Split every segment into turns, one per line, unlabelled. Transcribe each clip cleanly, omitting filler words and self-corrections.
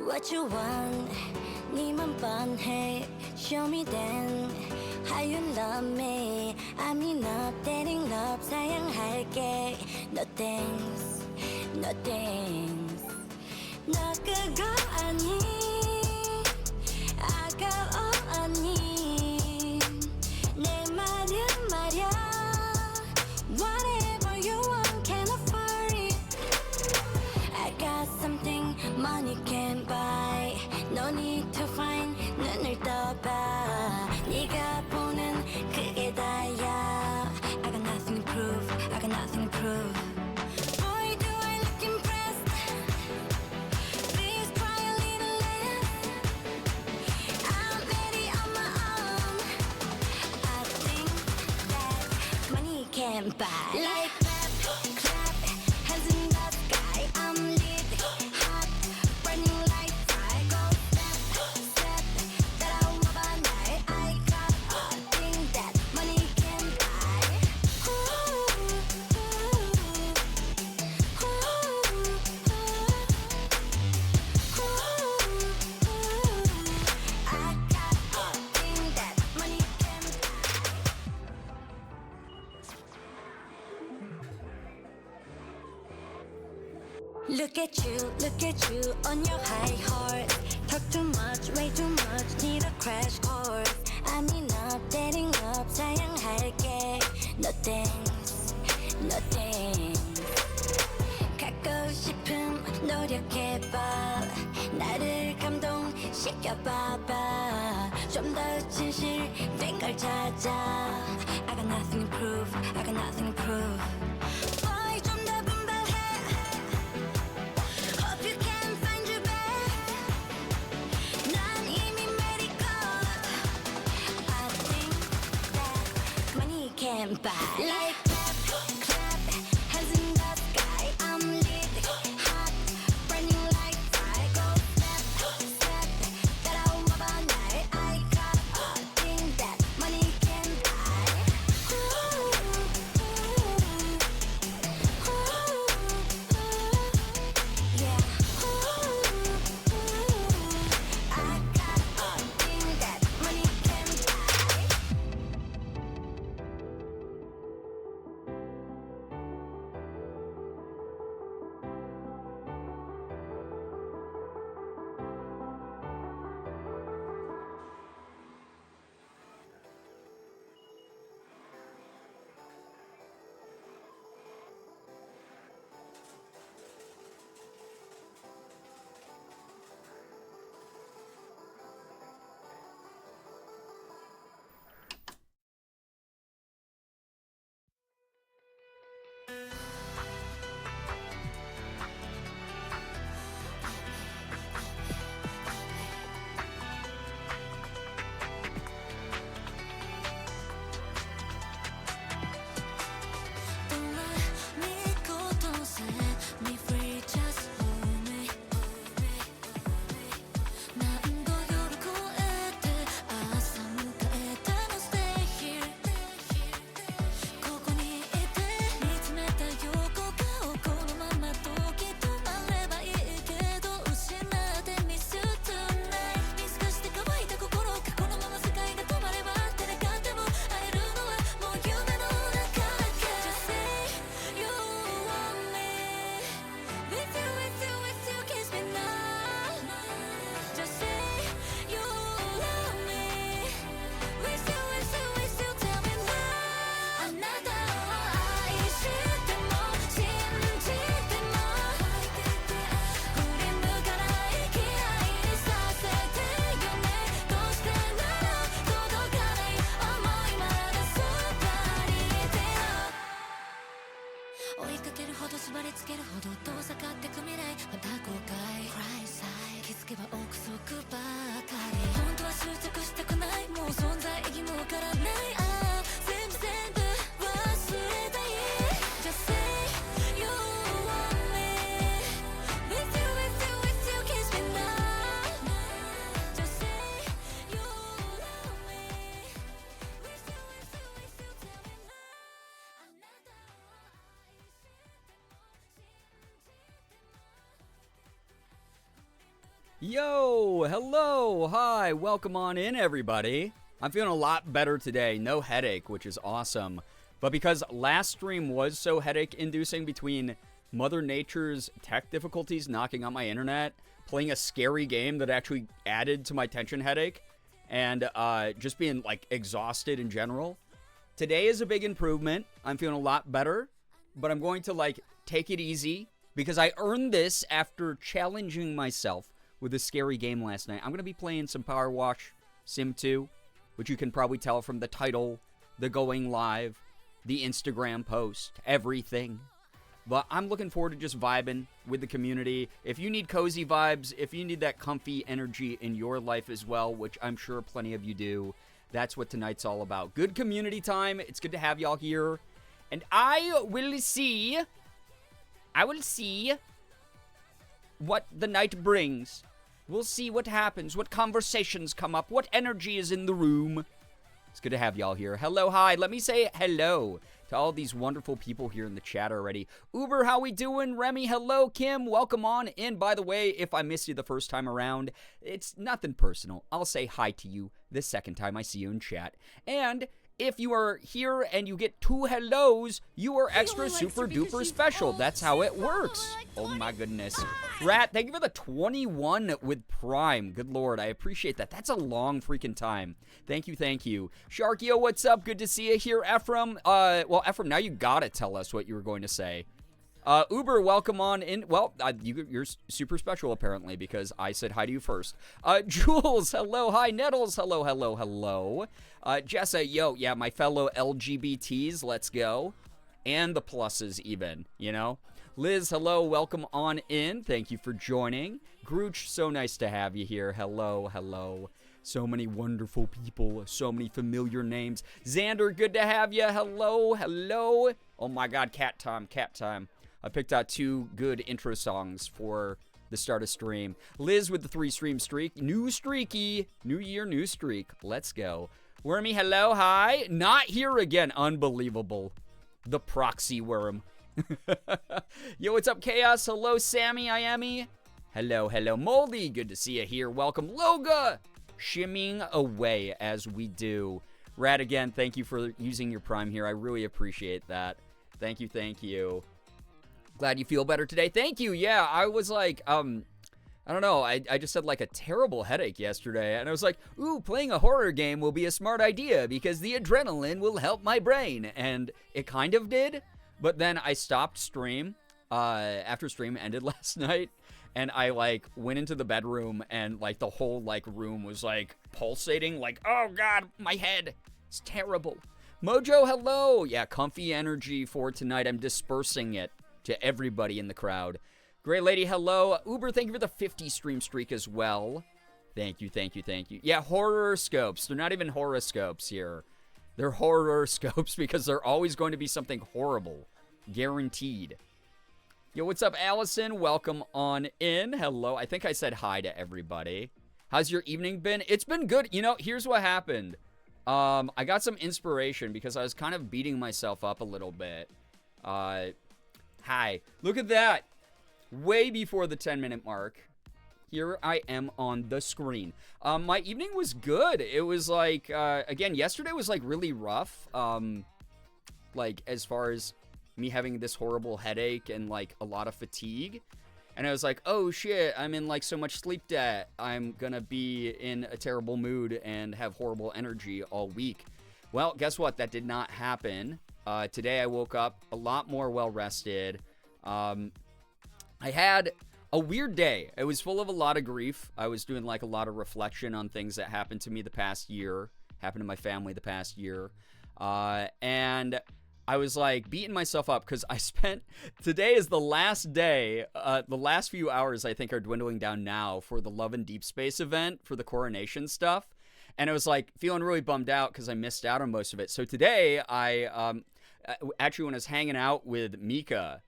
What you want 네만 뻔해 Show me then How you love me I'm enough dating love 사양할게 No thanks No thanks 나 그거 아니 아까워 아니 내 말은 말야 Whatever you want can afford it I got something money can buy No need to find 눈을 떠봐 네가 보는 그게 다야 I got nothing to prove I got nothing to prove Boy do I look impressed Please try a little less I'm ready on my own I think that money can buy Like clap, clap, hands in the sky I'm lit, hot, burning like fire Go step, step, 따라와봐 날 I got a thing that money can buy I got a thing that money can buy Look at you on your high horse Talk too much, way too much Need a crash course I'm enough, dating up 사양할게 No thanks, no thanks 갖고 싶음 노력해봐 나를 감동시켜봐봐 좀 더 진실된 걸 찾아 I got nothing to prove, I got nothing to prove Boy 좀 더 분발해 Hope you can find your back 난 이미 ready go I think that money can buy Like clap, clap, hands in the sky I'm lit, hot, burning like fire Go step, step, 따라와봐 날 I got a thing that money can buy Yeah I got a thing that money can buy
Yo, hello, hi, welcome on in, everybody. I'm feeling a lot better today. No headache, which is awesome. But because last stream was so headache-inducing between Mother Nature's tech difficulties knocking out my internet, playing a scary game that actually added to my tension headache, and just being, like, exhausted in general, today is a big improvement. I'm feeling a lot better, but I'm going to, like, take it easy because I earned this after challenging myself with a scary game last night. I'm going to be playing some powerwash Sim 2, which you can probably tell from the title, the going live, the Instagram post, everything. But I'm looking forward to just vibing with the community. If you need cozy vibes, if you need that comfy energy in your life as well, which I'm sure plenty of you do, that's what tonight's all about. Good community time. It's good to have y'all here. And I will see what the night brings. We'll see what happens, what conversations come up, what energy is in the room. It's good to have y'all here. Hello, hi. Let me say hello to all these wonderful people here in the chat already. Uber, how we doing? Remy, hello. Kim, welcome on in. By the way, if I missed you the first time around, it's nothing personal. I'll say hi to you the second time I see you in chat. And if you are here and you get 2 hellos, you are extra super duper special. That's how it works. Oh my goodness. Rat, thank you for the 21 with Prime. Good Lord, I appreciate that. That's a long freaking time. Thank you, thank you. Sharkio, what's up? Good to see you here. Ephraim, well, Ephraim, now you gotta tell us what you were going to say. Uber, welcome on in. Well, you're super special, apparently, because I said hi to you first. Jules, hello. Hi, Nettles. Hello, hello, hello. Jessa, yo, yeah, my fellow LGBTs, let's go. And the pluses, even, you know. Liz, hello. Welcome on in. Thank you for joining. Grooch, so nice to have you here. Hello, hello. So many wonderful people. So many familiar names. Xander, good to have you. Hello, hello. Oh, my God, cat time, cat time. I picked out 2 good intro songs for the start of stream. Liz with the 3-stream streak. New streaky. New year, new streak. Let's go. Wormy, hello, hi. Not here again. Unbelievable. The proxy worm. Yo, what's up, Chaos? Hello, Sammy, Iami. Hello, hello, Moldy. Good to see you here. Welcome, Loga. Shimming away as we do. Rad, again, thank you for using your Prime here. I really appreciate that. Thank you, thank you. Glad you feel better today. Thank you. Yeah, I was like, I don't know. I just had like a terrible headache yesterday. And I was like, ooh, playing a horror game will be a smart idea because the adrenaline will help my brain. And it kind of did. But then I stopped stream after stream ended last night. And I like went into the bedroom and like the whole like room was like pulsating. Like, oh God, my head. It's terrible. Mojo, hello. Yeah, comfy energy for tonight. I'm dispersing it to everybody in the crowd. Great Lady, hello. Uber, thank you for the 50 stream streak as well. Thank you, thank you, thank you. Yeah, horoscopes. They're not even horoscopes here. They're horoscopes because they're always going to be something horrible. Guaranteed. Yo, what's up, Allison? Welcome on in. Hello. I think I said hi to everybody. How's your evening been? It's been good. You know, here's what happened. I got some inspiration because I was kind of beating myself up a little bit. Hi. Look at that. Way before the 10-minute mark. Here I am on the screen. My evening was good. It was like, again, yesterday was like really rough. Like as far as me having this horrible headache and like a lot of fatigue. And I was like, oh shit, I'm in like so much sleep debt. I'm gonna be in a terrible mood and have horrible energy all week. Well, guess what? That did not happen. Today I woke up a lot more well-rested. I had a weird day. It was full of a lot of grief. I was doing like a lot of reflection on things that happened to me the past year, happened to my family the past year. And I was like beating myself up because today is the last day, the last few hours I think are dwindling down now for the Love and Deep Space event for the coronation stuff. And I was like feeling really bummed out because I missed out on most of it. So today I, actually when I was hanging out with Mika,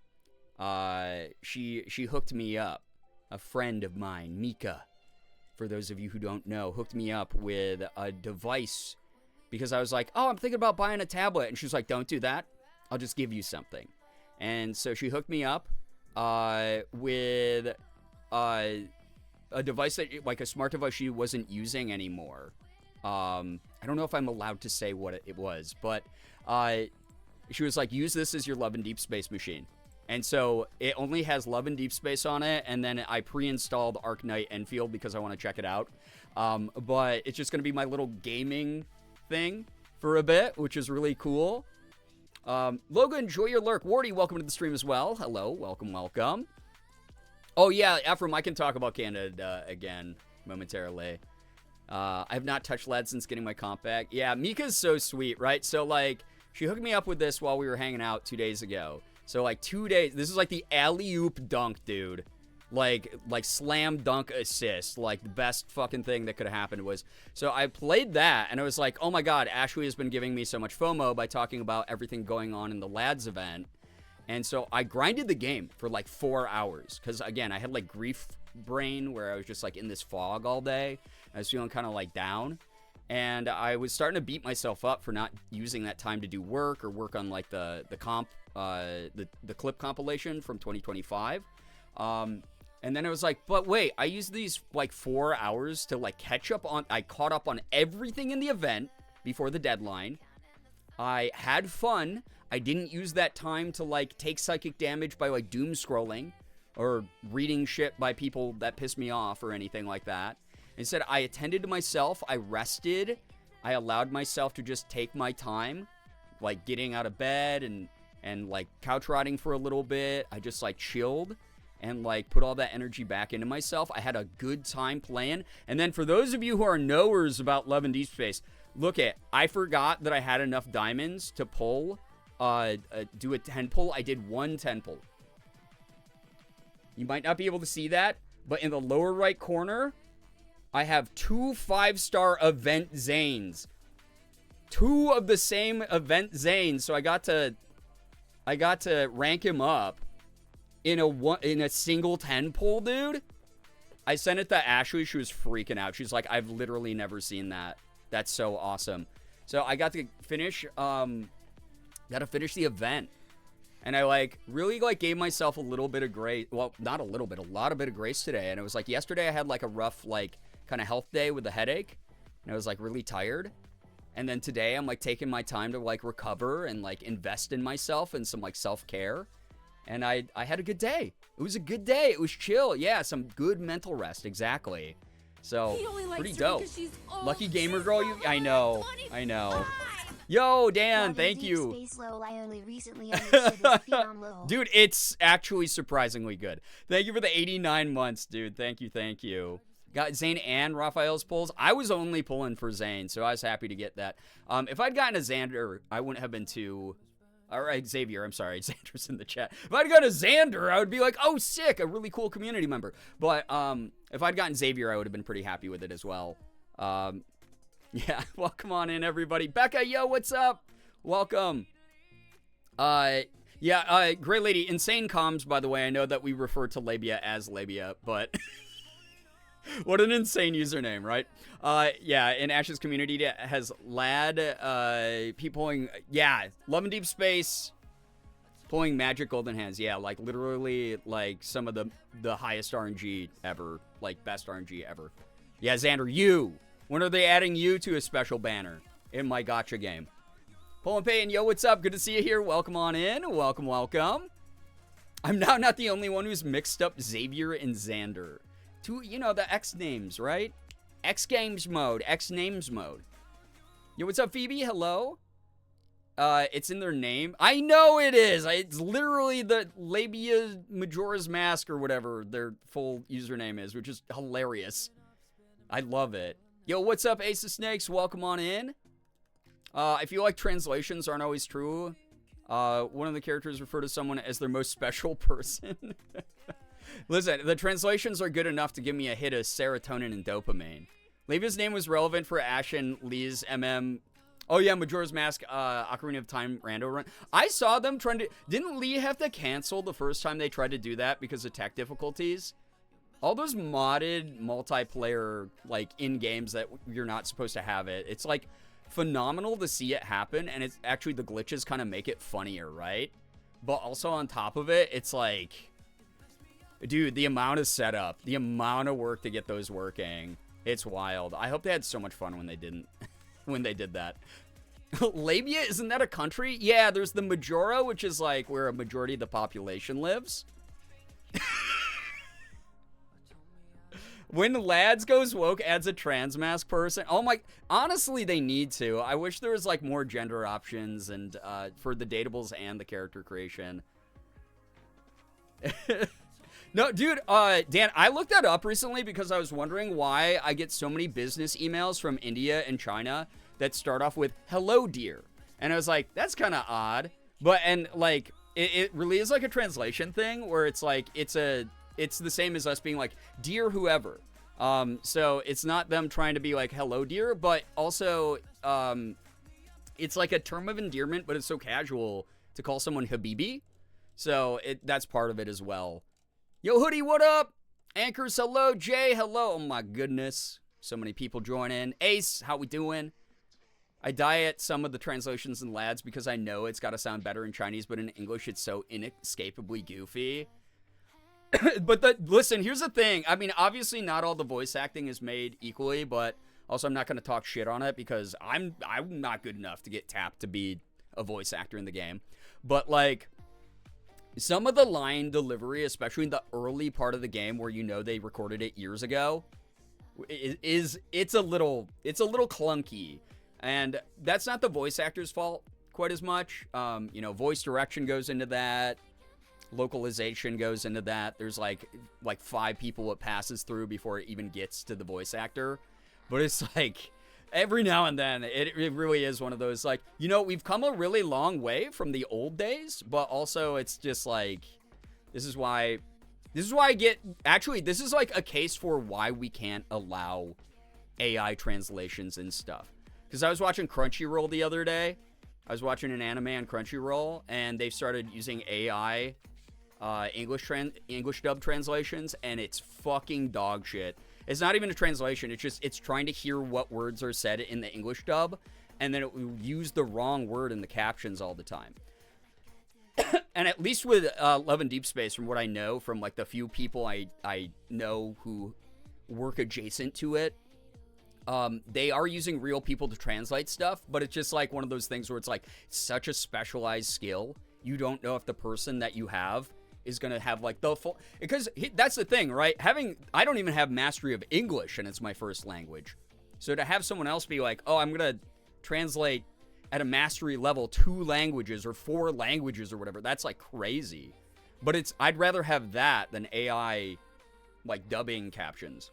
she hooked me up. A friend of mine, Mika, for those of you who don't know, hooked me up with a device because I was like, oh, I'm thinking about buying a tablet. And she was like, don't do that. I'll just give you something. And so she hooked me up with a device that, like a smart device she wasn't using anymore. I don't know if I'm allowed to say what it was, but she was like, use this as your Love and Deep Space machine. And so it only has Love and Deep Space on it, and then I pre-installed Arc Knight Enfield because I want to check it out. But it's just going to be my little gaming thing for a bit, which is really cool. Logan, enjoy your lurk. Wardy, welcome to the stream as well. Hello, welcome, welcome. Oh yeah, Ephraim, I can talk about Canada again momentarily. I have not touched LED since getting my comp back. Yeah, Mika's so sweet, right? So, like, she hooked me up with this while we were hanging out 2 days ago. So, like, 2 days. This is like the alley-oop dunk, dude. Like slam dunk assist. Like, the best fucking thing that could have happened was. So, I played that, and I was like, oh my god, Ashley has been giving me so much FOMO by talking about everything going on in the LADS event. And so, I grinded the game for like 4 hours. Because, again, I had like grief brain where I was just like in this fog all day. I was feeling kind of like down, and I was starting to beat myself up for not using that time to do work or work on like the clip compilation from 2025. And then I was like, but wait, I used these like 4 hours to like catch up on, I caught up on everything in the event before the deadline. I had fun. I didn't use that time to like take psychic damage by like doom scrolling or reading shit by people that pissed me off or anything like that. Instead, I attended to myself, I rested, I allowed myself to just take my time, like getting out of bed and like couch rotting for a little bit. I just like chilled and like put all that energy back into myself. I had a good time playing. And then for those of you who are knowers about Love and Deep Space, I forgot that I had enough diamonds to pull, do a 10 pull. I did one 10 pull. You might not be able to see that, but in the lower right corner, I have 2 5-star event Zanes. 2 of the same event Zanes. So I got to rank him up in a single 10 pull, dude. I sent it to Ashley. She was freaking out. She's like, I've literally never seen that. That's so awesome. So I got to finish the event. And I like really like gave myself a little bit of grace. Well, not a little bit, a lot of bit of grace today. And it was like yesterday I had like a rough like kind of health day with a headache, and I was like really tired. And then today I'm like taking my time to like recover and like invest in myself and some like self-care. And I had a good day. It was a good day. It was chill. Yeah, some good mental rest. Exactly. So pretty dope. Lucky gamer girl. I know. Yo, Dan, thank you. Dude, it's actually surprisingly good. Thank you for the 89 months, dude. Thank you. Got Zane and Raphael's pulls. I was only pulling for Zane, so I was happy to get that. If I'd gotten a Xander, I wouldn't have been too... All right, Xavier, I'm sorry. Xander's in the chat. If I'd gotten a Xander, I would be like, oh, sick, a really cool community member. But if I'd gotten Xavier, I would have been pretty happy with it as well. Yeah, welcome on in, everybody. Becca, yo, what's up? Welcome. Gray Lady, insane comms, by the way. I know that we refer to labia as labia, but... What an insane username, right? Yeah, in Ash's community has lad, people pulling, Love and Deep Space, pulling magic golden hands. Yeah, like literally like some of the highest RNG ever, like best RNG ever. Yeah, Xander, you. When are they adding you to a special banner in my gacha game? Paul and Payton, yo, what's up? Good to see you here. Welcome on in. Welcome. I'm now not the only one who's mixed up Xavier and Xander. Two, the X names, right? X Games mode, X names mode. Yo, what's up, Phoebe? Hello? It's in their name. I know it is. It's literally the Labia Majora's Mask or whatever their full username is, which is hilarious. I love it. Yo, what's up, Ace of Snakes? Welcome on in. I feel like translations aren't always true. One of the characters refer to someone as their most special person. Listen, the translations are good enough to give me a hit of serotonin and dopamine. Levi's name was relevant for Ash and Lee's MM. Oh, yeah, Majora's Mask, Ocarina of Time rando run. I saw them trying to... Didn't Lee have to cancel the first time they tried to do that because of tech difficulties? All those modded multiplayer, like, in-games that you're not supposed to have it. It's, like, phenomenal to see it happen, and it's actually the glitches kind of make it funnier, right? But also on top of it, it's, like... Dude, the amount of setup, the amount of work to get those working, it's wild. I hope they had so much fun when they didn't, when they did that. Labia, isn't that a country? Yeah, there's the Majora, which is like where a majority of the population lives. When Lads Goes Woke adds a trans mask person. Oh my, honestly, they need to. I wish there was like more gender options and for the datables and the character creation. No, dude, Dan, I looked that up recently because I was wondering why I get so many business emails from India and China that start off with "Hello, dear," and I was like, that's kind of odd. But and like, it really is like a translation thing where it's like it's the same as us being like "dear whoever." So it's not them trying to be like "hello, dear," but also it's like a term of endearment, but it's so casual to call someone Habibi. So that's part of it as well. Yo, Hoodie, what up? Anchors, hello. Jay, hello. Oh, my goodness. So many people join in. Ace, how we doing? I diet some of the translations in Lads because I know it's got to sound better in Chinese, but in English, it's so inescapably goofy. But listen, here's the thing. I mean, obviously, not all the voice acting is made equally, but also I'm not going to talk shit on it because I'm not good enough to get tapped to be a voice actor in the game. But, like, some of the line delivery, especially in the early part of the game where you know they recorded it years ago, it's a little clunky, and that's not the voice actor's fault quite as much. You know, voice direction goes into that, localization goes into that. There's like 5 people it passes through before it even gets to the voice actor, but it's like every now and then, it really is one of those, like, you know, we've come a really long way from the old days, but also it's just like, this is why I get, actually, this is like a case for why we can't allow AI translations and stuff. Because I was watching Crunchyroll the other day. I was watching an anime on Crunchyroll, and they've started using AI English dub translations, and it's fucking dog shit. It's not even a translation. It's trying to hear what words are said in the English dub, and then it will use the wrong word in the captions all the time. And at least with Love and Deep Space, from what I know, from like the few people I know who work adjacent to it, they are using real people to translate stuff, but it's just like one of those things where it's like such a specialized skill. You don't know if the person that you have is going to have like the full, because that's the thing, right? I don't even have mastery of English, and it's my first language. So to have someone else be like, oh, I'm going to translate at a mastery level 2 languages or 4 languages or whatever, that's like crazy. But I'd rather have that than AI like dubbing captions.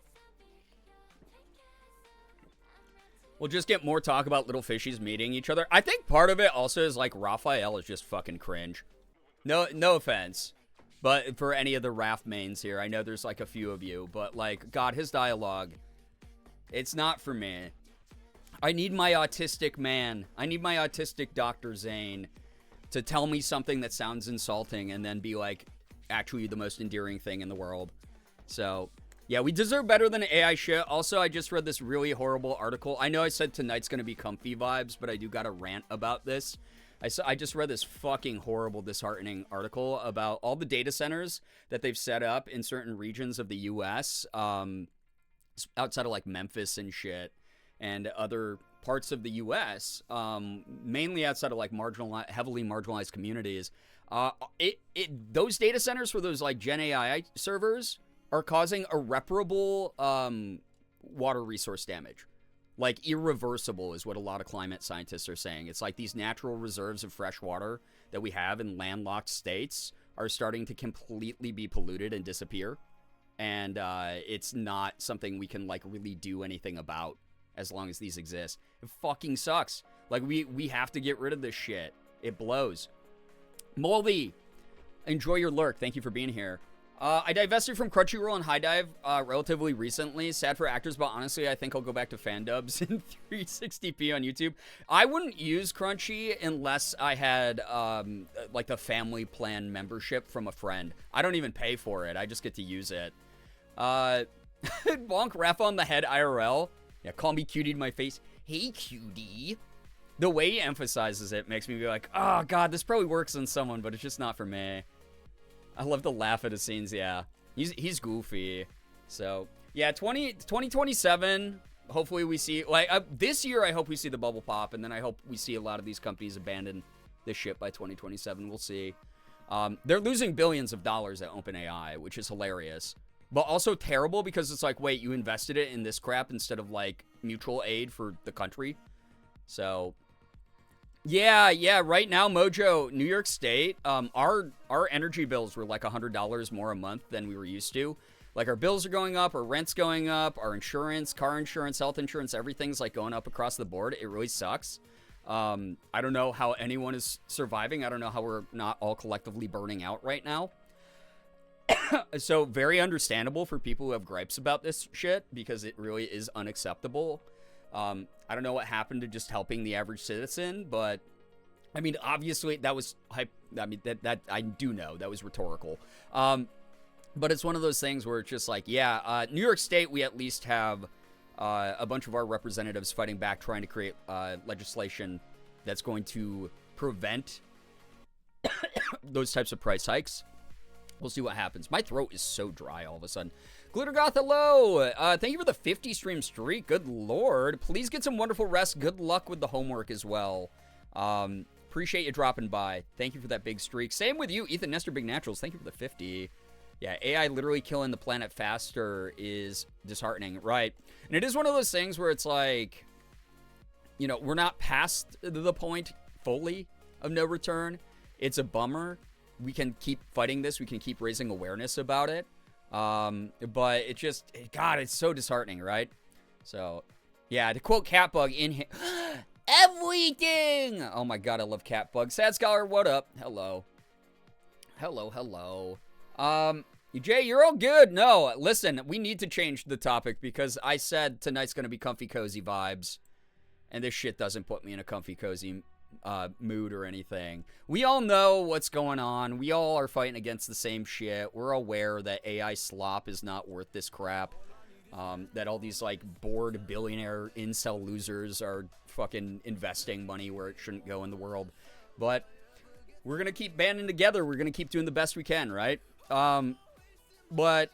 We'll just get more talk about little fishies meeting each other. I think part of it also is like Raphael is just fucking cringe. No offense. But for any of the Raph mains here, I know there's like a few of you, but like, God, his dialogue, it's not for me. I need my autistic man. I need my autistic Dr. Zane to tell me something that sounds insulting and then be like, actually the most endearing thing in the world. So, yeah, we deserve better than AI shit. Also, I just read this really horrible article. I know I said tonight's going to be comfy vibes, but I do got to rant about this. I just read this fucking horrible, disheartening article about all the data centers that they've set up in certain regions of the U.S., outside of like Memphis and shit, and other parts of the U.S., mainly outside of like heavily marginalized communities. Those data centers for those like Gen AI servers are causing irreparable water resource damage. Like, irreversible is what a lot of climate scientists are saying. It's like these natural reserves of fresh water that we have in landlocked states are starting to completely be polluted and disappear. And it's not something we can, like, really do anything about as long as these exist. It fucking sucks. Like, we have to get rid of this shit. It blows. Moldy, enjoy your lurk. Thank you for being here. I divested from Crunchyroll and High Dive relatively recently. Sad for actors, but honestly, I think I'll go back to fan dubs in 360p on YouTube. I wouldn't use Crunchy unless I had like the family plan membership from a friend. I don't even pay for it. I just get to use it. Bonk Raph on the head IRL. Yeah, call me cutie to my face. Hey, cutie. The way he emphasizes it makes me be like, oh, God, this probably works on someone, but it's just not for me. I love to laugh at his scenes, yeah. He's goofy. So, yeah, 2027, hopefully we see, like, this year I hope we see the bubble pop, and then I hope we see a lot of these companies abandon this shit by 2027. We'll see. They're losing billions of dollars at OpenAI, which is hilarious. But also terrible because it's like, wait, you invested it in this crap instead of, like, mutual aid for the country? So, yeah, right now, Mojo, New York State, our energy bills were like $100 more a month than we were used to. Like, our bills are going up, our rent's going up, our insurance, car insurance, health insurance, everything's, like, going up across the board. It really sucks. I don't know how anyone is surviving. I don't know how we're not all collectively burning out right now. So, very understandable for people who have gripes about this shit, because it really is unacceptable. I don't know what happened to just helping the average citizen, but, I mean, obviously, that was hype. I mean, that I do know. That was rhetorical. But it's one of those things where it's just like, yeah, New York State, we at least have a bunch of our representatives fighting back, trying to create legislation that's going to prevent those types of price hikes. We'll see what happens. My throat is so dry all of a sudden. Glittergoth, hello. Thank you for the 50 stream streak. Good lord. Please get some wonderful rest. Good luck with the homework as well. Appreciate you dropping by. Thank you for that big streak. Same with you, Ethan Nestor Big Naturals. Thank you for the 50. Yeah, AI literally killing the planet faster is disheartening, right? And it is one of those things where it's like, you know, we're not past the point fully of no return. It's a bummer. We can keep fighting this. We can keep raising awareness about it. But it just, God, it's so disheartening, right? So, yeah, to quote Catbug in here, everything! Oh my God, I love Catbug. Sad Scholar, what up? Hello. Hello. Jay, you're all good. No, listen, we need to change the topic because I said tonight's going to be comfy cozy vibes, and this shit doesn't put me in a comfy cozy mood or anything. We all know what's going on. We all are fighting against the same shit. We're aware that AI slop is not worth this crap. That all these, like, bored billionaire incel losers are fucking investing money where it shouldn't go in the world. But we're going to keep banding together. We're going to keep doing the best we can, right? But,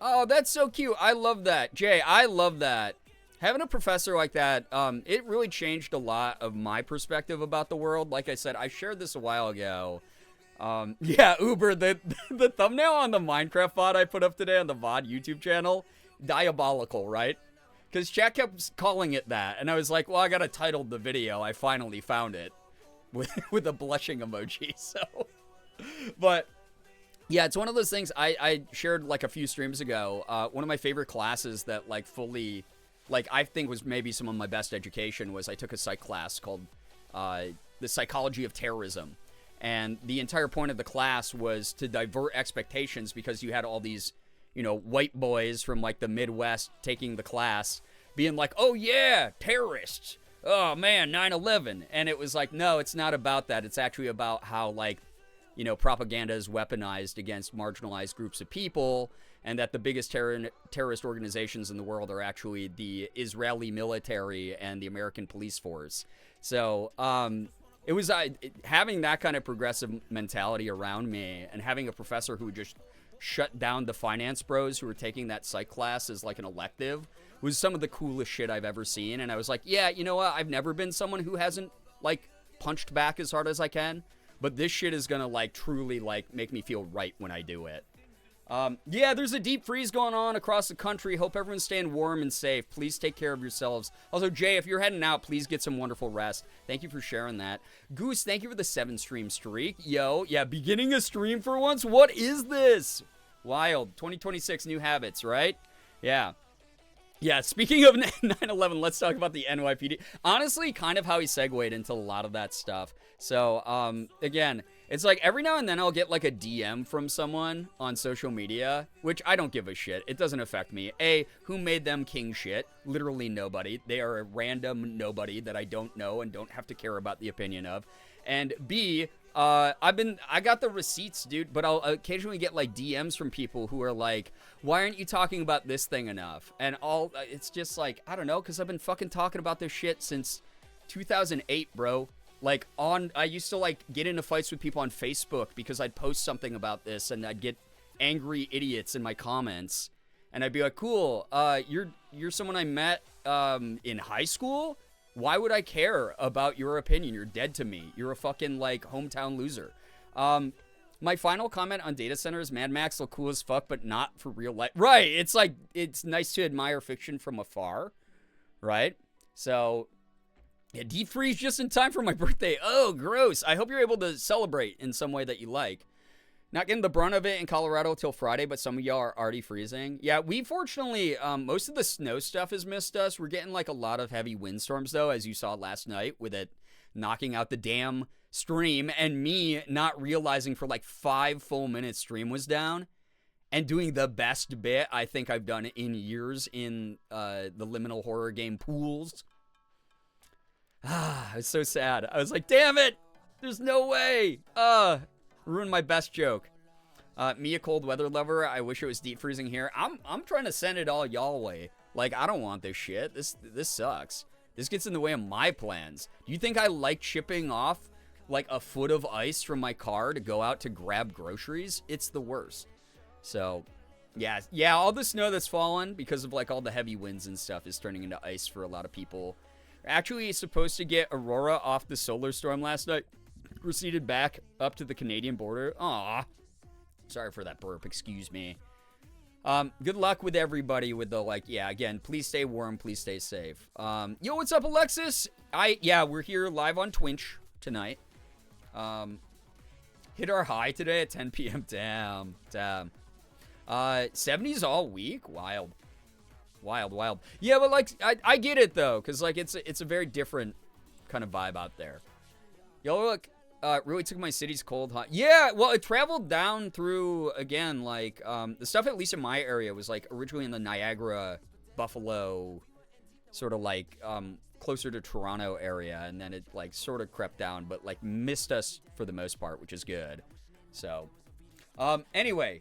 oh, that's so cute. I love that. Jay, I love that. Having a professor like that, it really changed a lot of my perspective about the world. Like I said, I shared this a while ago. Yeah, Uber, the thumbnail on the Minecraft VOD I put up today on the VOD YouTube channel, diabolical, right? Because chat kept calling it that, and I was like, well, I gotta title the video. I finally found it with a blushing emoji, so. But, yeah, it's one of those things I shared, like, a few streams ago. One of my favorite classes that, like, fully, like, I think was maybe some of my best education was I took a psych class called The Psychology of Terrorism. And the entire point of the class was to divert expectations because you had all these, you know, white boys from, like, the Midwest taking the class being like, oh, yeah, terrorists. Oh, man, 9/11. And it was like, no, it's not about that. It's actually about how, like, you know, propaganda is weaponized against marginalized groups of people, and that the biggest terrorist organizations in the world are actually the Israeli military and the American police force. So, it was having that kind of progressive mentality around me, and having a professor who would just shut down the finance bros who were taking that psych class as, like, an elective was some of the coolest shit I've ever seen. And I was like, yeah, you know what? I've never been someone who hasn't, like, punched back as hard as I can. But this shit is gonna, like, truly, like, make me feel right when I do it. Yeah, there's a deep freeze going on across the country. Hope everyone's staying warm and safe. Please take care of yourselves. Also, Jay, if you're heading out, please get some wonderful rest. Thank you for sharing that. Goose, thank you for the 7-stream streak. Yo, yeah, beginning a stream for once? What is this? Wild. 2026 new habits, right? Yeah. Yeah, speaking of 9/11, let's talk about the NYPD. Honestly, kind of how he segued into a lot of that stuff. So, again, it's like every now and then I'll get, like, a DM from someone on social media, which I don't give a shit. It doesn't affect me. A, who made them king shit? Literally nobody. They are a random nobody that I don't know and don't have to care about the opinion of. And B, I got the receipts, dude, but I'll occasionally get, like, DMs from people who are like, why aren't you talking about this thing enough? And it's just like, I don't know, because I've been fucking talking about this shit since 2008, bro. Like, I used to, like, get into fights with people on Facebook because I'd post something about this and I'd get angry idiots in my comments, and I'd be like, cool, you're someone I met in high school? Why would I care about your opinion? You're dead to me. You're a fucking, like, hometown loser. My final comment on data centers, Mad Max look cool as fuck, but not for real life. Right, it's like, it's nice to admire fiction from afar, right? So, yeah, deep freeze just in time for my birthday. Oh, gross. I hope you're able to celebrate in some way that you like. Not getting the brunt of it in Colorado till Friday, but some of y'all are already freezing. Yeah, we fortunately, most of the snow stuff has missed us. We're getting, like, a lot of heavy windstorms, though, as you saw last night, with it knocking out the damn stream, and me not realizing for, like, 5 full minutes stream was down, and doing the best bit I think I've done in years in the liminal horror game Pools. I was so sad. I was like, damn it! There's no way! Ruined my best joke. Me, a cold weather lover, I wish it was deep freezing here. I'm trying to send it all y'all way. Like, I don't want this shit. This sucks. This gets in the way of my plans. Do you think I like chipping off, like, a foot of ice from my car to go out to grab groceries? It's the worst. So, yeah, all the snow that's fallen because of, like, all the heavy winds and stuff is turning into ice for a lot of people. Actually, supposed to get Aurora off the solar storm last night. Proceeded back up to the Canadian border. Aw. Sorry for that burp. Excuse me. Good luck with everybody with the, like, yeah, again, please stay warm. Please stay safe. Yo, what's up, Alexis? Yeah, we're here live on Twitch tonight. Hit our high today at 10 p.m. Damn. 70s all week? Wild. Yeah, but, like, I get it, though, because, like, it's a very different kind of vibe out there. Yo, look, really took my city's cold hot. Yeah, well, it traveled down through, again, like, the stuff, at least in my area, was, like, originally in the Niagara, Buffalo, sort of, like, closer to Toronto area, and then it, like, sort of crept down, but, like, missed us for the most part, which is good. So, anyway,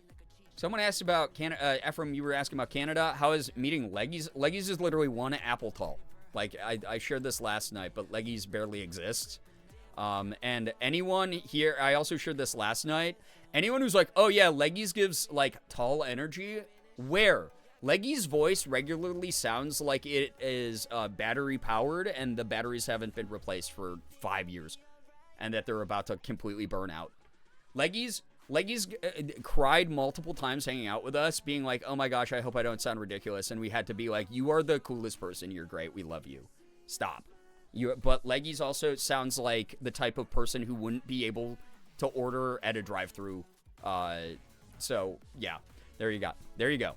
someone asked about Canada. Ephraim, you were asking about Canada. How is meeting Leggies? Leggies is literally one apple tall. Like, I shared this last night, but Leggies barely exists. And anyone here, I also shared this last night, anyone who's like, oh yeah, Leggies gives, like, tall energy, where? Leggy's voice regularly sounds like it is battery powered, and the batteries haven't been replaced for 5 years, and that they're about to completely burn out. Leggy's cried multiple times hanging out with us, being like, oh my gosh, I hope I don't sound ridiculous, and we had to be like, you are the coolest person, you're great, we love you. Stop. But Leggy's also sounds like the type of person who wouldn't be able to order at a drive-thru. So, yeah. There you go.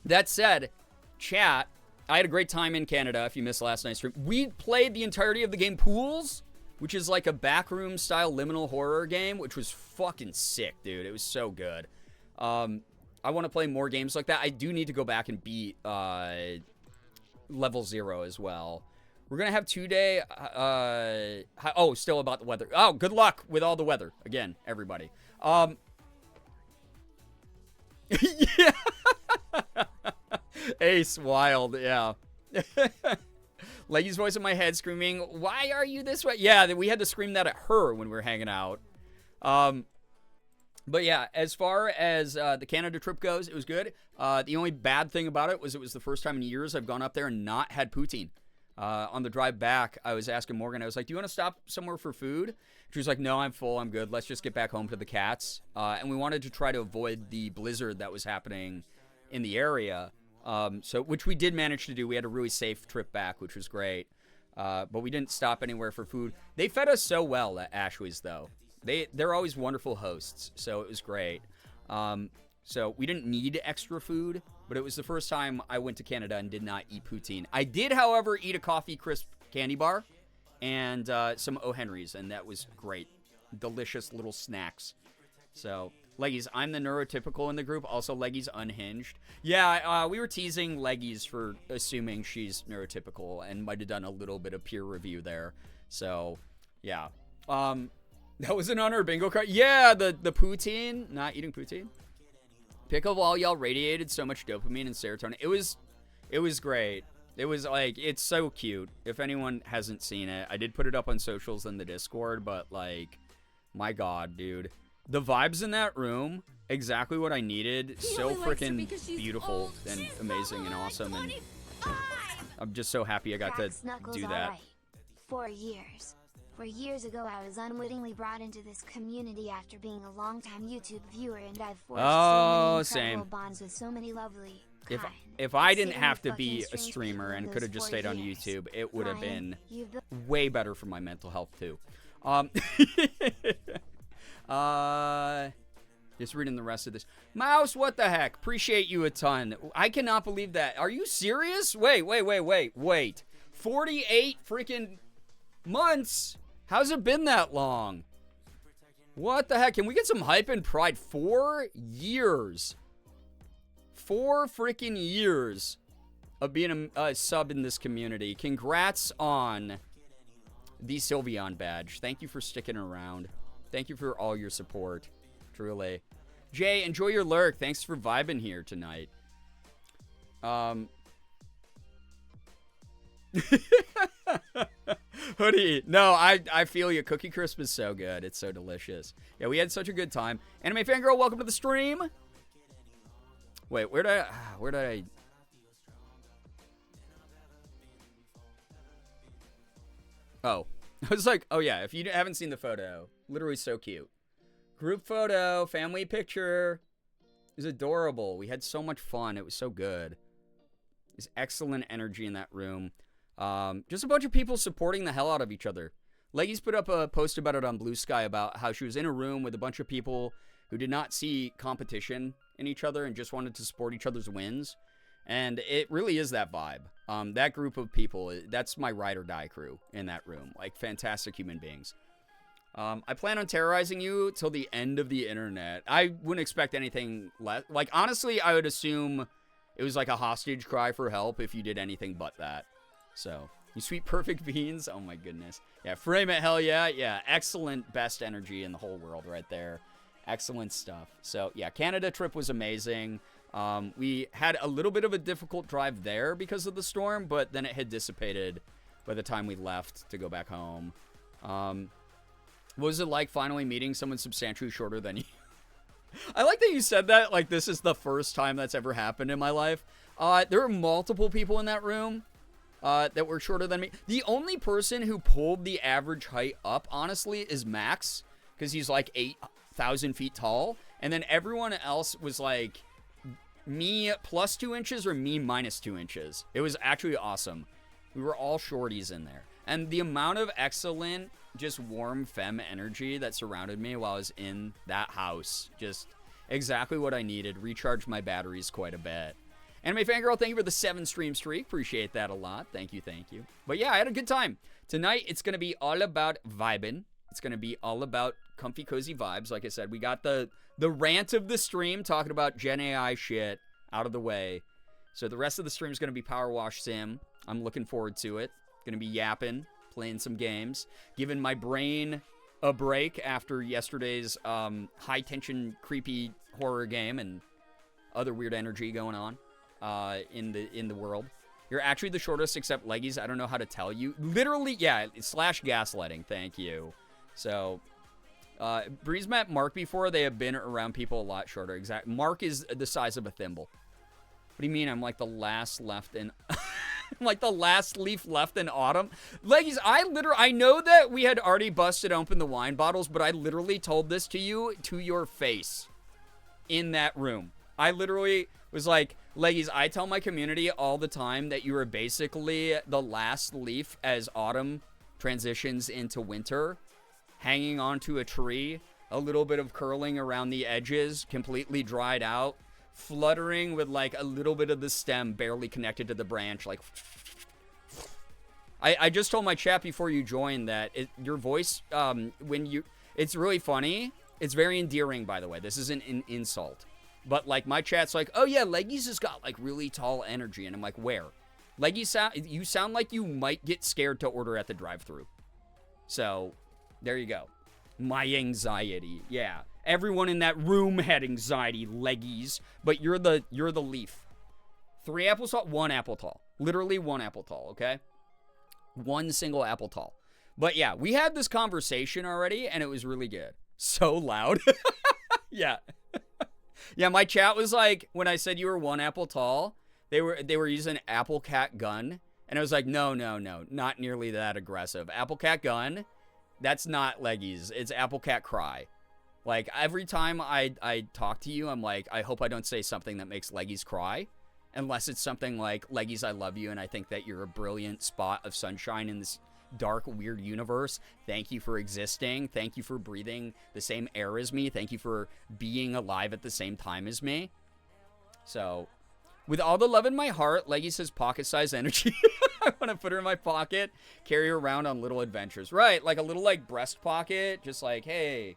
That said, chat, I had a great time in Canada, if you missed last night's stream. We played the entirety of the game Pools, which is like a backroom-style liminal horror game, which was fucking sick, dude. It was so good. I want to play more games like that. I do need to go back and beat Level 0 as well. We're going to have 2-day... still about the weather. Oh, good luck with all the weather. Again, everybody. Yeah. Ace, wild, yeah. Leggy's voice in my head screaming, why are you this way? Yeah, we had to scream that at her when we were hanging out. But yeah, as far as the Canada trip goes, it was good. The only bad thing about it was the first time in years I've gone up there and not had poutine. On the drive back, I was asking Morgan, I was like, do you want to stop somewhere for food? She was like, no, I'm full, I'm good. Let's just get back home to the cats. And we wanted to try to avoid the blizzard that was happening in the area. Which we did manage to do. We had a really safe trip back, which was great. But we didn't stop anywhere for food. They fed us so well at Ashwey's, though. They're always wonderful hosts, so it was great. So we didn't need extra food, but it was the first time I went to Canada and did not eat poutine. I did, however, eat a coffee crisp candy bar and some O. Henry's, and that was great. Delicious little snacks. So, Leggies, I'm the neurotypical in the group. Also, Leggies unhinged. Yeah, we were teasing Leggies for assuming she's neurotypical and might have done a little bit of peer review there. So, yeah. That was an honor bingo card. Yeah, the poutine. Not eating poutine. Pickleball, y'all radiated so much dopamine and serotonin. It was great. It was like, it's so cute. If anyone hasn't seen it, I did put it up on socials in the Discord, but like, my God, dude. The vibes in that room exactly what I needed.
He
So
only likes her
freaking
because she's
beautiful
old.
and
She's
amazing and
probably
awesome, and
25.
I'm just so happy I got to
Snuggles
do
all
that.
right. 4 years. 4 years ago, I was unwittingly brought into this community after being a longtime YouTube viewer, and I've forged
Oh,
so many incredible
same.
bonds with so many lovely,
If
kind,
if I didn't
exceedingly
have to
fucking
be a
strange
streamer
people in
and could have
those
just
4
stayed on
years.
YouTube, it would have
Ryan,
been
you've built
way better for my mental health too. Just reading the rest of this. Mouse, what the heck? Appreciate you a ton. I cannot believe that. Are you serious? Wait. 48 freaking months? How's it been that long? What the heck? Can we get some hype and pride? 4 years. 4 freaking years of being a sub in this community. Congrats on the Sylveon badge. Thank you for sticking around. Thank you for all your support. Truly. Jay, enjoy your lurk. Thanks for vibing here tonight. Hoodie. No, I feel you. Cookie Crisp is so good. It's so delicious. Yeah, we had such a good time. Anime Fangirl, welcome to the stream. Wait, where did I... Oh. I was like, oh yeah, if you haven't seen the photo, literally so cute. Group photo, family picture. It was adorable. We had so much fun. It was so good. There's excellent energy in that room. Just a bunch of people supporting the hell out of each other. Leggy's put up a post about it on Blue Sky about how she was in a room with a bunch of people who did not see competition in each other and just wanted to support each other's wins. And it really is that vibe. That group of people, that's my ride or die crew in that room. Like, fantastic human beings. I plan on terrorizing you till the end of the internet. I wouldn't expect anything less. Like, honestly, I would assume it was like a hostage cry for help if you did anything but that. So, you sweet perfect beans. Oh my goodness. Yeah, frame it, hell yeah. Yeah, excellent best energy in the whole world right there. Excellent stuff. So, yeah, Canada trip was amazing. We had a little bit of a difficult drive there because of the storm, but then it had dissipated by the time we left to go back home. What was it like finally meeting someone substantially shorter than you? I like that you said that like this is the first time that's ever happened in my life. There were multiple people in that room that were shorter than me. The only person who pulled the average height up, honestly, is Max, because he's like 8,000 feet tall. And then everyone else was like me plus 2 inches or me minus 2 inches. It was actually awesome. We were all shorties in there. And the amount of excellent, just warm femme energy that surrounded me while I was in that house. Just exactly what I needed. Recharged my batteries quite a bit. Anime Fangirl, thank you for the 7 stream streak. Appreciate that a lot. Thank you. But yeah, I had a good time. Tonight, it's going to be all about vibing. It's going to be all about comfy, cozy vibes. Like I said, we got the rant of the stream talking about Gen AI shit out of the way. So the rest of the stream is going to be Power Wash Sim. I'm looking forward to it. Going to be yapping, playing some games, giving my brain a break after yesterday's high-tension, creepy horror game and other weird energy going on in the world. You're actually the shortest except Leggies. I don't know how to tell you. Literally, yeah, / gaslighting. Thank you. So, Breeze met Mark before. They have been around people a lot shorter. Exactly. Mark is the size of a thimble. What do you mean? I'm like the last left in... like the last leaf left in autumn. Leggies, I know that we had already busted open the wine bottles, but I literally told this to you to your face in that room. I literally was like, Leggies, I tell my community all the time that you are basically the last leaf as autumn transitions into winter, hanging onto a tree, a little bit of curling around the edges, completely dried out, fluttering with like a little bit of the stem barely connected to the branch, like I just told my chat before you joined that your voice it's really funny. It's very endearing, by the way. This isn't an insult, but like my chat's like, oh yeah, Leggies has got like really tall energy, and I'm like, where? Leggies you sound like you might get scared to order at the drive-thru. So there you go. My anxiety, yeah. Everyone in that room had anxiety, Leggies, but you're the leaf. 3 apples tall, 1 apple tall. Literally 1 apple tall, okay? 1 single apple tall. But yeah, we had this conversation already, and it was really good. So loud. Yeah. Yeah, my chat was like, when I said you were 1 apple tall, they were using apple cat gun, and I was like, no, not nearly that aggressive. Apple cat gun, that's not leggies. It's apple cat cry. Like, every time I talk to you, I'm like, I hope I don't say something that makes leggies cry. Unless it's something like, leggies, I love you, and I think that you're a brilliant spot of sunshine in this dark, weird universe. Thank you for existing. Thank you for breathing the same air as me. Thank you for being alive at the same time as me. So, with all the love in my heart, Leggy says pocket-sized energy. I want to put her in my pocket, carry her around on little adventures. Right, like a little, like, breast pocket. Just like, hey,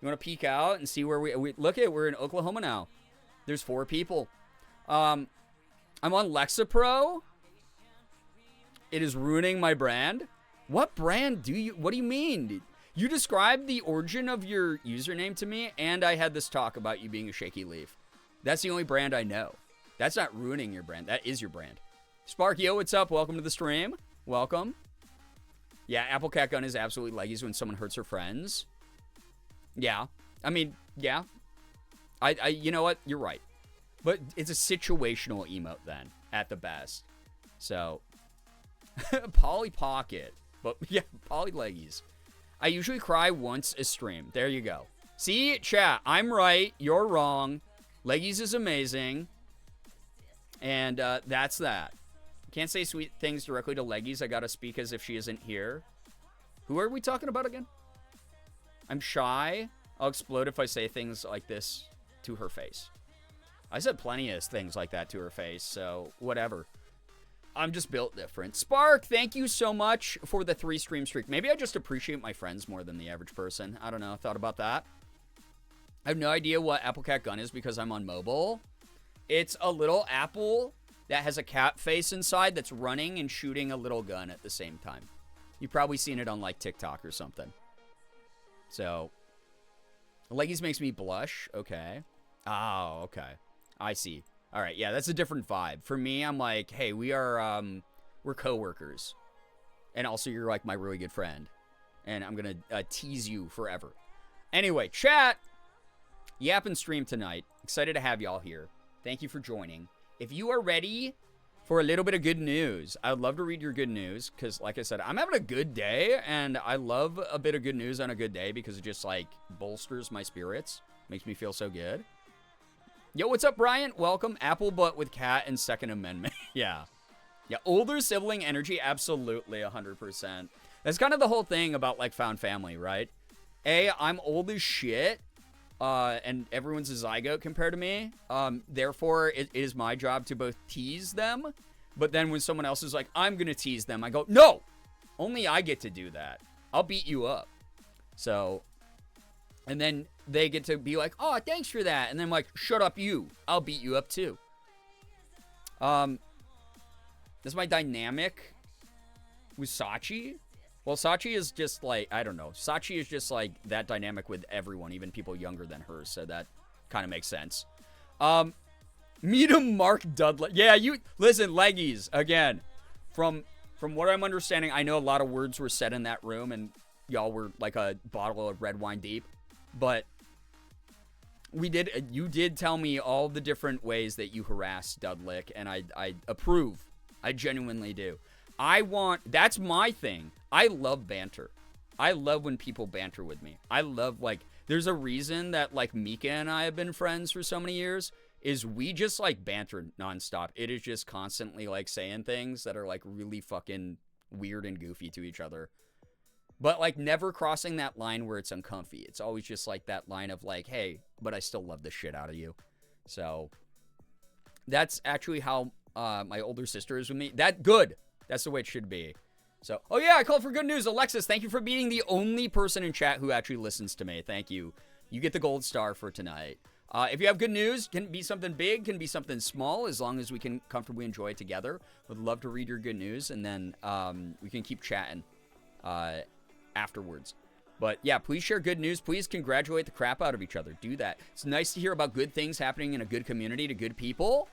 you want to peek out and see where we look at, we're in Oklahoma now. There's 4 people. I'm on Lexapro. It is ruining my brand. What brand what do you mean? You described the origin of your username to me, and I had this talk about you being a shaky leaf. That's the only brand I know. That's not ruining your brand. That is your brand. Sparkyo, what's up? Welcome to the stream. Welcome. Yeah, Apple Cat Gun is absolutely leggies when someone hurts her friends. Yeah. I mean, yeah. I you know what? You're right. But it's a situational emote then, at the best. So, Polly Pocket. But, yeah, Polly Leggies. I usually cry once a stream. There you go. See, chat, I'm right. You're wrong. Leggies is amazing. And that's that. Can't say sweet things directly to Leggies. I gotta speak as if she isn't here. Who are we talking about again? I'm shy. I'll explode if I say things like this to her face. I said plenty of things like that to her face, so whatever. I'm just built different. Spark, thank you so much for the 3 stream streak. Maybe I just appreciate my friends more than the average person. I don't know. I thought about that. I have no idea what Apple Cat Gun is because I'm on mobile. It's a little apple that has a cat face inside that's running and shooting a little gun at the same time. You've probably seen it on, like, TikTok or something. So, Leggies makes me blush. Okay. Oh, okay. I see. All right, yeah, that's a different vibe. For me, I'm like, hey, we're coworkers. And also, you're, like, my really good friend. And I'm going to tease you forever. Anyway, chat. Yap and stream tonight. Excited to have y'all here. Thank you for joining. If you are ready for a little bit of good news, I would love to read your good news. Because, like I said, I'm having a good day. And I love a bit of good news on a good day. Because it just, like, bolsters my spirits. Makes me feel so good. Yo, what's up, Brian? Welcome. Apple butt with cat and Second Amendment. Yeah. Yeah, older sibling energy, absolutely, 100%. That's kind of the whole thing about, like, found family, right? I'm old as shit, and everyone's a zygote compared to me. Therefore, it is my job to both tease them, but then when someone else is like, I'm gonna tease them, I go, no! Only I get to do that. I'll beat you up. So... And then they get to be like, oh, thanks for that. And then I'm like, shut up, you. I'll beat you up, too. This is my dynamic with Sachi. Well, Sachi is just like, I don't know. Sachi is just like that dynamic with everyone, even people younger than her. So that kind of makes sense. Meet him, Mark Dudley. Yeah, you, listen, Leggies, again. From what I'm understanding, I know a lot of words were said in that room, and y'all were like a bottle of red wine deep. But you did tell me all the different ways that you harass Dudlick, and I approve. I genuinely do. That's my thing. I love banter. I love when people banter with me. I love, like, there's a reason that, like, Mika and I have been friends for so many years, is we just, like, banter nonstop. It is just constantly, like, saying things that are, like, really fucking weird and goofy to each other. But, like, never crossing that line where it's uncomfy. It's always just, like, that line of, like, hey, but I still love the shit out of you. So, that's actually how my older sister is with me. Good. That's the way it should be. So, oh, yeah, I called for good news. Alexis, thank you for being the only person in chat who actually listens to me. Thank you. You get the gold star for tonight. If you have good news, can be something big, can be something small, as long as we can comfortably enjoy it together. Would love to read your good news, and then we can keep chatting afterwards. But yeah, please share good news. Please congratulate the crap out of each other. Do that. It's nice to hear about good things happening in a good community to good people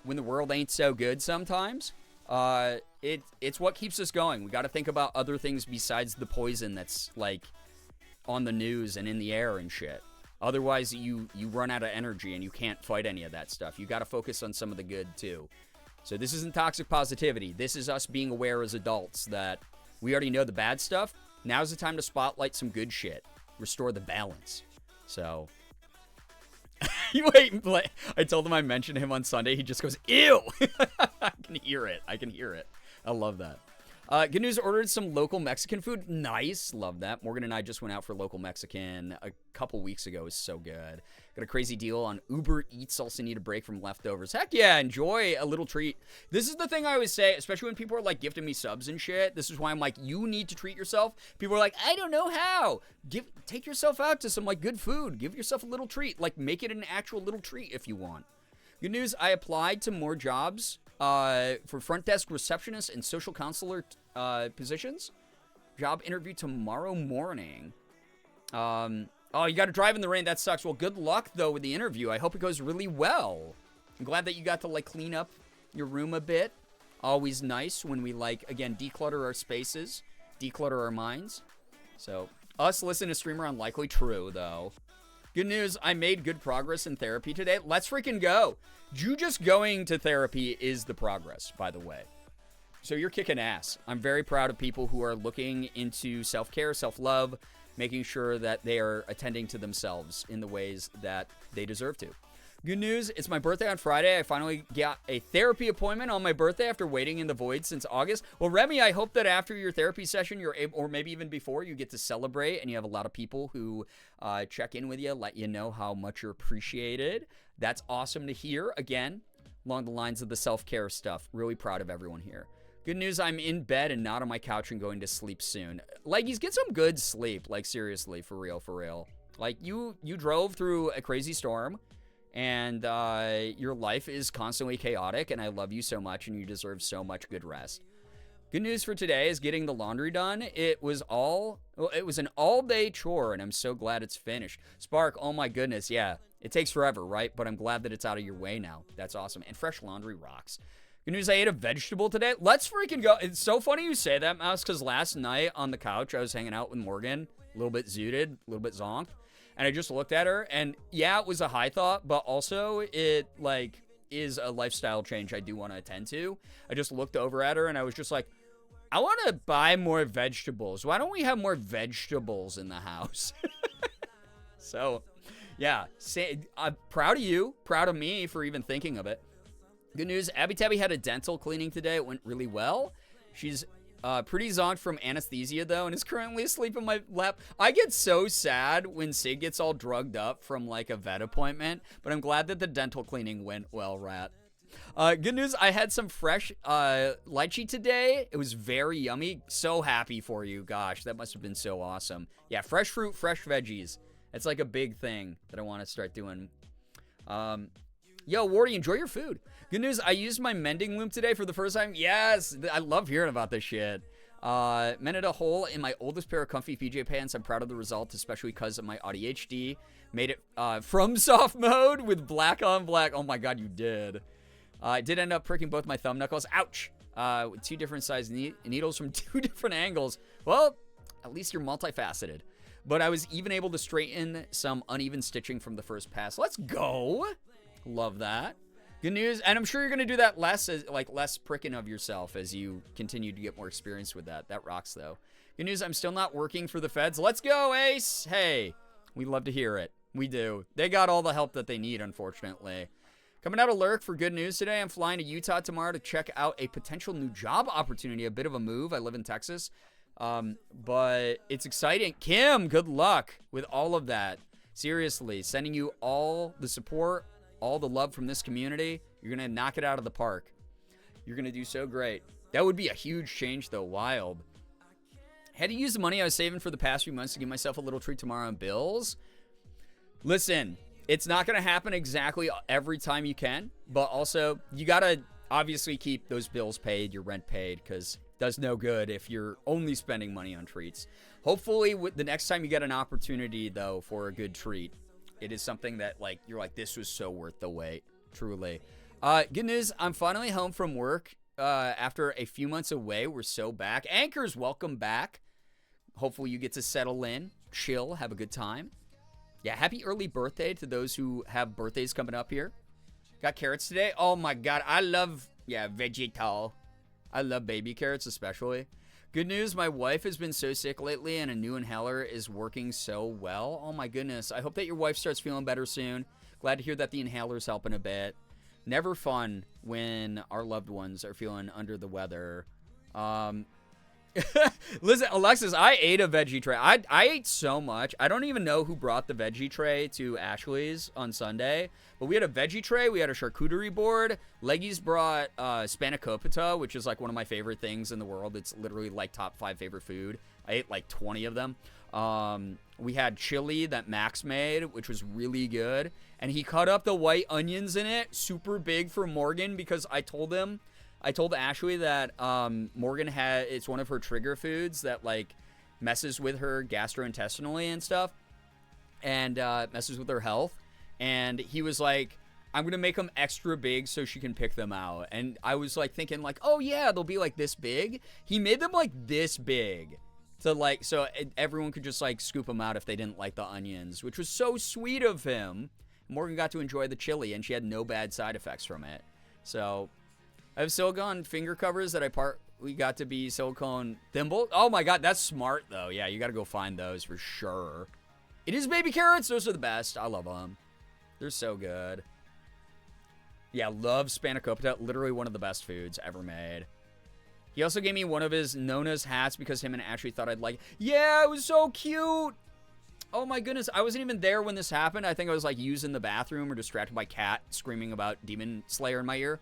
when the world ain't so good sometimes. It's what keeps us going. We got to think about other things besides the poison that's, like, on the news and in the air and shit. Otherwise, you run out of energy and you can't fight any of that stuff. You got to focus on some of the good, too. So this isn't toxic positivity. This is us being aware as adults that we already know the bad stuff. Now's the time to spotlight some good shit. Restore the balance. So... Wait, I told him I mentioned him on Sunday. He just goes, ew! I can hear it. I love that. Good news, ordered some local Mexican food. Nice. Love that. Morgan and I just went out for local Mexican a couple weeks ago. It was so good. Got a crazy deal on Uber Eats. Also need a break from leftovers. Heck yeah, enjoy a little treat. This is the thing I always say, especially when people are like gifting me subs and shit. This is why I'm like, you need to treat yourself. People are like, I don't know how. Take yourself out to some like good food. Give yourself a little treat. Like make it an actual little treat if you want. Good news, I applied to more jobs for front desk receptionist and social counselor positions. Job interview tomorrow morning. Oh, you got to drive in the rain. That sucks. Well, good luck, though, with the interview. I hope it goes really well. I'm glad that you got to, like, clean up your room a bit. Always nice when we, like, again, declutter our spaces, declutter our minds. So, us listening to streamer unlikely. True, though. Good news, I made good progress in therapy today. Let's freaking go. You just going to therapy is the progress, by the way. So you're kicking ass. I'm very proud of people who are looking into self-care, self-love, making sure that they are attending to themselves in the ways that they deserve to. Good news, it's my birthday on Friday. I finally got a therapy appointment on my birthday after waiting in the void since August. Well, Remy, I hope that after your therapy session, you're able, or maybe even before, you get to celebrate and you have a lot of people who check in with you, let you know how much you're appreciated. That's awesome to hear. Again, along the lines of the self-care stuff. Really proud of everyone here. Good news, I'm in bed and not on my couch and going to sleep soon. Leggies, get some good sleep. Like, seriously, for real, for real. Like, you drove through a crazy storm, and your life is constantly chaotic, and I love you so much, and you deserve so much good rest. Good news for today is getting the laundry done. It was an all-day chore, and I'm so glad it's finished. Spark, oh my goodness, yeah. It takes forever, right? But I'm glad that it's out of your way now. That's awesome. And fresh laundry rocks. Good news, I ate a vegetable today. Let's freaking go. It's so funny you say that, Mouse, because last night on the couch, I was hanging out with Morgan, a little bit zooted, a little bit zonked, and I just looked at her, and yeah, it was a high thought, but also it, like, is a lifestyle change I do want to attend to. I just looked over at her, and I was just like, I want to buy more vegetables. Why don't we have more vegetables in the house? So, yeah, I'm proud of you, proud of me for even thinking of it. Good news, Abby Tabby had a dental cleaning today. It went really well. She's pretty zonked from anesthesia, though, and is currently asleep in my lap. I get so sad when Sig gets all drugged up from, like, a vet appointment, but I'm glad that the dental cleaning went well, Rat. Good news, I had some fresh lychee today. It was very yummy. So happy for you. Gosh, that must have been so awesome. Yeah, fresh fruit, fresh veggies. It's like a big thing that I want to start doing. Yo, Wardy, enjoy your food. Good news, I used my mending loom today for the first time. Yes, I love hearing about this shit. Mended a hole in my oldest pair of comfy PJ pants. I'm proud of the result, especially because of my ADHD. Made it from soft mode with black on black. Oh my god, you did. I did end up pricking both my thumb knuckles. Ouch. With two different size needles from two different angles. Well, at least you're multifaceted. But I was even able to straighten some uneven stitching from the first pass. Let's go. Love that. Good news, and I'm sure you're going to do that less pricking of yourself as you continue to get more experience with that. That rocks, though. Good news, I'm still not working for the feds. Let's go, Ace! Hey, we love to hear it. We do. They got all the help that they need, unfortunately. Coming out of Lurk for good news today. I'm flying to Utah tomorrow to check out a potential new job opportunity. A bit of a move. I live in Texas. But it's exciting. Kim, good luck with all of that. Seriously, sending you all the support, all the love from this community. You're going to knock it out of the park. You're going to do so great. That would be a huge change, though. Wild. Had to use the money I was saving for the past few months to give myself a little treat tomorrow on bills. Listen, it's not going to happen exactly every time you can, but also you got to obviously keep those bills paid, your rent paid, because it does no good if you're only spending money on treats. Hopefully, the next time you get an opportunity, though, for a good treat, it is something that, like, you're like, this was so worth the wait, truly. Good news, I'm finally home from work after a few months away. We're so back. Anchors, welcome back. Hopefully you get to settle in, chill, have a good time. Yeah, happy early birthday to those who have birthdays coming up here. Got carrots today. Oh my god, I love, vegetal. I love baby carrots especially. Good news, my wife has been so sick lately and a new inhaler is working so well. Oh my goodness, I hope that your wife starts feeling better soon. Glad to hear that the inhaler's helping a bit. Never fun when our loved ones are feeling under the weather. Listen, Alexis, I ate a veggie tray. I ate so much. I don't even know who brought the veggie tray to Ashley's on Sunday. But we had a veggie tray. We had a charcuterie board. Leggy's brought spanakopita, which is like one of my favorite things in the world. It's literally like top 5 favorite food. I ate like 20 of them. We had chili that Max made, which was really good. And he cut up the white onions in it, super big for Morgan, because I told Ashley that Morgan it's one of her trigger foods that like messes with her gastrointestinally and stuff, and messes with her health. And he was like, I'm gonna make them extra big so she can pick them out. And I was like thinking like, oh yeah, they'll be like this big. He made them like this big to like so everyone could just like scoop them out if they didn't like the onions, which was so sweet of him. Morgan got to enjoy the chili and she had no bad side effects from it. So I have silicone finger covers that we got to be silicone thimble. Oh my god, that's smart though. Yeah, you got to go find those for sure. It is baby carrots. Those are the best. I love them. They're so good. Yeah, love spanakopita. Literally one of the best foods ever made. He also gave me one of his Nona's hats because him and Ashley thought I'd like it. Yeah, it was so cute. Oh my goodness. I wasn't even there when this happened. I think I was like using the bathroom or distracted by Cat screaming about Demon Slayer in my ear.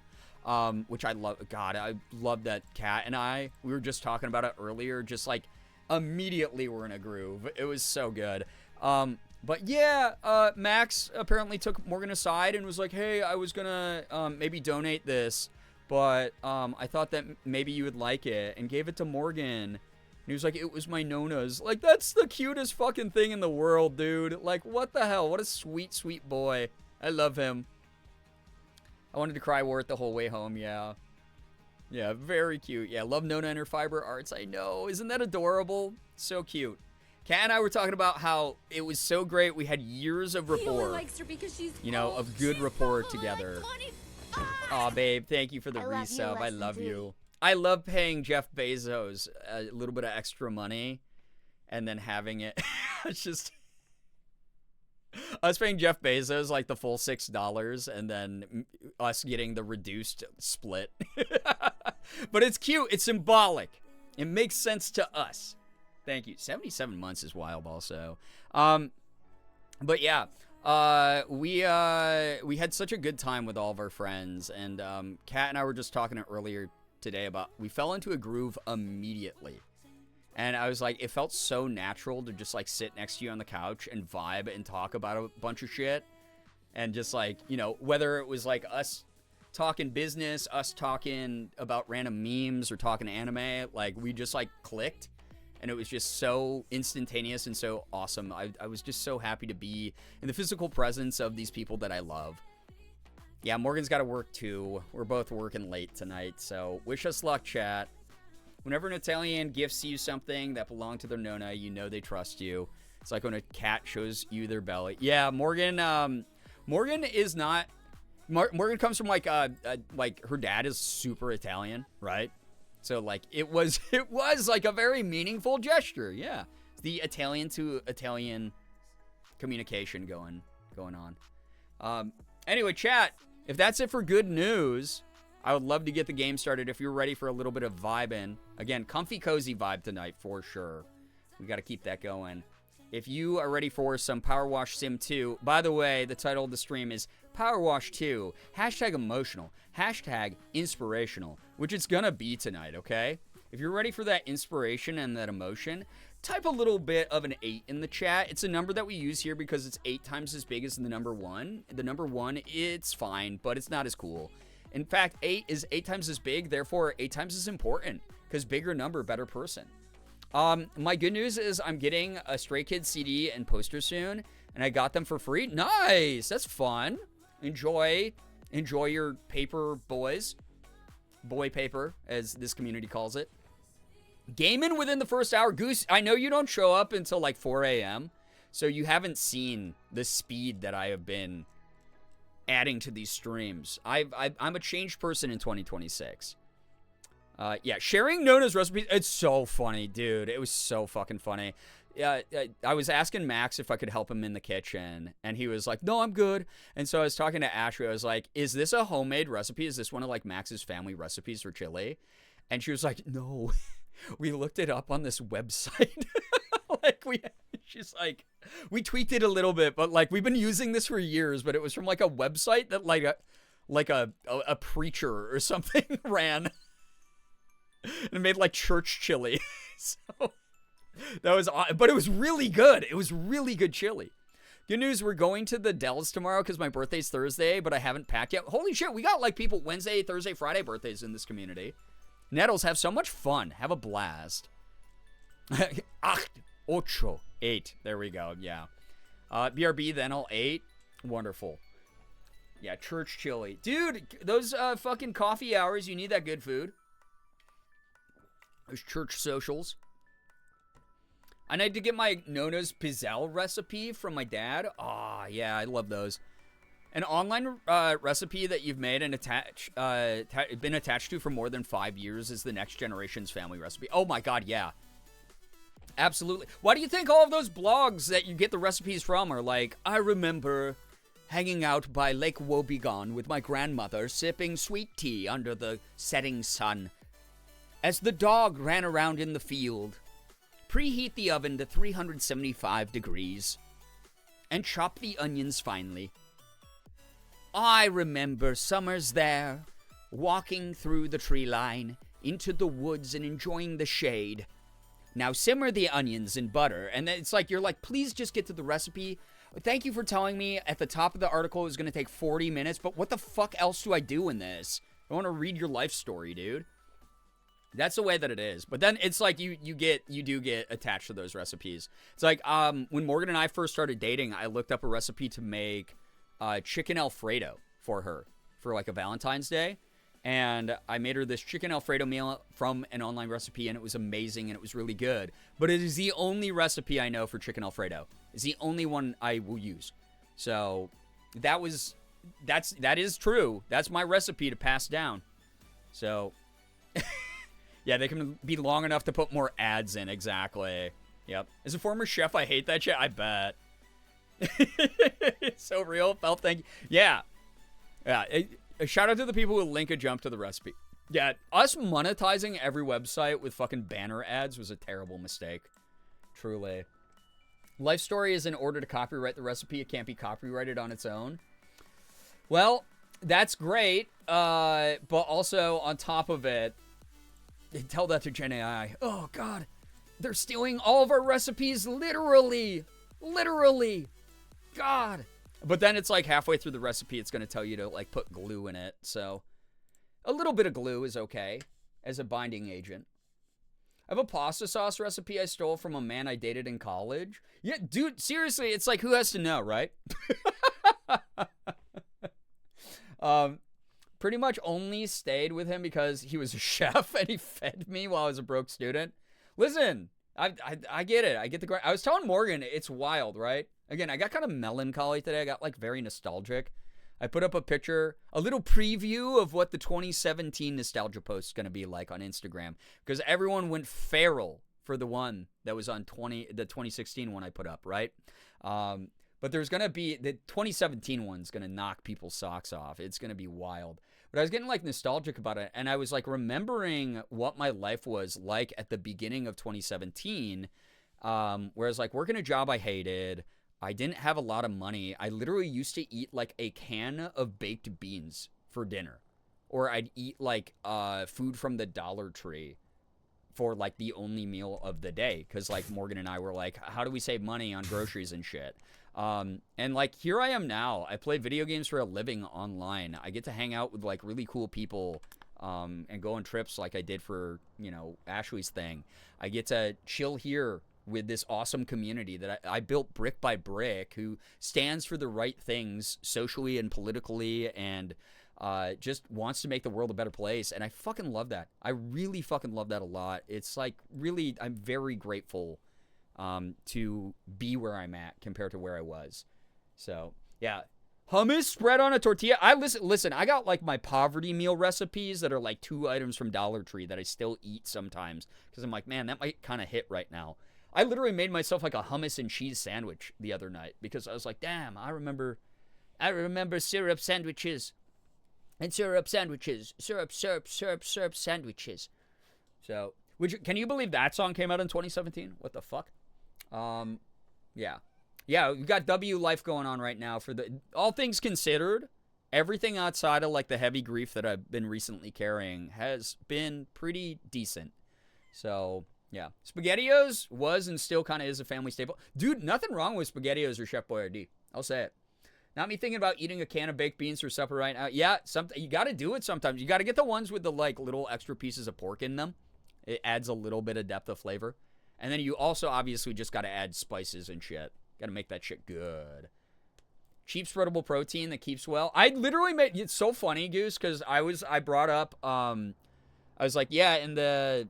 Which I love. God, I love that Cat and we were just talking about it earlier. Just like immediately we're in a groove. It was so good. But yeah, Max apparently took Morgan aside and was like, hey, I was gonna maybe donate this, but I thought that maybe you would like it, and gave it to Morgan. And he was like, it was my Nona's. Like, that's the cutest fucking thing in the world, dude. Like, what the hell? What a sweet, sweet boy. I love him. I wanted to cry Wart the whole way home, yeah. Yeah, very cute. Yeah, love Nona and her fiber arts, I know. Isn't that adorable? So cute. Kat and I were talking about how it was so great. We had years of rapport, of good rapport together. Aw, babe, thank you for the resub. I love you. I love paying Jeff Bezos a little bit of extra money and then having it. It's just... us paying Jeff Bezos like the full $6 and then us getting the reduced split. But it's cute. It's symbolic. It makes sense to us. Thank you. 77 months is wild also. But yeah, we had such a good time with all of our friends, and Kat and I were just talking earlier today about we fell into a groove immediately. And I was like, it felt so natural to just like sit next to you on the couch and vibe and talk about a bunch of shit. And just like, whether it was like us talking business, us talking about random memes or talking anime, like we just like clicked. And it was just so instantaneous and so awesome. I was just so happy to be in the physical presence of these people that I love. Yeah, Morgan's got to work too. We're both working late tonight, so wish us luck, chat. Whenever an Italian gifts you something that belonged to their Nona, you know they trust you. It's like when a cat shows you their belly. Yeah, Morgan is not... Morgan comes from like her dad is super Italian, right? So like it was like a very meaningful gesture. Yeah. The Italian to Italian communication going on. Anyway, chat, if that's it for good news, I would love to get the game started if you're ready for a little bit of vibing. Again, comfy cozy vibe tonight for sure. We got to keep that going. If you are ready for some Power Wash Sim 2, by the way, the title of the stream is Power Wash 2, #emotional, #inspirational, which it's gonna be tonight, okay? If you're ready for that inspiration and that emotion, type a little bit of an 8 in the chat. It's a number that we use here because it's 8 times as big as the number 1. The number 1, it's fine, but it's not as cool. In fact, 8 is 8 times as big, therefore 8 times as important, because bigger number, better person. My good news is I'm getting a Stray Kids CD and poster soon, and I got them for free. Nice! That's fun. Enjoy your paper, boys. Boy paper, as this community calls it. Gaming within the first hour. Goose, I know you don't show up until like 4 a.m., So you haven't seen the speed that I have been adding to these streams. I'm a changed person in 2026. Yeah, sharing Nona's recipes, it's so funny, dude. It was so fucking funny. Yeah, I was asking Max if I could help him in the kitchen, and he was like, no, I'm good. And so I was talking to Ashley. I was like, is this a homemade recipe? Is this one of, like, Max's family recipes for chili? And she was like, no. We looked it up on this website. She's like, we tweaked it a little bit, but, like, we've been using this for years, but it was from, like, a website that, like a preacher or something ran. And made, like, church chili. So, that was, but it was really good. It was really good chili. Good news, we're going to the Dells tomorrow because my birthday's Thursday, but I haven't packed yet. Holy shit, we got, like, people Wednesday, Thursday, Friday birthdays in this community. Nettles, have so much fun. Have a blast. Acht, ocho, 8. There we go, yeah. BRB, then I'll 8. Wonderful. Yeah, church chili. Dude, those fucking coffee hours, you need that good food. Those church socials. I need to get my Nona's Pizzelle recipe from my dad. Ah, yeah, I love those. An online recipe that you've made and been attached to for more than 5 years is the next generation's family recipe. Oh my god, yeah. Absolutely. Why do you think all of those blogs that you get the recipes from are like, I remember hanging out by Lake Wobegon with my grandmother, sipping sweet tea under the setting sun, as the dog ran around in the field. Preheat the oven to 375 degrees and chop the onions finely. I remember summers there, walking through the tree line into the woods and enjoying the shade. Now simmer the onions in butter. And it's like, you're like, please just get to the recipe. Thank you for telling me at the top of the article it was going to take 40 minutes, but what the fuck else do I do in this? I want to read your life story, dude. That's the way that it is. But then it's like you do get attached to those recipes. It's like when Morgan and I first started dating, I looked up a recipe to make chicken Alfredo for her for like a Valentine's Day. And I made her this chicken Alfredo meal from an online recipe, and it was amazing and it was really good. But it is the only recipe I know for chicken Alfredo. It's the only one I will use. So that is true. That's my recipe to pass down. So yeah, they can be long enough to put more ads in. Exactly. Yep. As a former chef, I hate that shit. I bet. It's so real. Phelps, thank you. Yeah. Yeah. A shout out to the people who link a jump to the recipe. Yeah. Us monetizing every website with fucking banner ads was a terrible mistake. Truly. Life story is in order to copyright the recipe. It can't be copyrighted on its own. Well, that's great. But also on top of it, tell that to Gen AI. Oh, God. They're stealing all of our recipes, literally. Literally. God. But then it's like halfway through the recipe, it's going to tell you to, like, put glue in it. So a little bit of glue is okay as a binding agent. I have a pasta sauce recipe I stole from a man I dated in college. Yeah, dude, seriously, it's like, who has to know, right? Pretty much only stayed with him because he was a chef and he fed me while I was a broke student. Listen, I get it. I get the grind. I was telling Morgan, it's wild, right? Again, I got kind of melancholy today. I got like very nostalgic. I put up a picture, a little preview of what the 2017 nostalgia post is going to be like on Instagram, because everyone went feral for the one that was on the 2016 one I put up, right? But there's going to be, the 2017 one's going to knock people's socks off. It's going to be wild. But I was getting like nostalgic about it, and I was like remembering what my life was like at the beginning of 2017, where I was like working a job I hated. I didn't have a lot of money. I literally used to eat like a can of baked beans for dinner. Or I'd eat like food from the Dollar Tree for like the only meal of the day. Because like Morgan and I were like, how do we save money on groceries and shit? And like here I am now. I play video games for a living online. I get to hang out with like really cool people and go on trips like I did for, you know, Ashley's thing. I get to chill here with this awesome community that I built brick by brick, who stands for the right things socially and politically, and just wants to make the world a better place. And I fucking love that. I really fucking love that a lot. It's like really, I'm very grateful to be where I'm at compared to where I was. So, yeah. Hummus spread on a tortilla. Listen, I got like my poverty meal recipes that are like 2 items from Dollar Tree that I still eat sometimes because I'm like, man, that might kind of hit right now. I literally made myself like a hummus and cheese sandwich the other night because I was like, damn, I remember syrup sandwiches and syrup sandwiches, syrup sandwiches. So, can you believe that song came out in 2017? What the fuck? Yeah. Yeah, we've got W life going on right now. All things considered, everything outside of like the heavy grief that I've been recently carrying has been pretty decent. So, yeah. SpaghettiOs was and still kind of is a family staple. Dude, nothing wrong with SpaghettiOs or Chef Boyardee. I'll say it. Not me thinking about eating a can of baked beans for supper right now. Yeah, you got to do it sometimes. You got to get the ones with the like little extra pieces of pork in them. It adds a little bit of depth of flavor. And then you also obviously just got to add spices and shit. Got to make that shit good. Cheap spreadable protein that keeps well. I literally made, it's so funny, Goose, because I brought up, I was like, yeah, in the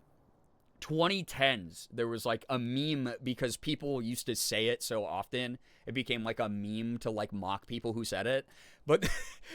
2010s, there was like a meme because people used to say it so often. It became like a meme to like mock people who said it. But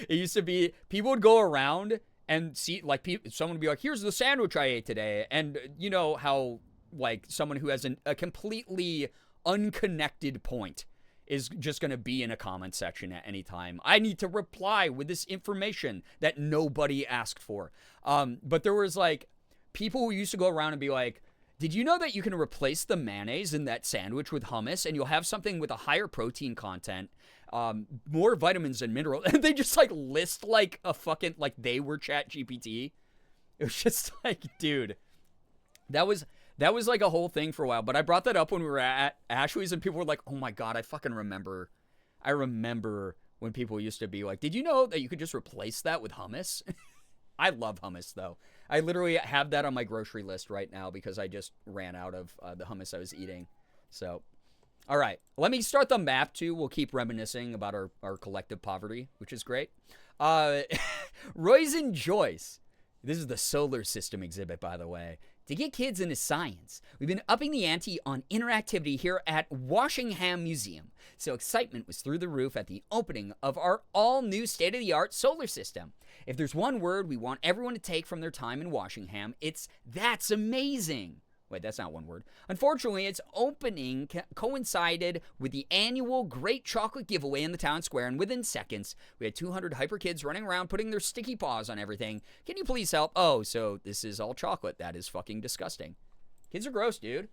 it used to be, people would go around and see, like, someone would be like, here's the sandwich I ate today. And you know how, like, someone who has a completely unconnected point is just going to be in a comment section at any time. I need to reply with this information that nobody asked for. But there was like people who used to go around and be like, did you know that you can replace the mayonnaise in that sandwich with hummus and you'll have something with a higher protein content, more vitamins and minerals? And they just like list like a fucking, like they were ChatGPT. It was just like, dude, that was like a whole thing for a while. But I brought that up when we were at Ashley's and people were like, oh my God, I fucking remember. I remember when people used to be like, did you know that you could just replace that with hummus? I love hummus though. I literally have that on my grocery list right now because I just ran out of the hummus I was eating. So, all right. Let me start the map too. We'll keep reminiscing about our collective poverty, which is great. Royce and Joyce. This is the solar system exhibit, by the way. To get kids into science, we've been upping the ante on interactivity here at Washingham Museum. So excitement was through the roof at the opening of our all-new state-of-the-art solar system. If there's one word we want everyone to take from their time in Washingham, it's "that's amazing." Wait, that's not one word. Unfortunately, its opening coincided with the annual Great Chocolate Giveaway in the town square, and within seconds, we had 200 hyper kids running around putting their sticky paws on everything. Can you please help? Oh, so this is all chocolate. That is fucking disgusting. Kids are gross, dude.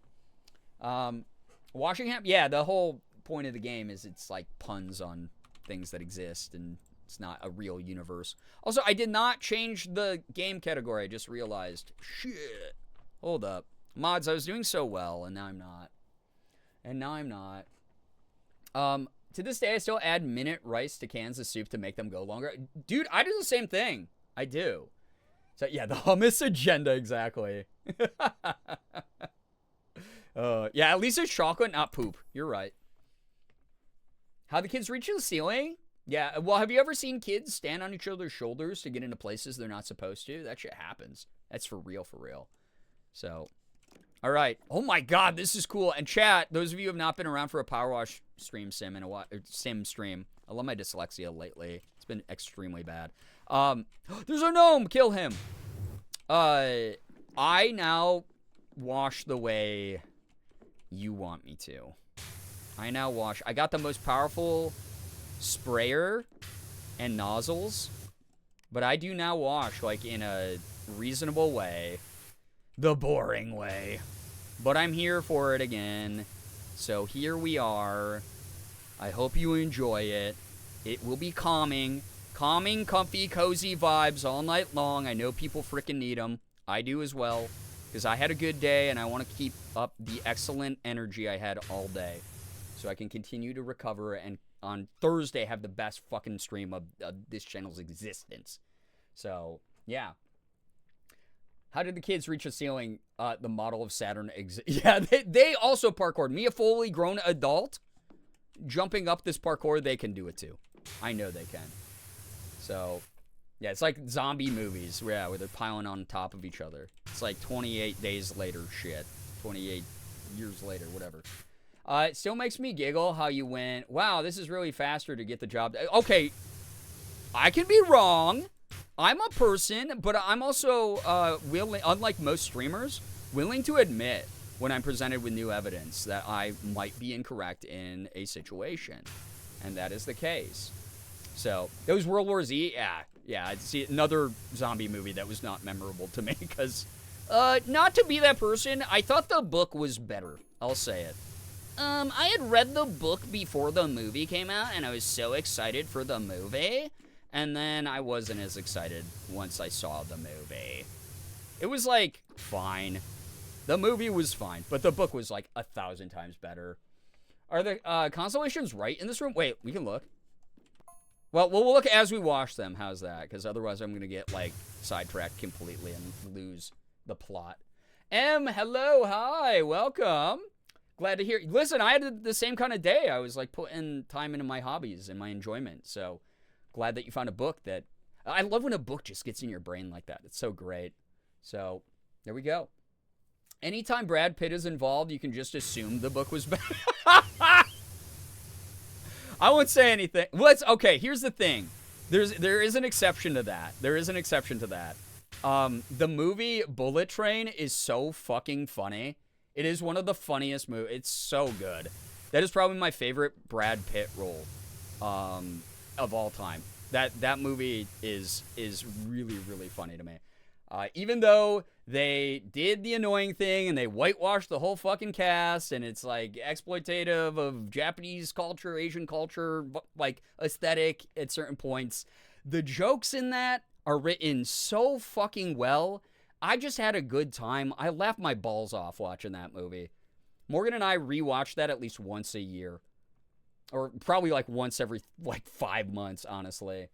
Washingham? Yeah, the whole point of the game is it's like puns on things that exist, and it's not a real universe. Also, I did not change the game category. I just realized. Shit. Hold up. Mods, I was doing so well, and now I'm not. To this day, I still add minute rice to cans of soup to make them go longer. Dude, I do the same thing. I do. So, yeah, the hummus agenda, exactly. Yeah, at least it's chocolate, not poop. You're right. How the kids reach the ceiling? Yeah, well, have you ever seen kids stand on each other's shoulders to get into places they're not supposed to? That shit happens. That's for real, for real. So... all right. Oh my God, this is cool. And chat, those of you who have not been around for a powerwash sim in a while, sim stream. I love my dyslexia lately. It's been extremely bad. There's a gnome. Kill him. I now wash the way you want me to. I now wash. I got the most powerful sprayer and nozzles, but I do now wash like in a reasonable way. The boring way. But I'm here for it again. So here we are. I hope you enjoy it. It will be calming. Calming, comfy, cozy vibes all night long. I know people freaking need them. I do as well. Because I had a good day and I want to keep up the excellent energy I had all day. So I can continue to recover and on Thursday have the best fucking stream of this channel's existence. So, yeah. How did the kids reach the ceiling? The model of Saturn yeah, they also parkoured. Me, a fully grown adult, jumping up this parkour, they can do it too. I know they can. So, yeah, it's like zombie movies, where they're piling on top of each other. It's like 28 days later shit. 28 years later, whatever. It still makes me giggle how you went, wow, this is really faster to get the job. Okay, I can be wrong. I'm a person, but I'm also willing, unlike most streamers, willing to admit when I'm presented with new evidence that I might be incorrect in a situation. And that is the case. So, those World War Z, yeah, I'd see another zombie movie that was not memorable to me, because, not to be that person, I thought the book was better. I'll say it. I had read the book before the movie came out, and I was so excited for the movie, and then I wasn't as excited once I saw the movie. It was, like, fine. The movie was fine, but the book was, like, 1,000 times better. Are the constellations right in this room? Wait, we can look. Well, we'll look as we wash them. How's that? Because otherwise I'm going to get, like, sidetracked completely and lose the plot. Hello, hi, welcome. Glad to hear. Listen, I had the same kind of day. I was, like, putting time into my hobbies and my enjoyment. So, glad that you found a book that... I love when a book just gets in your brain like that. It's so great. So, there we go. Anytime Brad Pitt is involved, you can just assume the book was better. I won't say anything. Okay, here's the thing. There is an exception to that. There is an exception to that. The movie Bullet Train is so fucking funny. It is one of the funniest movies. It's so good. That is probably my favorite Brad Pitt role of all time. That movie is really, really funny to me. Even though they did the annoying thing and they whitewashed the whole fucking cast and it's like exploitative of Japanese culture, Asian culture, like aesthetic at certain points, the jokes in that are written so fucking well. I just had a good time. I laughed my balls off watching that movie. Morgan and I rewatch that at least once a year. Or probably like once every 5 months, honestly.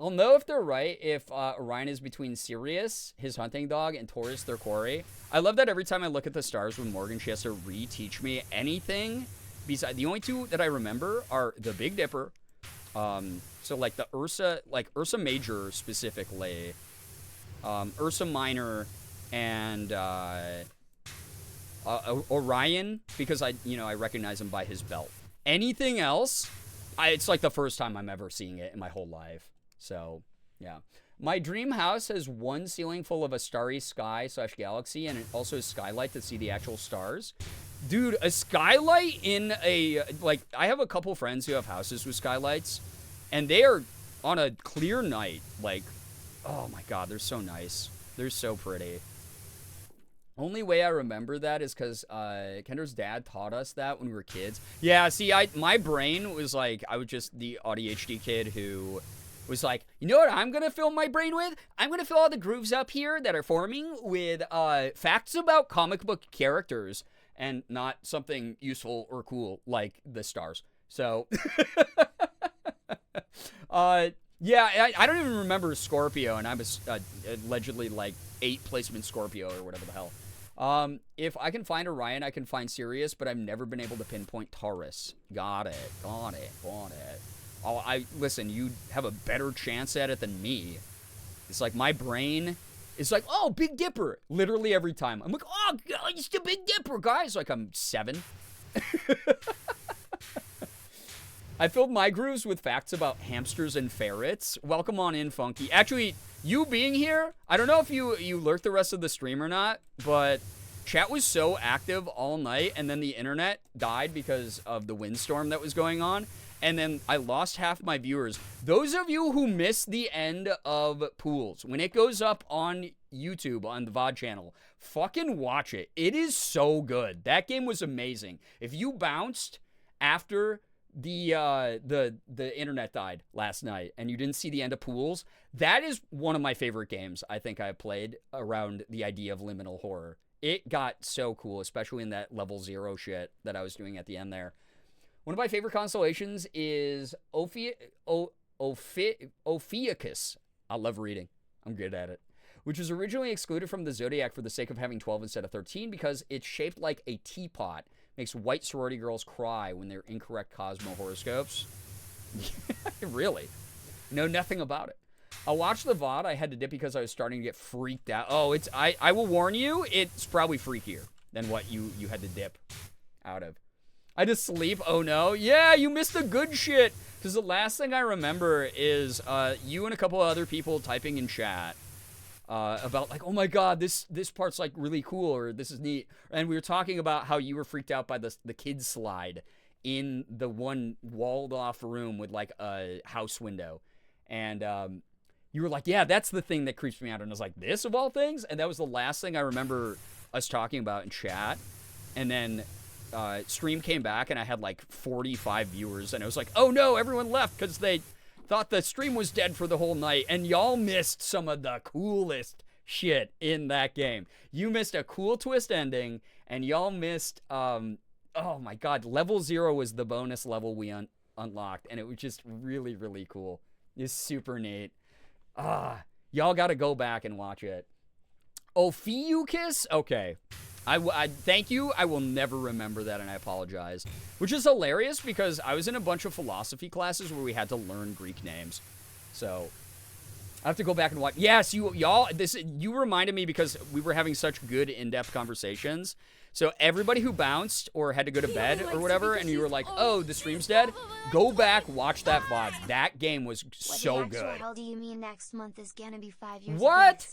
I'll know if they're right if Orion is between Sirius, his hunting dog, and Taurus, their quarry. I love that every time I look at the stars with Morgan, she has to re-teach me anything. Besides, the only two that I remember are the Big Dipper. So like the Ursa Major specifically, Ursa Minor, and Orion, because I recognize him by his belt. Anything else, it's like the first time I'm ever seeing it in my whole life. So, yeah. My dream house has one ceiling full of a starry sky/galaxy, and it also has skylight to see the actual stars. Dude, a skylight in a, like, I have a couple friends who have houses with skylights, and they are, on a clear night, like, oh my god, they're so nice. They're so pretty. Only way I remember that is because Kendra's dad taught us that when we were kids. Yeah, see, my brain was like, I was just the ADHD kid who was like, you know what I'm going to fill my brain with? I'm going to fill all the grooves up here that are forming with facts about comic book characters and not something useful or cool like the stars. So, yeah, I don't even remember Scorpio, and I was allegedly like 8 placement Scorpio or whatever the hell. If I can find Orion, I can find Sirius, but I've never been able to pinpoint Taurus. Got it. Oh, listen, you have a better chance at it than me. It's like my brain is like, oh, Big Dipper. Literally every time. I'm like, oh, it's the Big Dipper, guys. Like I'm 7. I filled my grooves with facts about hamsters and ferrets. Welcome on in, Funky. Actually, you being here, I don't know if you lurked the rest of the stream or not, but chat was so active all night, and then the internet died because of the windstorm that was going on. And then I lost half my viewers. Those of you who missed the end of Pools, when it goes up on YouTube, on the VOD channel, fucking watch it. It is so good. That game was amazing. If you bounced after the internet died last night and you didn't see the end of Pools, that is one of my favorite games I think I've played around the idea of liminal horror. It got so cool, especially in that level 0 shit that I was doing at the end there. One of my favorite constellations is Ophiuchus. I love reading. I'm good at it. Which was originally excluded from the zodiac for the sake of having 12 instead of 13 because it's shaped like a teapot. Makes white sorority girls cry when they're incorrect Cosmo horoscopes. Really? Know nothing about it. I watched the VOD. I had to dip because I was starting to get freaked out. Oh, I will warn you, it's probably freakier. than what you had to dip out of. I just sleep. Oh no. Yeah, you missed the good shit. Because the last thing I remember is you and a couple of other people typing in chat about like, oh my god, this part's like really cool, or this is neat. And we were talking about how you were freaked out by the kids slide in the one walled off room with like a house window. And you were like, yeah, that's the thing that creeps me out. And I was like, this of all things? And that was the last thing I remember us talking about in chat. And then stream came back and I had like 45 viewers. And I was like, oh no, everyone left because they thought the stream was dead for the whole night. And y'all missed some of the coolest shit in that game. You missed a cool twist ending. And y'all missed, oh my god, level 0 was the bonus level we unlocked. And it was just really, really cool. It's super neat. Y'all got to go back and watch it. Ophiuchus? Okay. I thank you. I will never remember that, and I apologize. Which is hilarious because I was in a bunch of philosophy classes where we had to learn Greek names. So I have to go back and watch. Yes, you reminded me because we were having such good in-depth conversations. So everybody who bounced or had to go to bed or whatever, and you were like, oh, the stream's dead, go back, watch that VOD. That game was so good.
What the hell do you mean next month is gonna be 5 years?
What?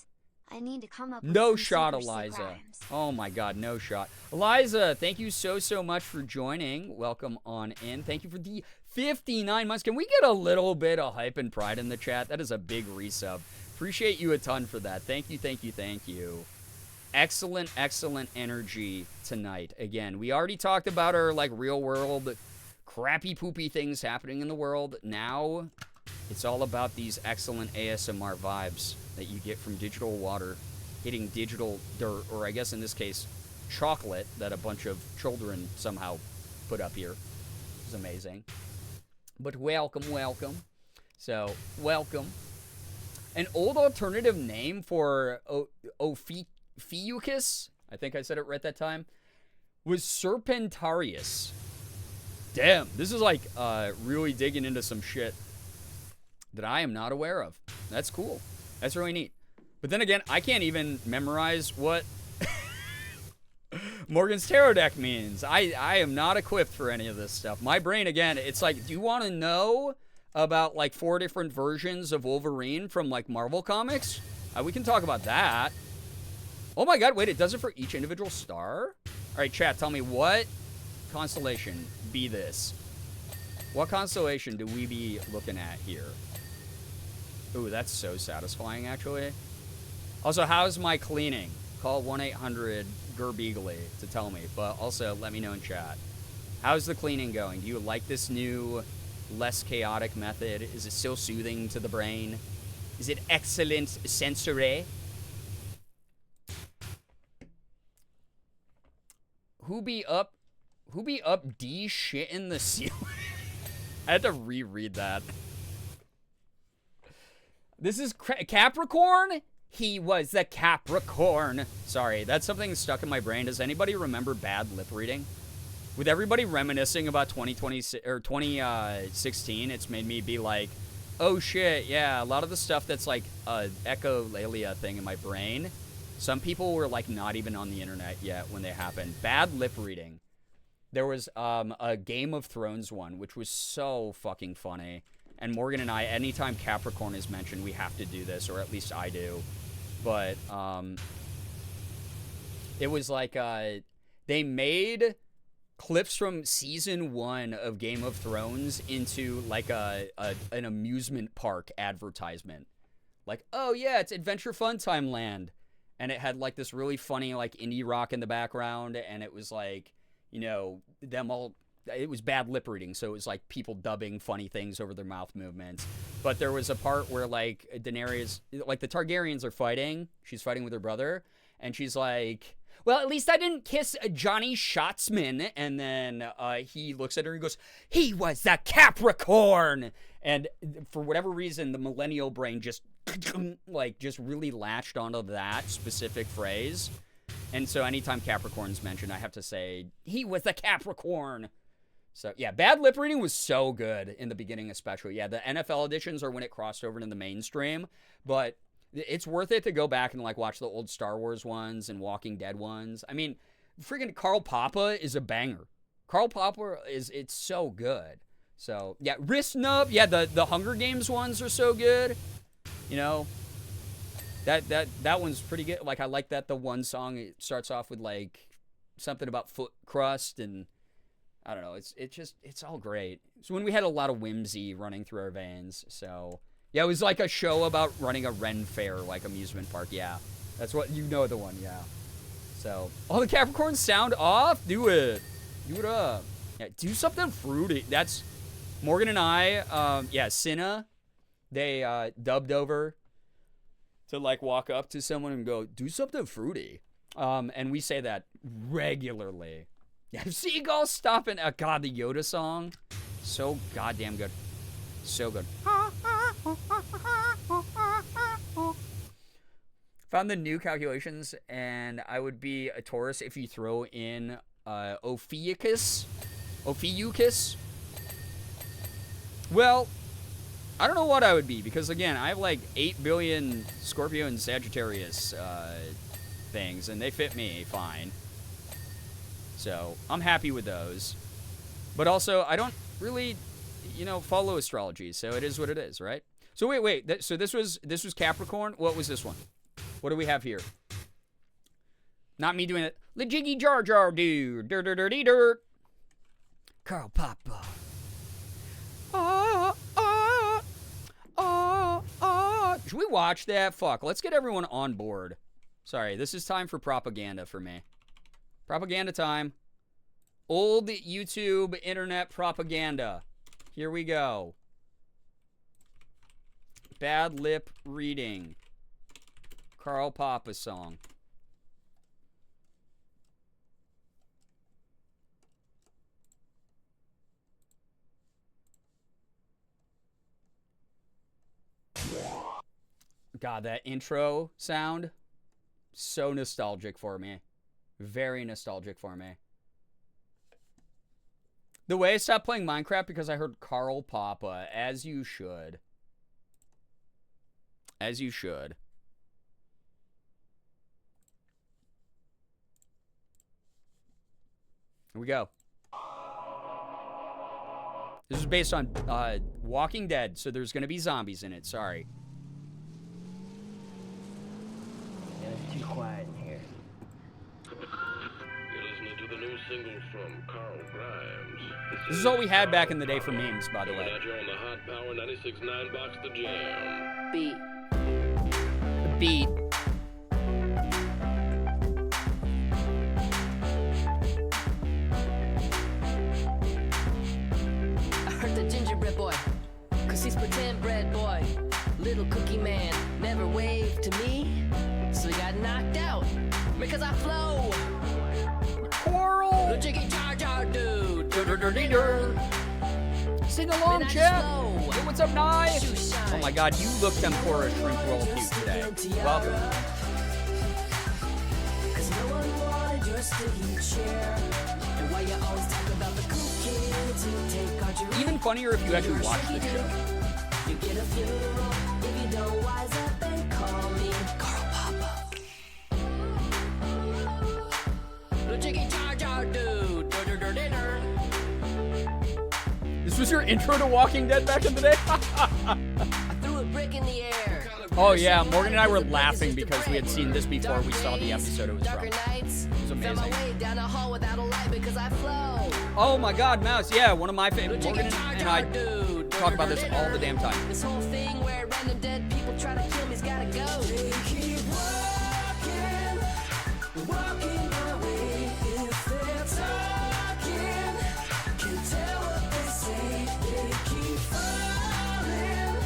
I need to come up with
No
some
shot,
super sick
Eliza.
rhymes.
Oh my god, no shot. Eliza, thank you so much for joining. Welcome on in. Thank you for the 59 months. Can we get a little bit of hype and pride in the chat? That is a big resub. Appreciate you a ton for that. Thank you. Excellent energy tonight. Again, we already talked about our like real world crappy poopy things happening in the world. Now it's all about these excellent ASMR vibes that you get from digital water hitting digital dirt, or I guess in this case chocolate that a bunch of children somehow put up here. It's amazing. But welcome. So welcome. An old alternative name for Ophiuchus, I think I said it right that time, was Serpentarius. Damn, this is like really digging into some shit that I am not aware of. That's cool. That's really neat. But then again, I can't even memorize what Morgan's Tarot deck means. I am not equipped for any of this stuff. My brain, again, it's like, do you want to know about like 4 different versions of Wolverine from like Marvel Comics? We can talk about that. Oh my god, wait, it does it for each individual star? Alright, chat, tell me, what constellation be this? What constellation do we be looking at here? Ooh, that's so satisfying, actually. Also, how's my cleaning? Call 1-800-Girbeagly to tell me, but also let me know in chat. How's the cleaning going? Do you like this new, less chaotic method? Is it still soothing to the brain? Is it excellent sensory? Who be up D shit in the ceiling? I had to reread that. This is Capricorn? He was a Capricorn. Sorry, that's something stuck in my brain. Does anybody remember bad lip reading? With everybody reminiscing about 2020 or 2016, it's made me be like, oh shit, yeah, a lot of the stuff that's like a echolalia thing in my brain. Some people were like not even on the internet yet when they happened. Bad lip reading. There was a Game of Thrones one, which was so fucking funny. And Morgan and I, anytime Capricorn is mentioned, we have to do this, or at least I do. But it was like they made clips from season 1 of Game of Thrones into like an amusement park advertisement. Like, oh yeah, it's Adventure Fun Time Land. And it had like this really funny like indie rock in the background, and it was like, you know, them all, it was bad lip reading, so it was like people dubbing funny things over their mouth movements. But there was a part where like Daenerys, like the Targaryens are fighting, she's fighting with her brother, and she's like, well, at least I didn't kiss Johnny Scotsman. And then he looks at her and goes, he was a Capricorn. And for whatever reason, the millennial brain just like just really latched onto that specific phrase. And so anytime Capricorn's mentioned, I have to say, he was a Capricorn. So yeah, bad lip reading was so good in the beginning, especially. Yeah, the NFL editions are when it crossed over into the mainstream, but it's worth it to go back and like watch the old Star Wars ones and Walking Dead ones. I mean, Freaking Carl Papa is a banger. Carl Papa it's so good. So yeah, Wrist Nub. Yeah, the Hunger Games ones are so good. You know, that one's pretty good. Like, I like that the one song, it starts off with like something about foot crust, and I don't know. It's all great. So when we had a lot of whimsy running through our veins. So yeah, it was like a show about running a Ren Fair, like amusement park. Yeah, that's what you know the one. Yeah. So all the Capricorns sound off. Do it. Do it up. Yeah, do something fruity. That's Morgan and I. Yeah, Cinna. They dubbed over to like walk up to someone and go, do something fruity. And we say that regularly. Yeah, seagulls stopping. God, the Yoda song. So goddamn good. So good. Found the new calculations, and I would be a Taurus if you throw in Ophiuchus. Ophiuchus. Well, I don't know what I would be, because again, I have like 8 billion Scorpio and Sagittarius things, and they fit me fine. So I'm happy with those. But also, I don't really, follow astrology, so it is what it is, right? So wait. So this was Capricorn. What was this one? What do we have here? Not me doing it. The Jiggy Jar Jar dude. Dirty dirt. Carl Papa. Should we watch that? Fuck. Let's get everyone on board. Sorry, this is time for propaganda for me. Propaganda time. Old YouTube internet propaganda. Here we go. Bad lip reading. Carl Papa song. God, that intro sound, so nostalgic for me. Very nostalgic for me. The way I stopped playing Minecraft because I heard Carl Papa, as you should. As you should. Here we go. This is based on Walking Dead, so there's going to be zombies in it. Sorry.
Yeah, it's too quiet in here.
You're listening to the new single from Carl Grimes.
This is all we had back in the day for memes, by the way.
Out here on the Hot Power 96.9 box, The Jam.
Beat.
The beat.
I heard the gingerbread boy, 'cause he's pretend bread boy. Little cookie man never waved to me, so he got knocked out because I flow.
Coral.
The jiggy jar jar dude.
Sing along, Chip. Hey, what's up, Nye? Oh my God, you look tempura shrimp roll cute today. Welcome.
Cause no one wanted your sticky chair. And why you always talk about the cool kids who take out your
Even funnier if you actually watch this show.
You get a funeral if you don't wise up and call me Carl Papa. The jiggy jar jar dude.
This was your intro to Walking Dead back in the day?
I threw a brick in the air.
Oh yeah, Morgan and I were laughing because we had seen this before we saw the episode it was from. It was amazing.
Down a hall without a light because I flow.
Oh my God, Mouse, yeah, one of my favorites. Morgan and I talk about this all the damn time.
This whole thing where random dead people try to kill me's gotta go. They keep walking my way if they're talking. Can't tell what they say. They keep falling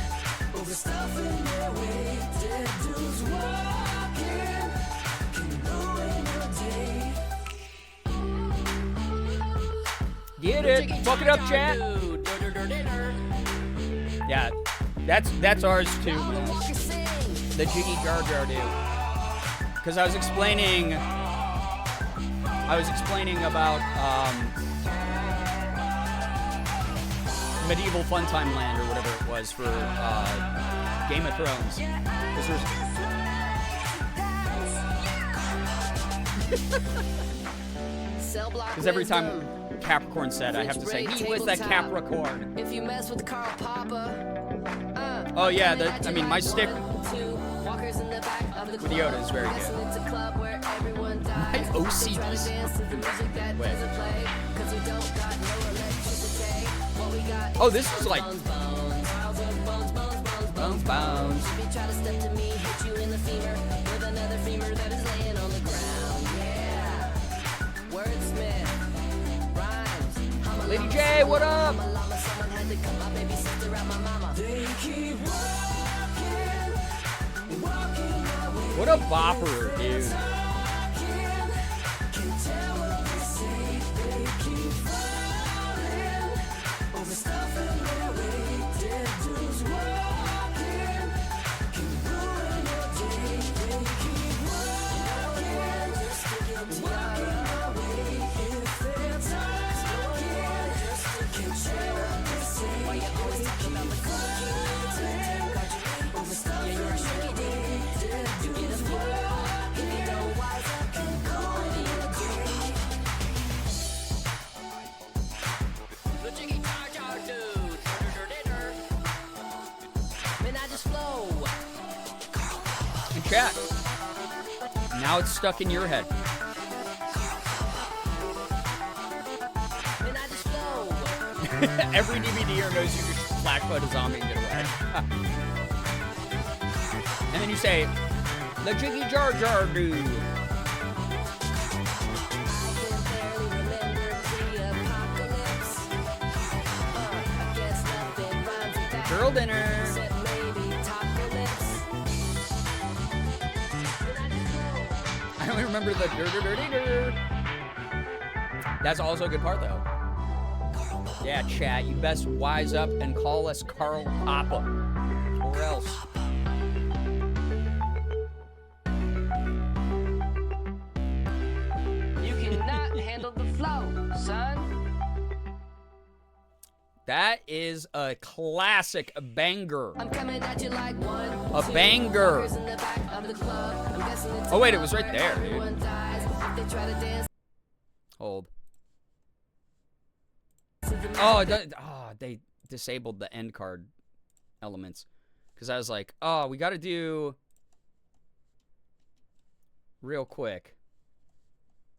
over stuff in their way. Dead dudes walking can ruin your day.
Get it? Fuck it up, chat. Yeah, that's ours too, man. The Jiggy Jar Jar dude. Because I was explaining about Medieval Funtime Land or whatever it was for Game of Thrones. 'Cause there's Because every time Capricorn said, I have to say, he was a Capricorn.
If you mess with Carl Papa.
Oh yeah, I mean, my stick with Yoda is very good. My OCDs. Wait. Oh, this is like... Bones, bones. Lady J, what up? What a bopper, dude. Chat. Now it's stuck in your head. Every DVDer knows you can flashlight a zombie and get away. And then you say, the Jiggy Jar Jar dude. Girl dinner. I only remember the dur. That's also a good part, though. Yeah, chat, you best wise up and call us Carl Papa. Or else.
You cannot handle the flow, son.
That is a classic banger.
I'm coming at you like one.
A banger. Oh, wait, it was right there, dude. Hold. Oh, they disabled the end card elements. Because I was like, oh, we got to do real quick.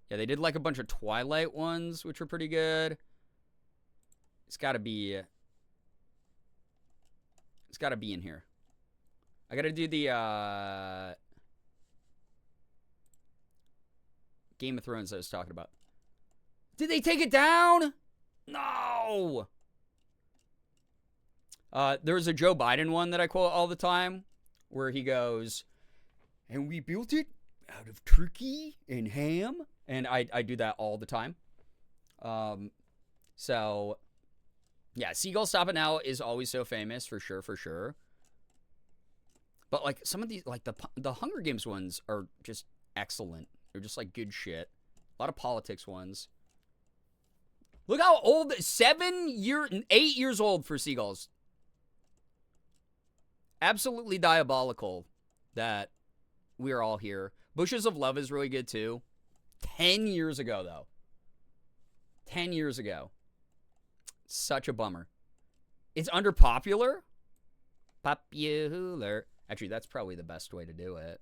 Yeah, they did like a bunch of Twilight ones, which were pretty good. It's got to be in here. I got to do the Game of Thrones I was talking about. Did they take it down? No. There was a Joe Biden one that I quote all the time where he goes, and we built it out of turkey and ham. And I do that all the time. So, yeah, Seagull Stop It Now is always so famous, for sure. But, like, some of these, like, the Hunger Games ones are just excellent. They're just, like, good shit. A lot of politics ones. Look how old, 8 years old for Seagulls. Absolutely diabolical that we are all here. Bushes of Love is really good, too. 10 years ago, though. 10 years ago. Such a bummer. It's underpopular? Popular. Actually, that's probably the best way to do it.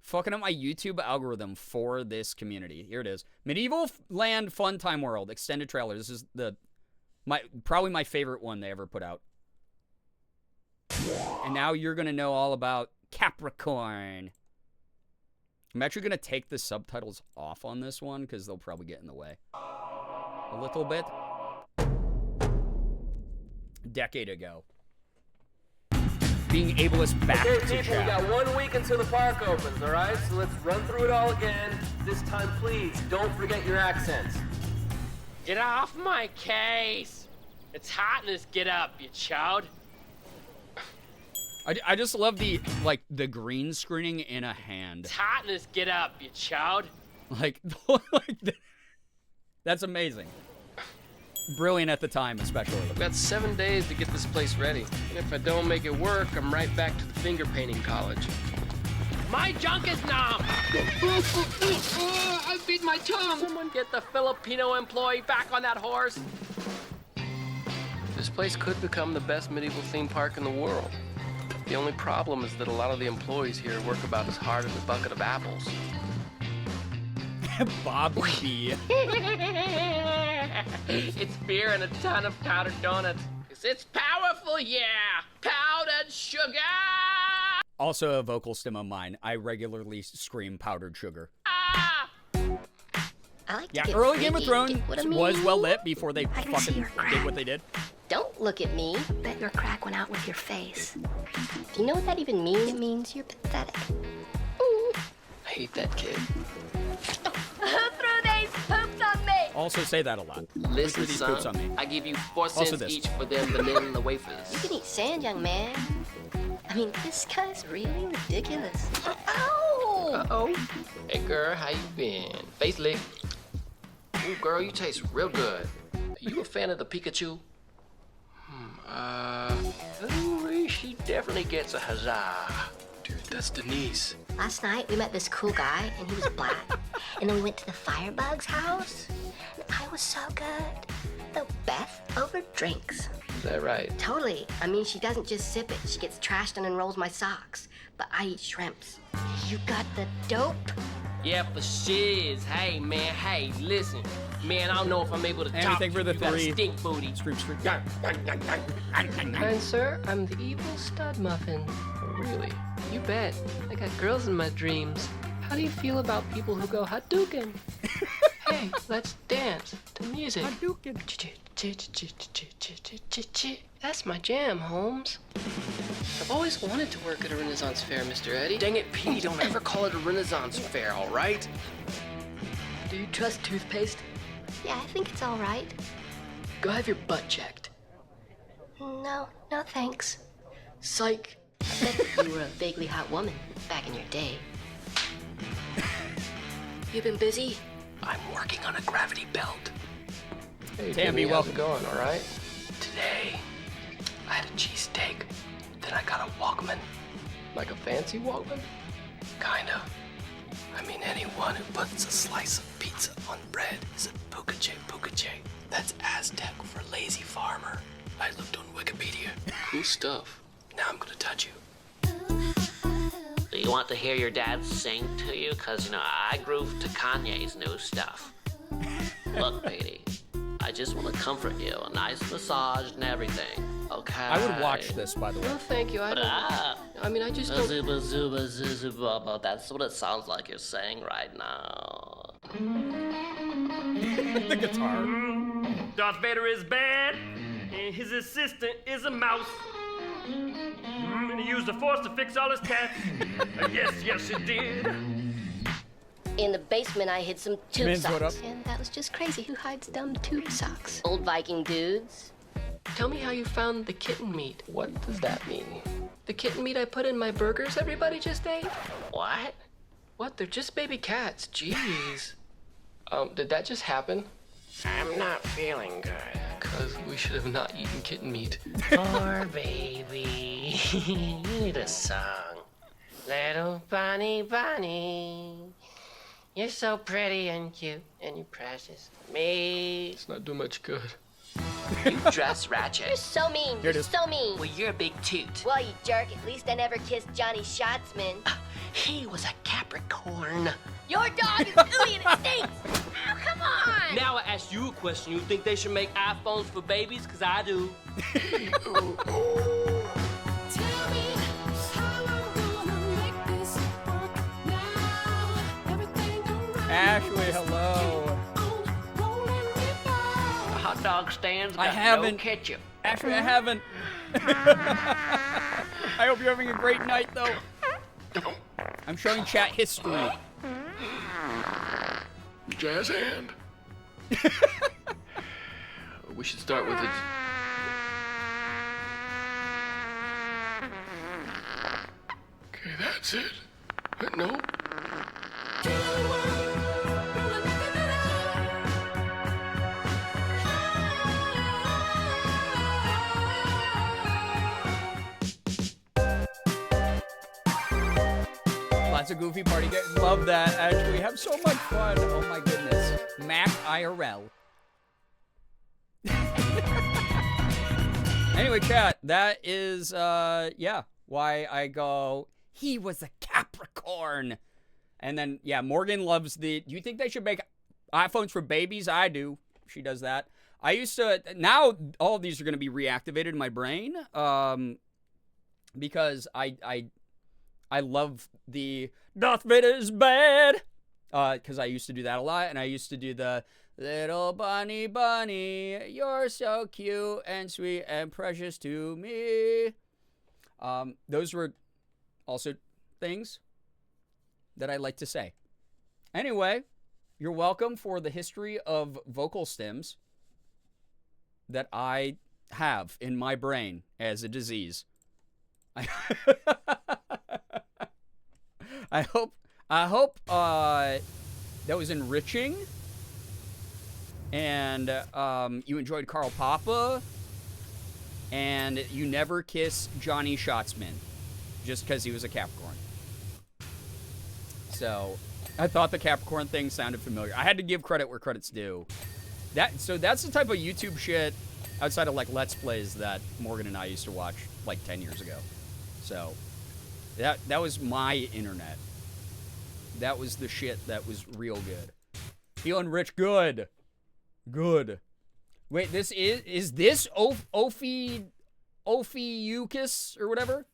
Fucking up my YouTube algorithm for this community. Here it is. Medieval Land Fun Time World. Extended trailer. This is probably my favorite one they ever put out. And now you're going to know all about Capricorn. I'm actually going to take the subtitles off on this one because they'll probably get in the way. A little bit. A decade ago. Being ableist back to
people,
chat.
we got 1 week until the park opens, all right? So let's run through it all again. This time, please, don't forget your accents.
Get off my case! It's hot in this get up, you chowd.
I just love the green screening in a hand.
It's hot in this get up, you chowd.
Like that's amazing. Brilliant at the time, especially.
I've got 7 days to get this place ready. And if I don't make it work, I'm right back to the finger painting college.
My junk is numb!
feed my tongue.
Someone get the Filipino employee back on that horse.
This place could become the best medieval theme park in the world. The only problem is that a lot of the employees here work about as hard as a bucket of apples.
Bobby B.
It's beer and a ton of powdered donuts. 'Cause it's powerful, yeah! Powdered sugar!
Also a vocal stem of mine. I regularly scream powdered sugar.
Ah!
I like to
Yeah,
get
early Game of
freaky.
Thrones
Get what I mean?
was well lit before they
I can see
fucking
your crack.
did what they did.
Don't look at me.
Bet your crack went out with your face.
Do you know what that even means? It means you're pathetic.
I hate that kid.
Who threw these hoops on me?
Also say that a lot.
Listen,
these
son,
poops on me.
I give you 4
Also
cents
this.
each for them vanilla
You
wafers.
can eat sand, young man. I mean, this guy's really ridiculous. Ow!
Uh-oh.
Hey, girl, how you been? Face lick. Ooh, girl, you taste real good. Are you a fan of the Pikachu? Ooh, she definitely gets a huzzah.
Dude, that's Denise.
Last night, we met this cool guy, and he was black. And then we went to the Firebug's house. And I was so good. The Beth over drinks.
Is that right?
Totally. I mean, she doesn't just sip it. She gets trashed and unrolls my socks. But I eat shrimps. You got the dope?
Yeah, for shiz. Hey, man, hey, listen. Man, I don't know if I'm able to talk
Anything
to
for the
you. You got a
three.
stink booty.
Scream.
Kind sir, I'm the evil stud muffin. Really? You bet. I got girls in my dreams. How do you feel about people who go Hadouken? Hey, let's dance to music.
Hadouken.
That's my jam, Holmes. I've always wanted to work at a Renaissance fair, Mr. Eddie.
Dang it, Petey, don't ever call it a Renaissance fair, all right?
Do you trust toothpaste?
Yeah, I think it's all right.
Go have your butt checked.
No, no thanks.
Psych.
I bet you were a vaguely hot woman back in your day. You been busy?
I'm working on a gravity belt. Hey,
Tammy,
Jimmy, how's
welcome.
it going, all right? Today, I had a cheesesteak. Then I got a Walkman. Like a fancy Walkman? Kinda. I mean, anyone who puts a slice of pizza on bread is a pukache. That's Aztec for lazy farmer. I looked on Wikipedia. Cool stuff. Now I'm gonna touch you.
Do you want to hear your dad sing to you? Because, I groove to Kanye's new stuff. Look, Petey, I just want to comfort you. A nice massage and everything, okay?
I would watch this, by the way.
No, thank you. I don't. I mean, I just don't.
Zuba, zuba, zuba, zuba. That's what it sounds like you're saying right now.
The guitar.
Darth Vader is bad, and his assistant is a mouse. And he used the Force to fix all his tats. Yes, it did.
In the basement, I hid some tube
Men's,
socks.
what up?
And that was just crazy. Who hides dumb tube socks? Old Viking dudes.
Tell me how you found the kitten meat. What does that mean? The kitten meat I put in my burgers everybody just ate?
What?
What? They're just baby cats. Jeez. Did that just happen?
I'm not feeling good.
Because we should have not eaten kitten meat.
Poor baby. You need a song. Little bunny. You're so pretty and cute, and you're precious to me.
It's not doing much good.
You dress ratchet.
You're so mean.
Here it
You're
is.
so mean.
Well, you're a big toot.
Well, you jerk. At least I never kissed Johnny Schatzman.
He was a Capricorn.
Your dog is ooey and it stinks. Ow, come on.
Now I ask you a question. You think they should make iPhones for babies? Because I do.
Ashley, hello.
The hot dog stand's got
I haven't.
no ketchup.
Ashley, I haven't. I hope you're having a great night, though. I'm showing chat history.
Jazz hand. We should start with it. Okay, that's it. No.
That's a goofy party game. Love that, Ashley. We have so much fun. Oh my goodness. Mac IRL. Anyway, chat, that is, yeah, why I go, he was a Capricorn. And then, yeah, Morgan loves do you think they should make iPhones for babies? I do. She does that. I used to, now all of these are going to be reactivated in my brain, because I love the Darth Vader is bad, because I used to do that a lot, and I used to do the little bunny, you're so cute and sweet and precious to me. Those were also things that I like to say. Anyway, you're welcome for the history of vocal stems that I have in my brain as a disease. I hope that was enriching, and you enjoyed Carl Papa, and you never kiss Johnny Schatzman just because he was a Capricorn. So I thought the Capricorn thing sounded familiar. I had to give credit where credit's due. So that's the type of YouTube shit outside of like Let's Plays that Morgan and I used to watch like 10 years ago. So that was my internet. That was the shit that was real good. Feeling rich, good. Good. Wait, this is this Ophiuchus or whatever?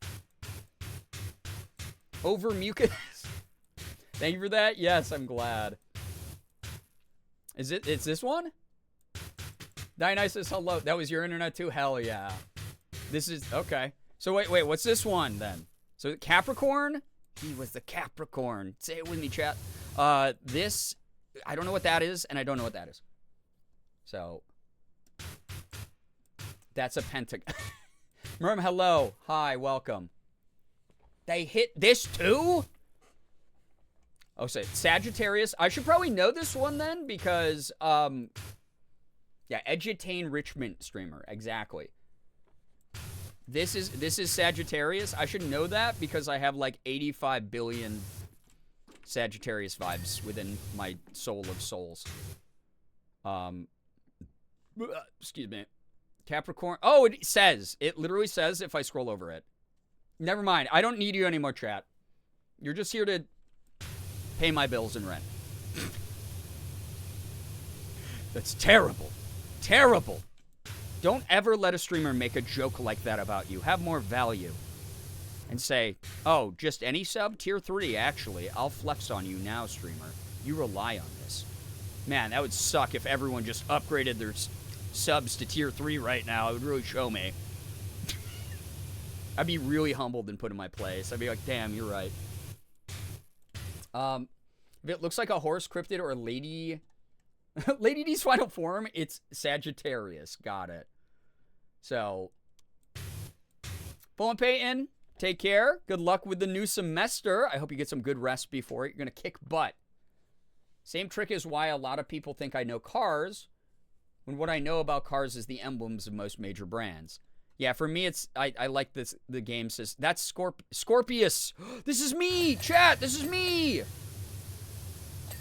Over mucus? Thank you for that. Yes, I'm glad. It's this one? Dionysus, hello. That was your internet too? Hell yeah. This is, okay. So wait, what's this one then? So Capricorn? He was the Capricorn. Say it with me, chat. This, I don't know what that is, and I don't know what that is. So, that's a pentagon. Merm, hello. Hi, welcome. They hit this too? Oh, say Sagittarius. I should probably know this one then, because, yeah, Edutane Richmond streamer. Exactly. This is Sagittarius. I should know that because I have like 85 billion Sagittarius vibes within my soul of souls. Excuse me. Capricorn. Oh, it literally says if I scroll over it. Never mind. I don't need you anymore, chat. You're just here to pay my bills and rent. That's terrible. Terrible. Don't ever let a streamer make a joke like that about you. Have more value. And say, oh, just any sub? Tier 3, actually. I'll flex on you now, streamer. You rely on this. Man, that would suck if everyone just upgraded their subs to tier 3 right now. It would really show me. I'd be really humbled and put in my place. I'd be like, damn, you're right. If it looks like a horse, cryptid, or lady... Lady D's final form, it's Sagittarius. Got it. So, Paul and Peyton, take care. Good luck with the new semester. I hope you get some good rest before it. You're going to kick butt. Same trick is why a lot of people think I know cars, when what I know about cars is the emblems of most major brands. Yeah, for me, it's, I like this, the game says, that's Scorpius. This is me, chat, this is me.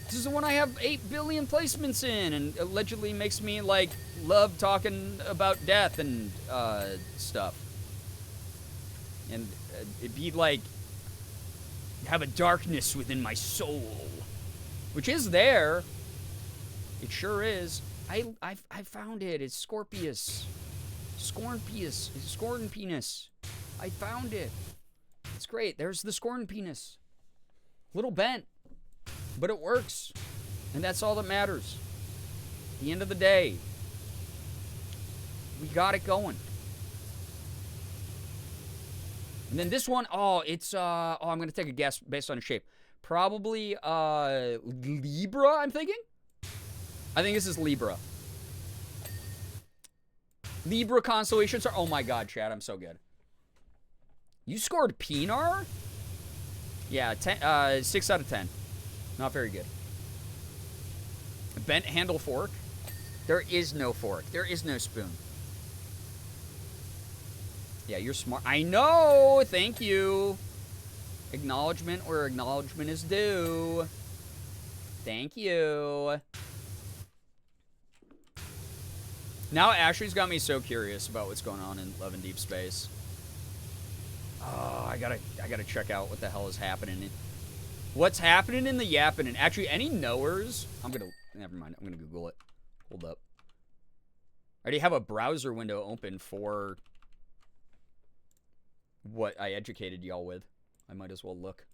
This is the one I have 8 billion placements in, and allegedly makes me, like, love talking about death and, stuff. And it'd be like, have a darkness within my soul. Which is there. It sure is. I found it. It's Scorpius. Scorpius. Scorn penis. I found it. It's great. There's the scorn penis. Little bent. But it works. And that's all that matters. At the end of the day, we got it going. And then this one, it's, I'm going to take a guess based on the shape. Probably, Libra, I'm thinking? I think this is Libra. Libra constellations are, oh my god, Chad, I'm so good. You scored Pinar? Yeah, 6 out of 10. Not very good. Bent handle fork. There is no fork. There is no spoon. Yeah, you're smart. I know! Thank you. Acknowledgement where acknowledgement is due. Thank you. Now Ashley's got me so curious about what's going on in Love and Deep Space. Oh, I gotta check out what the hell is happening. What's happening in the yapping? And actually, any knowers? Never mind. I'm gonna Google it. Hold up. I already have a browser window open for what I educated y'all with. I might as well look.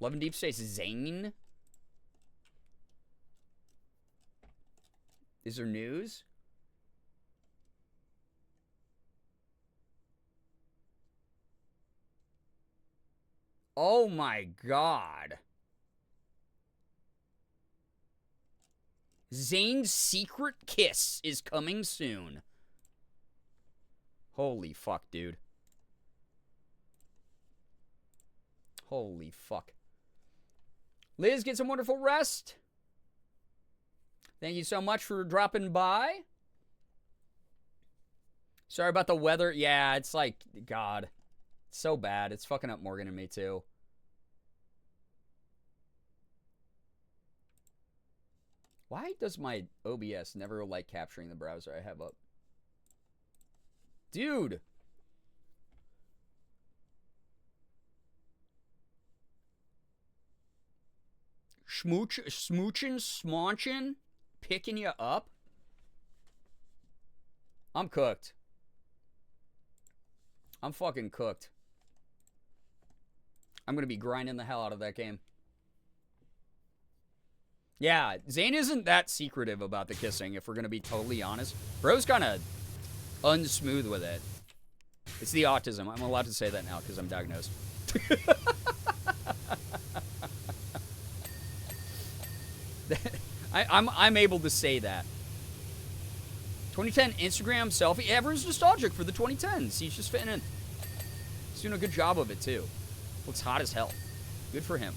Love and Deep Space Zane? Is there news? Oh my god. Zane's secret kiss is coming soon. Holy fuck, dude. Holy fuck. Liz, get some wonderful rest. Thank you so much for dropping by. Sorry about the weather. Yeah, it's like, God. It's so bad. It's fucking up Morgan and me, too. Why does my OBS never like capturing the browser I have up? Dude. Smooching, smaunching, picking you up. I'm cooked. I'm fucking cooked. I'm gonna be grinding the hell out of that game. Yeah, Zane isn't that secretive about the kissing, if we're gonna be totally honest. Bro's kinda unsmooth with it. It's the autism. I'm allowed to say that now because I'm diagnosed. I'm able to say that. 2010 Instagram selfie. Everyone's nostalgic for the 2010s. He's just fitting in. He's doing a good job of it, too. Looks hot as hell. Good for him.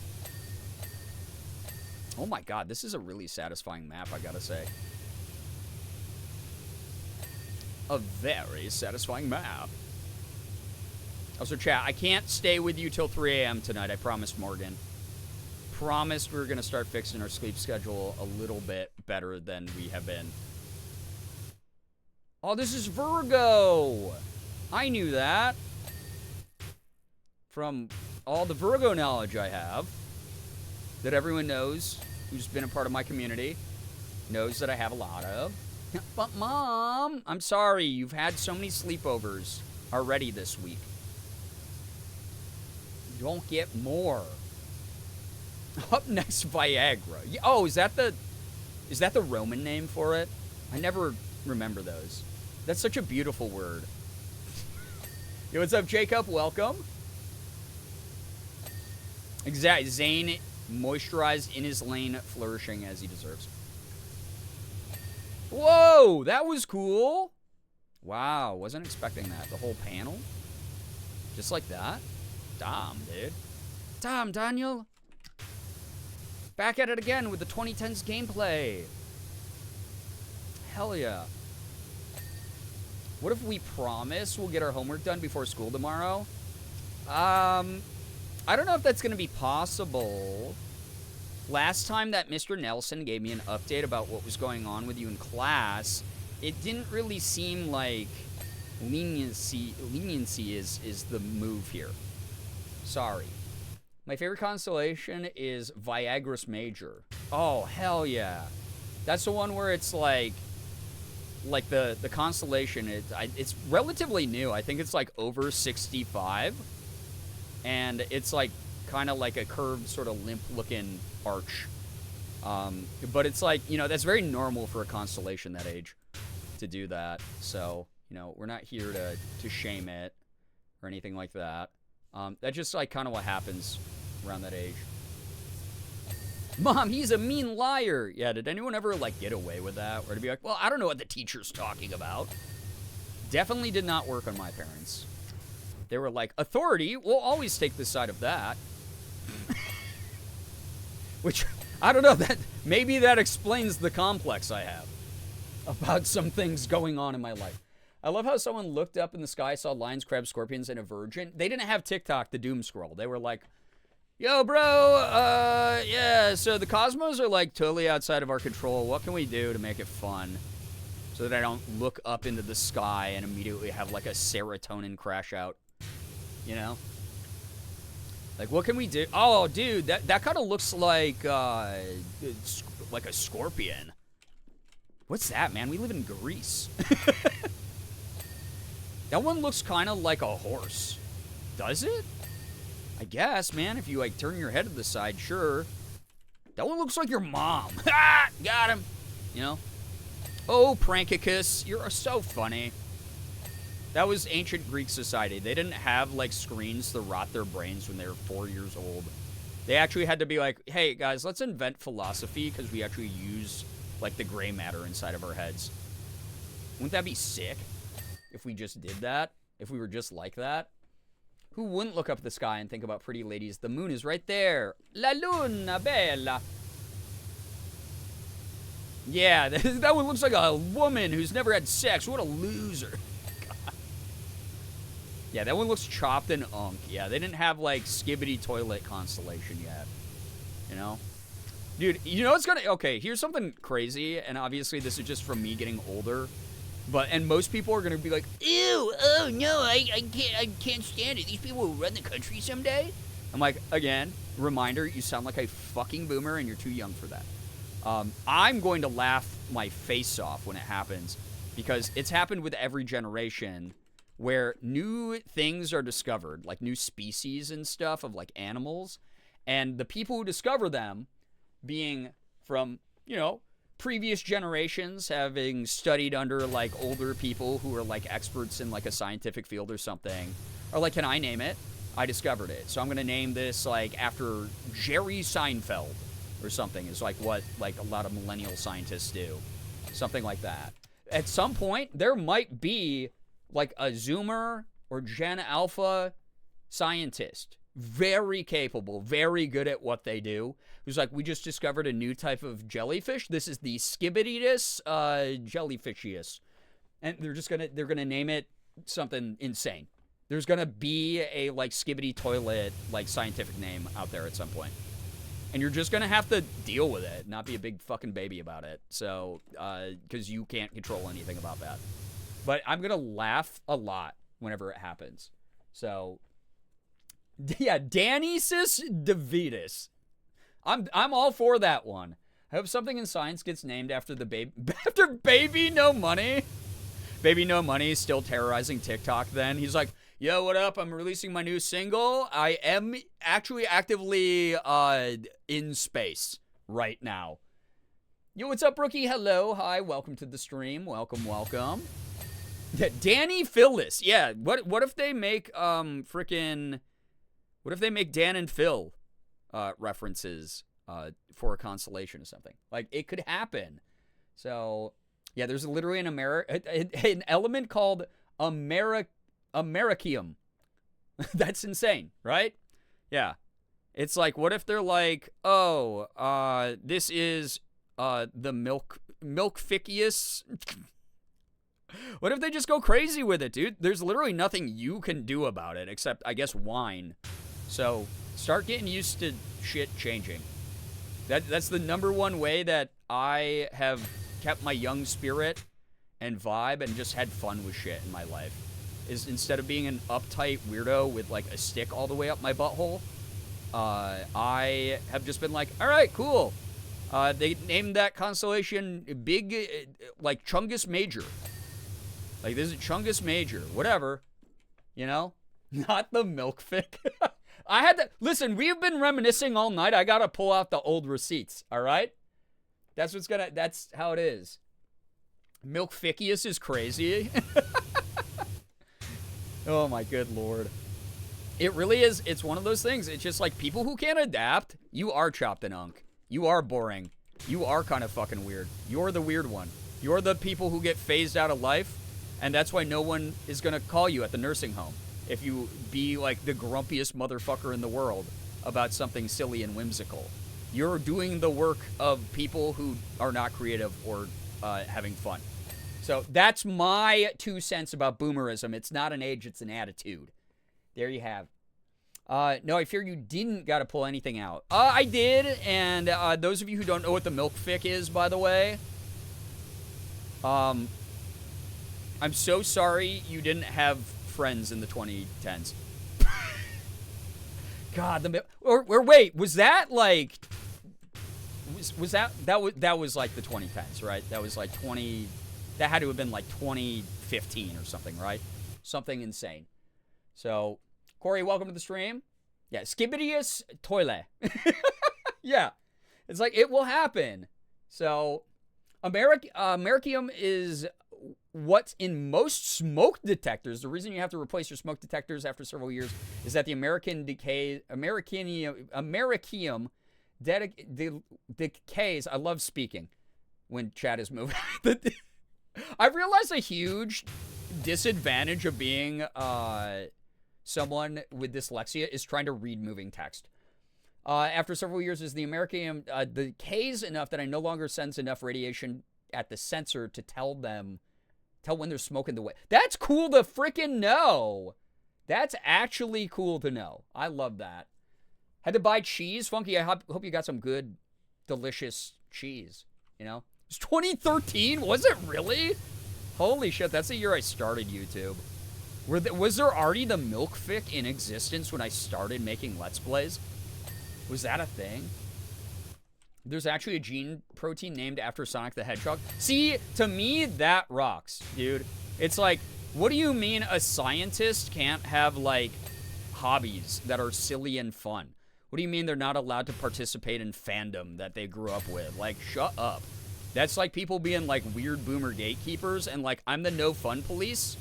Oh my god, this is a really satisfying map, I gotta say. A very satisfying map. Also, chat, I can't stay with you till 3 a.m. tonight. I promised Morgan. Promised we were gonna start fixing our sleep schedule a little bit better than we have been. Oh, this is Virgo! I knew that. From all the Virgo knowledge I have, that everyone knows, who's been a part of my community, knows that I have a lot of. But Mom, I'm sorry, you've had so many sleepovers already this week. You don't get more. Up next, Viagra. Oh, is that the Roman name for it? I never remember those. That's such a beautiful word. Yo, what's up, Jacob? Welcome. Exactly. Zane moisturized in his lane, flourishing as he deserves. Whoa, that was cool. Wow, wasn't expecting that. The whole panel? Just like that? Damn, dude. Damn, Daniel. Back at it again with the 2010s gameplay. Hell yeah. What if we promise we'll get our homework done before school tomorrow? I don't know if that's going to be possible. Last time that Mr. Nelson gave me an update about what was going on with you in class, it didn't really seem like leniency is the move here. Sorry. My favorite constellation is Viagris Major. Oh, hell yeah. That's the one where it's like the constellation, it's relatively new. I think it's like over 65. And it's like kind of like a curved sort of limp looking arch. But it's like, you know, that's very normal for a constellation that age to do that. So, you know, we're not here to shame it or anything like that. That's just like kind of what happens around that age. Mom, he's a mean liar. Yeah, did anyone ever like get away with that? Or to be like, well, I don't know what the teacher's talking about. Definitely did not work on my parents. They were like, authority, we'll always take the side of that. Which, I don't know, maybe that explains the complex I have about some things going on in my life. I love how someone looked up in the sky, saw lions, crabs, scorpions, and a virgin. They didn't have TikTok, the doom scroll. They were like, yo, bro, yeah, so the cosmos are, like, totally outside of our control. What can we do to make it fun so that I don't look up into the sky and immediately have, like, a serotonin crash out, you know? Like, what can we do? Oh, dude, that kind of looks like a scorpion. What's that, man? We live in Greece. That one looks kind of like a horse. Does it? I guess, man. If you, like, turn your head to the side, sure. That one looks like your mom. Ah! Got him. You know? Oh, Prankicus, you're so funny. That was ancient Greek society. They didn't have, like, screens to rot their brains when they were 4 years old. They actually had to be like, hey, guys, let's invent philosophy because we actually use, like, the gray matter inside of our heads. Wouldn't that be sick if we just did that? If we were just like that? Who wouldn't look up at the sky and think about pretty ladies? The moon is right there. La luna bella. Yeah, that one looks like a woman who's never had sex. What a loser. God. Yeah, that one looks chopped and unk. Yeah, they didn't have, like, skibbity toilet constellation yet. You know? Dude, you know what's gonna... Okay, here's something crazy, and obviously this is just from me getting older. And most people are gonna be like, ew, oh no, I can't stand it. These people will run the country someday. I'm like, again, reminder, you sound like a fucking boomer and you're too young for that. I'm going to laugh my face off when it happens because it's happened with every generation where new things are discovered, like new species and stuff of, like, animals, and the people who discover them being from, you know, previous generations, having studied under, like, older people who are, like, experts in, like, a scientific field or something, are like, can I name it? I discovered it. So I'm going to name this, like, after Jerry Seinfeld or something, is, like, what, like, a lot of millennial scientists do. Something like that. At some point, there might be, like, a Zoomer or Gen Alpha scientist, very capable, very good at what they do, who's like, we just discovered a new type of jellyfish. This is the Skibididus jellyfishius. And they're gonna name it something insane. There's gonna be a, like, Skibidi toilet, like, scientific name out there at some point. And you're just gonna have to deal with it, not be a big fucking baby about it. So, because you can't control anything about that. But I'm gonna laugh a lot whenever it happens. So, yeah, Danisis DeVitus. I'm all for that one. I hope something in science gets named after the after Baby No Money. Baby No Money is still terrorizing TikTok then. He's like, yo, what up? I'm releasing my new single. I am actually actively in space right now. Yo, what's up, rookie? Hello. Hi. Welcome to the stream. Welcome, welcome. Yeah, Danny Phyllis. Yeah, what if they make what if they make Dan and Phil references for a constellation or something? Like, it could happen. So, yeah, there's literally an element called Americium. That's insane, right? Yeah. It's like, what if they're like, oh, this is the milkficius. What if they just go crazy with it, dude? There's literally nothing you can do about it except, I guess, whine. So, start getting used to shit changing. That's the number one way that I have kept my young spirit and vibe and just had fun with shit in my life. Is instead of being an uptight weirdo with, like, a stick all the way up my butthole, I have just been like, all right, cool. They named that constellation like, Chungus Major. Like, this is Chungus Major. Whatever. You know? Not the milkfic. I had to... Listen, we've been reminiscing all night. I gotta pull out the old receipts, all right? That's how it is. Milkficius is crazy. Oh, my good lord. It really is. It's one of those things. It's just like, people who can't adapt, you are chopped and unk. You are boring. You are kind of fucking weird. You're the weird one. You're the people who get phased out of life, and that's why no one is going to call you at the nursing home if you be, like, the grumpiest motherfucker in the world about something silly and whimsical. You're doing the work of people who are not creative or having fun. So that's my 2 cents about boomerism. It's not an age, it's an attitude. There you have. No, I fear you didn't got to pull anything out. I did, and those of you who don't know what the milk fic is, by the way, I'm so sorry you didn't have friends in the 2010s. God, or wait, was that like, was that was like the 2010s, right? That was like that had to have been like 2015 or something, right? Something insane. So, Corey, welcome to the stream. Yeah, Skibidius Toilet. Yeah, it's like, it will happen. So, Americium is what's in most smoke detectors. The reason you have to replace your smoke detectors after several years is that the Americium decays. I love speaking when chat is moving. I've realized a huge disadvantage of being someone with dyslexia is trying to read moving text. After several years, is the Americium decays enough that I no longer sense enough radiation at the sensor to tell when they're smoking the way. That's cool to freaking know. That's actually cool to know. I love that. Had to buy cheese. Funky, I hope you got some good, delicious cheese. You know? It's 2013? Was it really? Holy shit, that's the year I started YouTube. Was there already the milk fic in existence when I started making Let's Plays? Was that a thing? There's actually a gene protein named after Sonic the Hedgehog. See, to me, that rocks, dude. It's like, what do you mean a scientist can't have, like, hobbies that are silly and fun? What do you mean they're not allowed to participate in fandom that they grew up with? Like, shut up. That's like people being, like, weird boomer gatekeepers, and, like, I'm the no fun police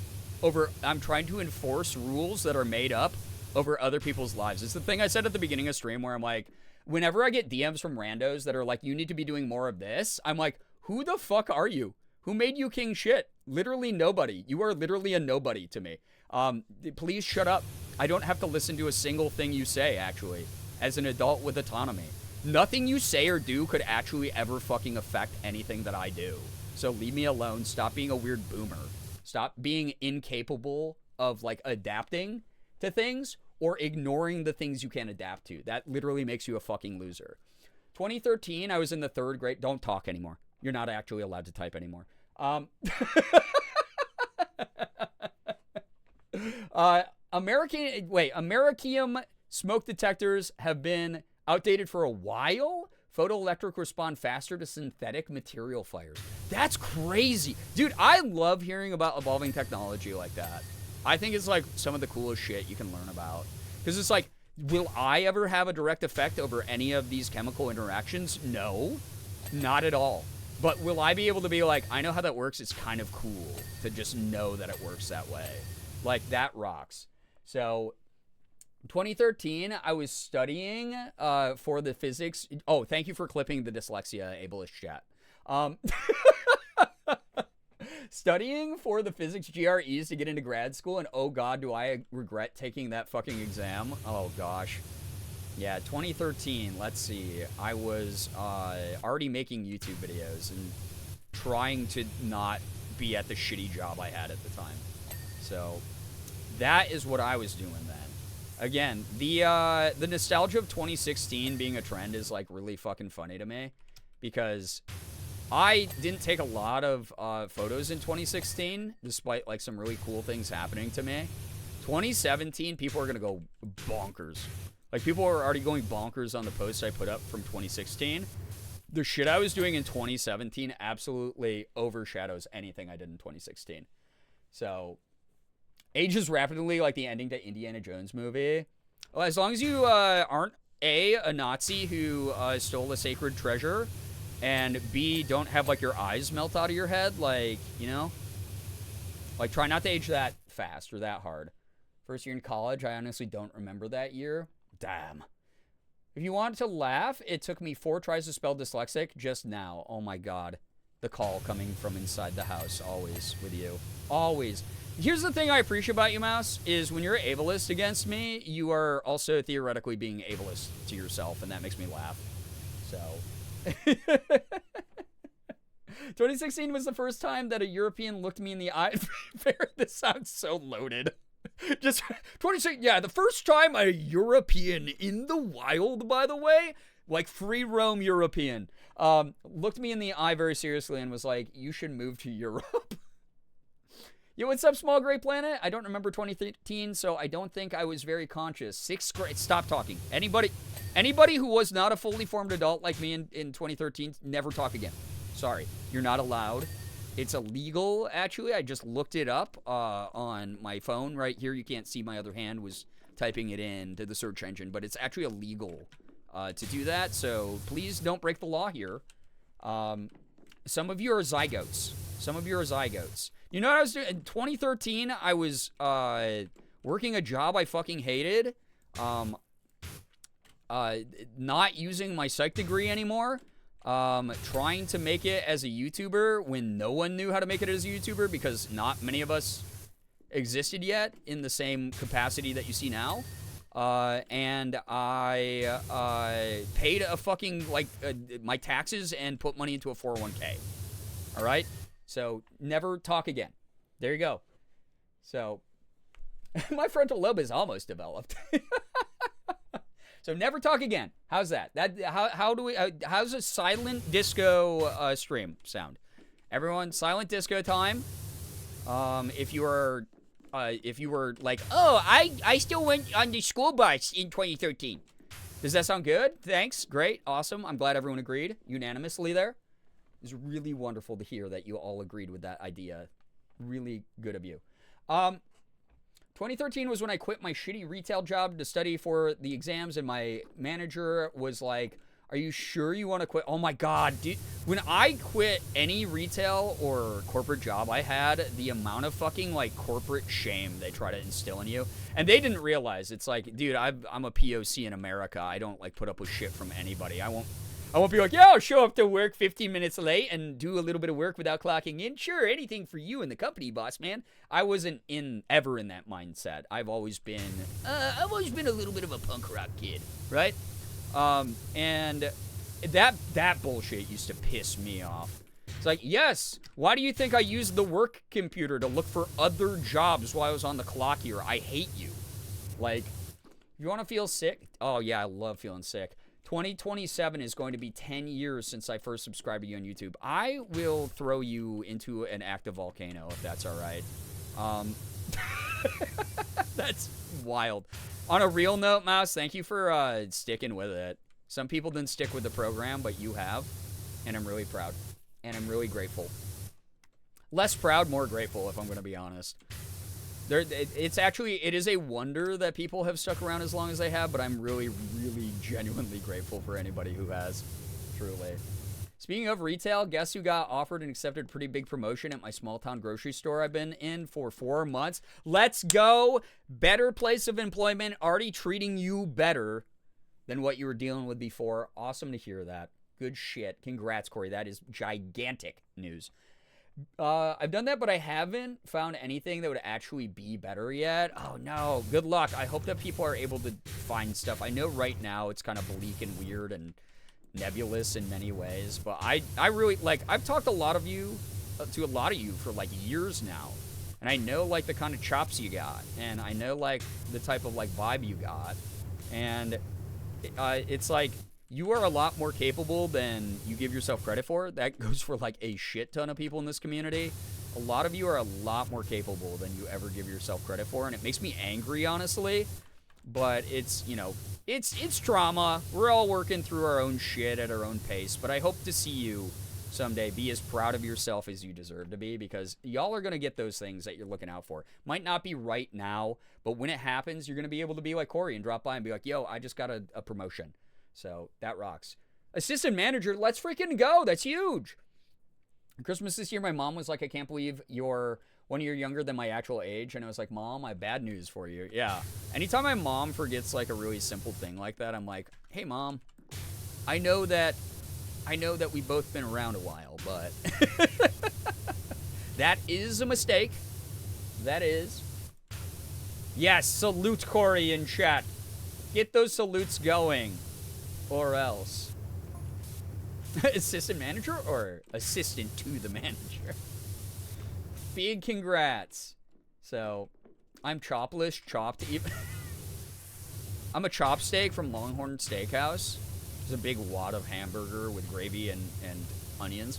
I'm trying to enforce rules that are made up over other people's lives. It's the thing I said at the beginning of stream where I'm like, whenever I get DMs from randos that are like, you need to be doing more of this, I'm like, who the fuck are you? Who made you king shit? Literally nobody. You are literally a nobody to me. Please shut up. I don't have to listen to a single thing you say, actually, as an adult with autonomy. Nothing you say or do could actually ever fucking affect anything that I do. So leave me alone. Stop being a weird boomer. Stop being incapable of, like, adapting to things or ignoring the things you can't adapt to. That literally makes you a fucking loser. 2013, I was in the 3rd grade. Don't talk anymore. You're not actually allowed to type anymore. Americium smoke detectors have been outdated for a while. Photoelectric respond faster to synthetic material fires. That's crazy. Dude, I love hearing about evolving technology like that. I think it's like some of the coolest shit you can learn about. Because it's like, will I ever have a direct effect over any of these chemical interactions? No, not at all. But will I be able to be like, I know how that works. It's kind of cool to just know that it works that way. Like, that rocks. So 2013, I was studying for the physics. Oh, thank you for clipping the dyslexia ableist chat. Studying for the physics GREs to get into grad school, and oh god, do I regret taking that fucking exam. Oh gosh. Yeah, 2013, let's see. I was already making YouTube videos and trying to not be at the shitty job I had at the time. So that is what I was doing then. Again, the nostalgia of 2016 being a trend is, like, really fucking funny to me, because I didn't take a lot of photos in 2016, despite, like, some really cool things happening to me. 2017, people are gonna go bonkers. Like, people are already going bonkers on the posts I put up from 2016. The shit I was doing in 2017 absolutely overshadows anything I did in 2016. So ages rapidly, like the ending to Indiana Jones movie. Well, as long as you aren't a Nazi who stole a sacred treasure, and B, don't have, like, your eyes melt out of your head, like, you know? Like, try not to age that fast or that hard. First year in college, I honestly don't remember that year. Damn. If you want to laugh, it took me 4 tries to spell dyslexic just now. Oh my god. The call coming from inside the house, always with you. Always. Here's the thing I appreciate about you, Mouse, is when you're ableist against me, you are also theoretically being ableist to yourself, and that makes me laugh. So. 2016 was the first time that a European looked me in the eye. This sounds so loaded. Just 2016, yeah, the first time a European in the wild, by the way, like free roam European, looked me in the eye very seriously and was like, you should move to Europe. Yo, what's up, Small Gray Planet? I don't remember 2013, so I don't think I was very conscious. 6th grade, stop talking. Anybody who was not a fully formed adult like me in 2013, never talk again. Sorry, you're not allowed. It's illegal, actually. I just looked it up on my phone right here. You can't see my other hand was typing it in to the search engine, but it's actually illegal to do that, so please don't break the law here. Some of you are zygotes. You know what I was doing? In 2013, I was working a job I fucking hated, not using my psych degree anymore, trying to make it as a YouTuber when no one knew how to make it as a YouTuber because not many of us existed yet in the same capacity that you see now. And I paid a fucking, like, my taxes and put money into a 401k. All right? So, never talk again. There you go. So, my frontal lobe is almost developed. So, never talk again. How's that? How's a silent disco stream sound? Everyone, silent disco time. If you were like, oh, I still went on the school bus in 2013. Does that sound good? Thanks. Great. Awesome. I'm glad everyone agreed unanimously there. It's really wonderful to hear that you all agreed with that idea. Really good of you. 2013 was when I quit my shitty retail job to study for the exams, and my manager was like, are you sure you want to quit? Oh my God, dude. When I quit any retail or corporate job I had, the amount of fucking, like, corporate shame they try to instill in you. And they didn't realize. It's like, dude, I'm a POC in America. I don't, like, put up with shit from anybody. I won't be like, yeah, I'll show up to work 15 minutes late and do a little bit of work without clocking in. Sure, anything for you and the company, boss man. I wasn't ever in that mindset. I've always been a little bit of a punk rock kid, right? And that bullshit used to piss me off. It's like, yes, why do you think I used the work computer to look for other jobs while I was on the clock here? I hate you. Like, you want to feel sick? Oh, yeah, I love feeling sick. 2027 is going to be 10 years since I first subscribed to you on YouTube. I will throw you into an active volcano, if that's all right. That's wild. On a real note, Mouse, thank you for sticking with it. Some people didn't stick with the program, but you have. And I'm really proud. And I'm really grateful. Less proud, more grateful, if I'm going to be honest. It is a wonder that people have stuck around as long as they have, but I'm really, really genuinely grateful for anybody who has. Truly. Speaking of retail, guess who got offered and accepted a pretty big promotion at my small town grocery store I've been in for 4 months? Let's go! Better place of employment, already treating you better than what you were dealing with before. Awesome to hear that. Good shit. Congrats, Corey. That is gigantic news. I've done that, but I haven't found anything that would actually be better yet. Oh, no. Good luck. I hope that people are able to find stuff. I know right now it's kind of bleak and weird and nebulous in many ways, but I really, like, I've talked to a lot of you for, like, years now, and I know, like, the kind of chops you got, and I know, like, the type of, like, vibe you got, and it's like, you are a lot more capable than you give yourself credit for. That goes for, like, a shit ton of people in this community. A lot of you are a lot more capable than you ever give yourself credit for, and it makes me angry, honestly. But it's, you know, it's trauma. We're all working through our own shit at our own pace, but I hope to see you someday be as proud of yourself as you deserve to be, because y'all are going to get those things that you're looking out for. Might not be right now, but when it happens, you're going to be able to be like Corey and drop by and be like, yo, I just got a promotion. So that rocks. Assistant manager, let's freaking go. That's huge. Christmas this year, my mom was like, I can't believe you're 1 year younger than my actual age. And I was like, Mom, I have bad news for you. Yeah. Anytime my mom forgets like a really simple thing like that, I'm like, hey, Mom, I know that we've both been around a while, but that is a mistake. That is. Yes, salute Corey in chat. Get those salutes going. Or else. Assistant manager or assistant to the manager? Big congrats. So, I'm chopless, chopped. I'm a chopsteak from Longhorn Steakhouse. It's a big wad of hamburger with gravy and onions.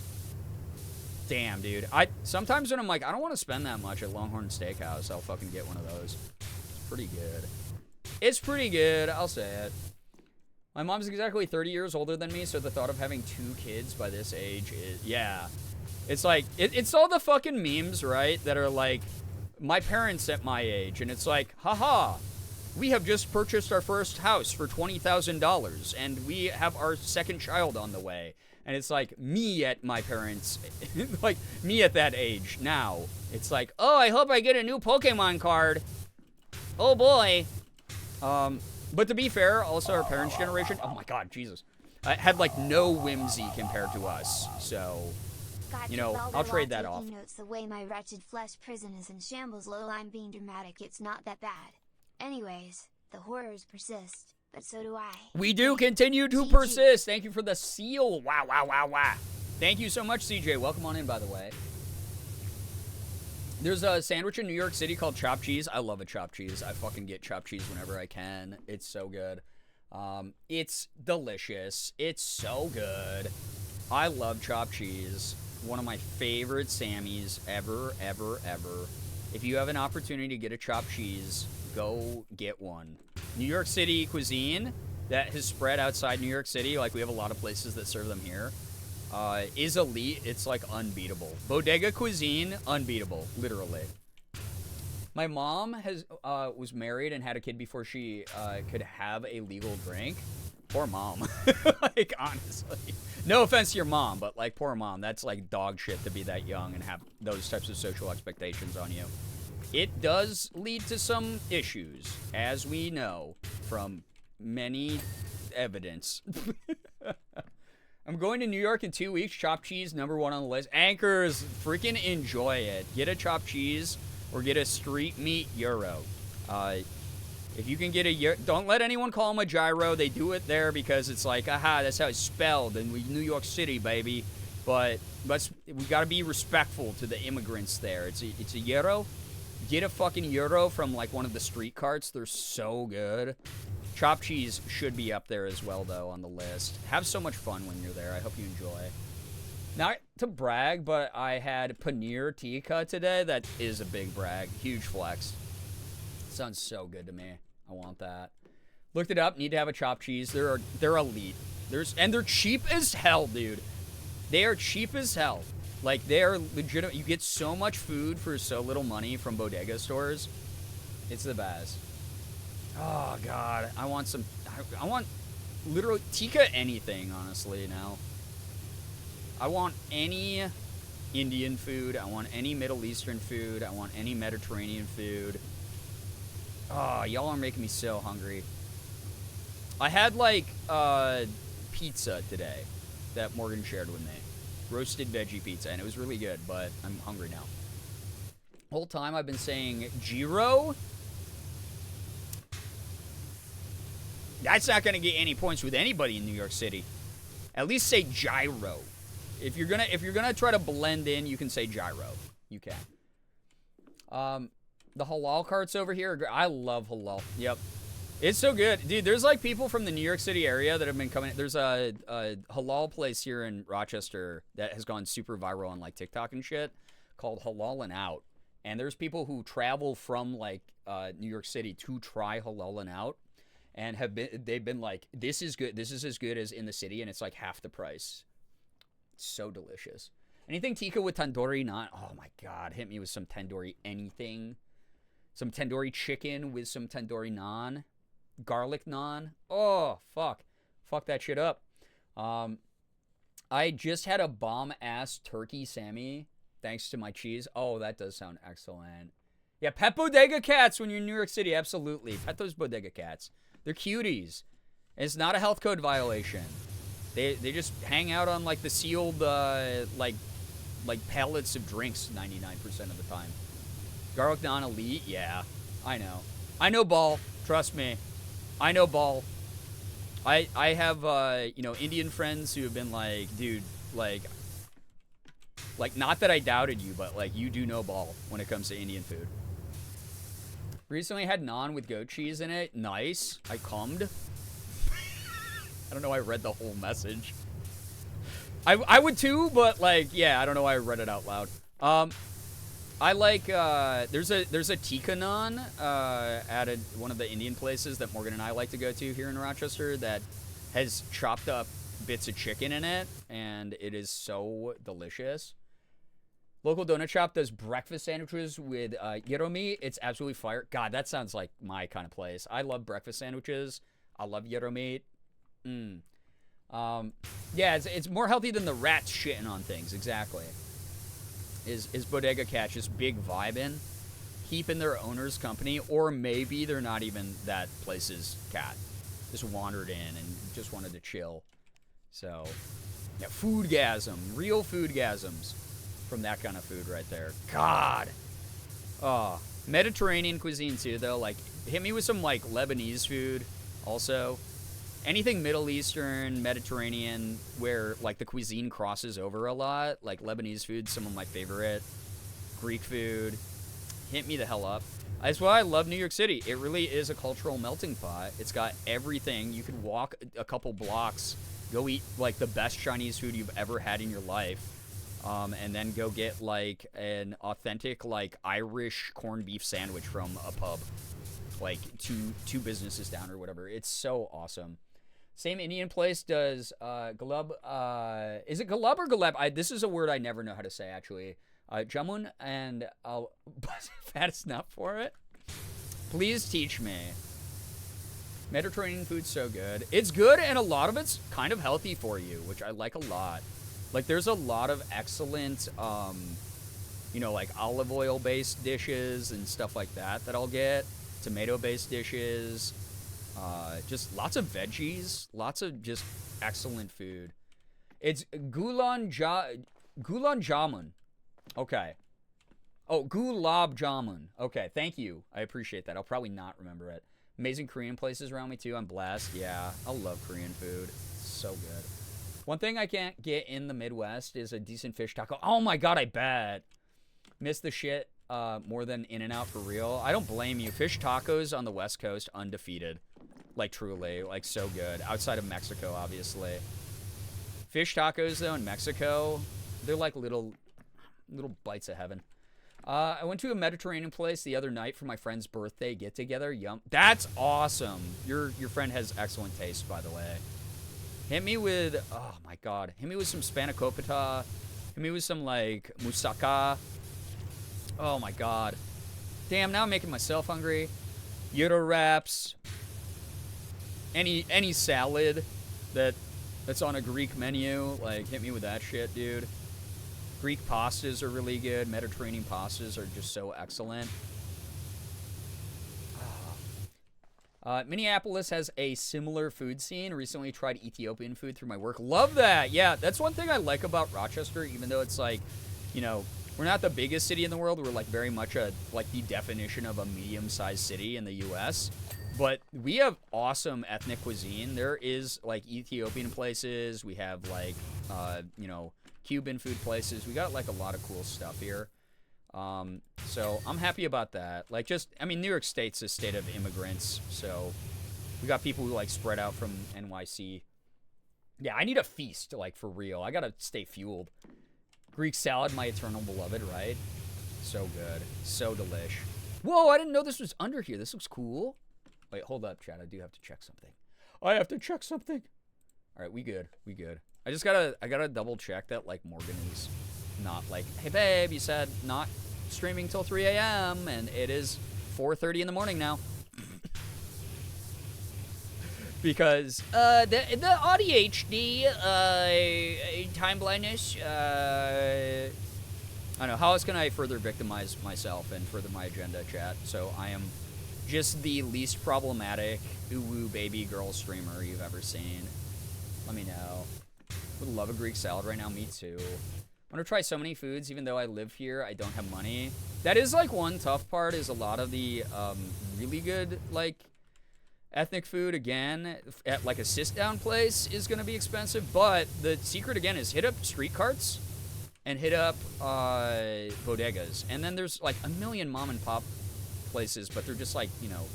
Damn, dude. Sometimes when I'm like, I don't want to spend that much at Longhorn Steakhouse, I'll fucking get one of those. It's pretty good. It's pretty good, I'll say it. My mom's exactly 30 years older than me, so the thought of having 2 kids by this age is, yeah. It's like, it's all the fucking memes, right, that are like, my parents at my age, and it's like, haha, we have just purchased our first house for $20,000, and we have our second child on the way. And it's like, me at my parents, like, me at that age now. It's like, oh, I hope I get a new Pokemon card. Oh, boy. But to be fair, also our parents' generation, oh my god, Jesus, had like no whimsy compared to us. So, you know, I'll trade that off.
Notes the way my wretched flesh prison is in shambles. Lol, I'm being dramatic. It's not that bad. Anyways, the horrors persist, but so do I.
We do continue to persist. Thank you for the seal. Wow, wow, wow, wow. Thank you so much, CJ. Welcome on in, by the way. There's a sandwich in New York City called chopped cheese. I love a chopped cheese. I fucking get chopped cheese whenever I can. It's so good. It's delicious. It's so good. I love chopped cheese. One of my favorite Sammys ever, ever, ever. If you have an opportunity to get a chopped cheese, go get one. New York City cuisine that has spread outside New York City, like we have a lot of places that serve them here, is elite. It's like unbeatable. Bodega cuisine, unbeatable, literally. My mom was married and had a kid before she could have a legal drink. Poor mom. Like, honestly. No offense to your mom, but like, poor mom. That's like dog shit to be that young and have those types of social expectations on you. It does lead to some issues, as we know from many evidence. I'm going to New York in 2 weeks. Chopped cheese, #1 on the list. Anchors, freaking enjoy it. Get a chopped cheese or get a street meat gyro. If you can get a, don't let anyone call them a gyro. They do it there because it's like, aha, that's how it's spelled in New York City, baby. But we gotta be respectful to the immigrants there. It's a gyro. Get a fucking gyro from like one of the street carts. They're so good. Chopped cheese should be up there as well, though, on the list. Have so much fun when you're there. I hope you enjoy. Not to brag, but I had paneer tikka today. That is a big brag. Huge flex. Sounds so good to me. I want that. Looked it up. Need to have a chopped cheese. They're elite. And they're cheap as hell, dude. They are cheap as hell. Like, they are legitimate. You get so much food for so little money from bodega stores. It's the best. Oh, God. I want literally tikka anything, honestly, now. I want any Indian food. I want any Middle Eastern food. I want any Mediterranean food. Oh, y'all are making me so hungry. I had, like, pizza today that Morgan shared with me. Roasted veggie pizza, and it was really good, but I'm hungry now. Whole time I've been saying gyro. That's not going to get any points with anybody in New York City. At least say gyro. If you're gonna try to blend in, you can say gyro. You can. The halal carts over here, I love halal. Yep. It's so good. Dude, there's like people from the New York City area that have been coming. There's a halal place here in Rochester that has gone super viral on like TikTok and shit called Halalin' Out. And there's people who travel from like New York City to try Halalin' Out and they've been like, this is good. This is as good as in the city, and it's like half the price. It's so delicious. Anything tikka with tandoori naan. Oh my God, hit me with some tandoori anything. Some tandoori chicken with some tandoori naan. Garlic naan. Oh, fuck. Fuck that shit up. I just had a bomb-ass turkey Sammy thanks to my cheese. Oh, that does sound excellent. Yeah, pet bodega cats when you're in New York City. Absolutely. Pet those bodega cats. They're cuties. It's not a health code violation. They just hang out on, like, the sealed, like pallets of drinks 99% of the time. Garlic naan elite? Yeah, I know. I know ball. Trust me. I know ball. I have, you know, Indian friends who have been like, dude, like, not that I doubted you, but, like, you do know ball when it comes to Indian food. Recently had naan with goat cheese in it. Nice. I cummed. I don't know why I read the whole message. I would too, but, like, yeah, I don't know why I read it out loud. I like, there's a tikka naan at one of the Indian places that Morgan and I like to go to here in Rochester that has chopped up bits of chicken in it, and it is so delicious. Local donut shop does breakfast sandwiches with gyro meat. It's absolutely fire. God, that sounds like my kind of place. I love breakfast sandwiches. I love gyro meat. Yeah, it's more healthy than the rats shitting on things. Exactly. Is Bodega Cat just big vibing, keeping their owner's company, or maybe they're not even that place's cat. Just wandered in and just wanted to chill. So, yeah, foodgasm, real foodgasms from that kind of food right there. God. Oh, Mediterranean cuisine too, though. Like, hit me with some, like, Lebanese food also. Anything Middle Eastern, Mediterranean, where, like, the cuisine crosses over a lot. Like, Lebanese food, some of my favorite. Greek food. Hit me the hell up. That's why I love New York City. It really is a cultural melting pot. It's got everything. You could walk a couple blocks, go eat, like, the best Chinese food you've ever had in your life. And then go get, like, an authentic, like, Irish corned beef sandwich from a pub. Like, two businesses down or whatever. It's so awesome. Same Indian place does, galub, is it galub or galeb? This is a word I never know how to say, actually. Jamun, and I'll fat is not for it. Please teach me. Mediterranean food's so good. It's good, and a lot of it's kind of healthy for you, which I like a lot. Like, there's a lot of excellent, you know, like, olive oil-based dishes and stuff like that I'll get. Tomato-based dishes. Just lots of veggies. Lots of just excellent food. It's Gulab Jamun. Okay. Oh, Gulab Jamun. Okay, thank you. I appreciate that. I'll probably not remember it. Amazing Korean places around me, too. I'm blessed. Yeah, I love Korean food. It's so good. One thing I can't get in the Midwest is a decent fish taco. Oh my god, I bet. Miss the shit more than In-N-Out for real. I don't blame you. Fish tacos on the West Coast, undefeated. Like, truly. Like, so good. Outside of Mexico, obviously. Fish tacos, though, in Mexico, they're like little bites of heaven. I went to a Mediterranean place the other night for my friend's birthday get-together. Yum. That's awesome. Your friend has excellent taste, by the way. Hit me with, oh my god. Hit me with some spanakopita. Hit me with some, like, moussaka. Oh my god. Damn, now I'm making myself hungry. Gyro wraps. Any salad that's on a Greek menu, like, hit me with that shit, dude. Greek pastas are really good. Mediterranean pastas are just so excellent. Minneapolis has a similar food scene. Recently tried Ethiopian food through my work. Love that. Yeah, that's one thing I like about Rochester, even though it's like, you know, we're not the biggest city in the world. We're like very much like the definition of a medium-sized city in the U.S. But we have awesome ethnic cuisine. There is like Ethiopian places. We have like, you know, Cuban food places. We got like a lot of cool stuff here. So I'm happy about that. Like, just, I mean, New York State's a state of immigrants, so we got people who like spread out from NYC. Yeah, I need a feast, like, for real. I gotta stay fueled. Greek salad, my eternal beloved, right? So good. So delish. Whoa, I didn't know this was under here. This looks cool. Wait, hold up, Chad. I do have to check something. I have to check something. All right, we good. We good. I gotta double check that, like, Morgan is not like, hey, babe, you said not streaming till 3 a.m. and it is 4:30 in the morning now. Because the ADHD, time blindness, I don't know, how else can I further victimize myself and further my agenda, chat? So I am just the least problematic ooh-woo baby girl streamer you've ever seen. Let me know. Would love a Greek salad right now. Me too. I want to try so many foods, even though I live here. I don't have money. That is like one tough part. Is a lot of the really good like Ethnic food, again, at like a sit-down place is going to be expensive. But the secret, again, is hit up street carts and hit up bodegas. And then there's like a million mom-and-pop places, but they're just like, you know,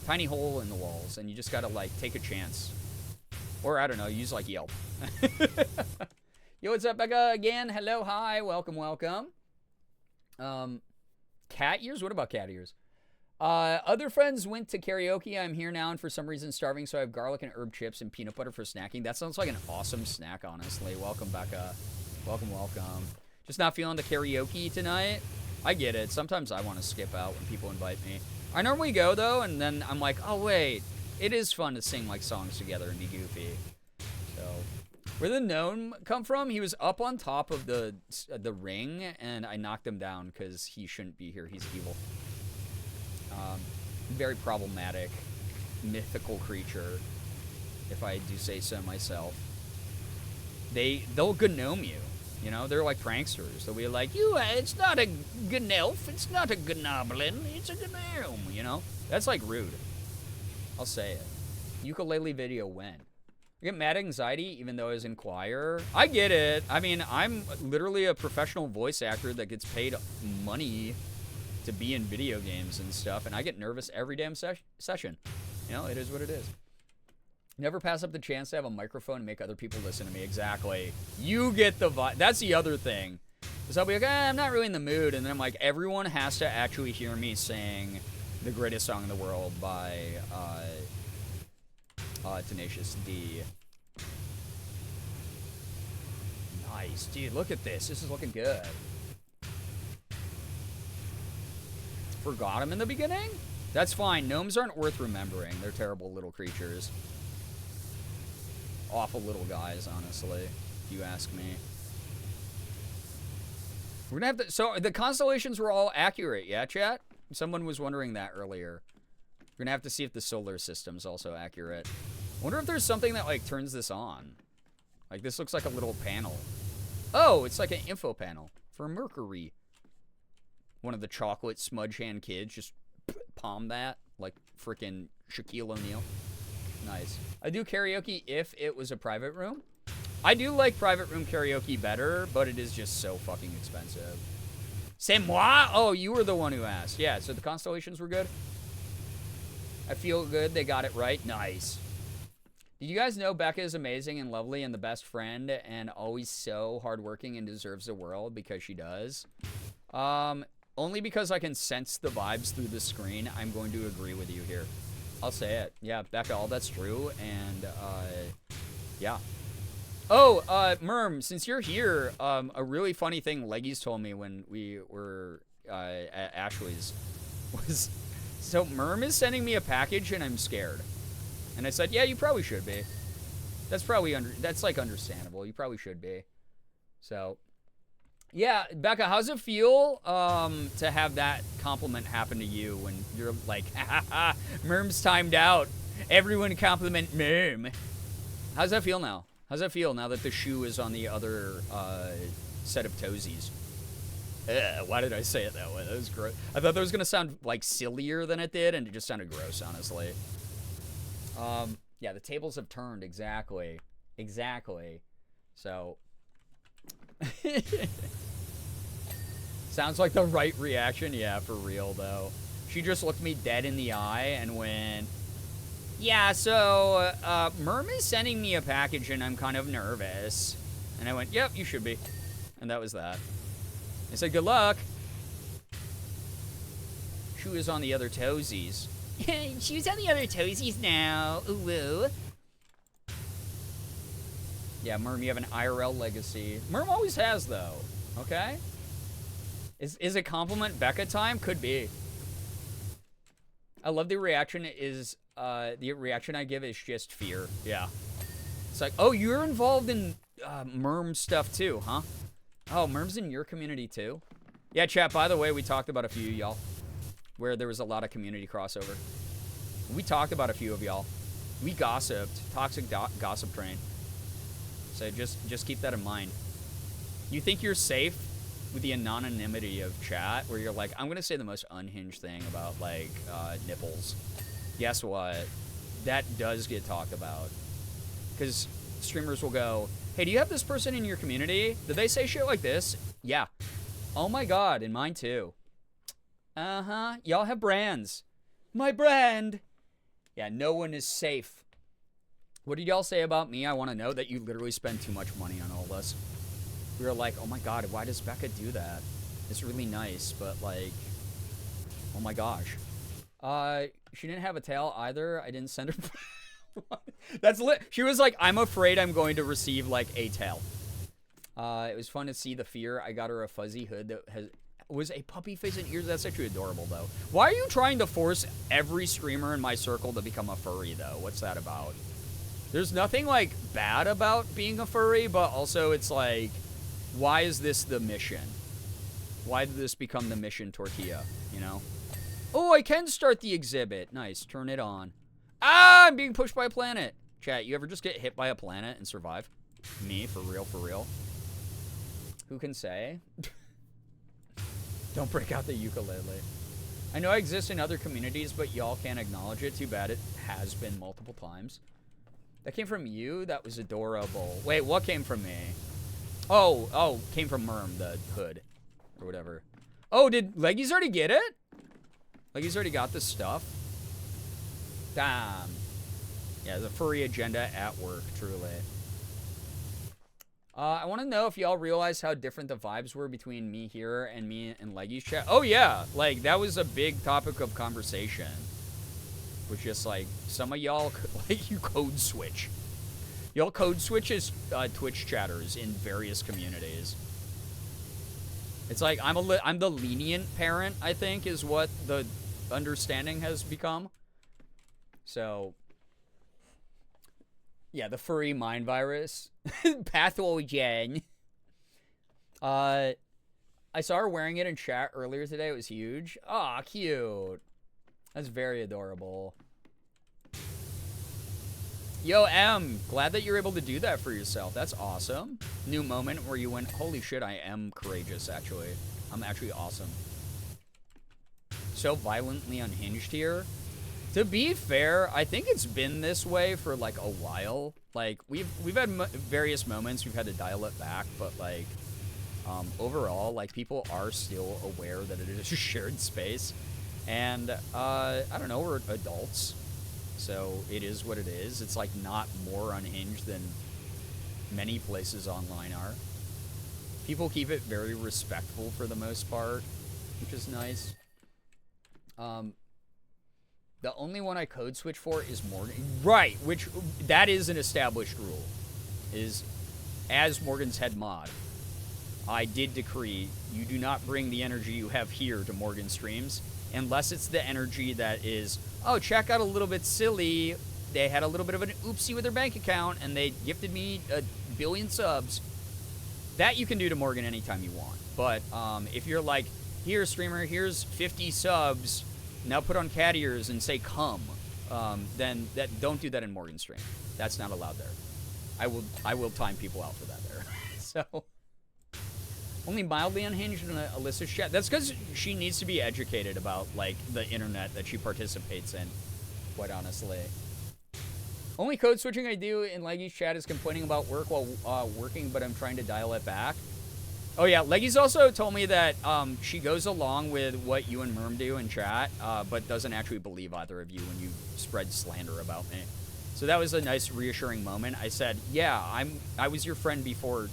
tiny hole in the walls. And you just got to, like, take a chance. Or, I don't know, use, like, Yelp. Yo, what's up, Becca? Again, hello, hi, welcome, welcome. Cat ears? What about cat ears? Other friends went to karaoke. I'm here now and for some reason starving, so I have garlic and herb chips and peanut butter for snacking. That sounds like an awesome snack, honestly. Welcome, Becca. Welcome, welcome. Just not feeling the karaoke tonight? I get it. Sometimes I want to skip out when people invite me. I normally go, though, and then I'm like, oh, wait. It is fun to sing, like, songs together and be goofy. So, where did the gnome come from? He was up on top of the ring, and I knocked him down because he shouldn't be here. He's evil. Very problematic, mythical creature, if I do say so myself. They'll gnome you, you know? They're like pranksters. They'll be like, it's not a gnelf, it's not a gnoblin, it's a gnome, you know? That's like rude. I'll say it. Ukulele video when? I get mad anxiety even though I was in choir. I get it. I mean, I'm literally a professional voice actor that gets paid money to be in video games and stuff, and I get nervous every damn session. You know, it is what it is. Never pass up the chance to have a microphone and make other people listen to me. Exactly. You get the vibe. That's the other thing. Because I'll be like, I'm not really in the mood, and then I'm like, everyone has to actually hear me sing the greatest song in the world by Tenacious D. Nice. Dude, look at this. This is looking good. Forgot him in the beginning? That's fine. Gnomes aren't worth remembering. They're terrible little creatures. Awful little guys, honestly, if you ask me. We're gonna have to... So, the constellations were all accurate, yeah, chat? Someone was wondering that earlier. We're gonna have to see if the solar system's also accurate. I wonder if there's something that, like, turns this on. Like, this looks like a little panel. Oh, it's like an info panel for Mercury. One of the chocolate smudge hand kids just palm that like freaking Shaquille O'Neal. Nice. I do karaoke if it was a private room. I do like private room karaoke better, but it is just so fucking expensive. C'est moi? Oh, you were the one who asked. Yeah, so the constellations were good. I feel good. They got it right. Nice. Did you guys know Becca is amazing and lovely and the best friend and always so hardworking and deserves the world because she does? Only because I can sense the vibes through the screen, I'm going to agree with you here. I'll say it. Yeah, Becca, all that's true, and, yeah. Oh, Merm, since you're here, a really funny thing Leggy's told me when we were, at Ashley's was, so Merm is sending me a package and I'm scared. And I said, yeah, you probably should be. That's probably, that's, like, understandable. You probably should be. So... Yeah, Becca, how's it feel to have that compliment happen to you when you're like, ha ha, Merm's timed out. Everyone compliment Merm. How's that feel now? How's that feel now that the shoe is on the other set of toesies? Why did I say it that way? That was gross. I thought that was going to sound like sillier than it did, and it just sounded gross, honestly. Yeah, the tables have turned, exactly. Exactly. So... Sounds like the right reaction. Yeah, for real, though. She just looked me dead in the eye and went, yeah, so, Merm is sending me a package and I'm kind of nervous. And I went, yep, you should be. And that was that. I said, good luck. Shoe is on the other toesies. Shoe's on the other toesies now. Ooh, woo. Yeah, Merm, you have an IRL legacy. Merm always has, though. Okay? Is it compliment Becca time? Could be. I love the reaction is, the reaction I give is just fear. Yeah. It's like, oh, you're involved in, Merm stuff too, huh? Oh, Merm's in your community too? Yeah, chat, by the way, we talked about a few, y'all. Where there was a lot of community crossover. We talked about a few of y'all. We gossiped. Toxic gossip train. So just keep that in mind. You think you're safe with the anonymity of chat, where you're like, I'm gonna say the most unhinged thing about, like, nipples. Guess what? that does get talked about. Because streamers will go, hey, do you have this person in your community? Did they say shit like this? Yeah. Oh my god, and mine too. Uh-huh. Y'all have brands. My brand. Yeah, no one is safe. What did y'all say about me? I want to know that you literally spend too much money on all this. We were like, oh my god, why does Becca do that? It's really nice, but like, oh my gosh. She didn't have a tail either. I didn't send her. That's lit. She was like, I'm afraid I'm going to receive like a tail. It was fun to see the fear. I got her a fuzzy hood that was a puppy face and ears. That's actually adorable, though. Why are you trying to force every streamer in my circle to become a furry, though? What's that about? There's nothing, like, bad about being a furry, but also it's like, why is this the mission? Why did this become the mission tortilla, you know? Oh, I can start the exhibit. Nice. Turn it on. Ah, I'm being pushed by a planet. Chat, you ever just get hit by a planet and survive? Me, for real, for real. Who can say? Don't break out the ukulele. I know I exist in other communities, but y'all can't acknowledge it. Too bad it has been multiple times. That came from you? That was adorable. Wait, what came from me? Oh, came from Merm, the hood. Or whatever. Oh, did Leggies already get it? Leggies already got this stuff? Damn. Yeah, the furry agenda at work, truly. I want to know if y'all realize how different the vibes were between me here and me and Leggy's chat. Oh, yeah. Like, that was a big topic of conversation. Was just, like, some of y'all, like, you code switch. Y'all code switch as Twitch chatters in various communities. It's like, I'm the lenient parent, I think, is what the understanding has become. So... yeah, the furry mind virus. Pathogen. I saw her wearing it in chat earlier today. It was huge. Aw, cute. That's very adorable. Yo, M, glad that you're able to do that for yourself. That's awesome. New moment where you went, holy shit, I am courageous, actually. I'm actually awesome. So violently unhinged here. To be fair, I think it's been this way for, like, a while. Like, we've had various moments we've had to dial it back, but, like, overall, like, people are still aware that it is a shared space. And, I don't know, we're adults, so it is what it is. It's, like, not more unhinged than many places online are. People keep it very respectful for the most part, which is nice. The only one I code switch for is Morgan. Right, which, that is an established rule. Is, as Morgan's head mod, I did decree you do not bring the energy you have here to Morgan streams, unless it's the energy that is, oh, chat got a little bit silly, they had a little bit of an oopsie with their bank account, and they gifted me 1 billion subs. That you can do to Morgan anytime you want. But, if you're like, here, streamer, here's 50 subs, now put on cat ears and say come, then don't do that in Morgan stream. That's not allowed there. I will time people out for that there. So only mildly unhinged in Alyssa's chat. That's because she needs to be educated about, like, the internet that she participates in, quite honestly. Only code switching I do in Leggy's chat is complaining about work while working, but I'm trying to dial it back. Oh, yeah, Leggy's also told me that she goes along with what you and Merm do in chat, but doesn't actually believe either of you when you spread slander about me. So that was a nice, reassuring moment. I said, yeah, I was your friend before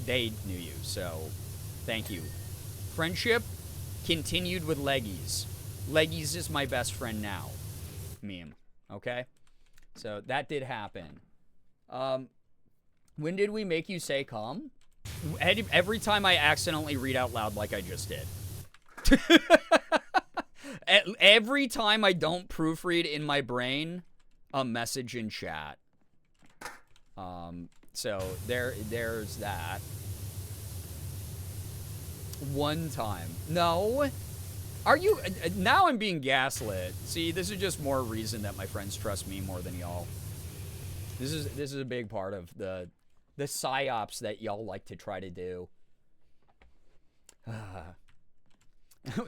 they knew you, so thank you. Friendship continued with Leggy's. Leggy's is my best friend now. Meme. Okay? So that did happen. When did we make you say come? Every time I accidentally read out loud like I just did. Every time I don't proofread in my brain a message in chat. So there's that. One time. No. Are you... now I'm being gaslit. See, this is just more reason that my friends trust me more than y'all. This is a big part of the psyops that y'all like to try to do.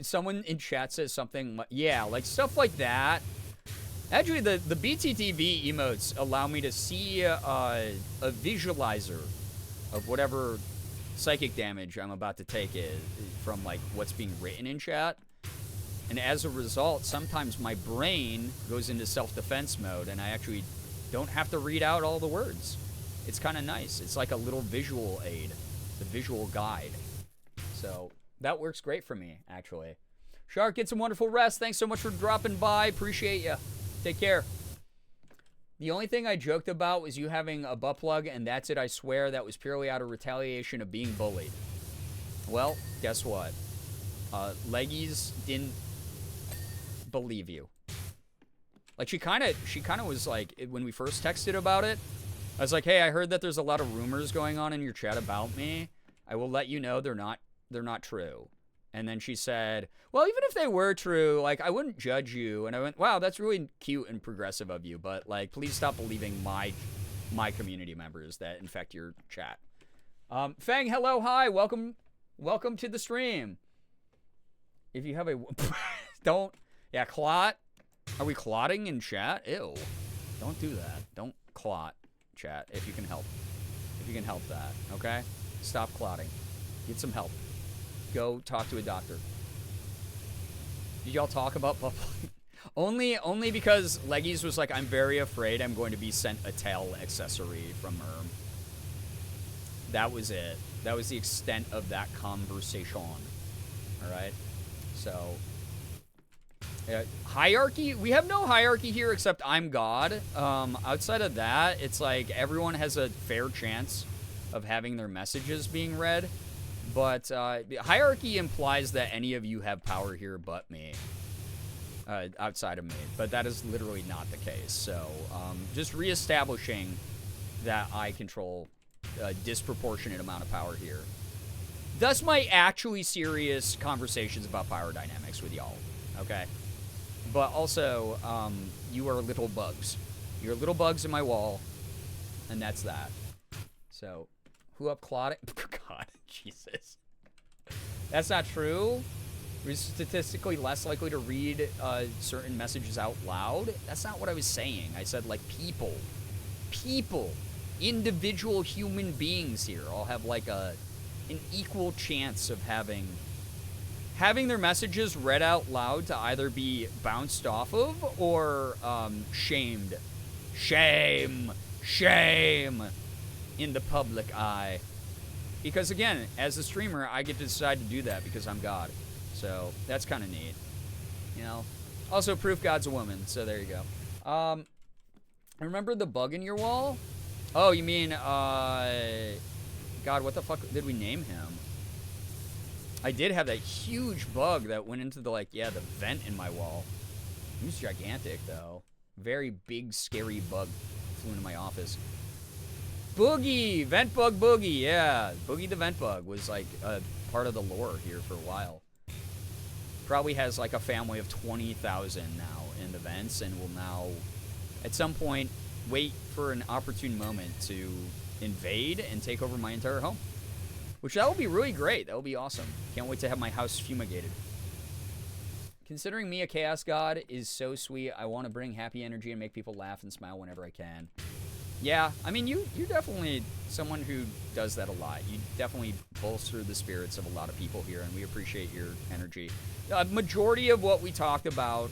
Someone in chat says something, yeah, like stuff like that. Actually, the BTTV emotes allow me to see a visualizer of whatever psychic damage I'm about to take from like what's being written in chat. And as a result, sometimes my brain goes into self-defense mode and I actually don't have to read out all the words. It's kind of nice. It's like a little visual aid, the visual guide. So that works great for me, actually. Shark, get some wonderful rest. Thanks so much for dropping by. Appreciate you. Take care. The only thing I joked about was you having a butt plug, and that's it, I swear. That was purely out of retaliation of being bullied. Well, guess what? Leggies didn't believe you. Like, she kind of was like, when we first texted about it, I was like, hey, I heard that there's a lot of rumors going on in your chat about me. I will let you know they're not true. And then she said, well, even if they were true, like, I wouldn't judge you. And I went, wow, that's really cute and progressive of you. But, like, please stop believing my community members that infect your chat. Fang, hello, hi. Welcome to the stream. If you have a... don't... Yeah, clot. Are we clotting in chat? Ew. Don't do that. Don't clot, chat, if you can help. If you can help that, okay? Stop clotting. Get some help. Go talk to a doctor. Did y'all talk about butt plug? Only because Leggies was like, I'm very afraid I'm going to be sent a tail accessory from her. That was it. That was the extent of that conversation. Alright? So... hierarchy? We have no hierarchy here except I'm God. Outside of that, it's like everyone has a fair chance of having their messages being read. But hierarchy implies that any of you have power here but me. Outside of me. But that is literally not the case. So just reestablishing that I control a disproportionate amount of power here. Thus my actually serious conversations about power dynamics with y'all. Okay? But also, you are little bugs. You're little bugs in my wall, and that's that. So, who up clotting? God, Jesus. That's not true. We're statistically less likely to read certain messages out loud. That's not what I was saying. I said, like, people. People. Individual human beings here all have, like, an equal chance of having their messages read out loud to either be bounced off of or shamed. Shame in the public eye. Because again, as a streamer, I get to decide to do that because I'm God. So that's kind of neat. You know? Also, proof God's a woman, so there you go. Remember the bug in your wall? Oh, you mean, God, what the fuck did we name him? I did have that huge bug that went into the, like, yeah, the vent in my wall. He was gigantic, though. Very big, scary bug flew into my office. Boogie! Vent bug Boogie, yeah. Boogie the vent bug was, like, a part of the lore here for a while. Probably has, like, a family of 20,000 now in the vents and will now, at some point, wait for an opportune moment to invade and take over my entire home. Which, that will be really great. That will be awesome. Can't wait to have my house fumigated. Considering me a chaos god is so sweet. I want to bring happy energy and make people laugh and smile whenever I can. Yeah, I mean, you're definitely someone who does that a lot. You definitely bolster the spirits of a lot of people here, and we appreciate your energy. A majority of what we talked about,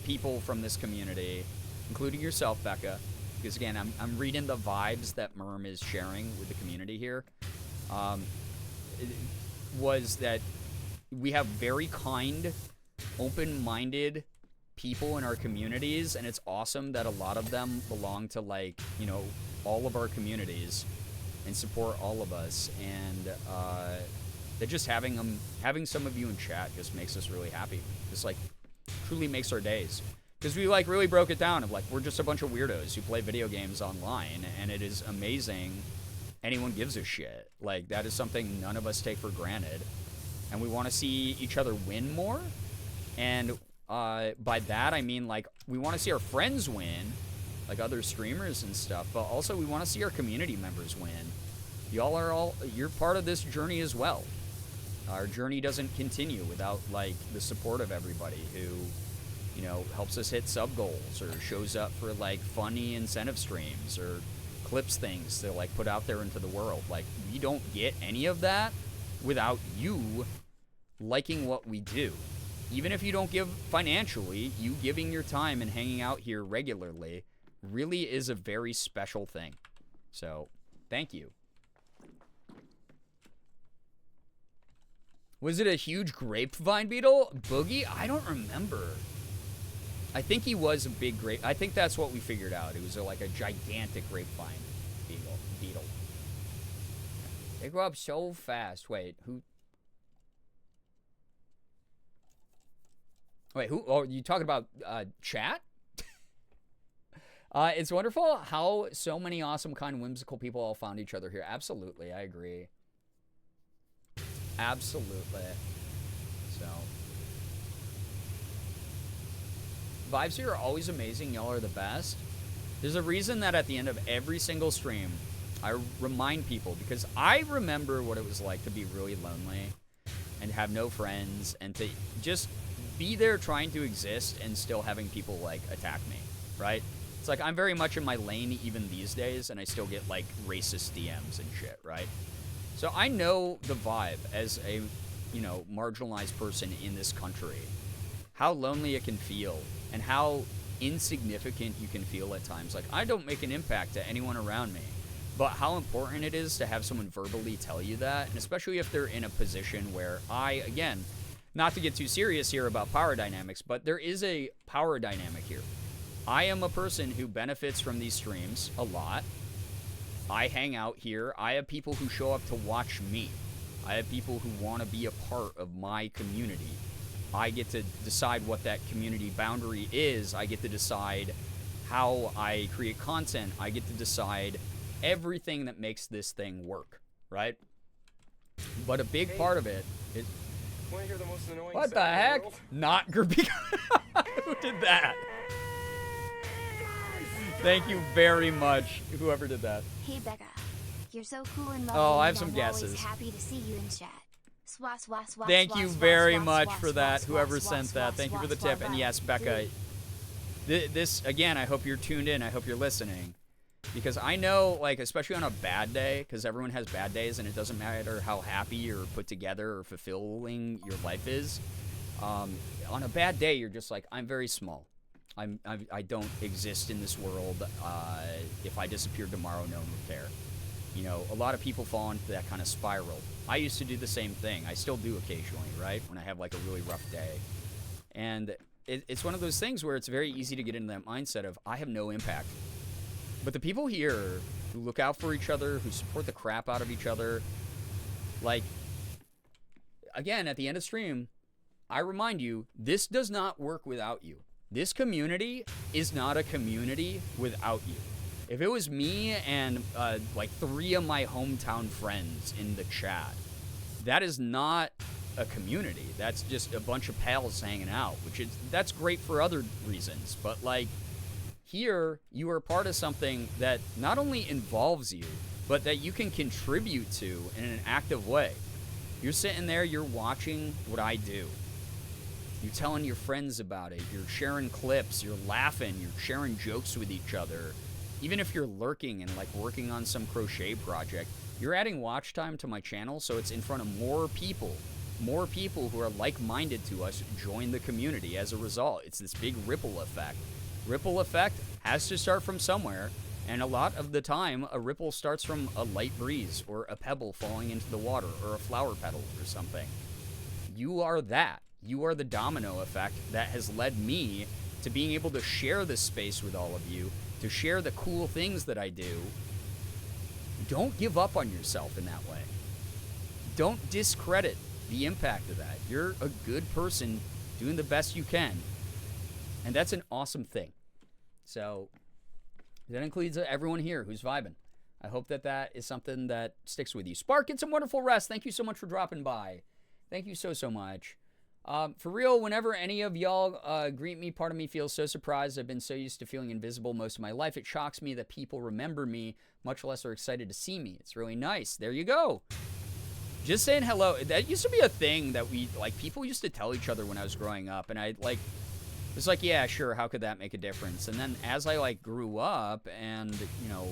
people from this community, including yourself, Becca, because, again, I'm reading the vibes that Merm is sharing with the community here. Was that we have very kind, open-minded people in our communities, and it's awesome that a lot of them belong to, like, you know, all of our communities and support all of us, and that just having some of you in chat just makes us really happy. Just, like, truly makes our days. Because we, like, really broke it down of, like, we're just a bunch of weirdos who play video games online, and it is amazing anyone gives a shit. Like, that is something none of us take for granted. And we want to see each other win more. And by that, I mean, like, we want to see our friends win, like other streamers and stuff. But also, we want to see our community members win. You're part of this journey as well. Our journey doesn't continue without, like, the support of everybody who you know, helps us hit sub goals, or shows up for like funny incentive streams, or clips things to like put out there into the world. Like, we don't get any of that without you liking what we do. Even if you don't give financially, you giving your time and hanging out here regularly really is a very special thing. So, thank you. Was it a huge grapevine beetle? Boogie? I don't remember. I think he was a big grape. I think that's what we figured out. It was like a gigantic grapevine beetle. They grow up so fast. Wait, who? Wait, who? Oh, you talking about chat? It's wonderful how so many awesome, kind, whimsical people all found each other here. Absolutely, I agree. Absolutely. So, vibes here are always amazing. Y'all are the best. There's a reason that at the end of every single stream, I remind people, because I remember what it was like to be really lonely and have no friends and to just be there trying to exist and still having people like attack me, right? It's like I'm very much in my lane even these days, and I still get like racist DMs and shit, right? So I know the vibe as a, you know, marginalized person in this country, how lonely it can feel and how insignificant you can feel at times. Like, I don't make an impact to anyone around me, but how important it is to have someone verbally tell you that, and especially if they're in a position where again, not to get too serious here about power dynamics, but there is a power dynamic here. I am a person who benefits from these streams a lot. I hang out here. I have people who show up to watch me. I have people who want to be a part of my community. I get to decide what that community boundary is. I get to decide how I create content. I get to decide everything that makes this thing work, right? But a big part of it is...
Want to hear the most annoying
What the
sound in
heck?
world?
Not Girbeagly. Who did that? Thank you very much, whoever did that.
Hey Becca, you're so cool and lovely.
Oh, I have
and
some
I'm
guesses.
always happy to see you in chat. Swat, swat, swat,
Thank
swat,
you
swat,
very
swat,
much
swat,
for
swat,
that,
swat,
whoever
swat,
sent
swat,
that. Thank you for the
swat,
tip.
swat,
And yes, Becca, this, again, I hope you're tuned in. I hope you're listening. Because I know, like, especially on a bad day, because everyone has bad days, and it doesn't matter how happy or put together or fulfilling your life is. On a bad day, you're just like, I'm very small. I don't exist in this world. If I disappeared tomorrow, no one would care. You know, a lot of people fall into that kind of spiral. I used to do the same thing. I still do occasionally, right? When I have like a really rough day. And it's one of those things where it's very easy to get into that mindset of, I have no impact. But the people here who look out for each other, who support the crap out of each other, like, again, at the end of stream, I remind you, this does not work without you. This community is not a community without you. If it was me and like 3 of my hometown friends in the chat, that is not a community. That's just a bunch of pals hanging out, that's great for other reasons. But like, here, you are part of something that not only involves you, but that you can contribute to in an active way. You're sitting there, you're watching what I do. You're telling your friends about it. You're sharing clips. You're laughing. You're sharing jokes with each other. Even if you're lurking and like working on some crochet project, you're adding watch time to my channel, so it's in front of more people. More people who are like-minded to us join the community as a result. It's this big ripple effect. Ripple effect has to start from somewhere, and a lot of the time, a ripple starts from a light breeze or a pebble falling into the water or a flower petal or something. You are that. You are the domino effect that has led me to being able to share this space with all of you, to share the cool things that I do. Don't give up on yourself in that way. Don't discredit the impact of that. You're a good person doing the best you can. And that's an awesome thing. So that includes everyone here who's vibing. I hope that that is something that sticks with you. Spark, get some wonderful rest. Thank you so much for dropping by. Thank you so much. For real, whenever any of y'all greet me, part of me feels so surprised. I've been so used to feeling invisible most of my life. It shocks me that people remember me, much less are excited to see me. It's really nice. There you go. Just saying hello. That used to be a thing that people used to tell each other when I was growing up. And It's like, yeah, sure, how could that make a difference? And then as I, like, grew up and, you know,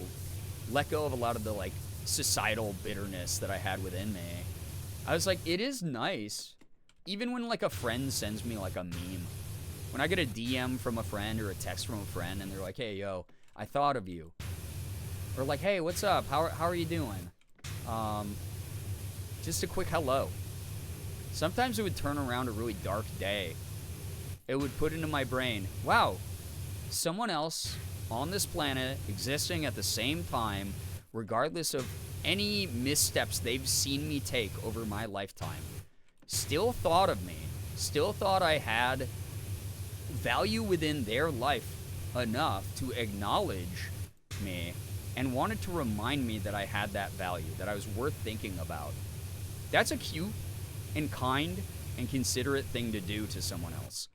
let go of a lot of the, like, societal bitterness that I had within me, I was like, it is nice, even when, like, a friend sends me, like, a meme. When I get a DM from a friend or a text from a friend and they're like, hey, yo, I thought of you. Or like, hey, what's up? How are you doing? Just a quick hello. Sometimes it would turn around a really dark day. It would put into my brain, wow, someone else on this planet existing at the same time, regardless of any missteps they've seen me take over my lifetime, still thought of me, still thought I had value within their life enough to acknowledge me and wanted to remind me that I had that value, that I was worth thinking about. That's a cute and kind and considerate thing to do to someone else.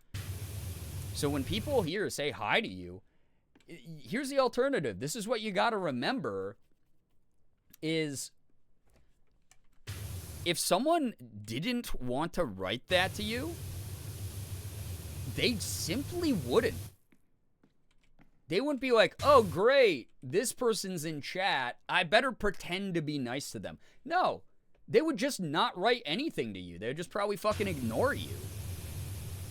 So when people here say hi to you, here's the alternative. This is what you got to remember is if someone didn't want to write that to you, they simply wouldn't. They wouldn't be like, oh, great, this person's in chat, I better pretend to be nice to them. No, they would just not write anything to you. They would just probably fucking ignore you.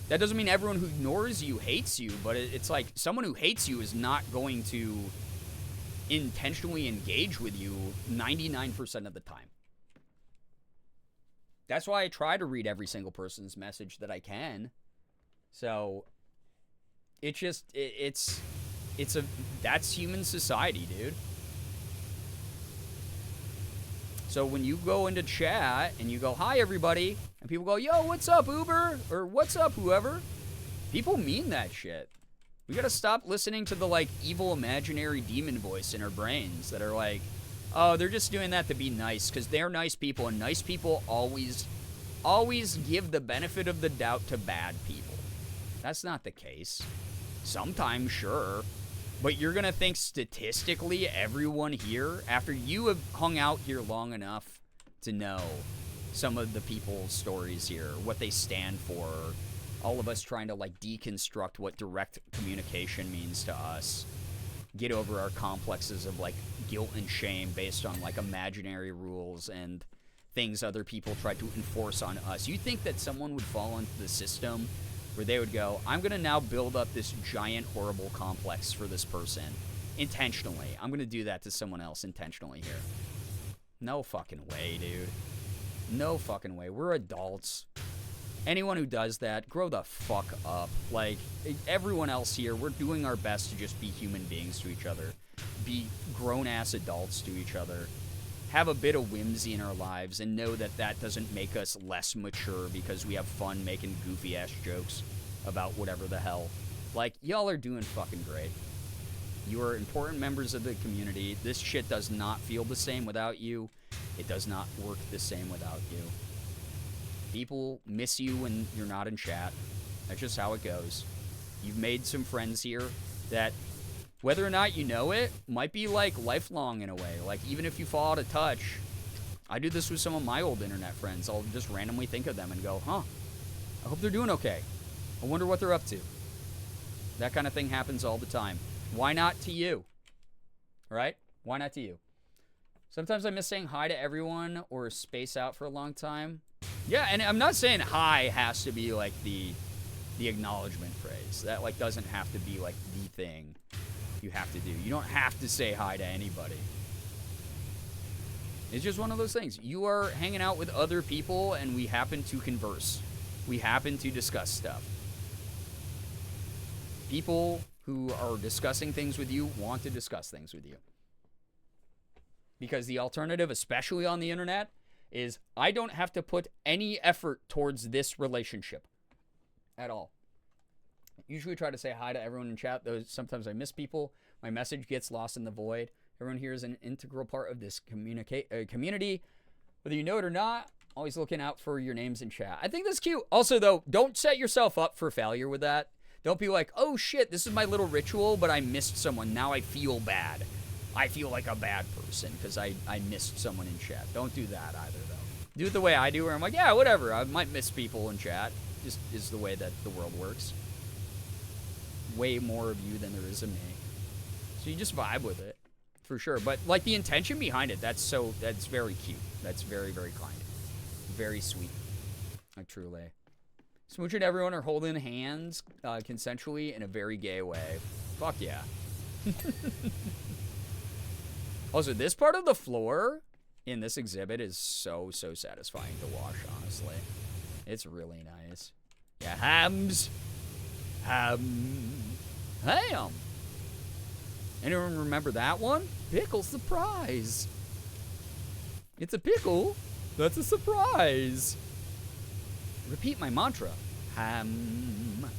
That doesn't mean everyone who ignores you hates you, but it's like someone who hates you is not going to intentionally engage with you 99% of the time. That's why I try to read every single person's message that I can. So that's human society, dude. So when you go into chat and you go, hi, everybody, and people go, yo, what's up, Uber? Or what's up, whoever? People mean that shit. We gotta stop listening to the, like, evil imaginary demon voice in our brains that are like, oh, they're just doing that to be nice, because they're nice people, and nice people always give the benefit of the doubt to bad people. That's not the case. Sometimes, sure. But you're going to think statistically everyone here, after you have hung out here long enough to know some of the people's stories here, what they stand for, all of us trying to, like, deconstruct what direct communication means to us, get over our complexes of, like, guilt and shame based on, like, imaginary rules and things other people try to enforce on us. You think that someone would fall into the system where they would go, I'm going to now build up this giant, horrible complex for this person intentionally. I'm going to do that to someone else intentionally here. No fucking way, dude. No fucking way. We're adults. Anyone who does that, grow the fuck up. Like, everyone else here, we're doing our best to just be human beings to each other. Be grown-ass adults to each other. Have a bit of whimsy in our lives and know that that doesn't make us less mature because we have fun making goofy-ass jokes about whatever the hell. Like, y'all are doing fucking great. You are important members of the community. This shit does not feel the same without you. It does not work the same without you. People miss you when you're not in chat. That's just how it goes. You've made some friends here that, whether or not you know it, might be, like, lifelong in a way. Like, even if you fall out of touch, I do this with some of my old internet friends. I'll just randomly think of them and go, huh, I hope they're doing okay. I wonder what they're up to. That kind of thing happens all the time. Why not to you? Right? Why not to you? Sometimes I miss saying hi to everyone or space out for a long time. Yeah, and I'm not saying hi has to be, like, the acknowledgement phrase. That, like, doesn't have to be, like, the thing you have to do. You don't have to say hi to anybody. It's just one of those things. You are hanging out with other people and we happen to converse. We happen to discuss stuff. People who are discussing things with you want to discuss things with you. Because the alternative, especially on the internet, is I don't have to put any effort towards this relationship at all. Usually try to say hi to everyone in chat, though sometimes I miss people. My message gets lost in the void. Everyone here is an integral part of this community. Whether you know it or not, always looking out for your names in chat. I think that's cute. Also, though, don't set yourself up for failure with that. Don't be like, oh shit, this is my little ritual, but I missed someone. Now I feel bad. I feel like a bad person because I missed someone in chat. Don't do that either, though. Do it the way I do, where I'm like, yeah, whatever. I might miss people in chat. Just is the way that the world works. way more of you than there is of me. So you just vibe with it, for sure. But, like, the intention behind it, that's very cute. That's very, very kind. Very sweet. Like, truly. Smooching everyone or holding hands consensually in a very gay way. Fuck yeah. Also, this part of the floor in this exhibit is so satisfying to wash, honestly. It's really nice. Yeah, hams. Ham. Anyone remember that one? Pickle surprise. It's a pickle. That's a surprise. Repeat my mantra. Ham.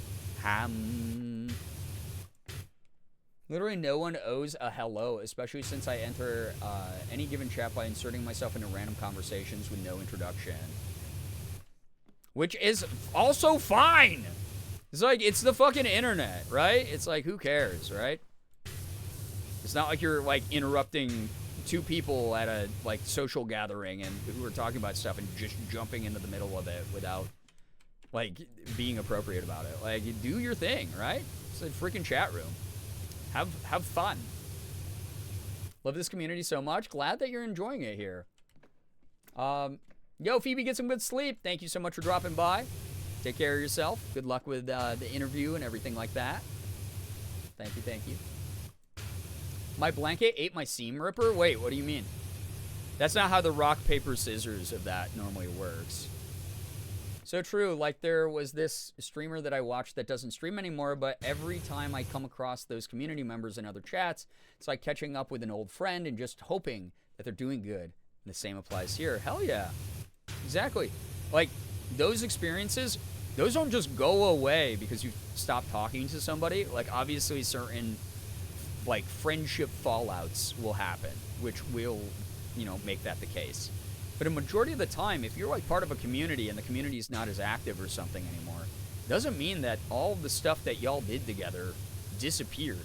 Literally no one owes a hello, especially since I enter any given chat by inserting myself into random conversations with no introduction. Which is also fine! It's like, it's the fucking internet, right? It's like, who cares, right? It's not like you're, like, interrupting two people at a, like, social gathering and who are talking about stuff and just jumping into the middle of it without, like, being appropriate about it. Like, you do your thing, right? It's a freaking chat room. Have fun. Love this community so much. Glad that you're enjoying it here. Yo, Phoebe, get some good sleep. Thank you so much for dropping by. Take care of yourself. Good luck with the interview and everything like that. Thank you. My blanket ate my seam ripper? Wait, what do you mean? That's not how the rock, paper, scissors of that normally works. So true, like there was this streamer that I watched that doesn't stream anymore, but every time I come across those community members in other chats, it's like catching up with an old friend and just hoping that they're doing good. And the same applies here. Hell yeah. Exactly. Like, those experiences, those don't just go away because you stop talking to somebody. Like, obviously certain, like, friendship fallouts will happen, which will, you know, make that the case. But a majority of the time, if you're like part of a community and the community's not as active or something anymore, doesn't mean that all of the stuff that y'all did together disappeared.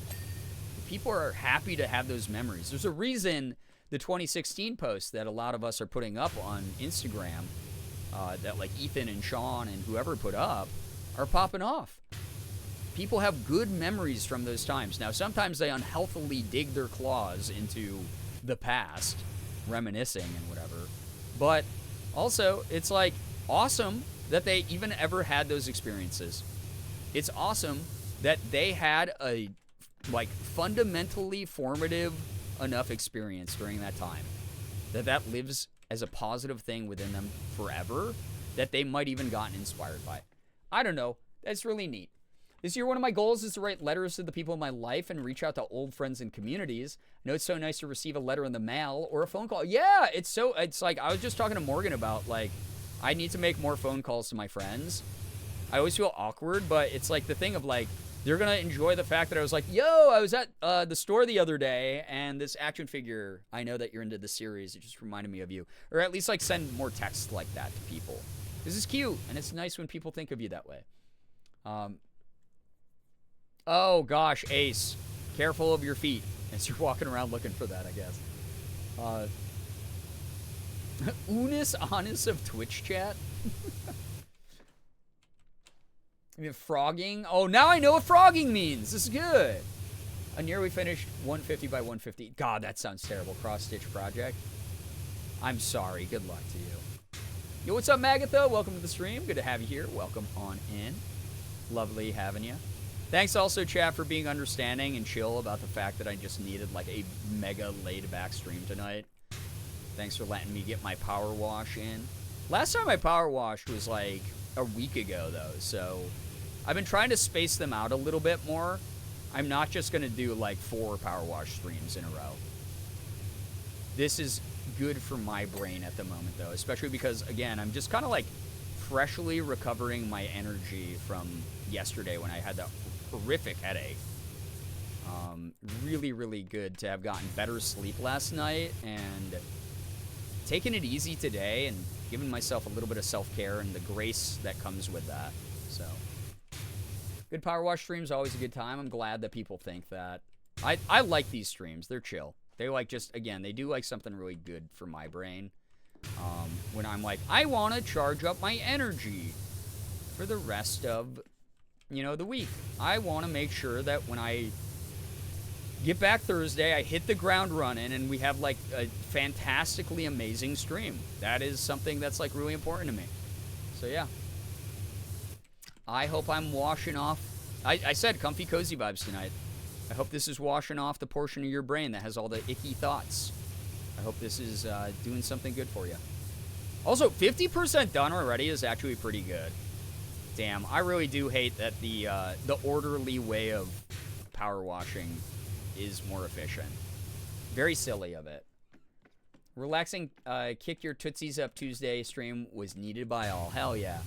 People are happy to have those memories. There's a reason the 2016 posts that a lot of us are putting up on Instagram, that like Ethan and Sean and whoever put up, are popping off. People have good memories from those times. Now, sometimes they unhealthily dig their claws into the past, reminiscing and whatever. But also, it's like awesome that they even ever had those experiences. It's awesome that they had a like fundamentally formative enough experience during that time that lives as a positive thing within them forever, that they might even gotten inspired by. I don't know. That's really neat. This year, one of my goals is to write letters to the people in my life and reach out to old friends and communities. I know it's so nice to receive a letter in the mail or a phone call. Yeah, it's like, I was just talking to Morgan about, like, I need to make more phone calls to my friends. I always feel awkward, but it's like the thing of, like, they're going to enjoy the fact that I was like, yo, I was at the store the other day, and this action figure, I know that you're into the series. It just reminded me of you. Or at least, like, send more text like that to people. This is cute, and it's nice when people think of you that way. Oh, gosh, Ace. Careful of your feet as you're walking around looking for that, I guess. Unis Honest of Twitch chat? I mean, frogging? Oh, now I know what frogging means. This is good. A nearly finished 150 by 150. God, that sounds terrible. Cross-stitch project. I'm sorry. Good luck to you. Yo, what's up, Magatha? Welcome to the stream. Good to have you here. Welcome on in. Lovely having you. Thanks also, chat, for being understanding and chill about the fact that I just needed, like, a mega laid-back stream tonight. Thanks for letting me get my power wash in. Last time I power washed was, like, a week ago, though, so I've been trying to space them out a little bit more. I'm not just going to do, like, 4 power wash streams in a row. This is good for my brain at the moment, though, especially because, again, I'm just kind of, like, freshly recovering my energy from yesterday when I had that horrific headache. Really, really good to have gotten better sleep last night and taking it easy today and giving myself a little bit of self-care and the grace that comes with that. So, good power wash streams, always a good time. I'm glad that people think that. I like these streams. They're chill. They like just, again, they do like something really good for my brain. When I'm like, I want to charge up my energy for the rest of the week. I want to make sure that when I get back Thursday, I hit the ground running, and we have, like, a fantastically amazing stream. That is something that's, like, really important to me. So, yeah. I hope I'm washing off. I said comfy, cozy vibes tonight. I hope this is washing off the portion of your brain that has all the icky thoughts. I hope this is doing something good for you. Also, 50% done already is actually pretty good. Damn, I really do hate that the orderly way of power washing is more efficient. Very silly of it. Relaxing kick your tootsies up Tuesday stream was needed by all. Hell yeah.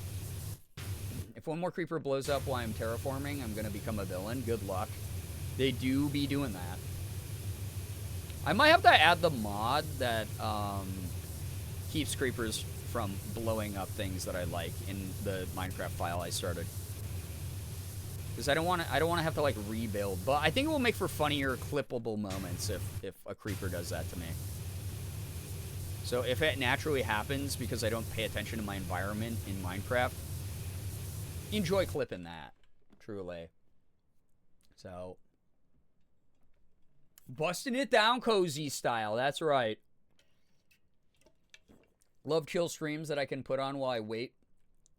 If one more creeper blows up while I'm terraforming, I'm going to become a villain. Good luck. They do be doing that. I might have to add the mod that keeps creepers from blowing up things that I like in the Minecraft file I started. Because I don't want to have to, like, rebuild. But I think it will make for funnier, clippable moments if a creeper does that to me. So if it naturally happens because I don't pay attention to my environment in Minecraft, enjoy clipping that. Truly. So, busting it down cozy style. That's right. Love chill streams that I can put on while I wait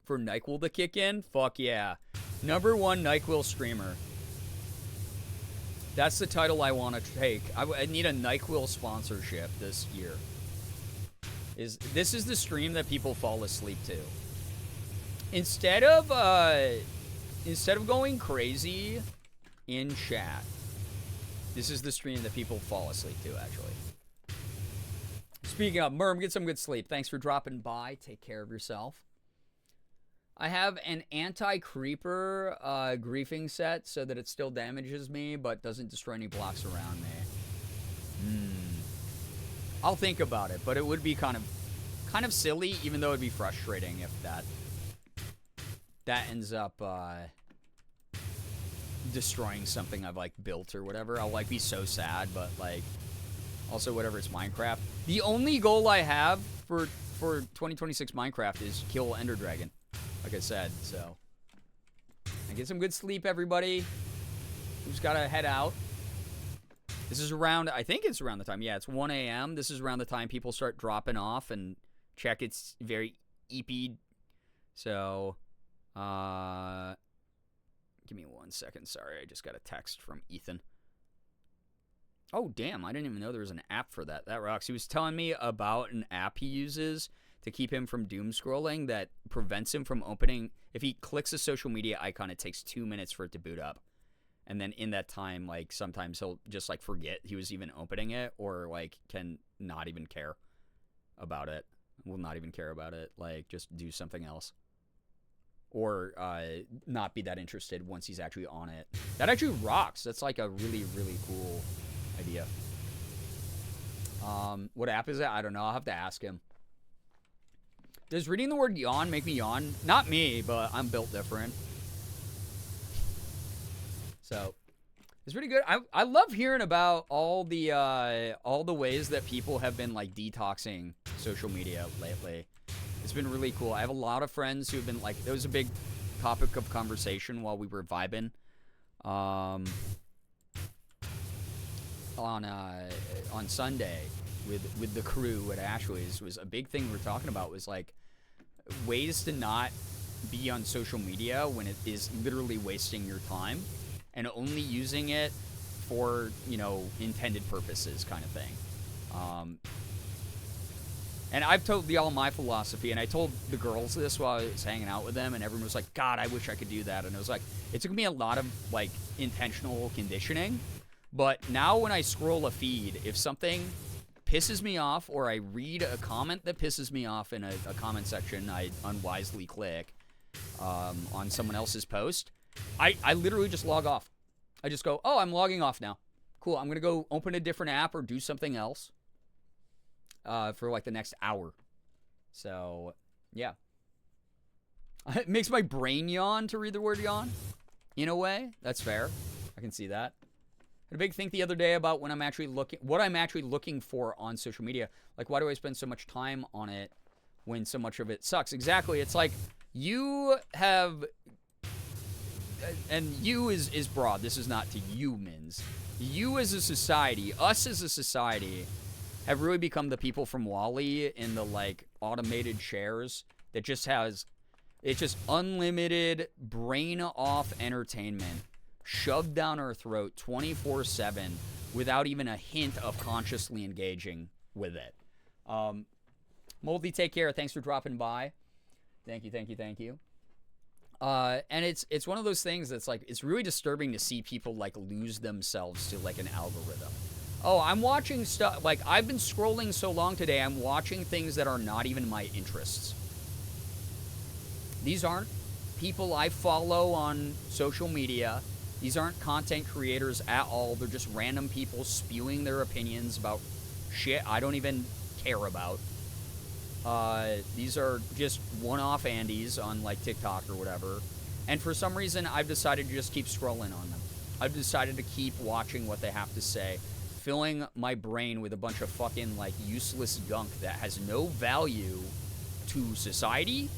for NyQuil to kick in. Fuck yeah. #1 NyQuil streamer. That's the title I want to take. I need a NyQuil sponsorship this year. This is the stream that people fall asleep to. Instead of going crazy in chat, this is the stream that people fall asleep to, actually. Speaking of, Merm, get some good sleep. Thanks for dropping by. Take care of yourself. I have an anti-creeper griefing set so that it still damages me but doesn't destroy any blocks around me. I'll think about it, but it would be kind of silly, even though it'd be frustrating if that ends up destroying something I've, like, built or whatever. I'll, like, be so sad, but, like, also whatever, it's Minecraft. The only goal I have for 2026 Minecraft is kill Ender Dragon, like I said. So and get some good sleep, everybody who's got to head out. This is around, I think it's around the time, yeah, it's 1 a.m. This is around the time people start dropping off and check it's very EP. So give me 1 second. Sorry, I just got a text from Ethan. Oh, damn, I didn't even know there was an app for that. That rocks. He was telling me about an app he uses to keep him from doom scrolling that prevents him from opening. If he clicks a social media icon, it takes 2 minutes for it to boot up. And then in that time, like, sometimes he'll just, like, forget he was even opening it, or, like, can not even care about it. Will not even care about it. Like, just do something else. Or not be that interested once he's actually on it. That actually rocks. That's, like, a really, really cool idea. What app is it? I don't know. I'll have to ask him. Does reading the word yawn make me yawn? Not me, but I'm built different. So, it's pretty good. I love hearing about all the ways that people have been, like, detoxing social media lately. It's been really cool. I have a lot of friends who have been, like, it was a big topic of conversation while we were vibing. On Sunday with the crew at Ashley's was a big thing we were talking about, was, like, ways to not be on social media when it is literally wasting your time and only using it for, you know, intended purposes kind of thing. And I've told y'all my philosophy, and I told the girls this while I was hanging out with them, and everyone was like, God, I wish I could do that. And it was like, it took me a lot of, like, intentional conditioning. But now when I scroll a feed, if something pisses me off, or I read a comment that pisses me off in a comment section I unwisely click on someone else's post, I literally just log off. I just go, oh, I'm logging off now. Cool, I'm going to go open a different app or do something else for, like, the next hour. So, yeah. It makes my brain yawn to read the word yawn, in a way. That's fair. I can see that. I had a big think the other day about what I'm actually looking for on social media. Like, why do I spend so much time on it when so much of it sucks? Exactly. It's like you have and you is broad. This is not to humans. You as a society, us as a society, have really become the people from WALL-E in the, like, automated chairs that just has, it's just unlimited brain-off entertainment shoved down our throat 24/7 without even a hint of consciously engaging with it. Moldy, take care. Thanks for dropping by. Thank you, thank you, thank you. And it's one of those things that's like, it's really disturbing to see people like lose themselves to like an algorithm. Oh, I'm watching stuff, like I've been scrolling so long today, I'm watching things that are not even my interests. These aren't people I follow on social media. These aren't content creators at all. They're just random people spewing their opinions about shit I don't even care about. These are just one-off Andys on like TikTok or whatever. And for some reason, I've decided to just keep scrolling on them. I've decided to keep watching what they have to say, filling my brain with a bunch of fucking like useless gunk that has no value to society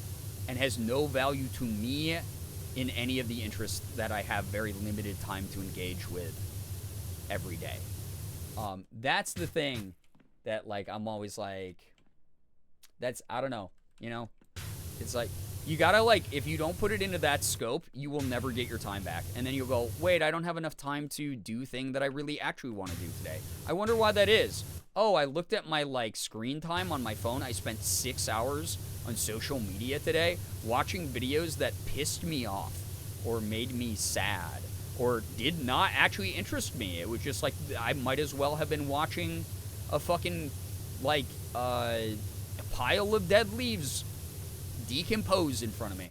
and has no value to me in any of the interests that I have very limited time to engage with every day. That's the thing that like I'm always like, that's, I don't know, you know? It's like, you gotta like, if you don't put it into that scope, you will never get your time back. And then you'll go, wait, I don't have enough time to do thing that I really actually want to do today. I wonder why that is. Oh, I looked at my like screen time on my phone. I spent 6 hours on social media today watching videos that pissed me off or made me sad or did not actually interest me. It was just like, I might as well have been watching a fucking like, a pile of dead leaves decompose in front of me.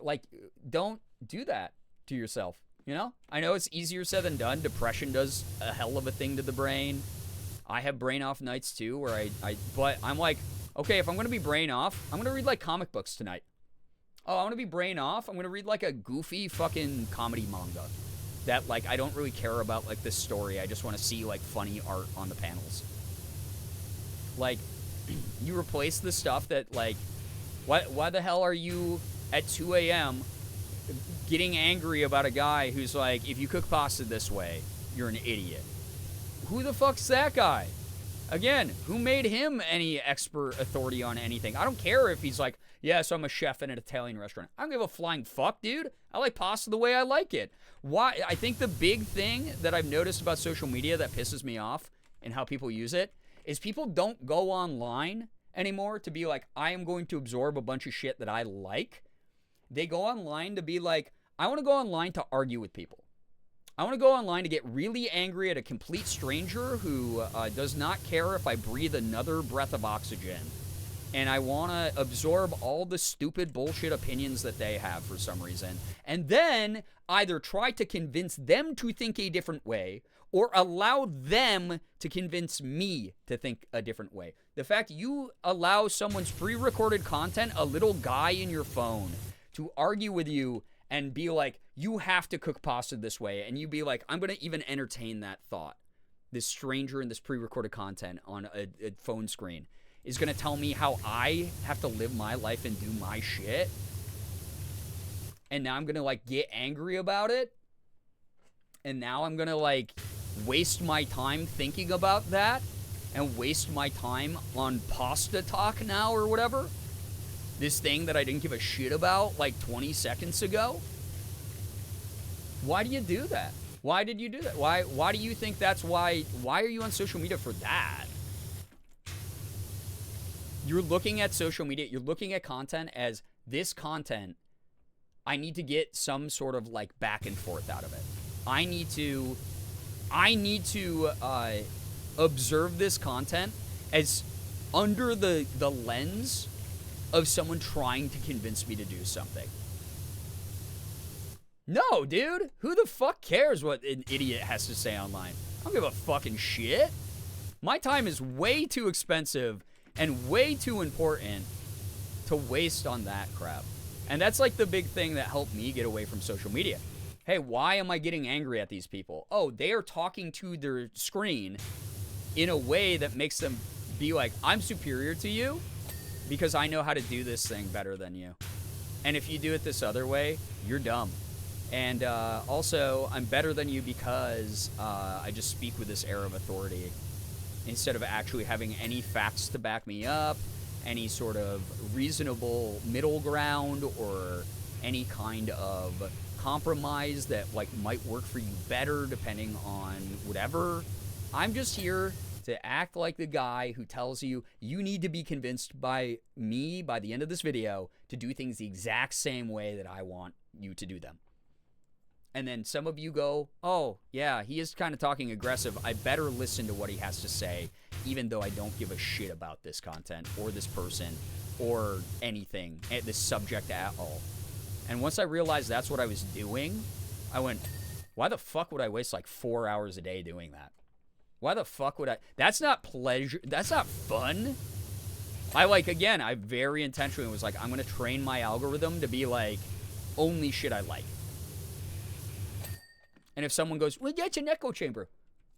Like, don't do that to yourself, you know? I know it's easier said than done. Depression does a hell of a thing to the brain. I have brain off nights too, where but I'm like, okay, if I'm gonna be brain off, I'm gonna read like comic books tonight. Oh, I'm gonna be brain off, I'm gonna read like a goofy fucking comedy manga that like I don't really care about like the story. I just want to see like funny art on the panels. Like, you replace the stuff that, like, why the hell are you at 2 a.m. getting angry about a guy who's like, if you cook pasta this way, you're an idiot? Who the fuck's that guy? Again, who made him any expert authority on anything? I don't care if he's like, yes, I'm a chef in an Italian restaurant. I don't give a flying fuck, dude. I like pasta the way I like it. Why? I think the big thing that I've noticed about social media that pisses me off and how people use it is people don't go online anymore to be like, I am going to absorb a bunch of shit that I like. They go online to be like, I want to go online to argue with people. I want to go online to get really angry at a complete stranger who does not care if I breathe another breath of oxygen. And I want to absorb all the stupid bullshit opinions that they have for some reason. And then either try to convince them to think a different way or allow them to convince me to think a different way. The fact you allow someone's pre-recorded content, a little guy in your phone, to argue with you and be like, you have to cook pasta this way, and you be like, I'm going to even entertain that thought. This stranger in this pre-recorded content on a phone screen is going to tell me how I have to live my life and do my shit. And now I'm going to, like, get angry about it. And now I'm going to, like, waste my time thinking about that and waste my time on pasta talk now or whatever. This thing that I didn't give a shit about, like, 20 seconds ago. Why do you do that? Why did you do that? Why do you think that's why are you on social media for that? You're looking at social media, you're looking at content as this content, I need to get some sort of like back and forth out of it. I need to observe this content as under the lens of someone trying to convince me to do something. No, dude. Who the fuck cares what an idiot has to say online? I don't give a fucking shit. My time is way too expensive and way too important to waste on that crap. And that's like the big thing that helped me get away from social media. Hey, why am I getting angry at these people? Oh, they are talking to their screen in a way that makes them be like, I'm superior to you because I know how to do this thing better than you. And if you do it this other way, you're dumb. And also, I'm better than you because I just speak with this air of authority instead of actually having any facts to back me up, any sort of reasonable middle ground, or any kind of compromise that like might work for you better depending on whatever. I'm just here to act like the guy who tells you you need to be convinced by me by the end of this video to do things the exact same way that I want you to do them. And then some of you go, oh, yeah, he is kind of talking aggressive. I better listen to what he has to say, even though I don't give a shit about this content or this person or anything, this subject at all. And once I realized that's what I was doing, I went, why the fuck would I waste like 4 hours a day doing that? Why the fuck would I? That's not pleasure. That's not fun. I very intentionally was like, I'm going to train my algorithm to be like, only shit I like. And if someone goes, well, that's an echo chamber.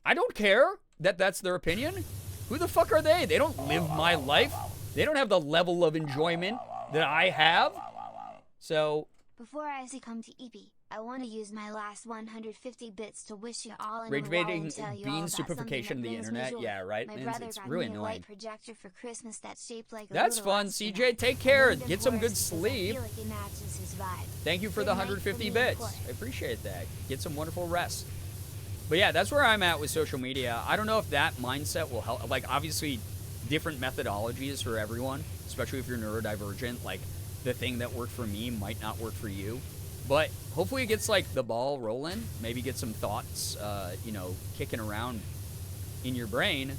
I don't care that that's their opinion. Who the fuck are they? They don't live my life. They don't have the level of enjoyment that I have. So,
before I succumb to EP, I want to use my last 150 bits to wish you all in
rage
a while
baiting
and tell you
being
all about
superfication
something
of
that
the
brings me
internet.
joy.
Yeah, right.
My
And
brother
it's
got
really
me a
annoying.
light projector for Christmas that's shaped like a
That's
little
fun,
astronaut.
CJ. Take
I
care.
named him
Get some good
Horace because I
sleep.
feel like it matches his vibe.
Thank you for the
Good night from
150
me,
bits.
Cora.
I appreciate that. Get some wonderful rest. But yeah, that's where I'm at with social media. I don't know if that mindset will help. Like, obviously, different methodologies for everyone, especially if you're neurodivergent. Like, the thing that worked for me might not work for you. But hopefully it gets, like, the ball rolling. Maybe get some thoughts, kicking around in your brain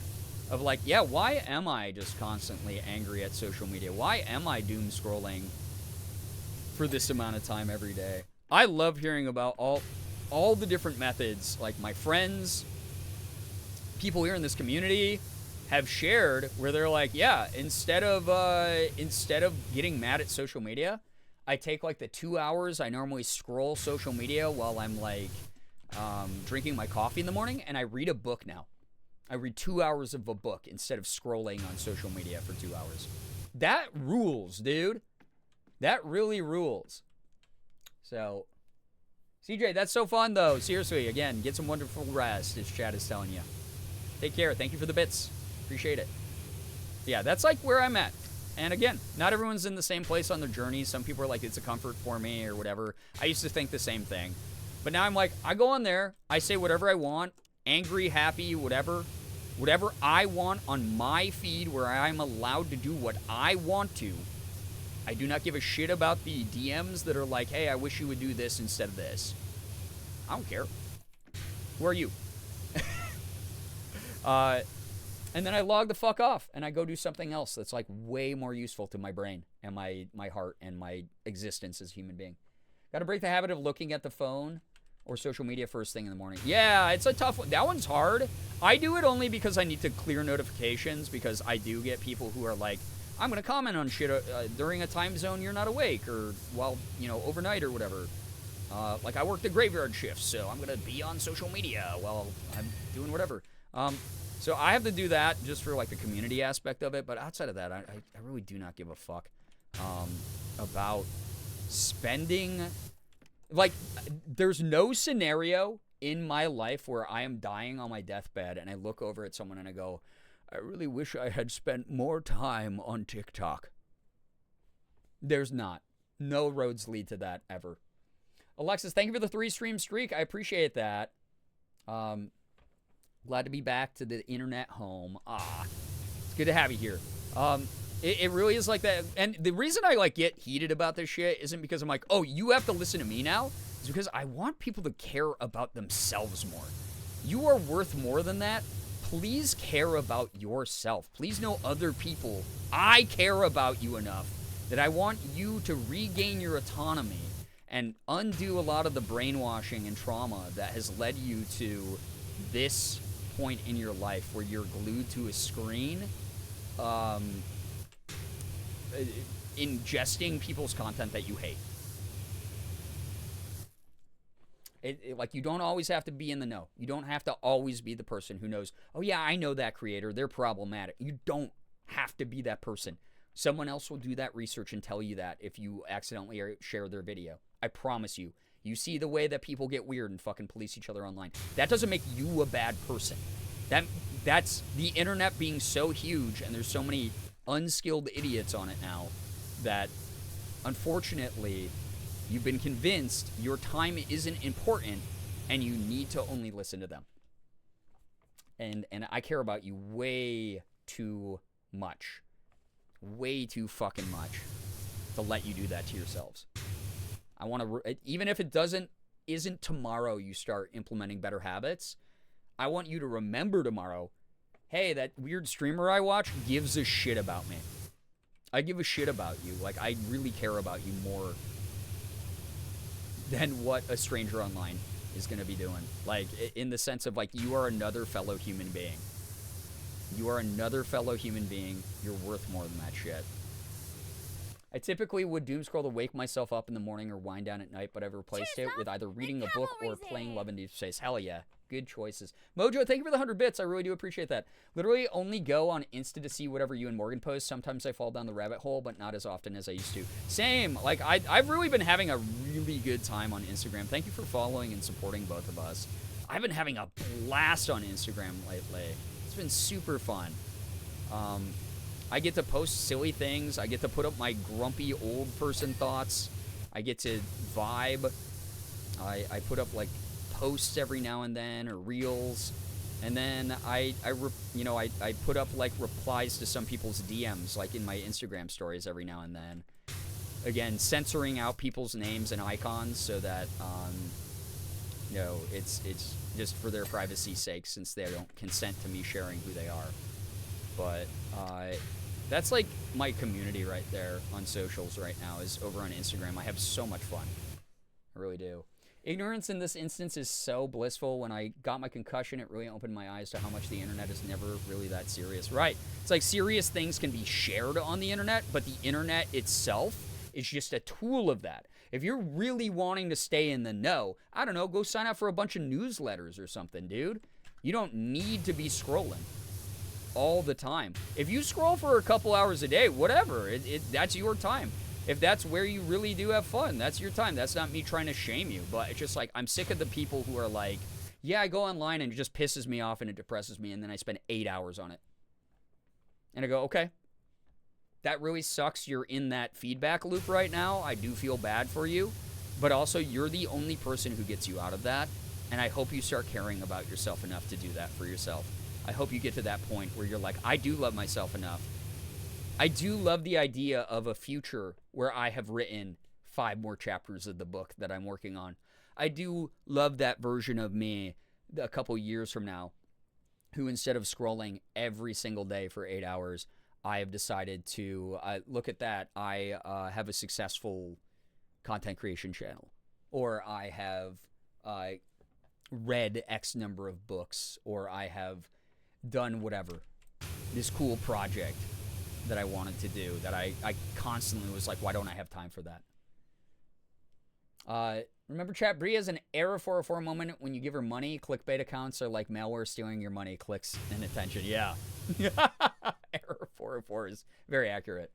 of, like, yeah, why am I just constantly angry at social media? Why am I doom scrolling for this amount of time every day? I love hearing about all the different methods, like my friends, people here in this community have shared where they're like, yeah, instead of getting mad at social media, I take like the 2 hours I normally scroll social media while I'm like drinking my coffee in the morning, and I read a book now. I read 2 hours of a book instead of scrolling on social media for 2 hours. That rules, dude. That really rules. So, CJ, that's so fun, though. Seriously, again, get some wonderful rest, as Chad is telling you. Take care. Thank you for the bits. Appreciate it. Yeah, that's like where I'm at. And again, not everyone's in the same place on their journey. Some people are like, it's a comfort for me or whatever. I used to think the same thing. But now I'm like, I go on there. I say whatever I want. Angry, happy, whatever. Whatever I want on my feed where I'm allowed to do what I want to. I do not give a shit about the DMs that are like, hey, I wish you would do this instead of this. I don't care. Who are you? And then I log the fuck off and I go do something else that's like way more useful to my brain and my heart and my existence as a human being. Got to break the habit of looking at the phone or social media first thing in the morning. Yeah, it's a tough one. That one's hard. I do it only because I need to clear notifications, because I do get people who are like, I'm going to comment on shit during a time zone you're not awake, or while, overnight or whatever. Like I work the graveyard shift, so I'm going to be on social media while I'm doing whatever. So I have to do that just for like the community aspect of it. But outside of that, I really do not give a fuck about spending. Like, there's no scenario in my life where I am dying on my deathbed and I look over at someone and I go, I really wish I had spent more time on TikTok. There's not. No roads lead to that ever. Alexis, thank you for the 3-stream streak. I appreciate that. Glad to be back to the internet home. It's good to have you here. It really is like that. And the reason I get heated about this shit isn't because I'm like, oh, you have to listen to me now. It's because I want people to care about themselves more. You are worth more than that. Please care about yourself. Please know other people. I care about you enough that I want you to regain your autonomy and undo a lot of the brainwashing and trauma that has led you to this point in your life where you're glued to a screen, ingesting people's content that you hate. Like, you don't always have to be in the know. You don't have to always be the person who knows, oh yeah, I know that creator, they're problematic. You don't have to be that person. Someone else will do that research and tell you that if you accidentally share their video. I promise you. You see the way that people get weird and fucking police each other online. That doesn't make you a bad person. That's the internet being so huge, and there's so many unskilled idiots on it now that, unfortunately, you've been convinced your time isn't important and you need to only listen to them. And I care about you way too much. Way too fucking much to let you do that to yourselves. I want to, even if it isn't tomorrow you start implementing better habits, I want you to remember tomorrow, hey, that weird streamer I watch gives a shit about me. I give a shit about you. Like, I really care about you more than what a stranger online is going to be doing. Like, in the sense of, like, you are another fellow human being. You are another fellow human being. You're worth more than that shit. I typically would doom scroll to wake myself up in the morning or wind down at night, but I've replaced it with either reading a book or playing Love in Deep Space. Hell yeah. Good choices. Mojo, thank you for the 100 bits. I really do appreciate that. Literally only go on Insta to see whatever you and Morgan post. Sometimes I fall down the rabbit hole, but not as often as I used to. Same. Like, I've really been having a really good time on Instagram. Thank you for following and supporting both of us. I've been having a blast on Instagram lately. It's been super fun. I get to post silly things. I get to put up my grumpy old person thoughts. I get to vibe. I put up, like, posts every now and then, or reels, and then I put up, like, replies to some people's DMs, like in my Instagram stories every now and then. Again, censoring out people's names and icons so that it's just for their privacy's sake, since they don't consent to me sharing who they are. But that's like my community right there on socials right now, is over on Instagram. I have so much fun. I really do. Ignorance in this instance is so blissful. When I got my concussion, it really opened my eyes to how much the internet is never really that serious. Right. It's like serious things can be shared on the internet, but the internet itself is just a tool of that. If you're really wanting to stay in the know, I don't know, go sign up for a bunch of newsletters or something, dude. You don't need to be scrolling all the time. If you scroll for a couple hours a day, whatever, that's your time. If that's where you really do have fun, that's your time. That's not me trying to shame you, but it's just like, I'm sick of the people who are like, yeah, I go online and it just pisses me off and it depresses me, and then I spend 8 hours on it. And I go, okay, that really sucks. You're in that feedback loop right now. I do feel bad for you, but also you're the only person who gets you out of that, and I hope you start caring about yourself enough to do that for yourself. I hope you get to that point where you're like, I do love myself enough. I do love the idea of a future where I have written 5 more chapters of the book that I'm working on. I do love that version of me a couple years from now, who instead of scrolling every single day for 8 hours, I have decided to look at that. I have a successful content creation channel, or I have read X number of books, or I have done whatever, this cool project that I wanted to do, that I constantly was like, why don't I have time for that? Remember, chat, Brie has an error 404 moment when you give her money. Clickbait accounts are like malware stealing your money, clicks, and attention. Yeah. Error 404 is very accurate.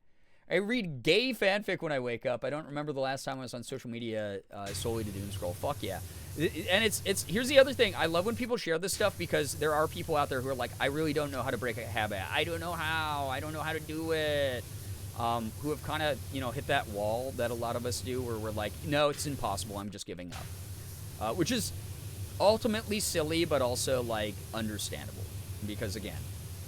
I read gay fanfic when I wake up. I don't remember the last time I was on social media solely to doom scroll. Fuck yeah. And it's here's the other thing. I love when people share this stuff, because there are people out there who are like, I really don't know how to break a habit. I don't know how. I don't know how to do it. Who have kind of, hit that wall that a lot of us do, where we're like, no, it's impossible. I'm just giving up. Which is ultimately silly, but also, like, understandable. Because, again,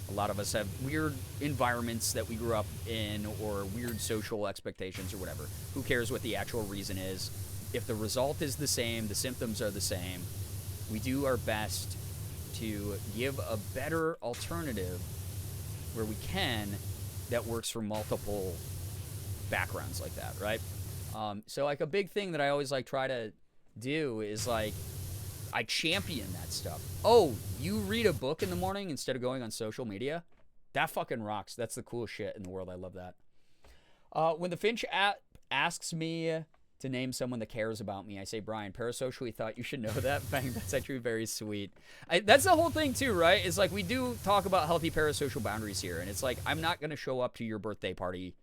a lot of us have weird environments that we grew up in, or weird social expectations or whatever. Who cares what the actual reason is? If the result is the same, the symptoms are the same, we do our best to give a better alternative where we can, that works for multiple backgrounds like that, right? So, like, a big thing that I always, like, try to do is, like, I champion that stuff. Oh, you read a book in the morning instead of going on social media? That fucking rocks. That's the coolest shit in the world. I love that. When the Finch app asks me to name someone that cares about me, I say, Brian, parasocially thought you should know that. Bang, that's actually very sweet. That's the whole thing too, right? It's like, we do talk about healthy parasocial boundaries here, and it's like, I'm not going to show up to your birthday party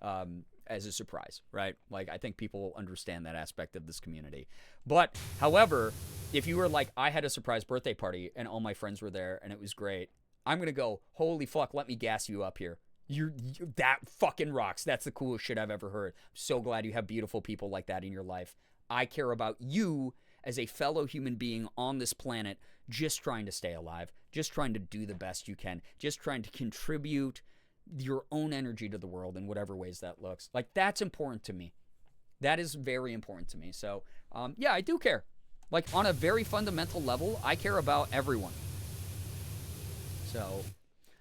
as a surprise, right? Like, I think people understand that aspect of this community. But, however, if you were like, I had a surprise birthday party and all my friends were there and it was great, I'm going to go, holy fuck, let me gas you up here. That fucking rocks. That's the coolest shit I've ever heard. I'm so glad you have beautiful people like that in your life. I care about you as a fellow human being on this planet, just trying to stay alive, just trying to do the best you can, just trying to contribute your own energy to the world in whatever ways that looks. Like, that's important to me. That is very important to me. So, yeah, I do care. Like, on a very fundamental level, I care about everyone. So,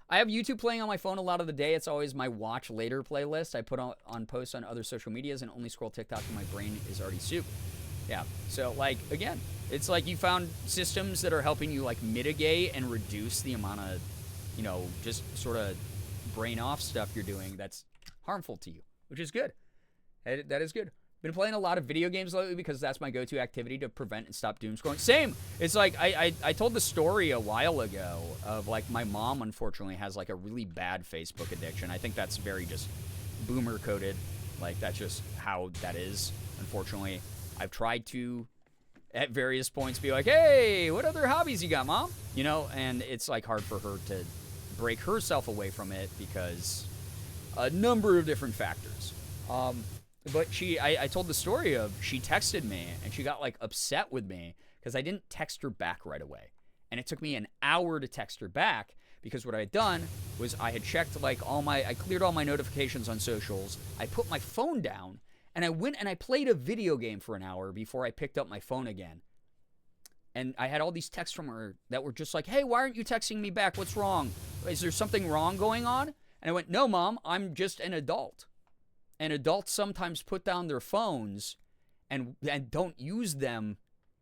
I have YouTube playing on my phone a lot of the day. It's always my watch later playlist. I put on posts on other social medias and only scroll TikTok when my brain is already soup. Yeah. So, like, again, it's like you found systems that are helping you, like, mitigate and reduce the amount of, you know, just sort of brain off stuff you're doing that's harmful to you, which is good. That is good. Been playing a lot of video games lately because that's my go-to activity to prevent and stop doom scrolling. Same. It's like I told the story a while ago of, like, my mom unfortunately has, like, a really bad Facebook addiction. I think that's very just boomer coded. Like, that's just how that is. Unfortunately, I've tried to at various points be like, hey, what other hobbies you got, Mom? You know, and it's, like, hard for her to break herself away from it because a number of different factors. But I told the story of, she texted me and she got, like, upset with me because I didn't text her back right away. And it took me an hour to text her back because what I had done was I had checked, like, I cleared all my notifications on socials. I put my phone down and I went and I played a video game for an hour before I picked up my phone again. And I had all these texts from her that were just like, hey, why aren't you texting me back? What's wrong? Is there something wrong going on? And I went, no, Mom, I'm just an adult. And adults sometimes put down their phones and don't use them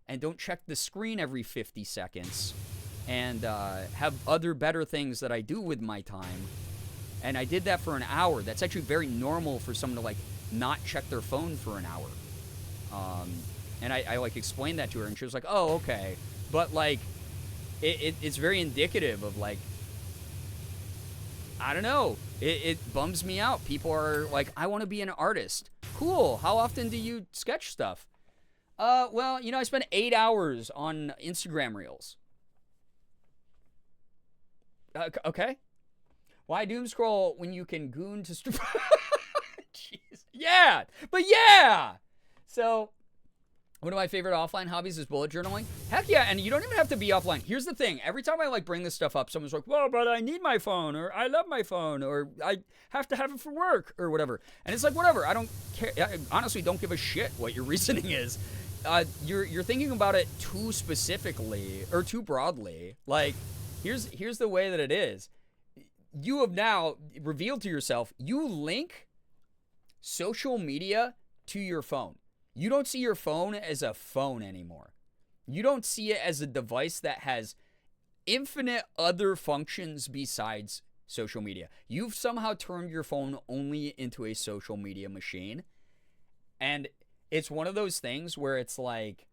and don't check the screen every 50 seconds and have other better things that I do with my time. And I did that for an hour. That's actually very normal for someone to, like, not check their phone for an hour. And I like, explained that to her, and she was like, oh, okay. But, like, it's very indicative of, like, I don't know. It bums me out. People are like, I want to be an artist. Cool. How often do you sketch stuff? Well, you know, I spend 8 hours on Instagram Reels. Okay. Why doom scroll when you can goon to... Jeez. Yeah. But yeah. So... one of my favorite offline hobbies is bullet journaling. Heck yeah, and you don't even have to be offline. Here's the thing. Every time I, like, bring this stuff up, someone's like, well, but I need my phone, or I love my phone, or I have to have it for work, or whatever. And it's like, whatever. I don't care. I honestly don't give a shit what your reasoning is. You're thinking about it too specifically, or too broadly. Like, here's the way that it is. You have now revealed to yourself, you link social media to your phone. You don't see your phone as a phone anymore. You don't see it as a device that has infinite other functions besides social media. You've somehow turned your phone only into a social media machine. And it's one of those things where it's like,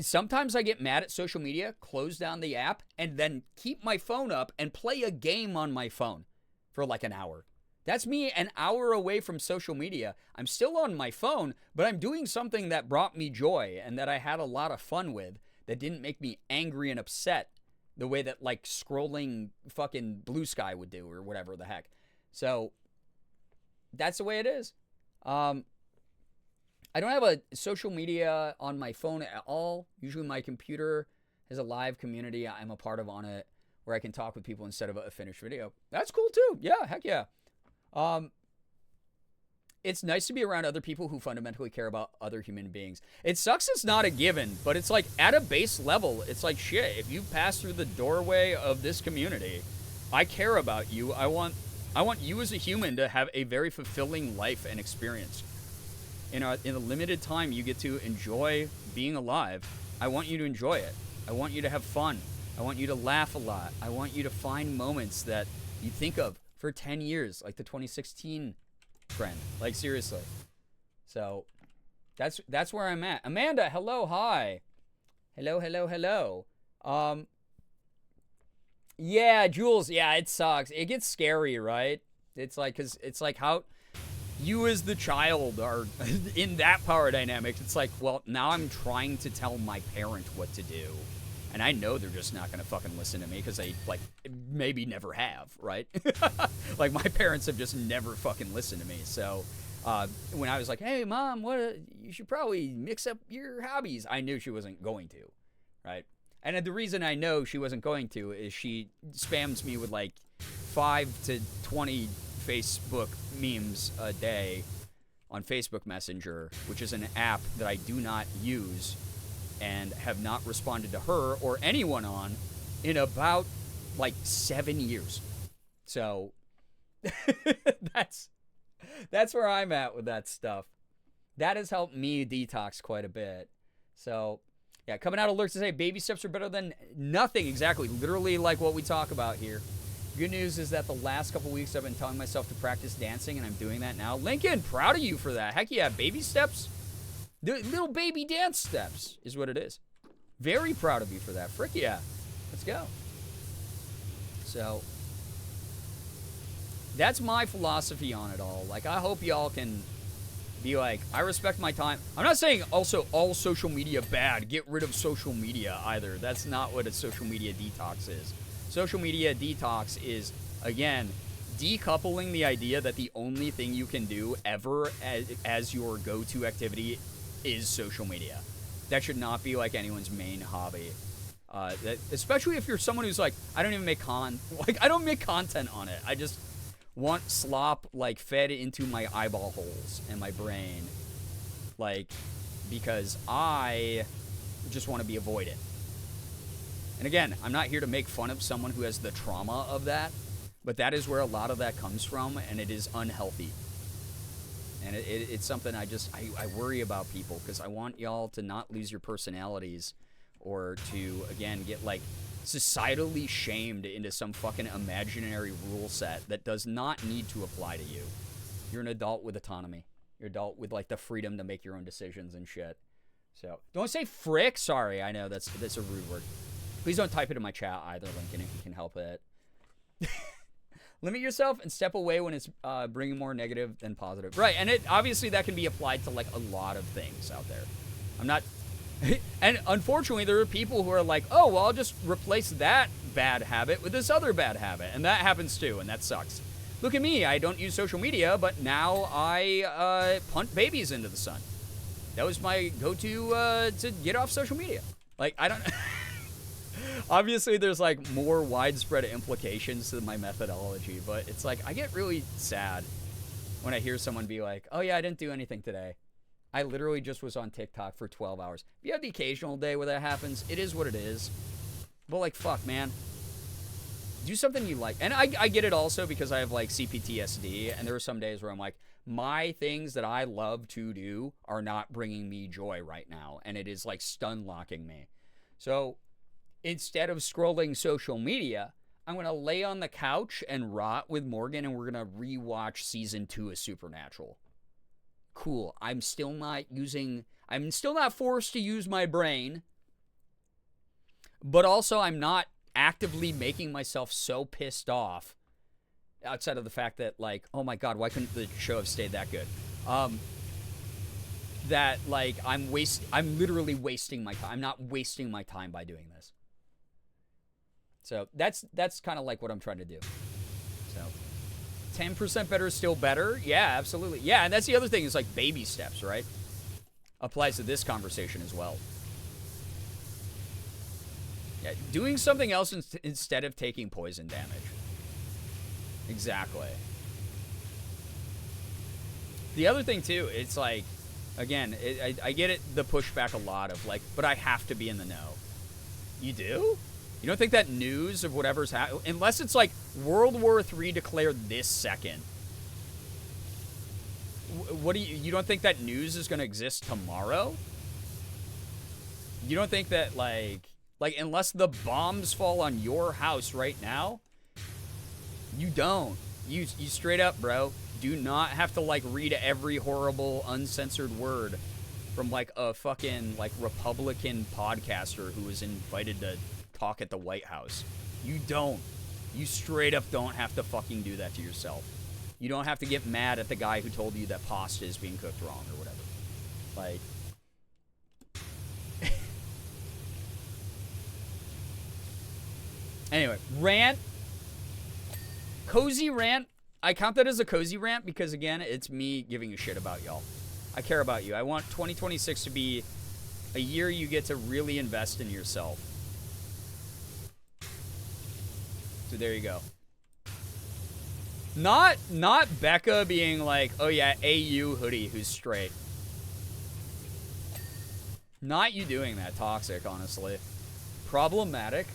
sometimes I get mad at social media, close down the app, and then keep my phone up and play a game on my phone for like an hour. That's me an hour away from social media. I'm still on my phone, but I'm doing something that brought me joy and that I had a lot of fun with, that didn't make me angry and upset the way that, like, scrolling fucking Blue Sky would do or whatever the heck. So that's the way it is. I don't have a social media on my phone at all. Usually my computer has a live community I'm a part of on it where I can talk with people instead of a finished video. That's cool too. Yeah, heck yeah. It's nice to be around other people who fundamentally care about other human beings. It sucks it's not a given, but it's like, at a base level, it's like, shit, if you pass through the doorway of this community, I care about you. I want you as a human to have a very fulfilling life and experience. In a limited time you get to enjoy being alive, I want you to enjoy it. I want you to have fun. I want you to laugh a lot. I want you to find moments that you think of for 10 years, like the 2016 trend. Like, seriously. So, that's where I'm at. Amanda, hello, hi. Hello. Yeah, Jules, yeah, it sucks. It gets scary, right? It's like, because it's like how you as the child are in that power dynamic. It's like, well, now I'm trying to tell my parent what to do. And I know they're just not going to fucking listen to me because they, like, maybe never have, right? Like, my parents have just never fucking listened to me. So, when I was like, hey, Mom, you should probably mix up your hobbies, I knew she wasn't going to, right? And the reason I know she wasn't going to is she spams me with, like, 5 to 20 Facebook memes a day on Facebook Messenger, which is an app that I do not use and have not responded to her or anyone on in about, like, 7 years. So, that's where I'm at with that stuff. That has helped me detox quite a bit. So, yeah, coming out alerts to say baby steps are better than nothing. Exactly. Literally like what we talk about here. Good news is that the last couple weeks I've been telling myself to practice dancing, and I'm doing that now. Lincoln, proud of you for that. Heck yeah, baby steps. The little baby dance steps is what it is. Very proud of you for that. Frick yeah. Let's go. So, that's my philosophy on it all. Like, I hope y'all can be like, I respect my time. I'm not saying also all social media bad. Get rid of social media either. That's not what a social media detox is. Social media detox is, again, decoupling the idea that the only thing you can do ever as your go-to activity is social media. That should not be like anyone's main hobby. Especially if you're someone who's like, I don't even make I don't make content on it. I just want slop like fed into my eyeball holes and my brain, like, because I just want to be avoided. And again, I'm not here to make fun of someone who has the trauma of that, but that is where a lot of that comes from, and it is unhealthy. And it's something I worry about people, because I want y'all to not lose your personalities or to, again, get, like, societally shamed into some fucking imaginary rule set that does not need to apply to you. You're an adult with autonomy. You're an adult with, like, the freedom to make your own decisions and shit. So, don't say frick. Sorry, I know that's a rude word. Please don't type it in my chat either, Lincoln, if you can help it. Limit yourself and step away when it's bringing more negative than positive. Right, and obviously that can be applied to, like, a lot of things out there. I'm not... And unfortunately, there are people who are like, oh, well, I'll just replace that bad habit with this other bad habit. And that happens too, and that sucks. Look at me. I don't use social media, but now I punt babies into the sun. That was my go-to to get off social media. Like, I don't... Obviously, there's, like, more widespread implications to my methodology, but it's like, I get really sad when I hear someone be like, oh, yeah, I didn't do anything today. I literally just was on TikTok for 12 hours. If you have the occasional day where that happens, it is what it is. But, like, fuck, man. Do something you like. And I get it also because I have, like, CPTSD, and there are some days where I'm like, my things that I love to do are not bringing me joy right now, and it is, like, stun-locking me. So... instead of scrolling social media, I'm going to lay on the couch and rot with Morgan, and we're going to rewatch season 2 of Supernatural. Cool. I'm still not forced to use my brain, but also I'm not actively making myself so pissed off, outside of the fact that, like, oh my god, why couldn't the show have stayed that good? That, like, I'm literally wasting my time. I'm not wasting my time by doing this. So that's kind of like what I'm trying to do. So 10% better is still better. Yeah, absolutely. Yeah, and that's the other thing is, like, baby steps, right? Applies to this conversation as well. Yeah, doing something else instead of taking poison damage. Exactly. The other thing, too, it's like, again, I get it, the pushback a lot of, like, but I have to be in the know. You do? You don't think that news of whatever's happening, unless it's like World War III declared this second. What do you don't think that news is going to exist tomorrow? You don't think that, like unless the bombs fall on your house right now, you don't. You straight up, bro, do not have to, like, read every horrible uncensored word from, like, a fucking, like, Republican podcaster who was invited to talk at the White House. You don't. You straight up don't have to fucking do that to yourself. You don't have to get mad at the guy who told you that pasta is being cooked wrong or whatever. Like... Anyway, rant. Cozy rant. I count that as a cozy rant because, again, it's me giving a shit about y'all. I care about you. I want 2026 to be a year you get to really invest in yourself. So there you go. Not Becca being like, oh yeah, AU hoodie who's straight. Not you doing that. Toxic, honestly. Problematic.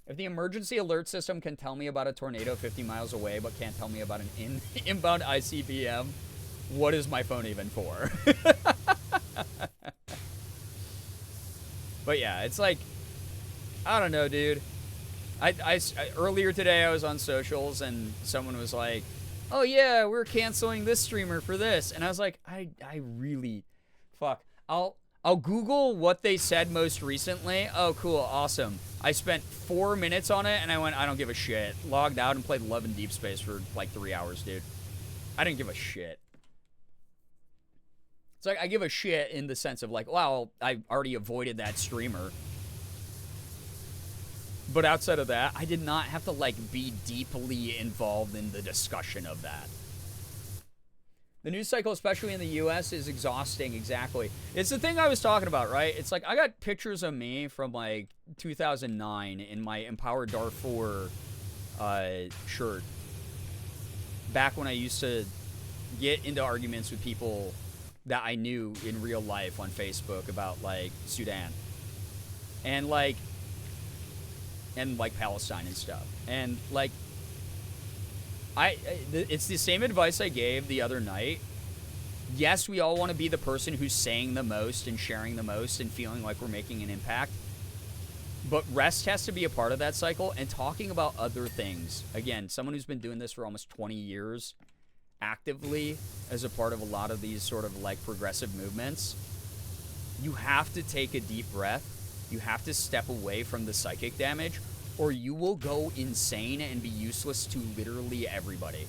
If the emergency alert system can tell me about a tornado 50 miles away but can't tell me about an inbound ICBM, what is my phone even for? But yeah, it's like, I don't know, dude. I earlier today I was on socials and someone was like, oh yeah, we're canceling this streamer for this. And I was like, I really, fuck. I'll Google what they said most recently. Oh, cool, awesome. I spent 4 minutes on it, and I went, I don't give a shit. Logged out and played Love in Deep Space for like 3 hours, dude. I didn't give a shit. It's like, I give a shit in the sense of like, wow, I already avoided that streamer. But outside of that, I did not have to like be deeply involved in the discussion of that. The news cycle, especially in the U.S., is exhausting, exactly. It's the thing I was talking about, right? It's like, I got pictures of me from, like, 2009 in my Empower Darfur shirt. Back when I used to get into arguments with people that I knew in real life on Facebook about, like, Sudan. And, like, Palestine and stuff. And, like, it's the same advice I gave the other night. Yes, we all want to be the person who's saying the most and sharing the most and feeling like we're making an impact. But rest has to be a part of that cycle and talking about other things. Again, someone who's been doing this for almost 20 years actively as a part of a lot of these sort of like progressive movements, you have to take a deep breath. You have to step away from the psychic damage, or you will go insane and be useless to literally everybody.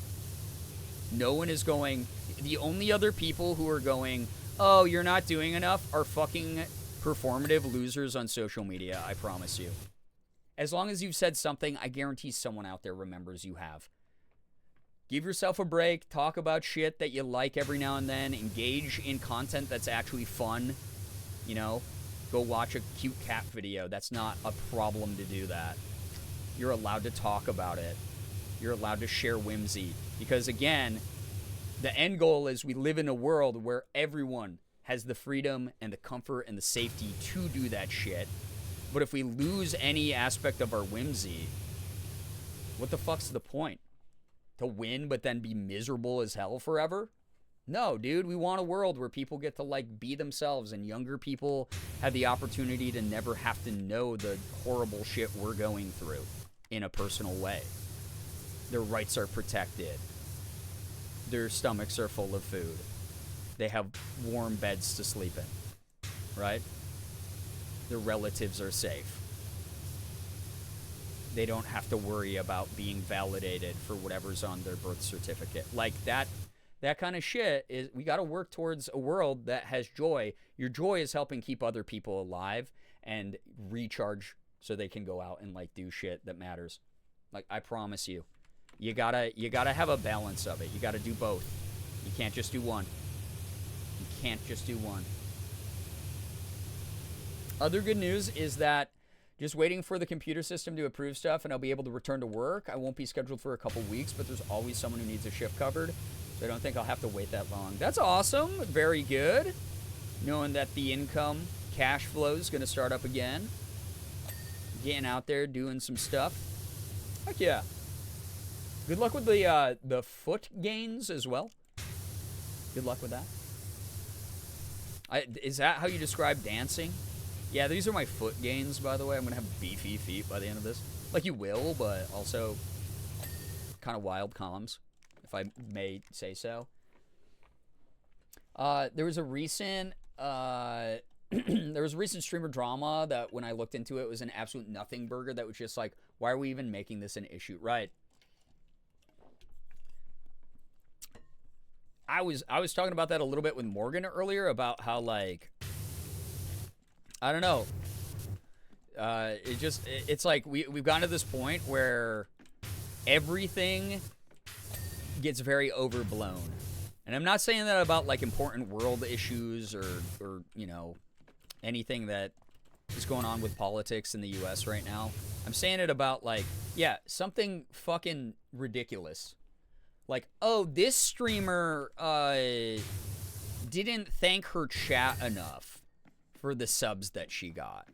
No one is going... The only other people who are going, oh, you're not doing enough, are fucking performative losers on social media, I promise you. As long as you've said something, I guarantee someone out there remembers you have. Give yourself a break, talk about shit that you like every now and then, engage in content that's actually fun, you know? Go watch a cute cat video. That's not a problem to do that. You're allowed to talk about it. You're allowed to share whimsy. Because again, the end goal is we live in a world where everyone has the freedom and the comfort and the safety to do that shit. But if we lose any aspect of our whimsy, what the fuck's the point? To win but then be miserable as hell forever? No, dude, we want a world where people get to, like, be themselves and younger people have the opportunity to never have to know the horrible shit we're going through in a personal way. Their rights are protected. Their stomachs are full of food. They have warm beds to sleep in, right? Their relatives are safe. They don't have to worry about being validated for whatever's on their birth certificate. Like, that kind of shit is, we got to work towards a world that has joy. Your joy is helping keep other people alive and recharge so they can go out and like do shit that matters. Like, I promise you, you gotta have a balance of it. You gotta do both. You can't just do one. You can't just do one. Other good news is that just waiting for the computer system to approve stuff and I'll be able to return to work. I won't be scheduled for a couple weeks, but there's always someone who needs a shift covered. So I don't think I'll have to wait that long. That's awesome. Very good. Knowing that the income, cash flow is going to start up again. Getting out there, doing some stuff. Heck yeah. Good luck with the foot gains as well. Good luck with that. Is that how you describe dancing? Yeah, these are my foot gains, by the way. I'm going to have beefy feet by the end of this. Like, you will, but also kind of wild columns, if I may say so. There was a recent streamer drama that when I looked into it was an absolute nothing burger that was just like, why are we even making this an issue? Right. was talking about that a little bit with Morgan earlier about how, like, I don't know. It's like we've gotten to this point where everything gets very overblown. And I'm not saying that about, like, important world issues or you know, anything that is going on with politics in the US right now. I'm saying it about, like, yeah, something fucking ridiculous. Like, oh, this streamer didn't thank her chat enough for the subs that she got.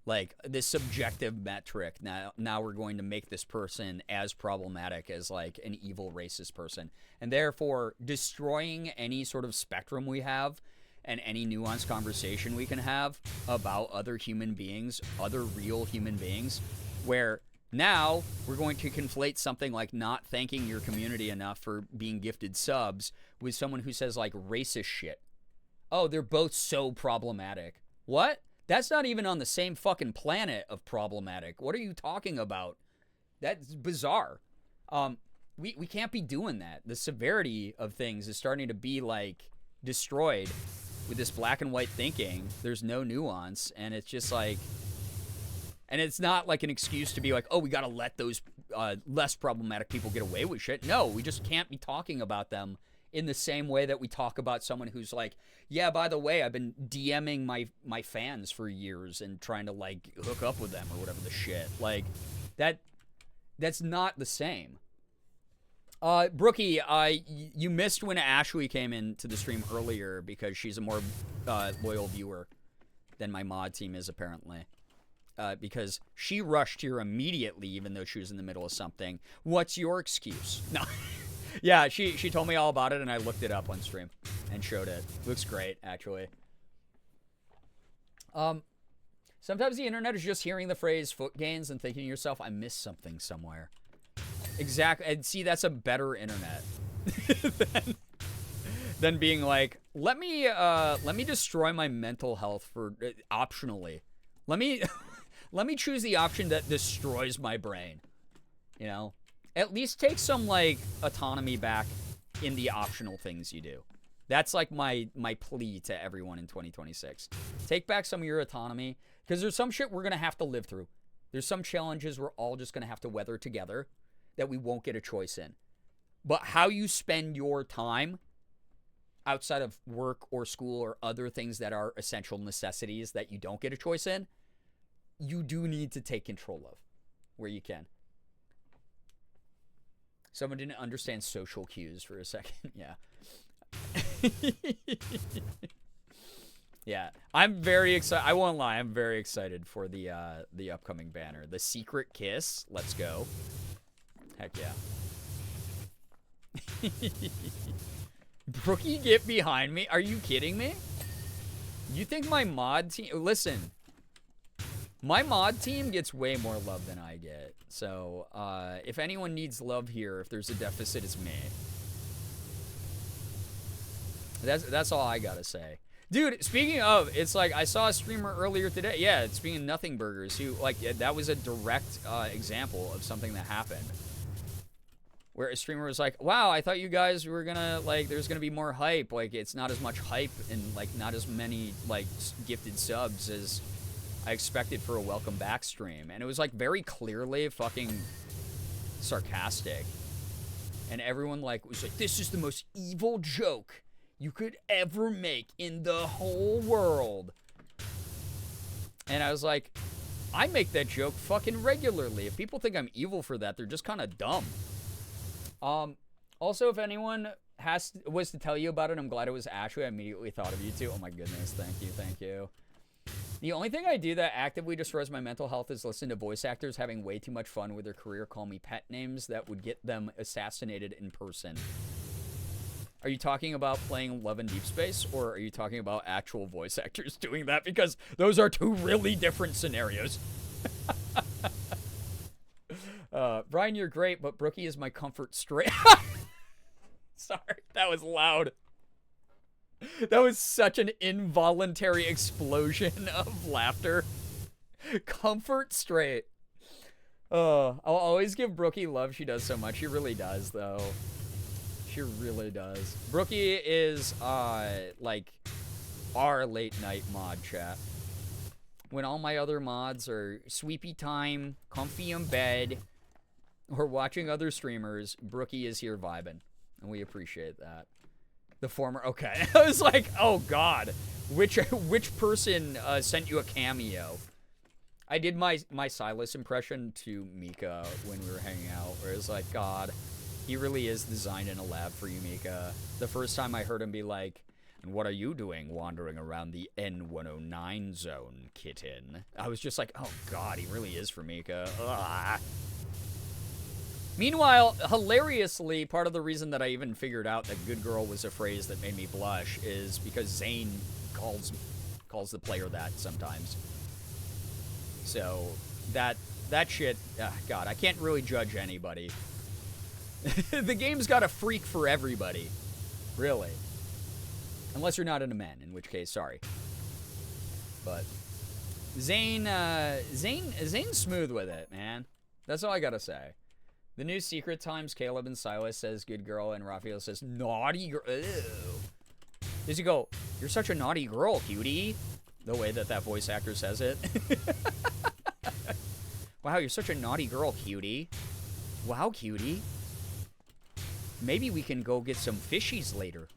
Like, this subjective metric, now we're going to make this person as problematic as, like, an evil racist person. And therefore, destroying any sort of spectrum we have and any nuanced conversation we can have about other human beings, other real human beings, where now we're going to conflate something like not thanking your community enough for being gifted subs with someone who says, like, racist shit. Oh, they're both so problematic. What? That's not even on the same fucking planet of problematic. What are you talking about? That's bizarre. We can't be doing that. The severity of things is starting to be, like, destroyed with this black and white thinking. There's no nuance, and it's just like, and it's not like an excuse to be like, oh, we gotta let those less problematic people get away with shit. No, we just can't be talking about them in the same way that we talk about someone who's like, yeah, by the way, I've been DMing my fans for years and trying to, like, hook up with them or whatever the shit. Like, that's not the same. Brookie, you missed when Ashley came into the stream earlier because she's a more loyal viewer than my mod team is, apparently. Because she rushed here immediately even though she was in the middle of something. What's your excuse? No. Yeah, she told me all about it, and I looked it up on stream and showed it. Looks great, actually. Sometimes the internet is just hearing the phrase foot gains and thinking to yourself, I missed something somewhere. Exactly. And see, that's a better internet than being like, let me destroy my mental health for optionally. Let me choose the option that destroys my brain. You know? At least take some, like, autonomy back in the optional things you do. That's, like, my plea to everyone in 2026. Take back some of your autonomy, because there's some shit we're going to have to live through. There's some challenges we're all just going to have to weather together that we won't get a choice in. But how you spend your time outside of work or school or other things that are essential necessities that you don't get a choice in, you do need to take control of where you can. Someone didn't understand social cues for a second. Yeah. Yeah. I'm very excited. I won't lie. I'm very excited for the upcoming banner. The Secret Kiss. Let's go. Heck yeah. Brookie, get behind me. Are you kidding me? You think my mod team... Listen. My mod team gets way more love than I get. So, if anyone needs love here, if there's a deficit, it's me. That's all I gotta say. Dude, speaking of, it's like, I saw a streamer earlier today. Yeah, speaking of Nothing Burgers, who, like, that was a direct example of something that happened. Where a streamer was like, wow, I thought you guys were gonna, like, there's gonna be more hype. Like, it's not as much hype and, like, not as many, like, gifted subs as I expected for a welcome back stream. And it was, like, very clearly fucking sarcastic. And everyone, like, was like, this is the most evil joke you could ever make in the whole world. And I was like, I make that joke fucking regularly. If people think I'm evil for that, they're just kind of dumb. Also, if anyone was to tell you about it, I'm glad it was Ashley. I immediately thought of you too. Oh my goodness, thank you. The only thing I do that actively destroys my mental health is listen to voice actors having way too much fun with their career call me pet names that would get them assassinated in person. Are you talking about playing Love and Deep Space, or are you talking about actual voice actors doing that? Because those are two really different scenarios. Brian, you're great, but Brookie is my comfort straight. Sorry, that was loud. That was such an involuntary explosion of laughter. Comfort straight. I'll always give Brookie love. She does so much. She really does, though. She really does. Brookie is, like, our late night mod chat. When all my other mods are sweepy time, comfy in bed, or watching other streamers, Brookie is here vibing. And we appreciate that. The former, okay. I was like, oh god. Which person sent you a cameo? I did my Silas impression to Mika when we were hanging out, where it was like, God, he really is designed in a lab for you, Mika. The first time I heard him be like, and what are you doing wandering around the N109 zone, kitten? I was just like, oh god, he really is for Mika. Ugh. Meanwhile, hilariously, part of the reason that I even figured out that good girl was a phrase that made me blush is because Zane calls the player that sometimes. So, that shit, God, I can't really judge anybody. The game's got a freak for everybody. Really. Unless you're not into men, in which case, sorry. But, Zane's smooth with it, man. That's all I gotta say. The new Secret Times, Caleb and Silas says good girl, and Raphael says naughty girl. Ew. Does he go, you're such a naughty girl, cutie? The way that voice actor says it. Wow, you're such a naughty girl, cutie. Wow, cutie. Maybe we can go get some fishies later.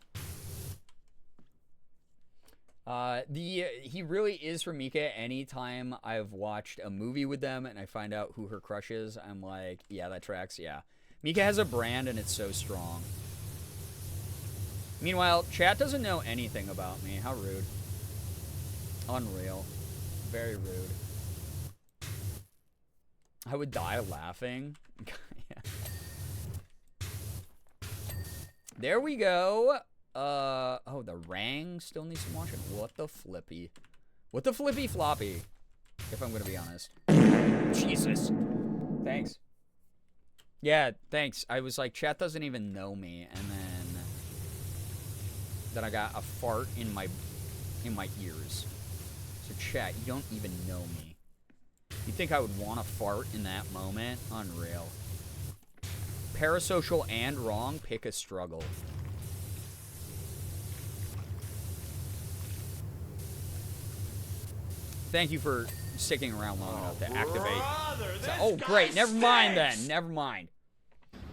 He really is for Mika. Anytime I've watched a movie with them and I find out who her crush is, I'm like, yeah, that tracks, yeah. Mika has a brand and it's so strong. Meanwhile, chat doesn't know anything about me. How rude. Unreal. Very rude. I would die laughing. Yeah. There we go. Oh, the Rang still needs some washing. What the flippy? What the flippy floppy? If I'm gonna be honest. Jesus. Thanks. Yeah, thanks. I was like, chat doesn't even know me, and then I got a fart in my ears. So chat, you don't even know me. You think I would want to fart in that moment? Unreal. Parasocial and wrong, pick a struggle. Thank you for sticking around long enough to activate. Oh, great. Never mind then. Never mind.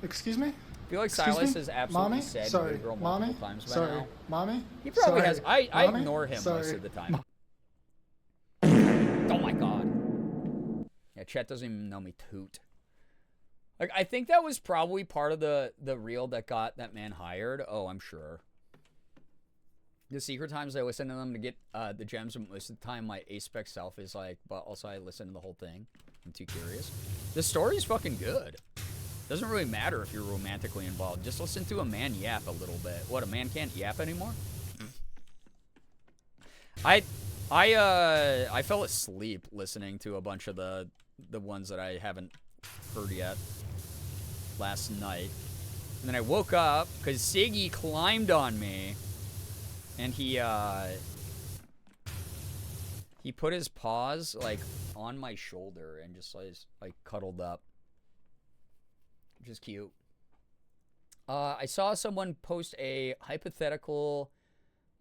Excuse me?
I feel like Silas has absolutely said good girl multiple times by now.
Mommy?
He probably
Sorry.
has. I
Mommy?
ignore him
Sorry.
most of the time. Oh my god. Yeah, chat doesn't even know me toot. Like, I think that was probably part of the reel that got that man hired. Oh, I'm sure. The secret times I listen to them to get the gems, and most of the time my aspec self is like, but also I listen to the whole thing. I'm too curious. The story's fucking good. Doesn't really matter if you're romantically involved. Just listen to a man yap a little bit. What, a man can't yap anymore? I fell asleep listening to a bunch of the ones that I haven't heard yet last night. And then I woke up because Siggy climbed on me. And he put his paws, like, on my shoulder and just, like cuddled up. Which is cute. I saw someone post a hypothetical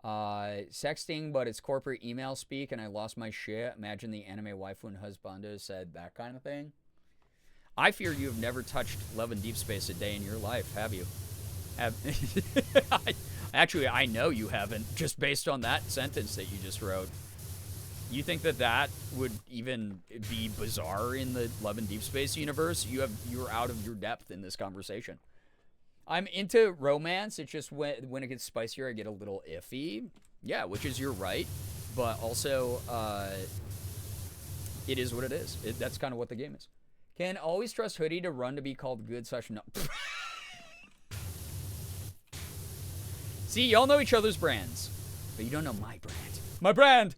sexting, but it's corporate email speak, and I lost my shit. Imagine the anime waifu and husbando said that kind of thing. I fear you have never touched Love and Deep Space a day in your life, have you? Actually, I know you haven't, just based on that sentence that you just wrote. You think that would even be bizarre in the Love and Deep Space universe? You're out of your depth in this conversation. I'm into romance. It's just when it gets spicier, I get a little iffy. Yeah, which is your right. But also, it is what it is. That's kind of what the game is. Can always trust Hoodie to run to be called good/no. See, y'all know each other's brands, but you don't know my brand. My brand!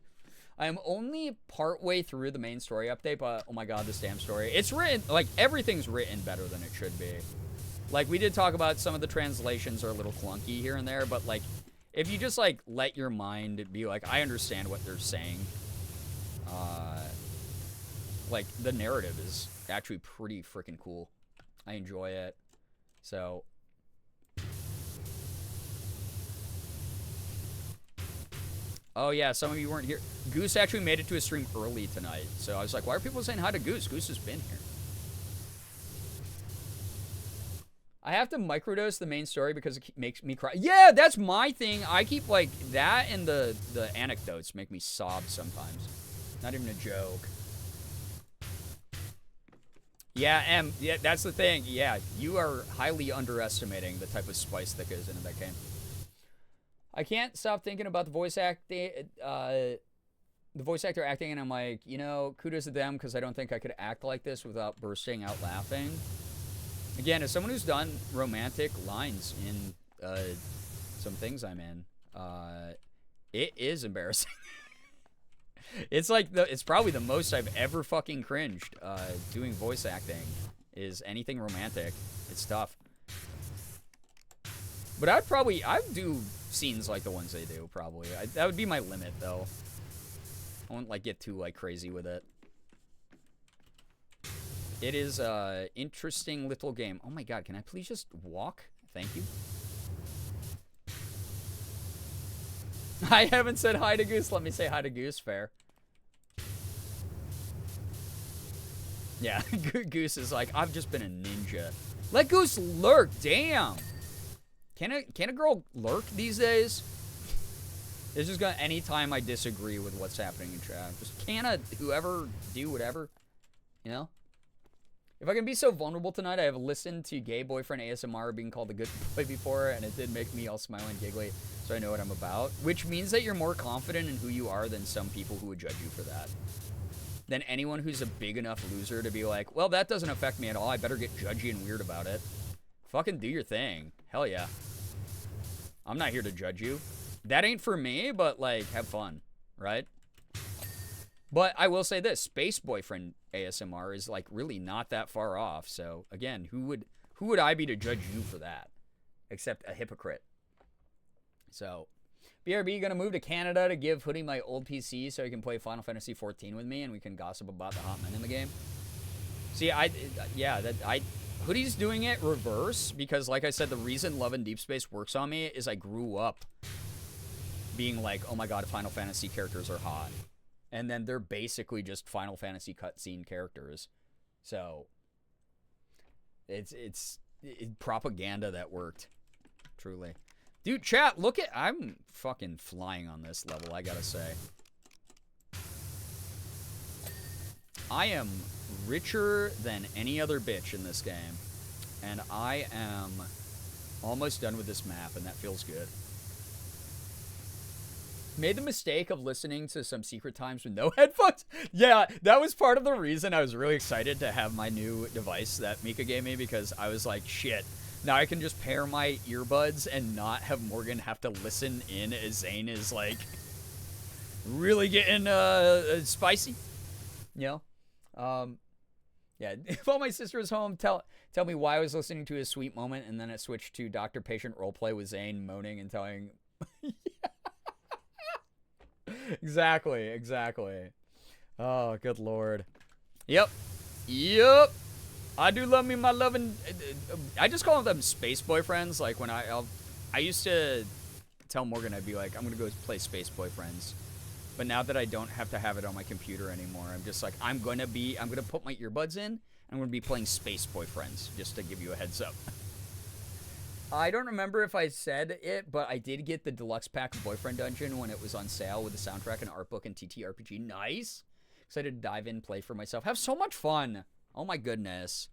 I am only partway through the main story update, but oh my god, this damn story. It's written, like, everything's written better than it should be. Like, we did talk about some of the translations are a little clunky here and there, but, like, if you just, like, let your mind be like, I understand what they're saying, like, the narrative is actually pretty freaking cool. I enjoy it. So, Oh, yeah, some of you weren't here. Goose actually made it to a stream early tonight. So I was like, why are people saying hi to Goose? Goose has been here. I have to microdose the main story because it makes me cry. Yeah, that's my thing. I keep, like, that and the anecdotes make me sob sometimes. Not even a joke. Yeah, yeah, that's the thing. Yeah, you are highly underestimating the type of spice that goes into that game. I can't stop thinking about the voice acting, the voice actor acting, and I'm like, you know, kudos to them because I don't think I could act like this without bursting out laughing. Again, as someone who's done romantic lines in some things I'm in, it is embarrassing. It's like it's probably the most I've ever fucking cringed doing voice acting is anything romantic. It's tough. But I'd do scenes like the ones they do, probably. That would be my limit, though. I won't, like, get too, like, crazy with it. It is a interesting little game. Oh my god, can I please just walk? Thank you. I haven't said hi to Goose. Let me say hi to Goose. Fair. Yeah, Goose is like, I've just been a ninja. Let Goose lurk. Damn. Can a girl lurk these days? It's just gonna anytime I disagree with what's happening in chat. Just whoever do whatever. You know? If I can be so vulnerable tonight, I have listened to Gay Boyfriend ASMR being called the good boy before, and it did make me all smile and giggly, so I know what I'm about. Which means that you're more confident in who you are than some people who would judge you for that. Than anyone who's a big enough loser to be like, well, that doesn't affect me at all. I better get judgy and weird about it. Fucking do your thing. Hell yeah. I'm not here to judge you. That ain't for me, but, like, have fun, right? But I will say this, Space Boyfriend ASMR is, like, really not that far off. So, again, who would I be to judge you for that? Except a hypocrite. So, BRB gonna move to Canada to give Hoodie my old PC so he can play Final Fantasy XIV with me and we can gossip about the hot men in the game. See, Hoodie's doing it reverse because, like I said, the reason Love and Deep Space works on me is I grew up being like, oh my god, Final Fantasy characters are hot. And then they're basically just Final Fantasy cutscene characters. So, it's propaganda that worked. Truly. Dude, chat, look at... I'm fucking flying on this level, I gotta say. I am richer than any other bitch in this game. And I am almost done with this map, and that feels good. Made the mistake of listening to some Secret Times with no headphones. Yeah, that was part of the reason I was really excited to have my new device that Mika gave me, because I was like, shit, now I can just pair my earbuds and not have Morgan have to listen in as Zane is, like, really getting spicy. You know? Yeah, if all my sister was home, tell me why I was listening to a sweet moment, and then it switched to doctor-patient roleplay with Zane moaning and telling... Exactly. Oh, good lord. Yep. I do love me my loving... I just call them space boyfriends. Like, when I used to tell Morgan, I'd be like, I'm going to go play Space Boyfriends. But now that I don't have to have it on my computer anymore, I'm just like, I'm going to put my earbuds in, and I'm going to be playing Space Boyfriends, just to give you a heads up. I don't remember if I said it, but I did get the deluxe pack of Boyfriend Dungeon when it was on sale with the soundtrack and art book and TTRPG. Nice. Excited to dive in, play for myself. Have so much fun. Oh my goodness.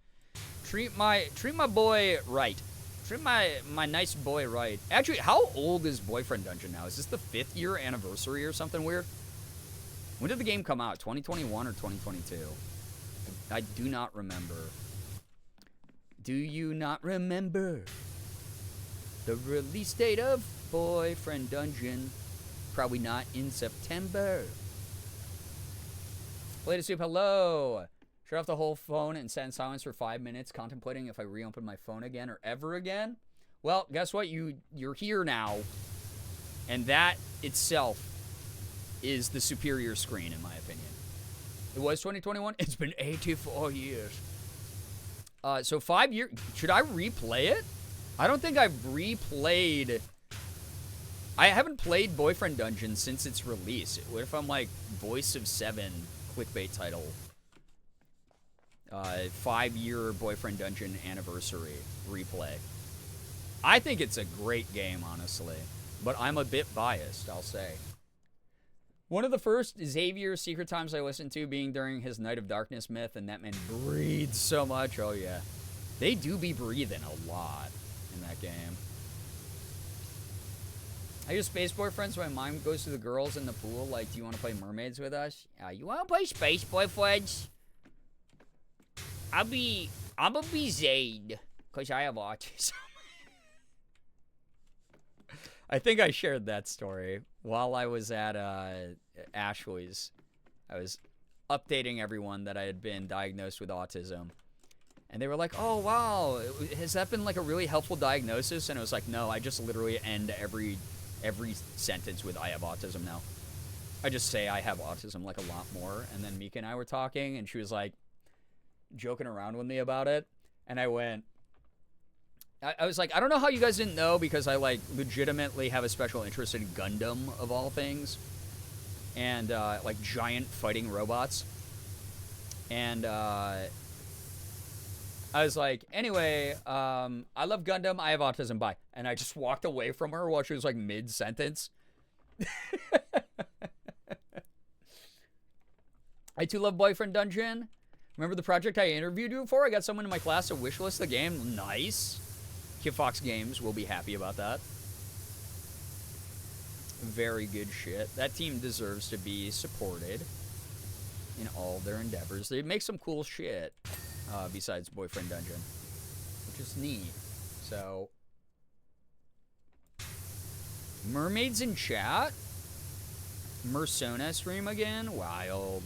Treat my boy right. Treat my nice boy right. Actually, how old is Boyfriend Dungeon now? Is this the 5th year anniversary or something weird? When did the game come out? 2021 or 2022? I do not remember. Do you not remember the release date of Boyfriend Dungeon? Probably not in September. Lady Soup, hello. Shut off the whole phone and sat in silence for 5 minutes, contemplating if I reopen my phone again or ever again. Well, guess what? You're here now, and that itself is the superior screen, in my opinion. It was 2021. It's been 84 years. So 5 years. Should I replay it? I don't think I've replayed I haven't played Boyfriend Dungeon since its release. What if I'm like Voice of 7 clickbait title? 5-year Boyfriend Dungeon anniversary replay. I think it's a great game, honestly. But I'm a bit biased, I'll say. One of the first Xavier Secret Times I listened to being during his Night of Darkness myth, and that man breathes so much. Oh, yeah. They do be breathing a lot in that game. I use Space Boyfriends when my mom goes to the girls in the pool, like, do you want to play mermaids with us? You want to play Space Boyfriends? I'm gonna be Zayd, because I have autism. I think I shared that story while I was at Ashley's. I was updating everyone that I had been diagnosed with autism. And they were like, oh, wow, has that been like a really helpful diagnosis? And it was like, no, I just literally end every sentence with I have autism now. I just say I have autism like a lot more. And then Mika and I were talking, and she was like joking around with me about it. And I went, I was like, I don't know how you guys didn't know, because I like legitimately have a special interest in Gundam of all things. And like giant fighting robots. And I was like, anyway, I love Gundam, I have autism, bye. And I just walked away from her while she was like mid-sentence. I too love Boyfriend Dungeon. Remember the project I interviewed you for? I got someone in my class to wishlist the game. Nice. Kid Fox Games will be happy about that. Very good shit. That team deserves to be supported in all their endeavors. They make some cool shit besides Boyfriend Dungeon, which is neat. So, mermaids in chat. Mersona stream again. Wild.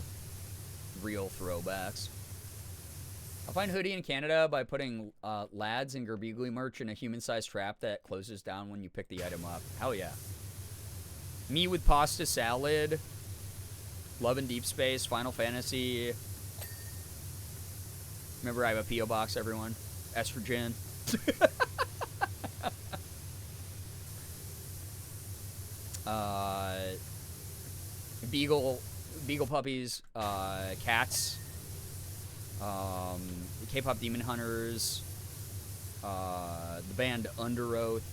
Real throwbacks. I'll find Hoodie in Canada by putting lads and Girbeagly merch in a human-sized trap that closes down when you pick the item up. Hell yeah. Me with pasta salad. Love in Deep Space. Final Fantasy. Remember, I have a P.O. box, everyone. Estrogen. Beagle puppies. Cats. K-pop Demon Hunters, the band Under Oath,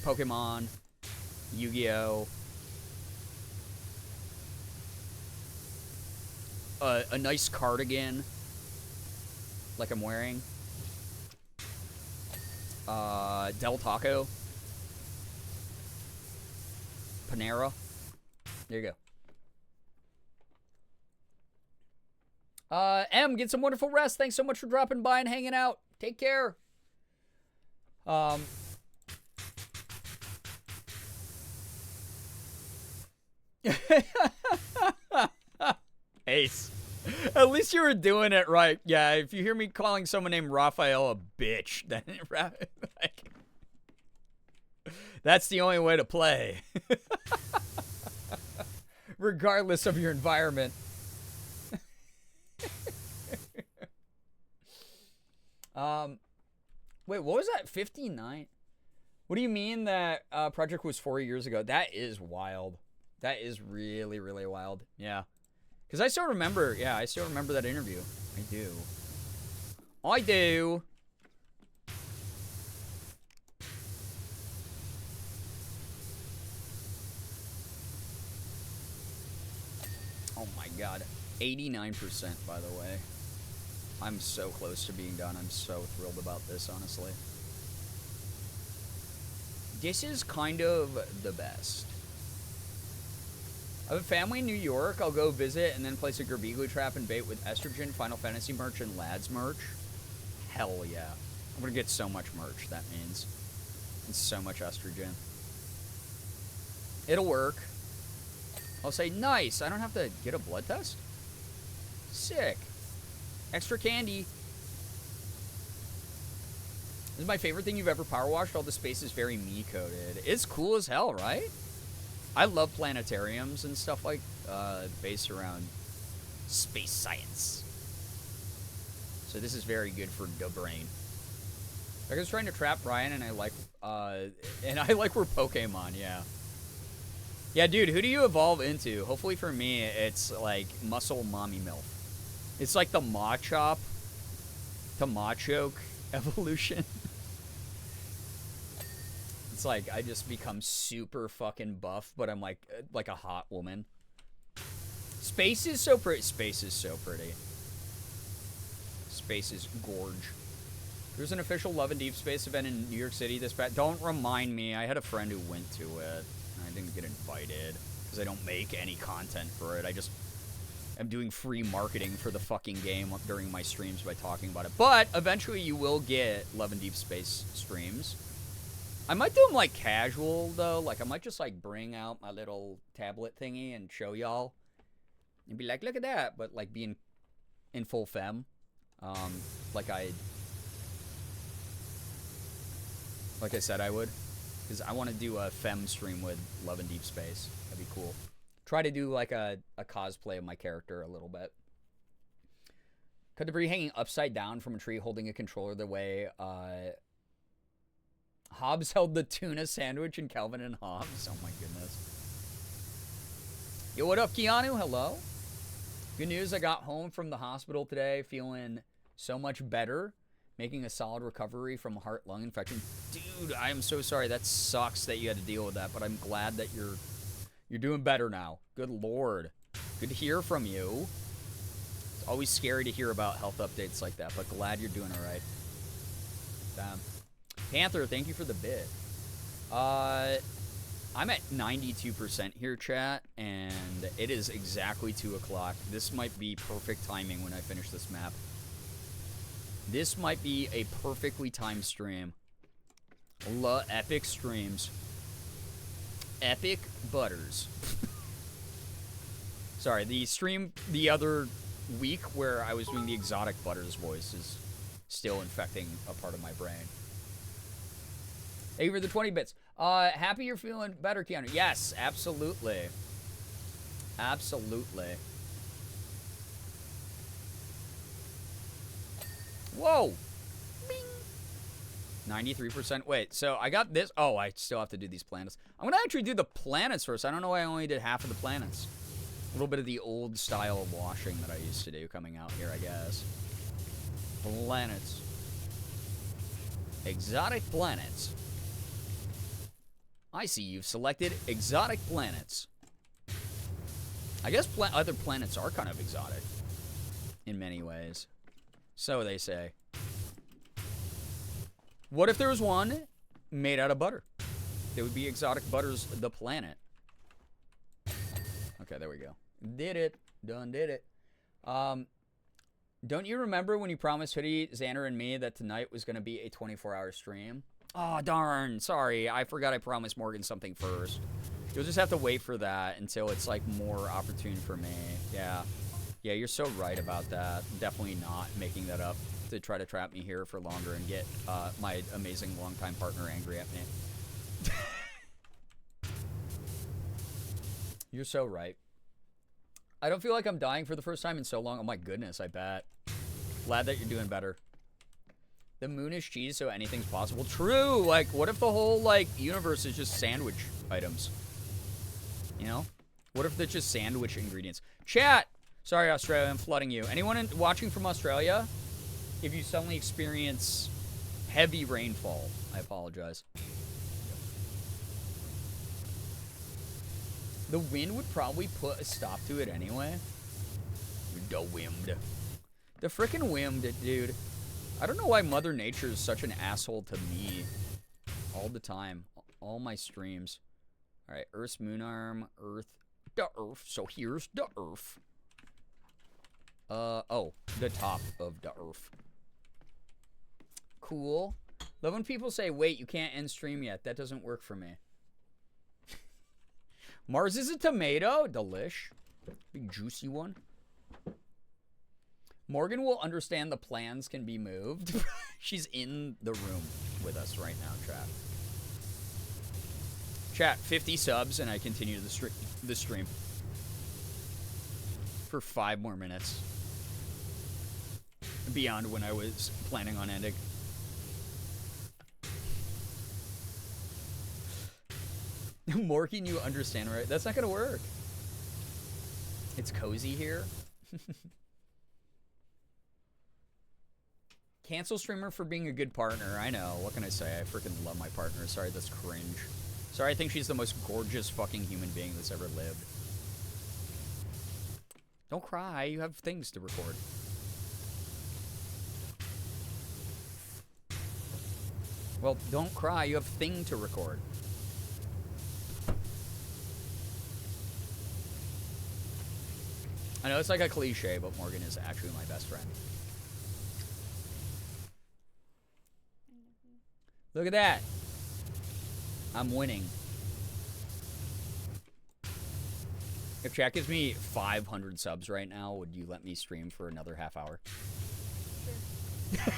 Pokemon, Yu-Gi-Oh, a nice cardigan, like I'm wearing, Del Taco, Panera. There you go. M, get some wonderful rest. Thanks so much for dropping by and hanging out. Take care. Ace. At least you were doing it right. Yeah, if you hear me calling someone named Raphael a bitch, then like, that's the only way to play. Regardless of your environment. Wait, what was that? 59? What do you mean that project was 4 years ago? That is wild. That is really, really wild. Yeah. Because I still remember, I still remember that interview. I do. I do. Oh my god. 89%, by the way. I'm so close to being done. I'm so thrilled about this, honestly. This is kind of the best. I have a family in New York. I'll go visit and then place a Girbeagly trap and bait with Estrogen, Final Fantasy merch, and Lads merch. Hell yeah. I'm gonna get so much merch, that means. And so much Estrogen. It'll work. I'll say, nice, I don't have to get a blood test? Sick. Extra candy. This is my favorite thing you've ever power washed. All the space is very me-coded. It's cool as hell, right? I love planetariums and stuff like based around space science. So this is very good for the brain. I was trying to trap Ryan, and I like we're Pokemon, yeah. Yeah, dude, who do you evolve into? Hopefully for me, it's like Muscle Mommy Milf. It's like the Machop to Machoke evolution. It's like I just become super fucking buff, but I'm like a hot woman. Space is so pretty. Space is so pretty. Space is gorge. There's an official Love and Deep Space event in New York City this past. Don't remind me. I had a friend who went to it. I didn't get invited because I don't make any content for it. I just am doing free marketing for the fucking game during my streams by talking about it. But eventually you will get Love and Deep Space streams. I might do them like casual though. Like I might just like bring out my little tablet thingy and show y'all and be like, look at that. But like being in full femme. Like I said I would. Because I want to do a femme stream with Love and Deep Space. That'd be cool. Try to do like a cosplay of my character a little bit. Cut debris hanging upside down from a tree holding a controller the way Hobbs held the tuna sandwich in Calvin and Hobbes. Oh my goodness. Yo, what up, Keanu? Hello. Good news, I got home from the hospital today feeling so much better. Making a solid recovery from heart-lung infection. Dude, I am so sorry. That sucks that you had to deal with that, but I'm glad that you're doing better now. Good Lord. Good to hear from you. It's always scary to hear about health updates like that, but glad you're doing all right. Damn. Panther, thank you for the bid. I'm at 92% here, chat, and it is exactly 2 o'clock. This might be perfect timing when I finish this map. This might be a perfectly timed stream. Epic streams. Epic butters. Sorry, the stream the other week where I was doing the exotic butters voice is still infecting a part of my brain. Thank you for the 20 bits. Happy you're feeling better, Keanu. Yes, absolutely. Absolutely. Whoa. Bing. 93%. Wait, so I got this. Oh, I still have to do these planets. I'm going to actually do the planets first. I don't know why I only did half of the planets. A little bit of the old style of washing that I used to do coming out here, I guess. Planets. Exotic planets. I see you've selected exotic planets. I guess other planets are kind of exotic in many ways. So they say. What if there was one made out of butter? It would be Exotic Butters, the planet. Okay, there we go. Did it. Done did it. Don't you remember when you promised Hoodie, Xander, and me that tonight was going to be a 24-hour stream? Oh, darn. Sorry. I forgot I promised Morgan something first. You'll just have to wait for that until it's, like, more opportune for me. Yeah. Yeah, you're so right about that. Definitely not making that up to try to trap me here for longer and get my amazing longtime partner angry at me. You're so right. I don't feel like I'm dying for the first time in so long. Oh my goodness, I bet. Glad that you're doing better. The moon is cheese, so anything's possible. True! Like, what if the whole, like, universe is just sandwich items? You know? What if they're just sandwich ingredients? Chat! Sorry, Australia, I'm flooding you. Anyone watching from Australia? If you suddenly experience heavy rainfall, I apologize. The wind would probably put a stop to it anyway. The wind. The frickin' wind, dude. I don't know why Mother Nature is such an asshole to me. All the time. All my streams. Alright, Earth's moon arm. Earth. The Earth. So here's the Earth. Oh, the top of the Earth. Cool. Love when people say, wait, you can't end stream yet. That doesn't work for me. Mars is a tomato. Delish. Big juicy one. Morgan will understand the plans can be moved. She's in the room with us right now, chat. Chat, 50 subs and I continue the stream. For 5 more minutes. Beyond when I was planning on ending. Morgan, you understand, right? That's not gonna work. It's cozy here. Cancel streamer for being a good partner. I know. What can I say? I freaking love my partner. Sorry, that's cringe. Sorry, I think she's the most gorgeous fucking human being that's ever lived. Don't cry. You have things to record. Well, don't cry. You have thing to record. I know it's like a cliche, but Morgan is actually my best friend. Look at that. I'm winning. If chat gives me 500 subs right now, would you let me stream for another half hour? Sure.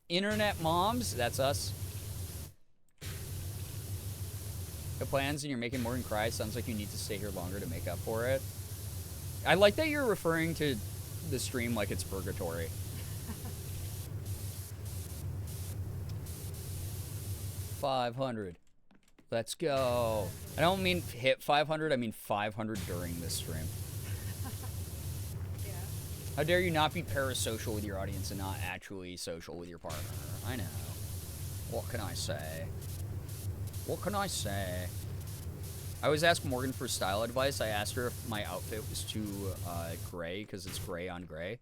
Internet moms, that's us. The plans and you're making Morgan cry. Sounds like you need to stay here longer to make up for it. I like that you're referring to the stream like it's purgatory. 500. Let's go. I don't mean hit 500, I mean 500 during this stream. Yeah. How dare you not be parasocial with your audience and not actually social with your partner? I know. What can I say? What can I say? I always ask Morgan for style advice. I asked her if my outfit was too gray, because it's gray on gray.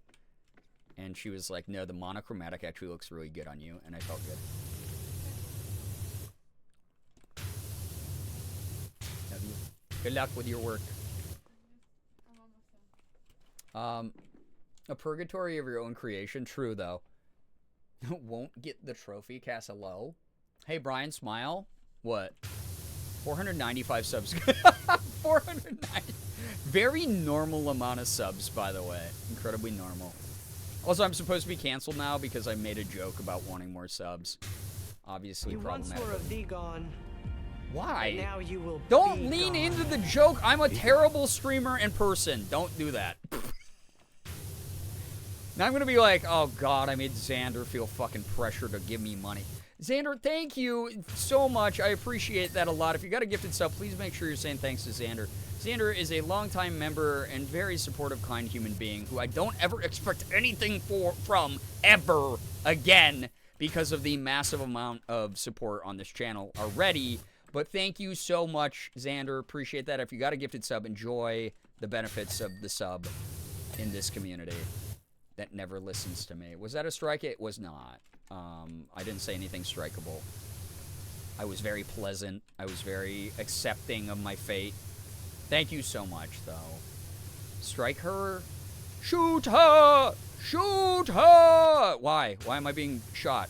And she was like, no, the monochromatic actually looks really good on you, and I felt good. Love you. Good luck with your work. A purgatory of your own creation. True, though. Won't get the trophy. Cast a low. Hey, Brian, smile. What? 495 subs. 490. Very normal amount of subs, by the way. Incredibly normal. Also, I'm supposed to be canceled now because I made a joke about wanting more subs. Obviously problematic.
You once were a vegan.
Why?
Now you will
Don't lean into the joke. I'm a terrible streamer in person. Don't do that. Now I'm going to be like, oh God, I made Xander feel fucking pressure to give me money. Xander, thank you so much. I appreciate that a lot. If you got a gifted sub, please make sure you're saying thanks to Xander. Xander is a longtime member and very supportive, kind human being who I don't ever expect anything from ever again because of the massive amount of support on this channel already. But thank you so much, Xander. Appreciate that. If you got a gifted sub, enjoy the benefits of the sub in this community that never listens to me. Was that a strike? It was not. I didn't say anything strikeable. I was very pleasant. I was very accepting of my fate. Thank you so much, though. Strike her. Shoot her! Shoot her! Why? Why am I being shot?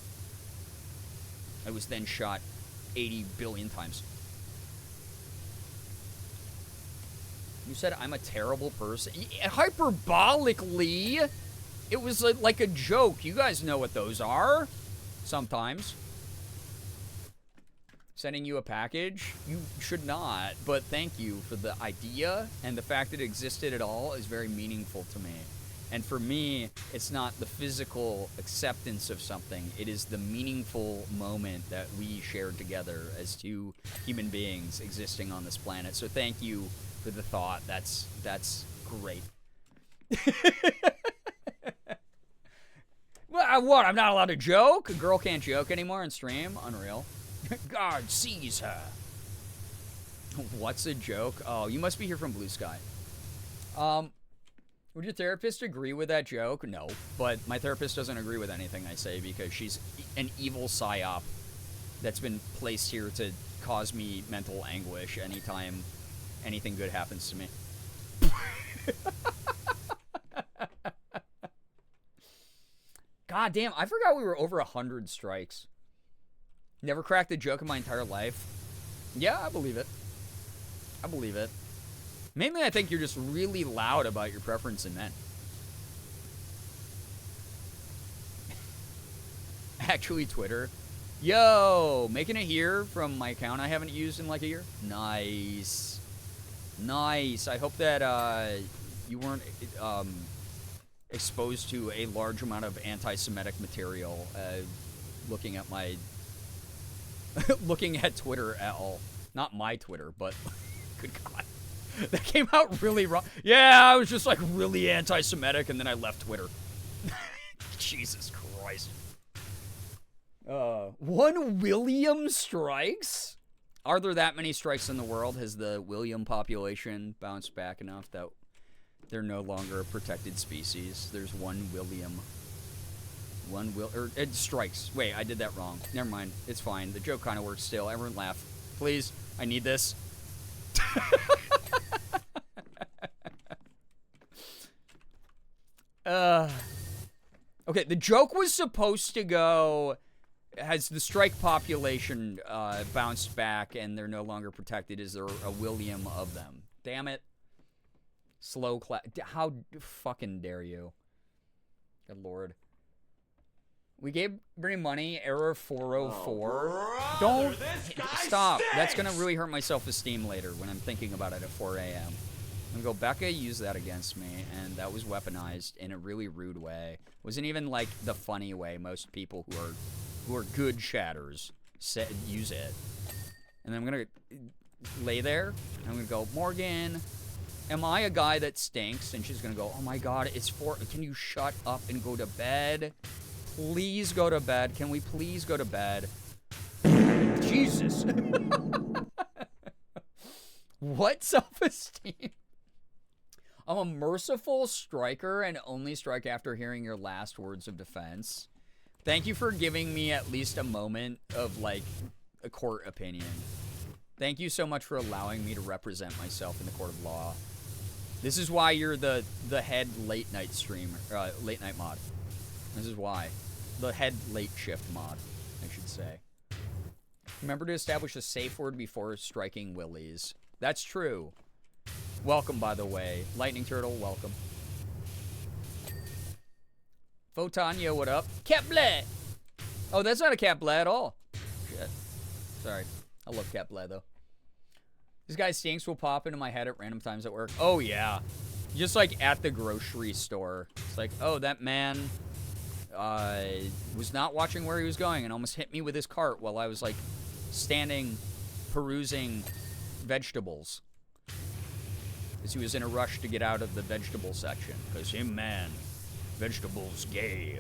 I was then shot 80 billion times. You said I'm a terrible person. Hyperbolically, it was like a joke. You guys know what those are. Sometimes. Sending you a package? You should not, but thank you for the idea, and the fact that it existed at all is very meaningful to me. And for me, it's not the physical acceptance of something, it is the meaningful moment that we shared together as two human beings existing on this planet. So thank you for the thought. That's great. What? I'm not allowed to joke? A girl can't joke anymore on stream? Unreal. God sees her. What's a joke? Oh, you must be here from Blue Sky. Would your therapist agree with that joke? No, but my therapist doesn't agree with anything I say because she's an evil psyop that's been placed here to cause me mental anguish anytime anything good happens to me. God damn, I forgot we were over 100 strikes. Never cracked a joke in my entire life. Yeah, I believe it. I believe it. Mainly, I think you're just really loud about your preference in men. Actually, Twitter. Yo, making it here from my account I haven't used in like a year. Nice. Nice. I hope that you weren't exposed to a large amount of anti-Semitic material looking at my looking at Twitter at all. Not my Twitter, but good God. That came out really wrong. Yeah, I was just like really anti-Semitic, and then I left Twitter. Jesus Christ. 1 William strikes? Are there that many strikes in the world? Has the William population bounced back enough that they're no longer a protected species? There's 1 William. It strikes. Wait, I did that wrong. Never mind. It's fine. The joke kind of works still. Everyone laugh. Please. I need this. Okay, the joke was supposed to go, has the strike population bounced back and they're no longer protected? Is there a William of them? Damn it. Slow clap. How fucking dare you? Good Lord. We gave Brittany money. Error 404. Don't stop. That's gonna really hurt my self-esteem later when I'm thinking about it at 4 a.m. I'm gonna go, Becca used that against me, and that was weaponized in a really rude way. Wasn't even like the funny way most people who are good chatters use it. And then I'm gonna lay there. And I'm gonna go, Morgan, am I a guy that stinks? And she's gonna go, oh my God, it's 4. Can you shut up and go to bed? Please go to bed. Can we please go to bed? Jesus. What self-esteem? I'm a merciful striker and only strike after hearing your last words of defense. Thank you for giving me at least a moment of, like, a court opinion. Thank you so much for allowing me to represent myself in the court of law. This is why you're the head late night streamer, late night mod. This is why. The head late shift mod, I should say. Remember to establish a safe word before striking willies. That's true. Welcome, by the way. Lightning Turtle, welcome. Photanya, what up? Caplet! Oh, that's not a Caplet at all. Shit. Sorry. I love Caplet, though. This guy stinks will pop into my head at random times at work. Oh, yeah. Just like at the grocery store. It's like, oh, that man was not watching where he was going and almost hit me with his cart while I was, like, standing, perusing vegetables. Because he was in a rush to get out of the vegetable section. Because him, man, vegetables gay.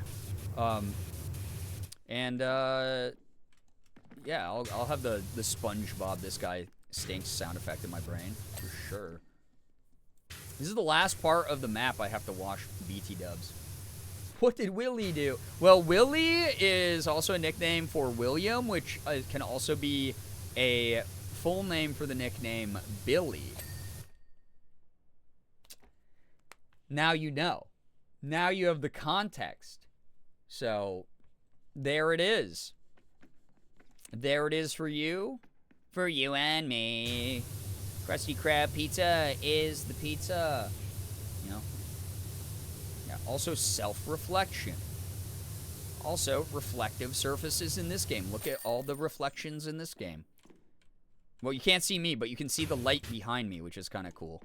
Yeah, I'll have the SpongeBob this guy stinks sound effect in my brain, for sure. This is the last part of the map I have to watch BT dubs. What did Willie do? Well, Willie is also a nickname for William, which can also be a full name for the nickname Billy. Now you know. Now you have the context. So, there it is. There it is for you. For you and me. Krusty Krab pizza is the pizza. You know? Yeah, also self-reflection. Also, reflective surfaces in this game. Look at all the reflections in this game. Well, you can't see me, but you can see the light behind me, which is kind of cool.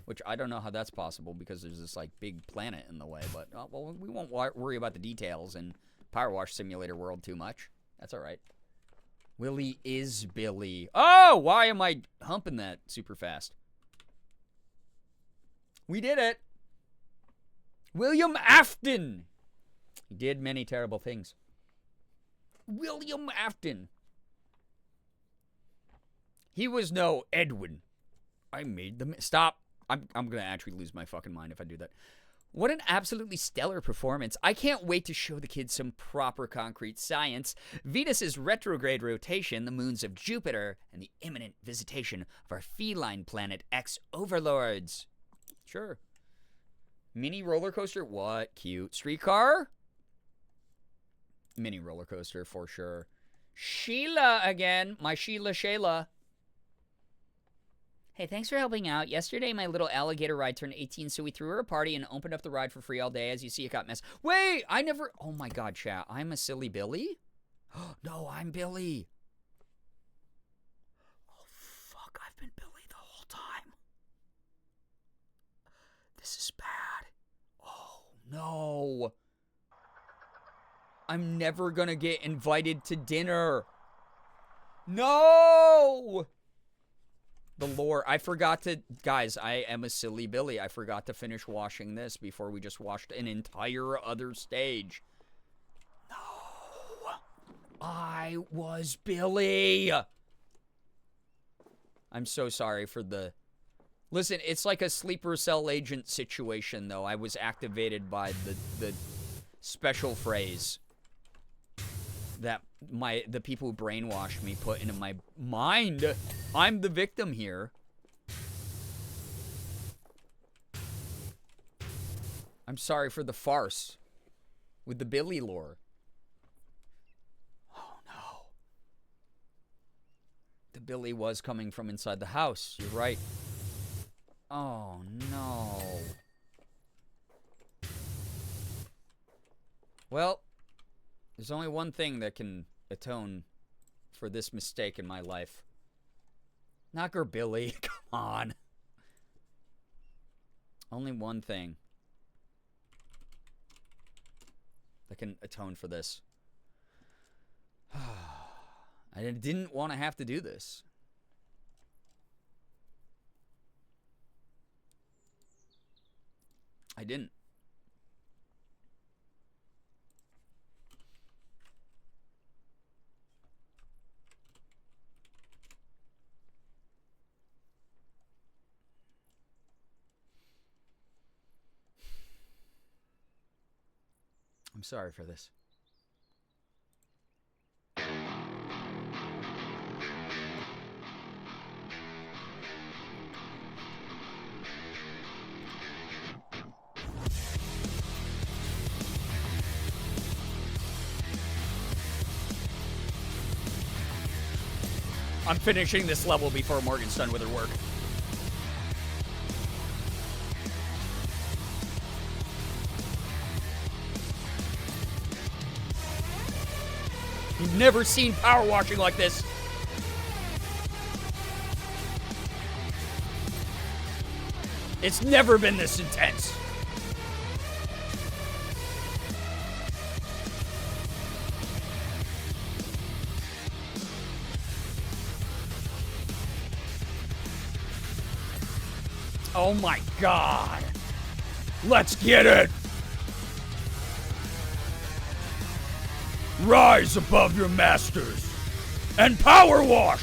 Which I don't know how that's possible because there's this, like, big planet in the way. But, well, we won't worry about the details in Powerwash Simulator World too much. That's all right. Willie is Billy. Oh, why am I humping that super fast? We did it. William Afton. He did many terrible things. William Afton. He was no Edwin. I made them. Stop. I'm going to actually lose my fucking mind if I do that. What an absolutely stellar performance. I can't wait to show the kids some proper concrete science. Venus's retrograde rotation, the moons of Jupiter, and the imminent visitation of our feline planet X-Overlords. Sure. Mini roller coaster? What? Cute. Streetcar? Mini roller coaster for sure. Sheila again. My Shayla. Hey, thanks for helping out. Yesterday, my little alligator ride turned 18, so we threw her a party and opened up the ride for free all day. As you see, it got messed. Wait, I never... Oh, my God, chat. I'm a silly Billy? No, I'm Billy. Oh, fuck. I've been Billy the whole time. This is bad. Oh, no. I'm never gonna get invited to dinner. No! The lore. I forgot to... Guys, I am a silly Billy. I forgot to finish washing this before we just washed an entire other stage. No. I was Billy. I'm so sorry for the... Listen, it's like a sleeper cell agent situation, though. I was activated by the special phrase that the people who brainwashed me put into my mind. I'm the victim here. I'm sorry for the farce with the Billy lore. Oh, no. The Billy was coming from inside the house. You're right. Oh, no. Well, there's only one thing that can atone for this mistake in my life. Not Girbeagly. Come on. Only one thing that can atone for this. I didn't want to have to do this. I didn't. I'm sorry for this. I'm finishing this level before Morgan's done with her work. You've never seen power washing like this. It's never been this intense. Oh my God. Let's get it. Rise above your masters and power wash.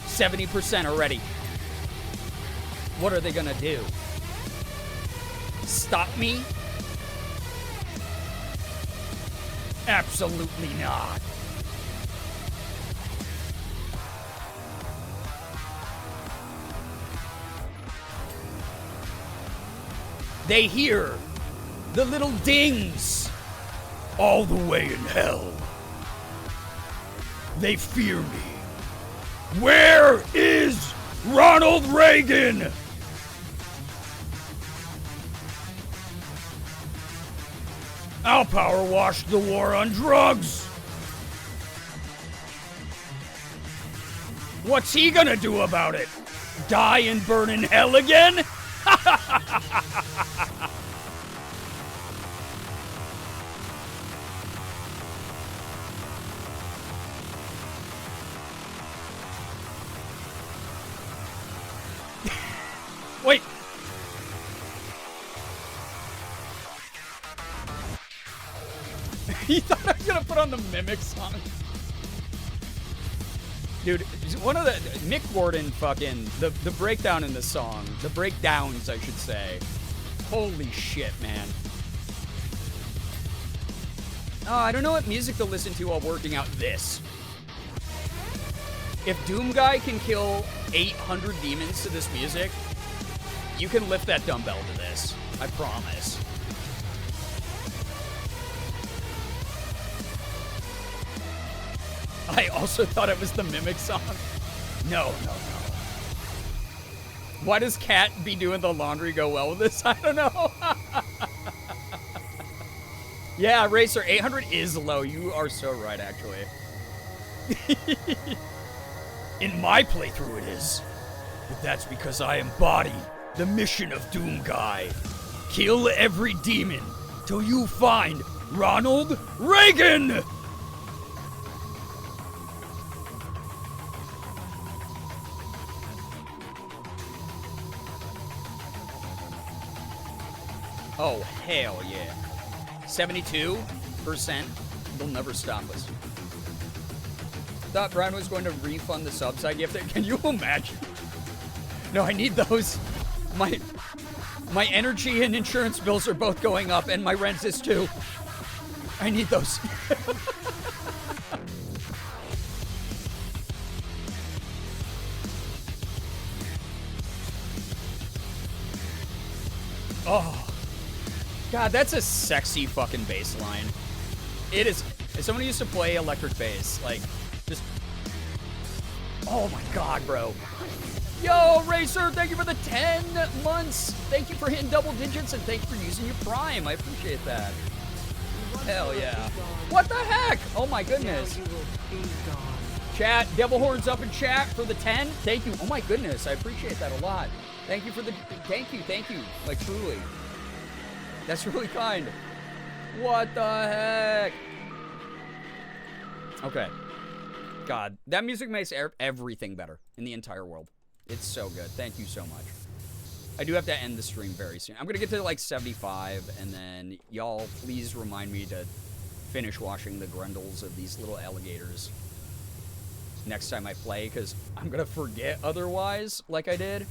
%70 already. What are they gonna do? Stop me? Absolutely not. They hear the little dings all the way in hell. They fear me. Where is Ronald Reagan? I'll power wash the war on drugs. What's he gonna do about it? Die and burn in hell again? Wait. He thought I was gonna put on the Mimic song. Dude, one of the Mick Gordon fucking the breakdown in the song, the breakdowns I should say. Holy shit, man. Oh, I don't know what music to listen to while working out this. If Doom Guy can kill 800 demons to this music, you can lift that dumbbell to this. I promise. I also thought it was the Mimic song. No. Why does Cat be doing the laundry go well with this? I don't know. Yeah, Racer, 800 is low. You are so right, actually. In my playthrough it is. But that's because I embody the mission of Doom Guy. Kill every demon till you find Ronald Reagan! Oh, hell yeah. 72%. They'll never stop us. Thought Brian was going to refund the subs I gifted. Can you imagine? No, I need those. My energy and insurance bills are both going up, and my rent is too. I need those. Oh. God, that's a sexy fucking bass line. It is. As someone who used to play electric bass, like, just... Oh my god, bro. Yo, Racer, thank you for the 10 months. Thank you for hitting double digits, and thank you for using your Prime. I appreciate that. Hell yeah. What the heck? Oh my goodness. Chat, Devil Horns up in chat for the 10. Thank you. Oh my goodness, I appreciate that a lot. Thank you for the... Thank you. Like, truly. That's really kind. What the heck? Okay. God, that music makes everything better in the entire world. It's so good. Thank you so much. I do have to end the stream very soon. I'm going to get to like 75, and then y'all please remind me to finish washing the grundles of these little alligators next time I play, because I'm going to forget otherwise, like I did,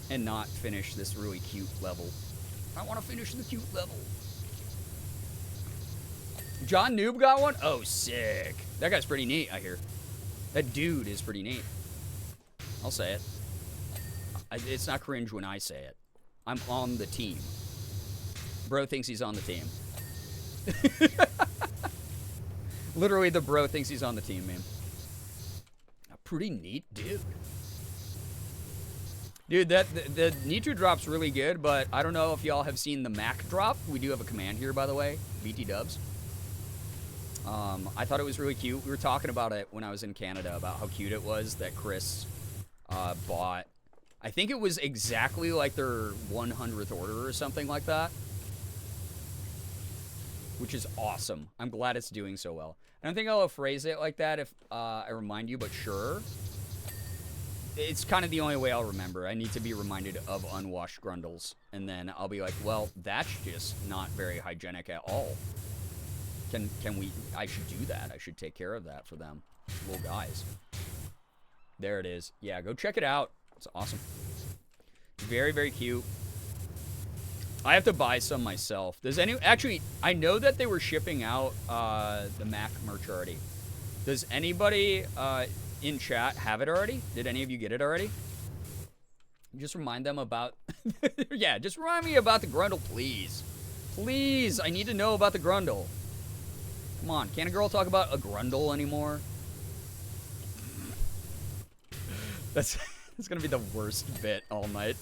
and not finish this really cute level. I want to finish the cute level. John Noob got one? Oh, sick. That guy's pretty neat, I hear. That dude is pretty neat. I'll say it. It's not cringe when I say it. I'm on the team. Bro thinks he's on the team. Literally, the bro thinks he's on the team, man. A pretty neat dude. Dude, the Nitro drop's really good, but I don't know if y'all have seen the Mac drop. We do have a command here, by the way. BT dubs. I thought it was really cute. We were talking about it when I was in Canada, about how cute it was that Chris bought. I think it was exactly like their 100th order or something like that. Which is awesome. I'm glad it's doing so well. I don't think I'll phrase it like that if I remind you, but sure. It's kind of the only way I'll remember. I need to be reminded of unwashed grundles. And then I'll be like, well, that's just not very hygienic at all. Can we... I should do that. I should take care of that for them. Little guys. There it is. Yeah, go check it out. It's awesome. Very, very cute. I have to buy some myself. Does any... Actually, I know that they were shipping out the Mac merch already. Does anybody in chat have it already? Did any of you get it already? Just remind them about... Yeah, just remind me about the grundle, please. Please, I need to know about the grundle. Come on, can't a girl talk about a grundle anymore? That's gonna be the worst bit all night.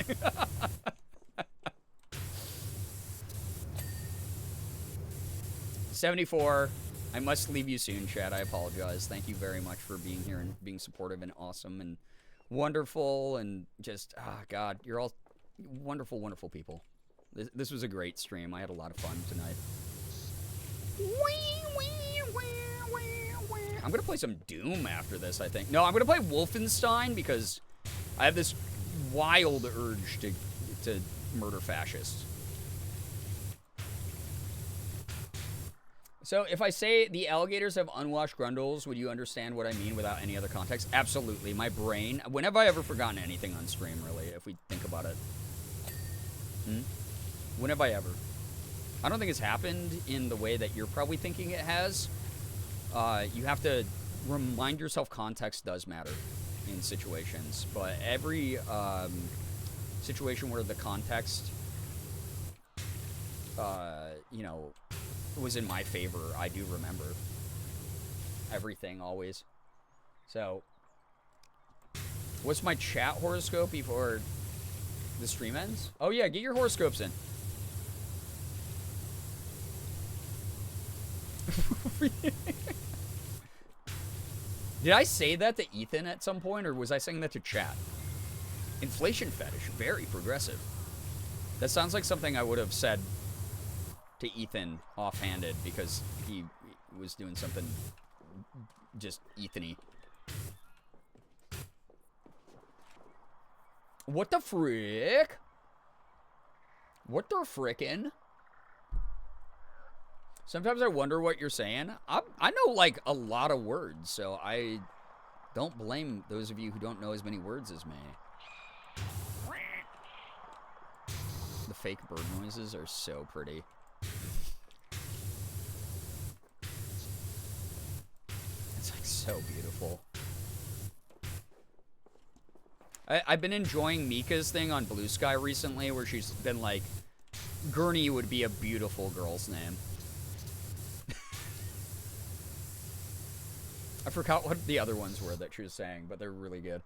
74. I must leave you soon, Chad. I apologize. Thank you very much for being here and being supportive and awesome and wonderful and just, God, you're all wonderful, wonderful people. This was a great stream. I had a lot of fun tonight. I'm going to play some Doom after this, I think. No, I'm going to play Wolfenstein because I have this wild urge to murder fascists. So if I say the alligators have unwashed grundles, would you understand what I mean without any other context? Absolutely. My brain... When have I ever forgotten anything on stream, really, if we think about it? When have I ever? I don't think it's happened in the way that you're probably thinking it has. You have to remind yourself context does matter in situations. But every situation where the context, you know, was in my favor, I do remember everything always. So, what's my chat horoscope before the stream ends? Oh yeah, get your horoscopes in. Did I say that to Ethan at some point, or was I saying that to chat? Inflation fetish, very progressive. That sounds like something I would have said to Ethan offhanded because he was doing something just Ethan-y. What the frick? What the frickin'? Sometimes I wonder what you're saying. I know, like, a lot of words, so I don't blame those of you who don't know as many words as me. The fake bird noises are so pretty. It's, like, so beautiful. I've been enjoying Mika's thing on Blue Sky recently, where she's been like, Gurney would be a beautiful girl's name. I forgot what the other ones were that she was saying, but they're really good.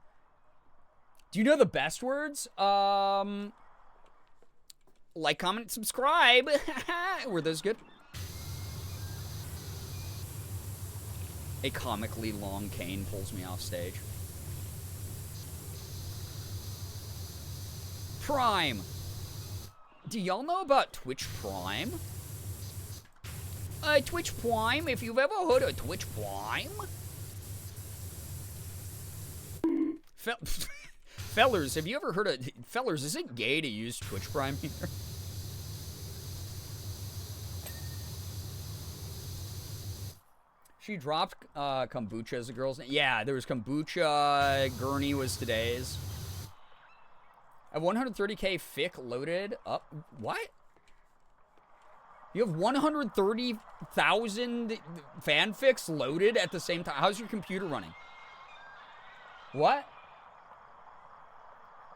Do you know the best words? Like, comment, subscribe. Were those good? A comically long cane pulls me off stage. Prime. Do y'all know about Twitch Prime? Twitch Prime, if you've ever heard of Twitch Prime. Fellers, have you ever heard of... Fellers, is it gay to use Twitch Prime here? She dropped kombucha as a girl's name. Yeah, there was kombucha. Gurney was today's. I have 130k fic loaded up. What? You have 130,000 fanfics loaded at the same time. How's your computer running? What?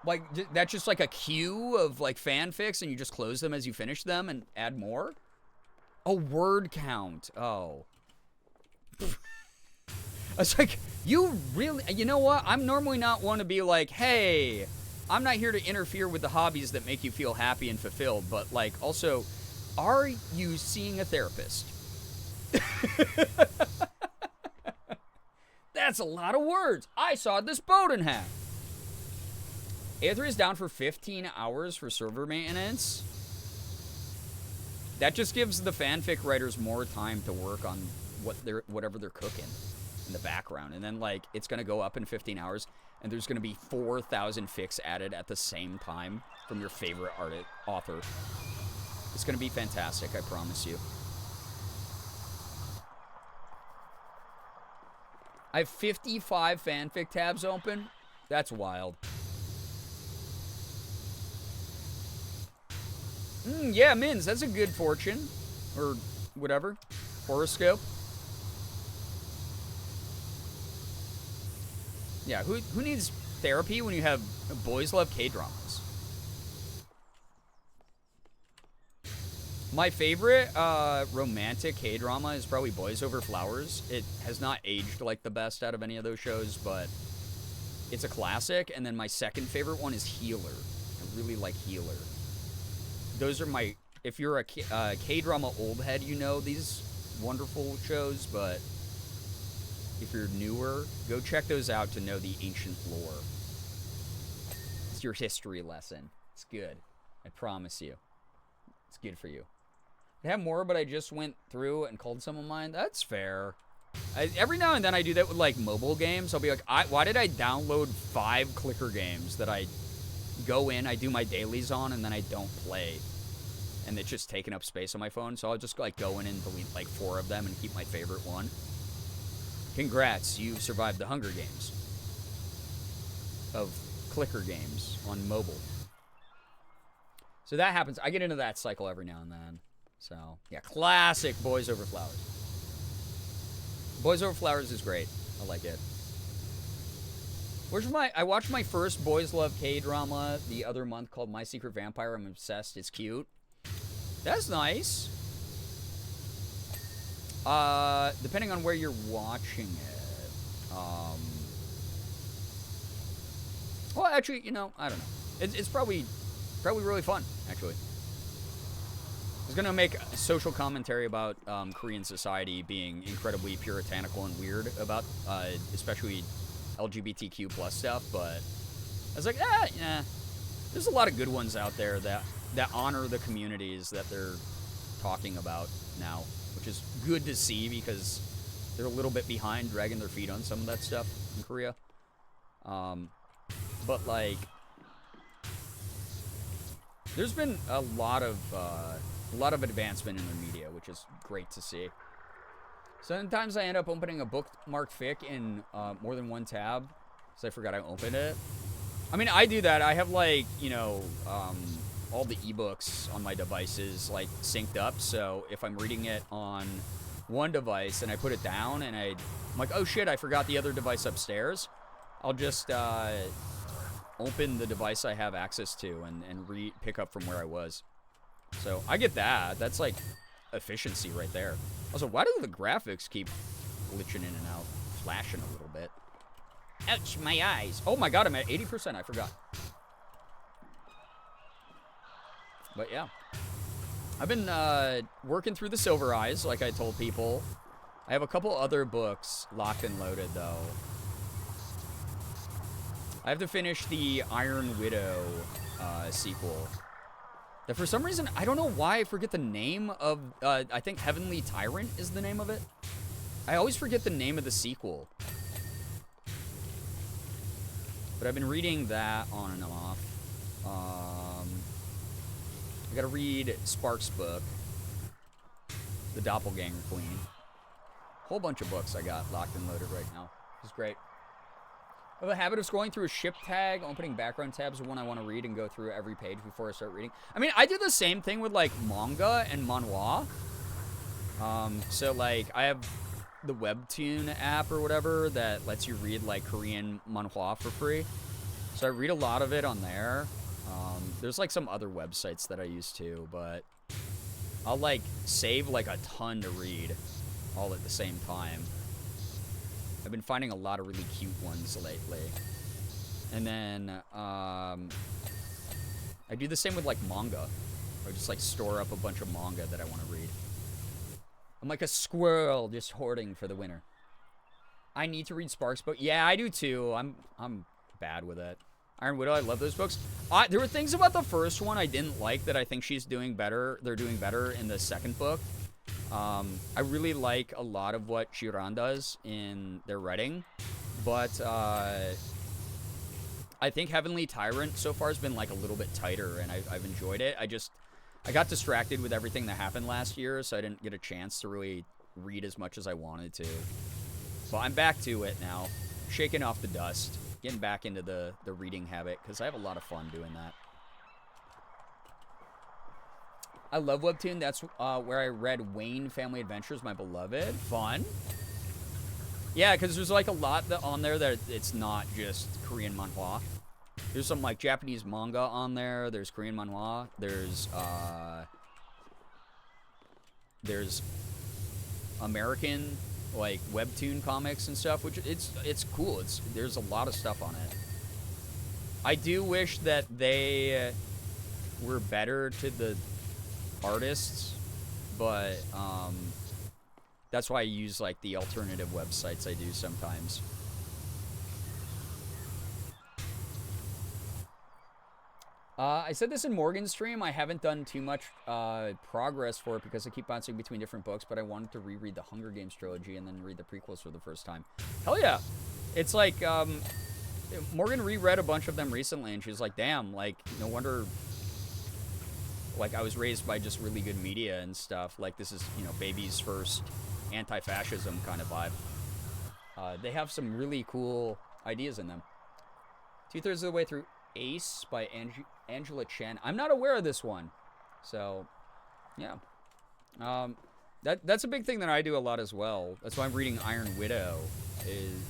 Like, that's just like a queue of like fanfics and you just close them as you finish them and add more? Oh, word count. Oh. I was like, you really, you know what? I'm normally not one to be like, hey, I'm not here to interfere with the hobbies that make you feel happy and fulfilled, but like, also, are you seeing a therapist? That's a lot of words. I sawed this boat in half. A3 is down for 15 hours for server maintenance. That just gives the fanfic writers more time to work on whatever they're cooking in the background. And then, like, it's going to go up in 15 hours, and there's going to be 4,000 fics added at the same time from your favorite author. It's going to be fantastic, I promise you. I have 55 fanfic tabs open. That's wild. Yeah, Mins, that's a good fortune. Or whatever. Horoscope. Yeah, who needs therapy when you have boys love K-dramas? My favorite romantic K-drama is probably Boys Over Flowers. It has not aged like the best out of any of those shows, but it's a classic. And then my second favorite one is Healer. I really like Healer. Those are my... If you're a K-drama old head, you know these wonderful shows, but if you're newer, go check those out to know the ancient lore. It's your history lesson. It's good. I promise you. It's good for you. I have more, but I just went through and called some of mine. That's fair. Every now and then I do that with, like, mobile games. I'll be like, why did I download 5 clicker games that I go in, I do my dailies on, and then I don't play? And it's just taking up space on my phone. So I'll just, like, go in and delete, like, 4 of them and keep my favorite one. Congrats, you survived the Hunger Games of clicker games on mobile. So that happens. I get into that cycle every now and then. So, yeah, classic Boys Over Flowers. Boys Over Flowers is great. I like it. I watched my first Boys Love K-drama the other month called My Secret Vampire. I'm obsessed. It's cute. That's nice. Depending on where you're watching it. Well, actually, you know, I don't know. It's probably really fun, actually. I was going to make a social commentary about Korean society being incredibly puritanical and weird about, especially LGBTQ plus stuff, but I was like, yeah, there's a lot of good ones out there that that honor the communities that they're talking about now, which is good to see because they're a little bit behind, dragging their feet on some of that stuff in Korea. But like, there's been a lot of advancement in the media, which is great to see. Sometimes I end up opening a bookmarked fic in more than one tab because I forgot I opened it. I mean, I do that. I have like, you know, all the ebooks on my devices like synced up. So if I'm reading it on one device and I put it down and I'm like, oh shit, I forgot the other device upstairs, I'll just open the device I have access to and pick up from where I was. So I get that. That's like efficiency right there. Also, why do the graphics keep glitching in and out, flashing a little bit? Ouch, my eyes. Oh my god, I'm at 80%, I forgot. But yeah. I've been working through the Silver Eyes, like I told people. I have a couple other books locked and loaded, though. I have to finish the Iron Widow sequel. That for some reason, I don't know why I forget the name of, I think Heavenly Tyrant is the name of it. I always forget the name of the sequel. But I've been reading that on and off. I gotta read Spark's book, The Doppelganger Queen. Whole bunch of books I got locked and loaded right now. It's great. I have a habit of scrolling through a ship tag, opening background tabs of one I want to read, and go through every page before I start reading. I mean, I do the same thing with, like, manga and manhwa. So, like, I have the Webtoon app or whatever that lets you read, like, Korean manhwa for free. So I read a lot of it on there. There's, like, some other websites that I use, too, but I'll, like, save, like, a ton to read all at the same time. I've been finding a lot of really cute ones lately. And then, I do the same with, like, manga. I just, like, store up a bunch of manga that I want to read. I'm like a squirrel just hoarding for the winter. I need to read Sparks' book. Yeah, I do, too. I'm bad with it. Iron Widow, I love those books. There were things about the first one I didn't like that I think she's doing better. They're doing better in the second book. I really like a lot of what Shiran does in their writing, but I think Heavenly Tyrant so far has been like a little bit tighter, and I've enjoyed it. I got distracted with everything that happened last year, so I didn't get a chance to really read as much as I wanted to. But I'm back to it now, shaking off the dust, getting back into the reading habit, because I have a lot of fun doing that. I love Webtoon. That's where I read Wayne Family Adventures, My Beloved. Fun. Yeah, because there's like a lot on there that it's not just Korean manhwa. There's some like Japanese manga on there. There's Korean manhwa. There's American like Webtoon comics and stuff, which it's cool. There's a lot of stuff on it. I do wish that they were better to the artists, but that's why I use like the alternative websites I do sometimes. I said this in Morgan's stream. I haven't done too much progress for it because I keep bouncing between different books, but I wanted to reread the Hunger Games trilogy and then read the prequels for the first time. Hell yeah. It's like Morgan reread a bunch of them recently and she's like, damn, like no wonder like I was raised by just really good media and stuff. Like this is, you know, baby's first anti-fascism kind of vibe. They have some really cool ideas in them. 2/3 of the way through Ace by Angela Chen. I'm not aware of this one. So, yeah. That's a big thing that I do a lot as well. That's why I'm reading Iron Widow.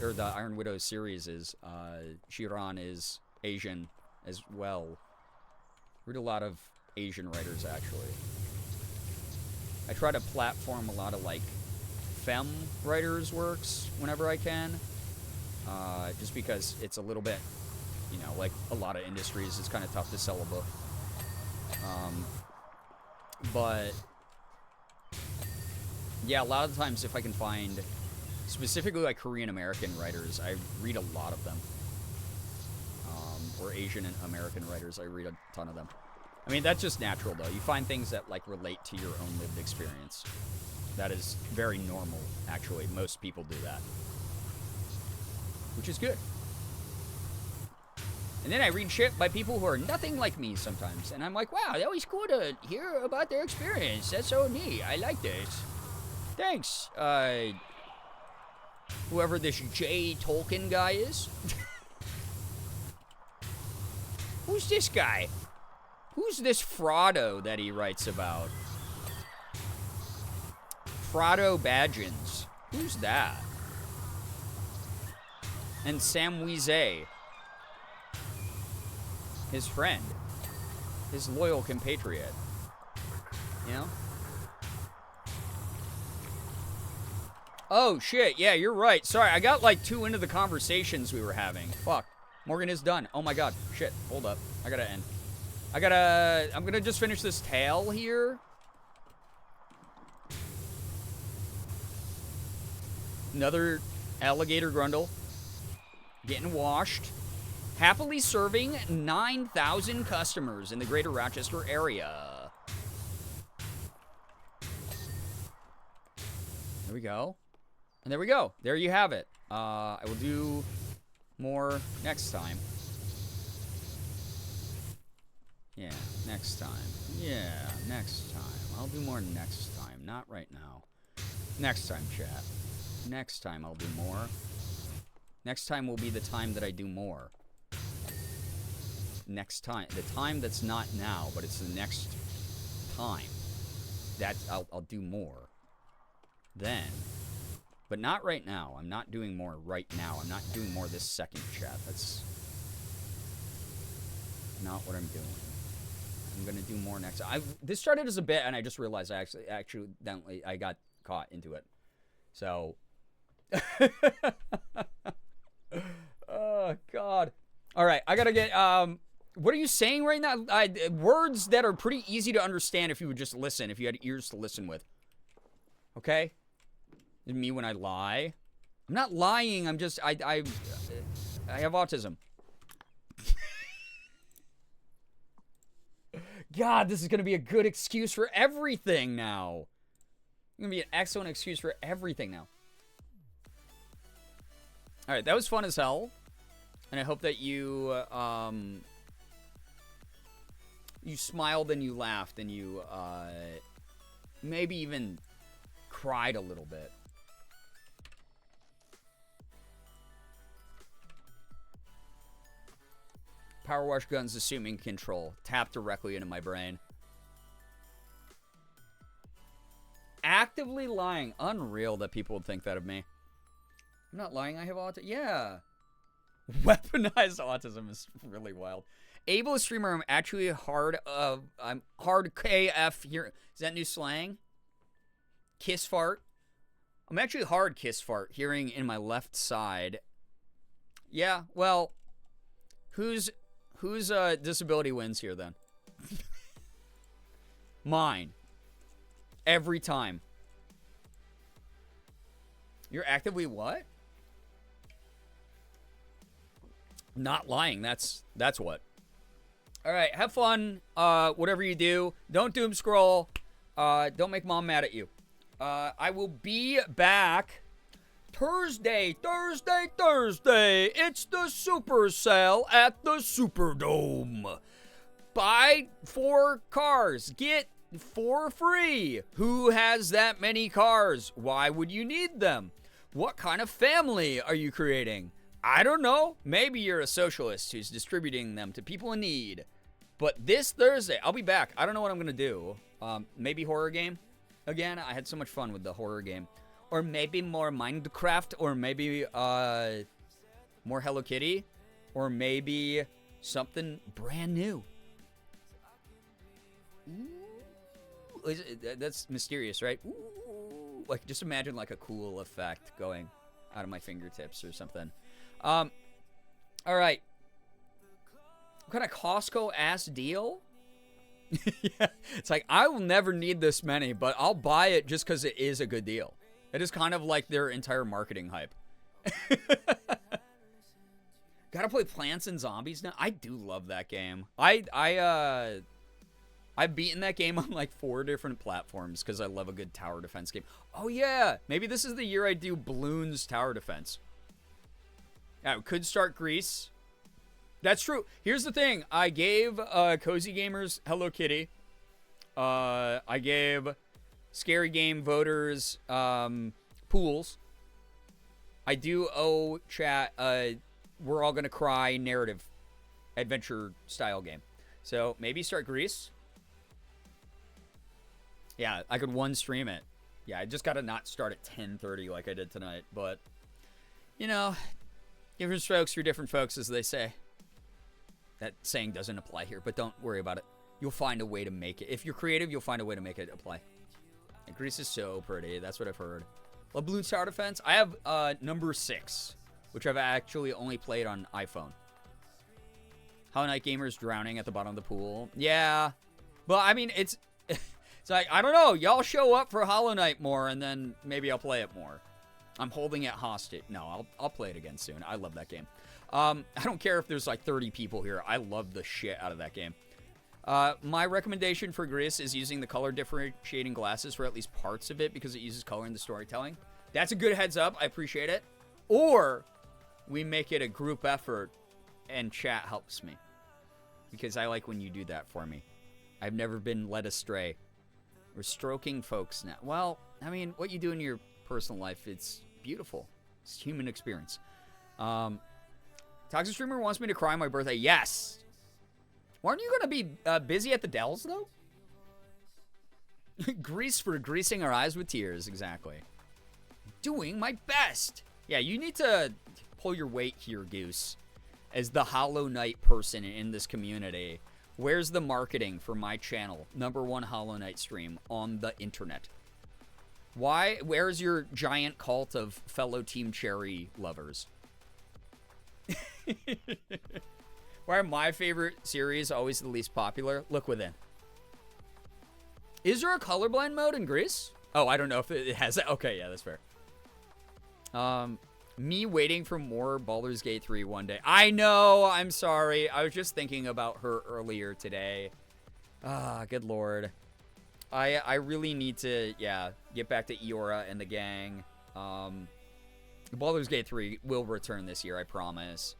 Or the Iron Widow series is, Shiran is Asian as well. Read a lot of Asian writers, actually. I try to platform a lot of, like, femme writers' works whenever I can. Just because it's a little bit, you know, like a lot of industries, it's kind of tough to sell a book. But, yeah, a lot of times if I can find, specifically like Korean-American writers, I read a lot of them. Or Asian and American writers, I read a ton of them. I mean, that's just natural, though. You find things that, like, relate to your own lived experience. That is very normal, actually. Most people do that. Which is good. And then I read shit by people who are nothing like me sometimes. And I'm like, wow, that was cool to hear about their experience. That's so neat. I like this. Thanks, whoever this J. Tolkien guy is. Who's this guy? Who's this Frodo that he writes about? Frodo Baggins. Who's that? And Samwise. His friend. His loyal compatriot. You know? Oh, shit. Yeah, you're right. Sorry, I got like too into the conversations we were having. Fuck. Morgan is done. Oh my god. Shit. Hold up. I gotta end. I'm gonna just finish this tale here. Another alligator grundle. Getting washed. Happily serving 9,000 customers in the greater Rochester area. There we go. And there we go. There you have it. I will do more next time. Yeah, next time. Yeah, next time. I'll do more next time. Not right now. Next time, chat. Next time I'll do more. Next time will be the time that I do more. Next time. The time that's not now, but it's the next time. That's I'll do more. Then. But not right now. I'm not doing more right now. I'm not doing more this second, chat. That's not what I'm doing. I'm gonna do more next. This started as a bit, and I just realized I accidentally I got caught into it. So, oh god. All right, I gotta get. What are you saying right now? Words that are pretty easy to understand if you would just listen. If you had ears to listen with. Okay. Me when I lie. I'm not lying. I'm just I have autism. God, this is going to be a good excuse for everything now. It's going to be an excellent excuse for everything now. All right, that was fun as hell. And I hope that you you smiled and you laughed and you maybe even cried a little bit. Power wash guns assuming control. Tap directly into my brain. Actively lying. Unreal that people would think that of me. I'm not lying. I have autism. Yeah. Weaponized autism is really wild. Able streamer. I'm actually I'm hard KF here. Is that new slang? Kiss fart. I'm actually hard kiss fart. Hearing in my left side. Yeah. Whose disability wins here, then? Mine. Every time. You're actively what? Not lying. That's what. All right, have fun. Whatever you do. Don't doom scroll. Don't make mom mad at you. I will be back Thursday. It's the super sale at the Superdome. Buy 4 cars. Get 4 free. Who has that many cars? Why would you need them? What kind of family are you creating? I don't know. Maybe you're a socialist who's distributing them to people in need. But this Thursday, I'll be back. I don't know what I'm going to do. Maybe horror game. Again, I had so much fun with the horror game. Or maybe more Minecraft, or maybe more Hello Kitty, or maybe something brand new. Ooh, that's mysterious, right? Ooh, like just imagine like a cool effect going out of my fingertips or something. All right. What kind of Costco ass deal? Yeah, it's like I will never need this many, but I'll buy it just because it is a good deal. It is kind of like their entire marketing hype. Gotta play Plants and Zombies now. I do love that game. I I've beaten that game on like 4 different platforms because I love a good tower defense game. Oh yeah, maybe this is the year I do Bloons Tower Defense. Yeah, we could start Greece. That's true. Here's the thing. I gave Cozy Gamers Hello Kitty. I gave Scary Game voters pools. I do owe chat We're All Gonna Cry narrative adventure style game. So maybe start Greece. Yeah, I could one stream it. Yeah, I just gotta not start at 10:30 like I did tonight. But, you know, different strokes for different folks, as they say. That saying doesn't apply here, but don't worry about it. You'll find a way to make it. If you're creative, you'll find a way to make it apply. And Greece is so pretty. That's what I've heard. Love Bloons Tower Defense. I have number 6, which I've actually only played on iPhone. Hollow Knight Gamers drowning at the bottom of the pool. Yeah. But, I mean, it's like, I don't know. Y'all show up for Hollow Knight more, and then maybe I'll play it more. I'm holding it hostage. No, I'll play it again soon. I love that game. I don't care if there's like 30 people here. I love the shit out of that game. My recommendation for Greece is using the color differentiating glasses for at least parts of it because it uses color in the storytelling. That's a good heads up. I appreciate it. Or we make it a group effort and chat helps me because I like when you do that for me. I've never been led astray. We're stroking folks now. Well, I mean, what you do in your personal life, it's beautiful. It's human experience. Toxic Streamer wants me to cry on my birthday. Yes. Aren't you going to be busy at the Dells, though? Grease for greasing our eyes with tears. Exactly. Doing my best. Yeah, you need to pull your weight here, Goose. As the Hollow Knight person in this community, where's the marketing for my channel? #1 Hollow Knight stream on the internet. Where's your giant cult of fellow Team Cherry lovers? Why are my favorite series always the least popular? Look within. Is there a colorblind mode in Greece? Oh, I don't know if it has that. Okay, yeah, that's fair. Me waiting for more Baldur's Gate 3 one day. I know, I'm sorry. I was just thinking about her earlier today. Ah, good lord. I really need to, yeah, get back to Eora and the gang. Baldur's Gate 3 will return this year, I promise.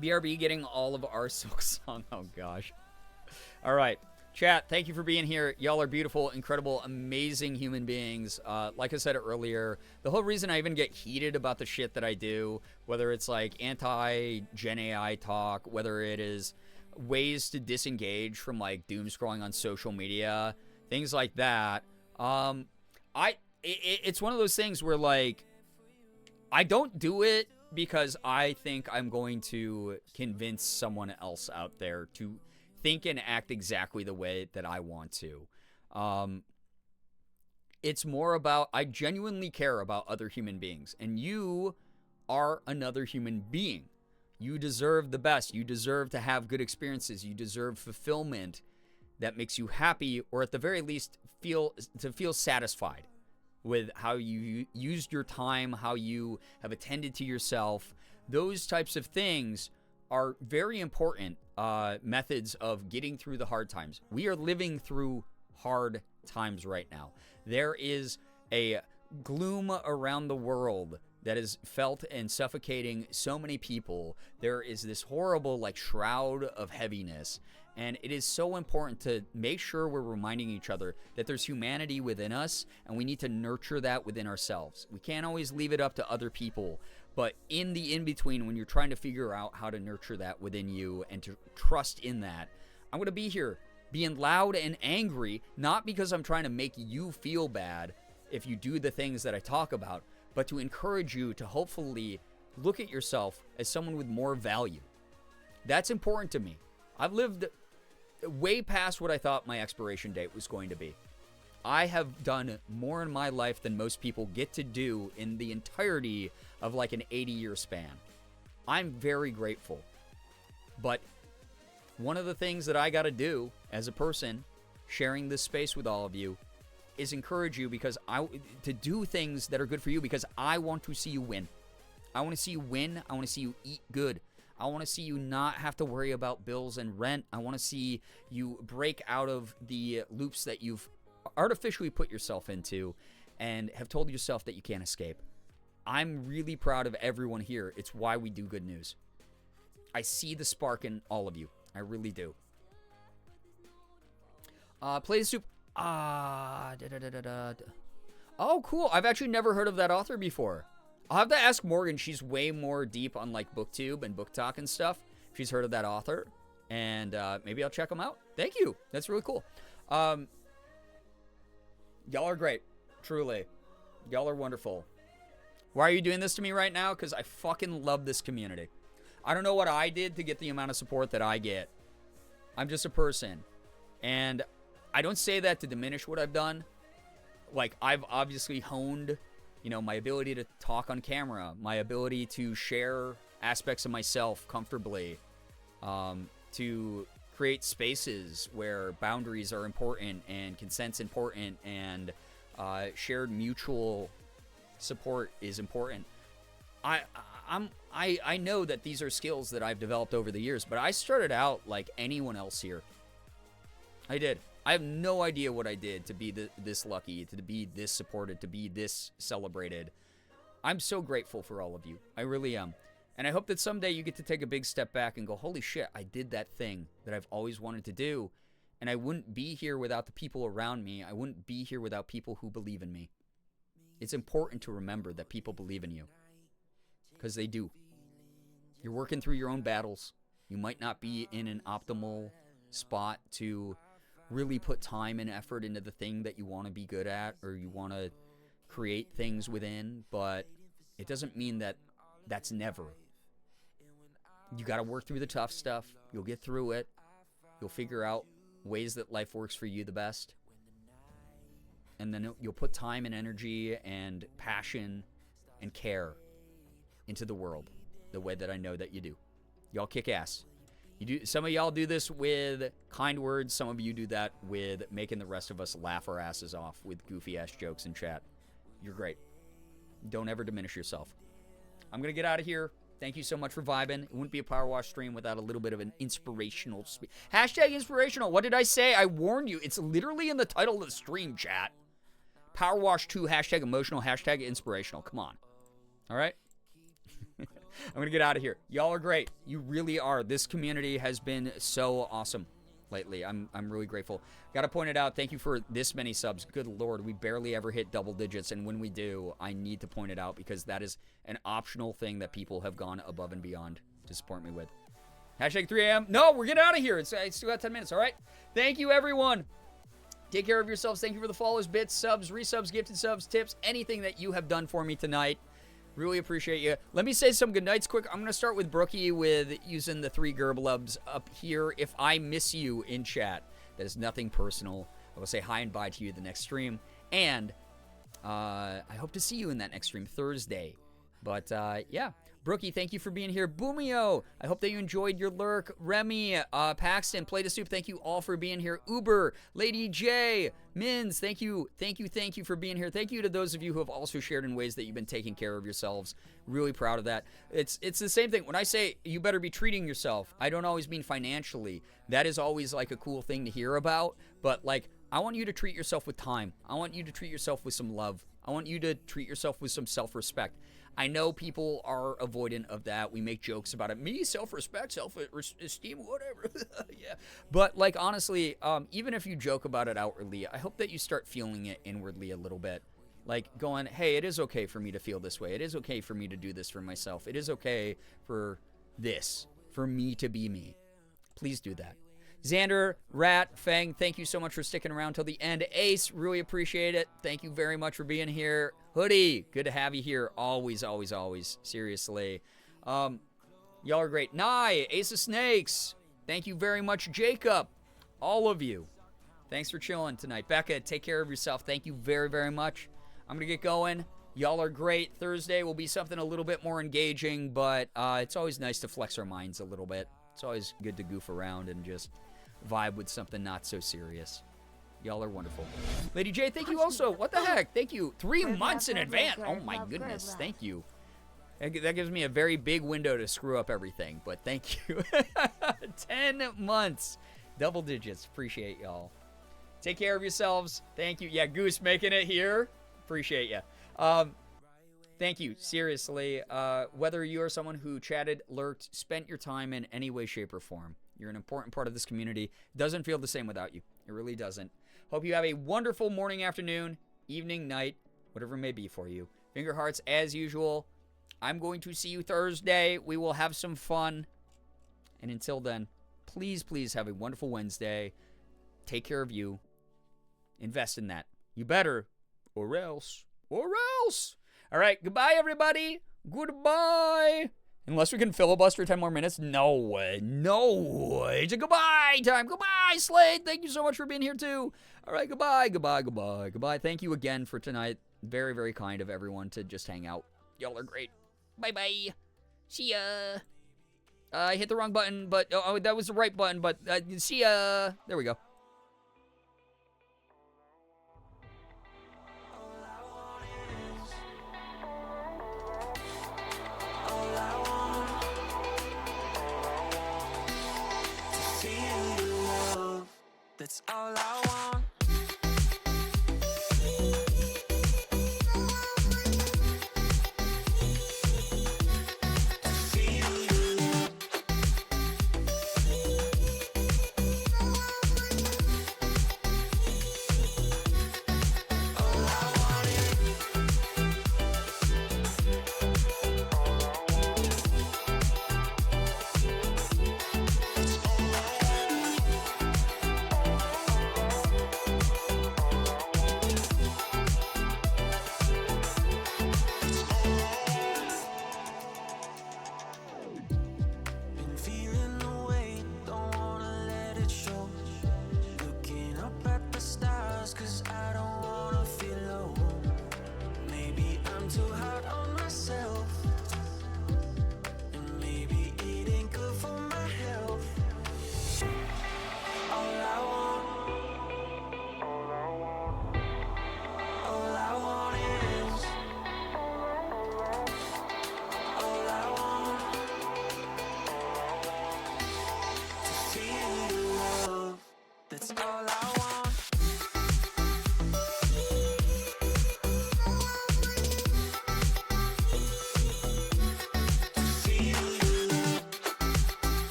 BRB getting all of our Silk Song. Oh, gosh. All right. Chat, thank you for being here. Y'all are beautiful, incredible, amazing human beings. Like I said earlier, the whole reason I even get heated about the shit that I do, whether it's like anti-Gen AI talk, whether it is ways to disengage from like doom scrolling on social media, things like that. It's one of those things where like I don't do it because I think I'm going to convince someone else out there to think and act exactly the way that I want to. It's more about I genuinely care about other human beings, and you are another human being. You deserve the best. You deserve to have good experiences. You deserve fulfillment that makes you happy, or at the very least feel satisfied with how you used your time, how you have attended to yourself. Those types of things are very important methods of getting through the hard times. We are living through hard times right now. There is a gloom around the world that is felt and suffocating so many people. There is this horrible like shroud of heaviness, and it is so important to make sure we're reminding each other that there's humanity within us, and we need to nurture that within ourselves. We can't always leave it up to other people, but in the in-between, when you're trying to figure out how to nurture that within you and to trust in that, I'm going to be here being loud and angry, not because I'm trying to make you feel bad if you do the things that I talk about, but to encourage you to hopefully look at yourself as someone with more value. That's important to me. I've lived way past what I thought my expiration date was going to be. I have done more in my life than most people get to do in the entirety of like an 80-year span. I'm very grateful. But one of the things that I got to do as a person sharing this space with all of you is encourage you to do things that are good for you, because I want to see you win. I want to see you win. I want to see you eat good. I want to see you not have to worry about bills and rent. I want to see you break out of the loops that you've artificially put yourself into and have told yourself that you can't escape. I'm really proud of everyone here. It's why we do good news. I see the spark in all of you. I really do. Play the soup. Oh, cool. I've actually never heard of that author before. I'll have to ask Morgan. She's way more deep on like BookTube and Book Talk and stuff. She's heard of that author. And maybe I'll check them out. Thank you. That's really cool. Y'all are great. Truly. Y'all are wonderful. Why are you doing this to me right now? Because I fucking love this community. I don't know what I did to get the amount of support that I get. I'm just a person. And I don't say that to diminish what I've done. Like, I've obviously honed, you know, my ability to talk on camera, my ability to share aspects of myself comfortably, to create spaces where boundaries are important and consent's important and shared mutual support is important. I know that these are skills that I've developed over the years, but I started out like anyone else here. I did. I have no idea what I did to be this lucky, to be this supported, to be this celebrated. I'm so grateful for all of you. I really am. And I hope that someday you get to take a big step back and go, holy shit, I did that thing that I've always wanted to do. And I wouldn't be here without the people around me. I wouldn't be here without people who believe in me. It's important to remember that people believe in you. Because they do. You're working through your own battles. You might not be in an optimal spot to really put time and effort into the thing that you want to be good at or you want to create things within, but it doesn't mean that that's never. You got to work through the tough stuff. You'll get through it. You'll figure out ways that life works for you the best. And then you'll put time and energy and passion and care into the world the way that I know that you do. Y'all kick ass. You do. Some of y'all do this with kind words. Some of you do that with making the rest of us laugh our asses off with goofy ass jokes in chat. You're great. Don't ever diminish yourself. I'm going to get out of here. Thank you so much for vibing. It wouldn't be a Power Wash stream without a little bit of an inspirational speech. Hashtag inspirational. What did I say? I warned you. It's literally in the title of the stream, chat. Power Wash 2, hashtag emotional, hashtag inspirational. Come on. All right? I'm going to get out of here. Y'all are great. You really are. This community has been so awesome lately. I'm really grateful. Got to point it out. Thank you for this many subs. Good Lord, we barely ever hit double digits. And when we do, I need to point it out because that is an optional thing that people have gone above and beyond to support me with. Hashtag 3 a.m. No, we're getting out of here. It's still got 10 minutes. All right. Thank you, everyone. Take care of yourselves. Thank you for the follows, bits, subs, resubs, gifted subs, tips, anything that you have done for me tonight. Really appreciate you. Let me say some good nights quick. I'm going to start with Brookie with using the 3 Girbeagly up here. If I miss you in chat, that is nothing personal. I will say hi and bye to you the next stream. And I hope to see you in that next stream Thursday. But yeah. Brookie, thank you for being here. Boomio, I hope that you enjoyed your lurk. Remy, Paxton, Play to Soup, thank you all for being here. Uber, Lady J, Mins, thank you for being here. Thank you to those of you who have also shared in ways that you've been taking care of yourselves. Really proud of that. It's the same thing. When I say you better be treating yourself, I don't always mean financially. That is always like a cool thing to hear about. But like, I want you to treat yourself with time. I want you to treat yourself with some love. I want you to treat yourself with some self-respect. I know people are avoidant of that. We make jokes about it. Me, self-respect, self-esteem, whatever. Yeah. But, like, honestly, even if you joke about it outwardly, I hope that you start feeling it inwardly a little bit. Like, going, hey, it is okay for me to feel this way. It is okay for me to do this for myself. It is okay for this, for me to be me. Please do that. Xander, Rat, Fang, thank you so much for sticking around till the end. Ace, really appreciate it. Thank you very much for being here. Hoodie, good to have you here. Always, always, always. Seriously. Y'all are great. Nye, Ace of Snakes, thank you very much. Jacob, all of you. Thanks for chilling tonight. Becca, take care of yourself. Thank you very, very much. I'm going to get going. Y'all are great. Thursday will be something a little bit more engaging, but it's always nice to flex our minds a little bit. It's always good to goof around and just vibe with something not so serious. Y'all are wonderful. Lady J, thank you also. What the heck? Thank you. 3 months in advance. Oh my goodness. Thank you. That gives me a very big window to screw up everything, but thank you. 10 months. Double digits. Appreciate y'all. Take care of yourselves. Thank you. Yeah, Goose making it here. Appreciate you. Thank you. Seriously. Whether you are someone who chatted, lurked, spent your time in any way, shape, or form, you're an important part of this community. Doesn't feel the same without you. It really doesn't. Hope you have a wonderful morning, afternoon, evening, night, whatever it may be for you. Finger hearts as usual. I'm going to see you Thursday. We will have some fun. And until then, please, please have a wonderful Wednesday. Take care of you. Invest in that. You better. Or else. Or else. All right. Goodbye, everybody. Goodbye. Unless we can filibuster 10 more minutes. No way. No way. It's a goodbye time. Goodbye, Slade. Thank you so much for being here, too. All right. Goodbye. Goodbye. Goodbye. Goodbye. Thank you again for tonight. Very, very kind of everyone to just hang out. Y'all are great. Bye-bye. See ya. I hit the wrong button, but... Oh, that was the right button, but... see ya. There we go.